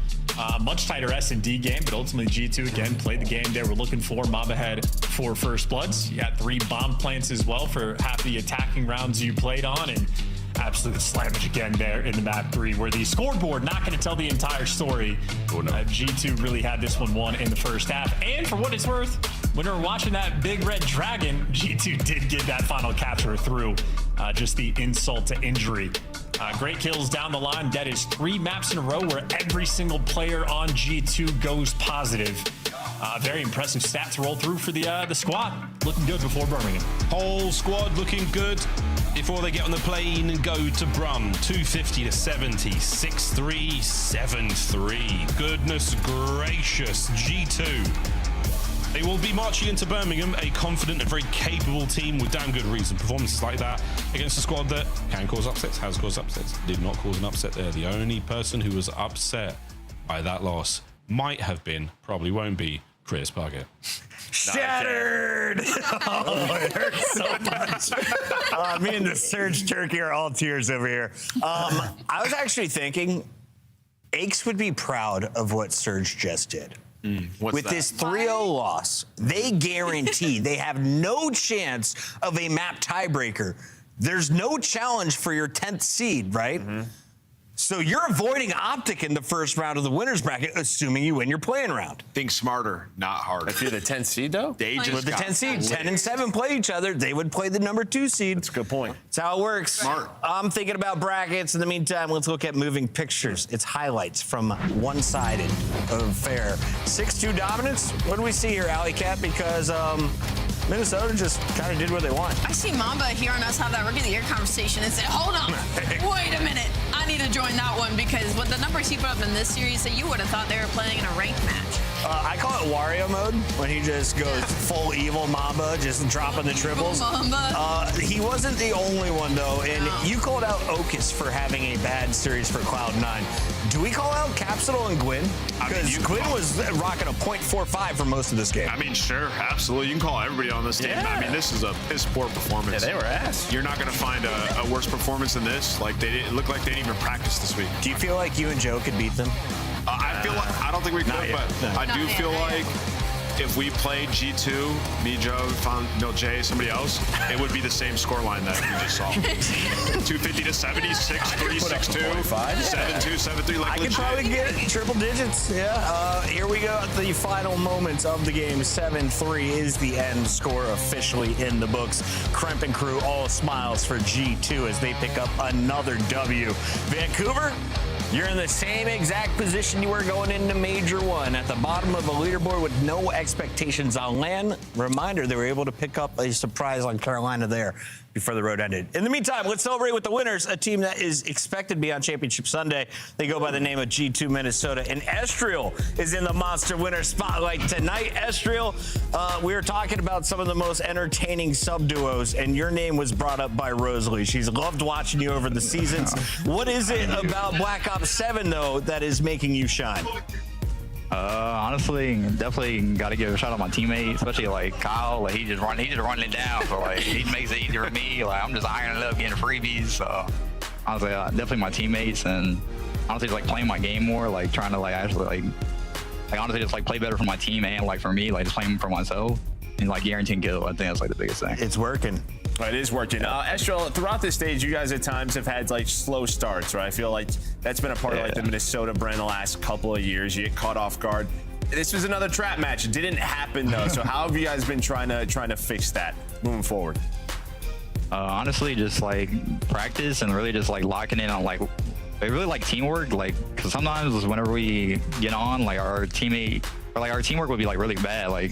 Much tighter S&D game, but ultimately G2 again played the game they were looking for. Mamba had 4 first bloods. You had 3 bomb plants as well for half the attacking rounds you played on, and absolute slammage again there in the map 3, where the scoreboard not going to tell the entire story. Oh, no. G2 really had this one won in the first half, and for what it's worth, when we were watching that big red dragon, G2 did get that final capture through. Just the insult to injury. Great kills down the line. That is 3 maps in a row where every single player on G2 goes positive. Very impressive stats roll through for the squad. Looking good before Birmingham. Whole squad looking good before they get on the plane and go to Brum. 250 to 70, 6-3, 7-3. Goodness gracious, G2. They will be marching into Birmingham, a confident and very capable team with damn good reason. Performances like that against a squad that can cause upsets, has caused upsets, did not cause an upset there. The only person who was upset by that loss might have been, probably won't be, Chris Puckett. Shattered! Oh, it hurts so much. Me and the Surge Turkey are all tears over here. I was actually thinking Aches would be proud of what Surge just did. With this 3-0 loss, they guarantee they have no chance of a map tiebreaker. There's no challenge for your 10th seed, right? So you're avoiding Optic in the first round of the winner's bracket, assuming you win your playing round. Think smarter, not harder. If you're the 10th seed, though? They just with the 10th seed, 10 and 7 play each other. They would play the number 2 seed. That's a good point. That's how it works. Smart. I'm thinking about brackets. In the meantime, let's look at moving pictures. It's highlights from one-sided of fair. 6-2 dominance. What do we see here, Alley Cat? Because Minnesota just kind of did what they want. I see Mamba hearing us have that Rookie of the Year conversation and say, hold on, wait a minute. I need to join that one, because with the numbers he put up in this series, that you would have thought they were playing in a ranked match. I call it Wario mode, when he just goes full evil Mamba, just dropping the triples. He wasn't the only one, though, and you called out Okus for having a bad series for Cloud9. Do we call out Capsule and Gwyn? Because Gwyn was rocking a .45 for most of this game. I mean, sure, absolutely. You can call everybody on this team. I mean, this is a piss poor performance. Yeah, they were ass. You're not going to find a worse performance than this. Like, it looked like they didn't even practice this week. Do you feel like you and Joe could beat them? I feel like, I don't think we could, but I do feel like if we played G2, me, Joe, Jay, somebody else, it would be the same scoreline that we just saw. 250 to 70, 6-3, 6-2, 7-2, 7-3. Like, I could probably get triple digits. Yeah. Here we go. The final moments of the game. 7-3 is the end score officially in the books. Kremp and crew all smiles for G2 as they pick up another W. Vancouver, you're in the same exact position you were going into Major 1, at the bottom of a leaderboard with no expectations on land. Reminder, they were able to pick up a surprise on Carolina there before the road ended. In the meantime, let's celebrate with the winners, a team that is expected to be on Championship Sunday. They go by the name of G2 Minnesota, and Estriel is in the Monster Winner Spotlight tonight. Estriel, we were talking about some of the most entertaining sub-duos, and your name was brought up by Rosalie. She's loved watching you over the seasons. What is it about Black Ops 7, though, that is making you shine? Honestly, definitely got to give a shout out to my teammate, especially like Kyle. Like, he's just running it down. So like, he makes it easier for me. Like, I'm just ironing it up, getting freebies. So honestly, definitely my teammates, and honestly, like playing my game more, like trying to like actually like honestly just like play better for my team and like for me, like just playing for myself and like guaranteeing kill. I think that's like the biggest thing. It's working. It is working. Estrel, throughout this stage, you guys at times have had like slow starts, right? I feel like that's been a part of like the Minnesota brand the last couple of years. You get caught off guard. This was another trap match. It didn't happen though. So how have you guys been trying to fix that moving forward? Honestly, just like practice and really just like locking in on like really like teamwork. Like, because sometimes whenever we get on, like our teamwork would be like really bad. Like,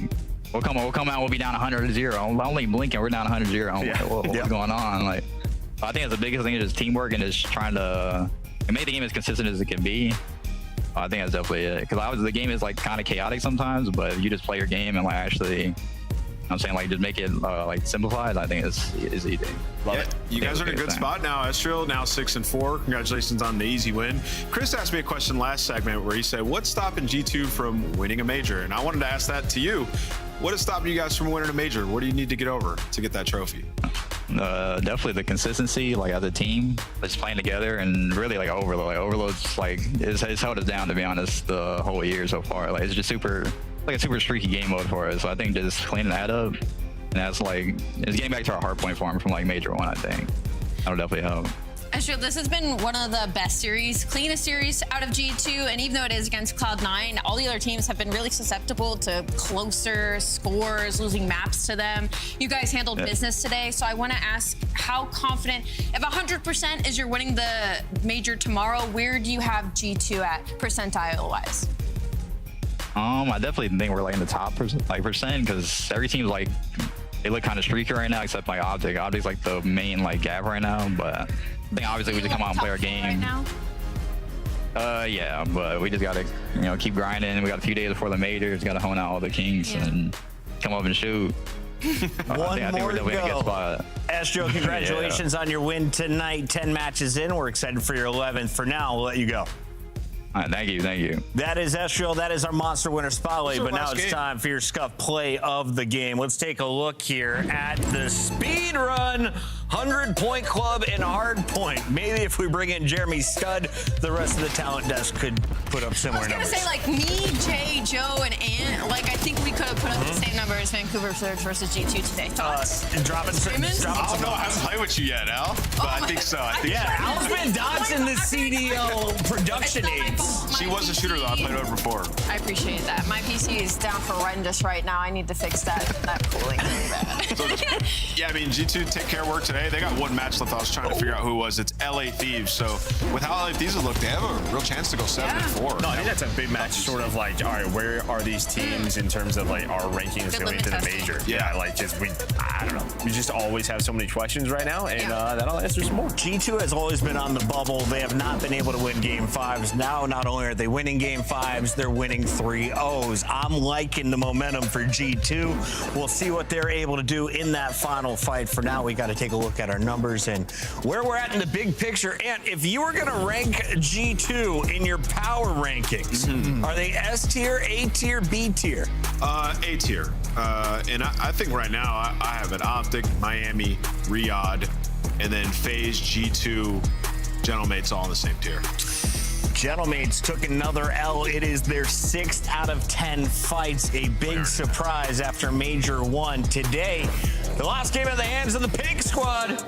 we'll come out, we'll be down 100-0. I'm only blinking, we're down 100-0. I'm like, what's going on? Like, I think that's the biggest thing is just teamwork and just trying to make the game as consistent as it can be. I think that's definitely it. Because the game is like kind of chaotic sometimes, but you just play your game and like actually, I'm saying like just make it like simplified. I think it's easy. Love it. You guys are in a good spot now. Estrel now 6-4. Congratulations on the easy win. Chris asked me a question last segment where he said, "What's stopping G2 from winning a major?" And I wanted to ask that to you. What is stopping you guys from winning a major? What do you need to get over to get that trophy? Definitely the consistency, like as a team, just playing together, and really like Overload. Like Overload's like it's held us down, to be honest, the whole year so far. Like it's just like a super streaky game mode for us. So I think just cleaning that up, and that's like it's getting back to our hard point form from like Major 1. I think that'll definitely help. Estrel, this has been one of the best series, cleanest series out of G2, and even though it is against Cloud9, all the other teams have been really susceptible to closer scores, losing maps to them. You guys handled business today, so I want to ask how confident, if 100% is you're winning the major tomorrow, where do you have G2 at percentile-wise? I definitely think we're like in the top percent, because every team's like, they look kind of streaky right now, except like Optic. Optic's like the main like gap right now, but I think obviously we just come out and play our game. Right now? Yeah, but we just gotta, keep grinding. We got a few days before the majors. Got to hone out all the kinks and come up and shoot. One more to go. Estrel, congratulations on your win tonight. 10 matches in. We're excited for your 11th. For now, we'll let you go. All right, thank you. That is Estrel. That is our Monster Winner Spotlight. But now it's time for your Scuff play of the game. Let's take a look here at the speed run 100-point club in hard point. Maybe if we bring in Jeremy Stud, the rest of the talent desk could put up similar numbers. I was gonna say, like, me, Jay, Joe, and Ant, like, I think we could have put up the same number as Vancouver Surge versus G2 today. Thoughts? Dropping some I haven't played with you yet, Al, but I think so. Al's been dodging the CDL production aids. She was a shooter, though. I played with her before. I appreciate that. My PC is down horrendous right now. I need to fix that cooling really bad. So, yeah, I mean, G2 take care of work today. They got one match left. I was trying to figure out who it was. It's LA Thieves. So with how LA Thieves look, they have a real chance to go 7-4. No, I think that's a big match. Sort of like, all right, where are these teams in terms of like our rankings going into the major? Yeah, like I don't know. We just always have so many questions right now, and that'll answer some more. G2 has always been on the bubble. They have not been able to win Game 5s. Now, not only are they winning Game 5s, they're winning 3-0s. I'm liking the momentum for G2. We'll see what they're able to do in that final fight. For now, we got to take a look at our numbers and where we're at in the big picture. And if you were going to rank G2 in your power rankings, are they S tier, A tier, B tier? A tier. And I think right now I have an Optic, Miami, Riyadh, and then FaZe, G2, Gentlemates all in the same tier. Gentlemates took another L. It is their 6th out of 10 fights. A big surprise after Major 1 today. The last game in the hands of the Pink Squad.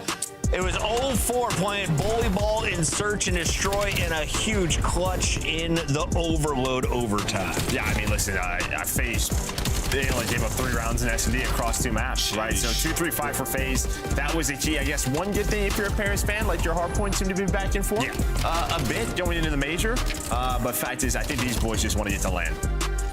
It was 0-4 playing bully ball in search and destroy in a huge clutch in the Overload overtime. Yeah, I mean, listen, I faced. They only gave up 3 rounds in S&D across 2 maps, right? So 2-3-5 for FaZe. That was the key. I guess one good thing if you're a Paris fan, like your hard points seem to be back and forth a bit going into the major. But fact is, I think these boys just want to get to land.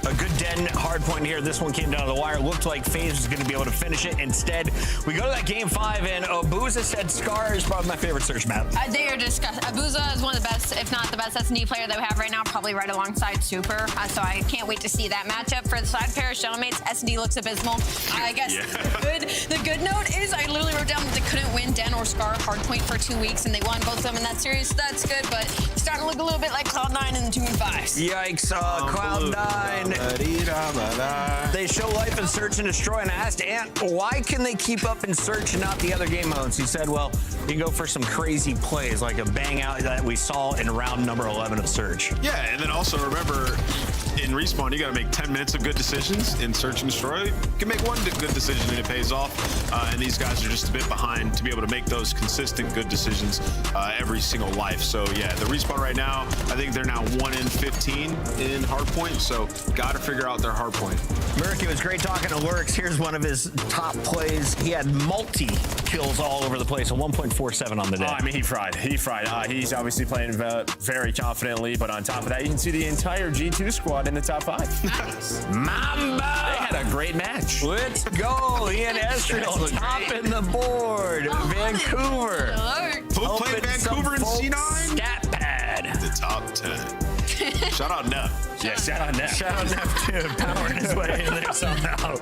A good den hard point here. This one came down to the wire. Looked like FaZe was going to be able to finish it. Instead, we go to that game 5, and Abuza said Scar is probably my favorite search map. They are disgusting. Abuza is one of the best, if not the best SD player that we have right now, probably right alongside Super. So I can't wait to see that matchup. For the side pair of Shellmates, SD looks abysmal. I guess the good note is I literally wrote down that they couldn't win Den or Scar hardpoint for 2 weeks, and they won both of them in that series. So that's good, but it's starting to look a little bit like Cloud9 in the 2 and 5s. Yikes, Cloud9. They show life in Search and Destroy, and I asked Ant, why can they keep up in Search and not the other game modes? He said, well, you can go for some crazy plays, like a bang out that we saw in round number 11 of Search. Yeah, and then also remember, in Respawn, you got to make 10 minutes of good decisions. In Search and Destroy, you can make one good decision and it pays off. And these guys are just a bit behind to be able to make those consistent good decisions every single life. So yeah, the Respawn right now, I think they're now 1 in 15 in hardpoint. So got to figure out their hardpoint. Merrick, it was great talking to Lurks. Here's one of his top plays. He had multi-kills all over the place, a 1.47 on the day. Oh, I mean, he fried. He's obviously playing very confidently, but on top of that, you can see the entire G2 squad in the top 5. Nice. Mamba! They had a great match. Let's go. Ian Estriel topping the board. Vancouver. Who played Vancouver in C9? Stat pad. The top 10. Shout out Neff. Yeah, shout out Neff. Shout out Neff too, powering his way in there somehow.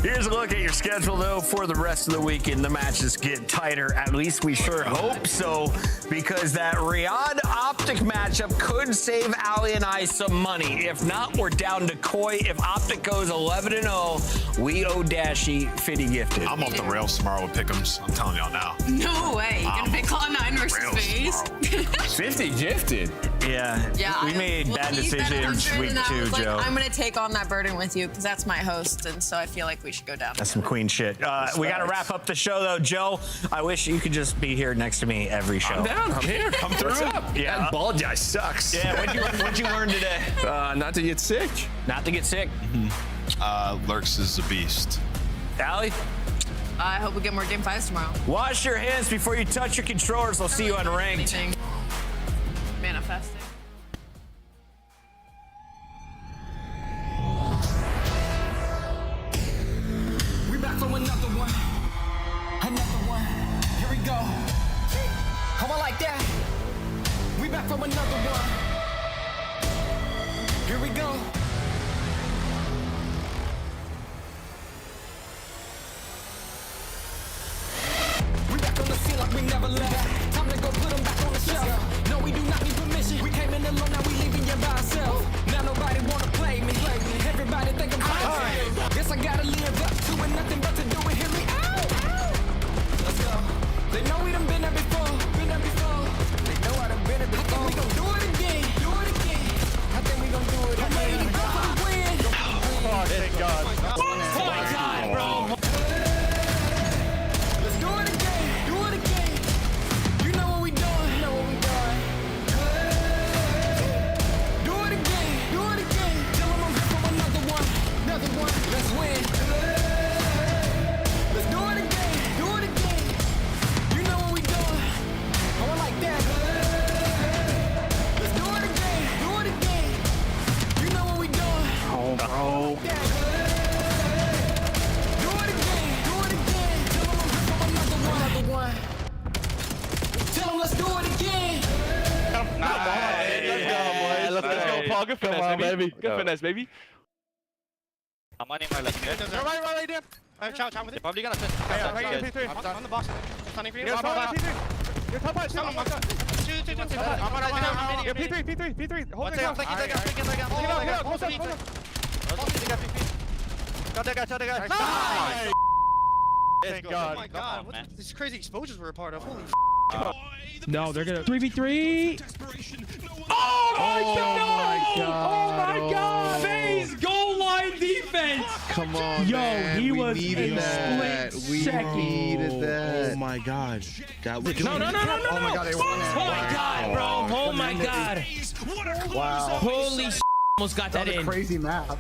Here's a look at your schedule though for the rest of the weekend. The matches get tighter. At least we sure hope so, because that Riyadh Optic matchup could save Ali and I some money. If not, we're down to Koi. If Optic goes 11-0, we owe Dashy 50 gifted. I'm off the rails tomorrow with Pick'ems. I'm telling y'all now. No way. You're going to pick Cloud9 versus FaZe? 50 gifted. Yeah, we made bad decisions week 2, Joe. I'm going to take on that burden with you because that's my host, and so I feel like we should go down. That's some queen shit. We got to wrap up the show, though. Joe, I wish you could just be here next to me every show. I'm down. I'm here. Come through. What's up? Yeah, that ball guy sucks. Yeah, what'd you learn today? Not to get sick. Not to get sick? Lurks is a beast. Allie? I hope we get more Game 5s tomorrow. Wash your hands before you touch your controllers. I'll see you on Ranked. Manifesting. We back for another one. Here we go. How I like that. We back for another one. Here we go. We back on the scene like we never left. Time to go put them back on the shelf. No, we do not need permission. We came in alone, now we leaving you by ourselves. Now nobody wanna play me. Everybody think I'm crazy. Guess I gotta live up to it. Nothing but to do it. Hear me out. Let's go. They know we done been there before. They know I done been there before. I think we gon' do it again. I think we gon' do it again. I'm ready to go for the win. Oh, thank God. Oh my God, bro. Let's do it again. You know what we doing. Do it again. Tell 'em I'm here for another one. Let's win. Let's do it again. You know what we doing. Oh, I like that. Let's do it again. You know what we doing. Oh, bro. Do it again. Tell 'em I'm here for another one. Tell 'em let's do it again. Let's go, Paul. Good finesse, baby. Good finesse, baby. I'm landing my left. Right there. Chow with it. Probably gonna sit. On the box. Stunning for you. You're top right. Stun him. You're P3. Hold it down. Hold that guy. Nice. Thank God. Oh my God. What these crazy exposures we're a part of. Holy No, they're gonna 3v3. Oh my God! Oh my God! FaZe goal line defense. Come on, Yo, man. he We was needed a that. split We second. needed that. Oh my God. That was No. Oh my God, they won it. Oh my God, bro. Oh my God. Wow. Holy almost got that in. Crazy map.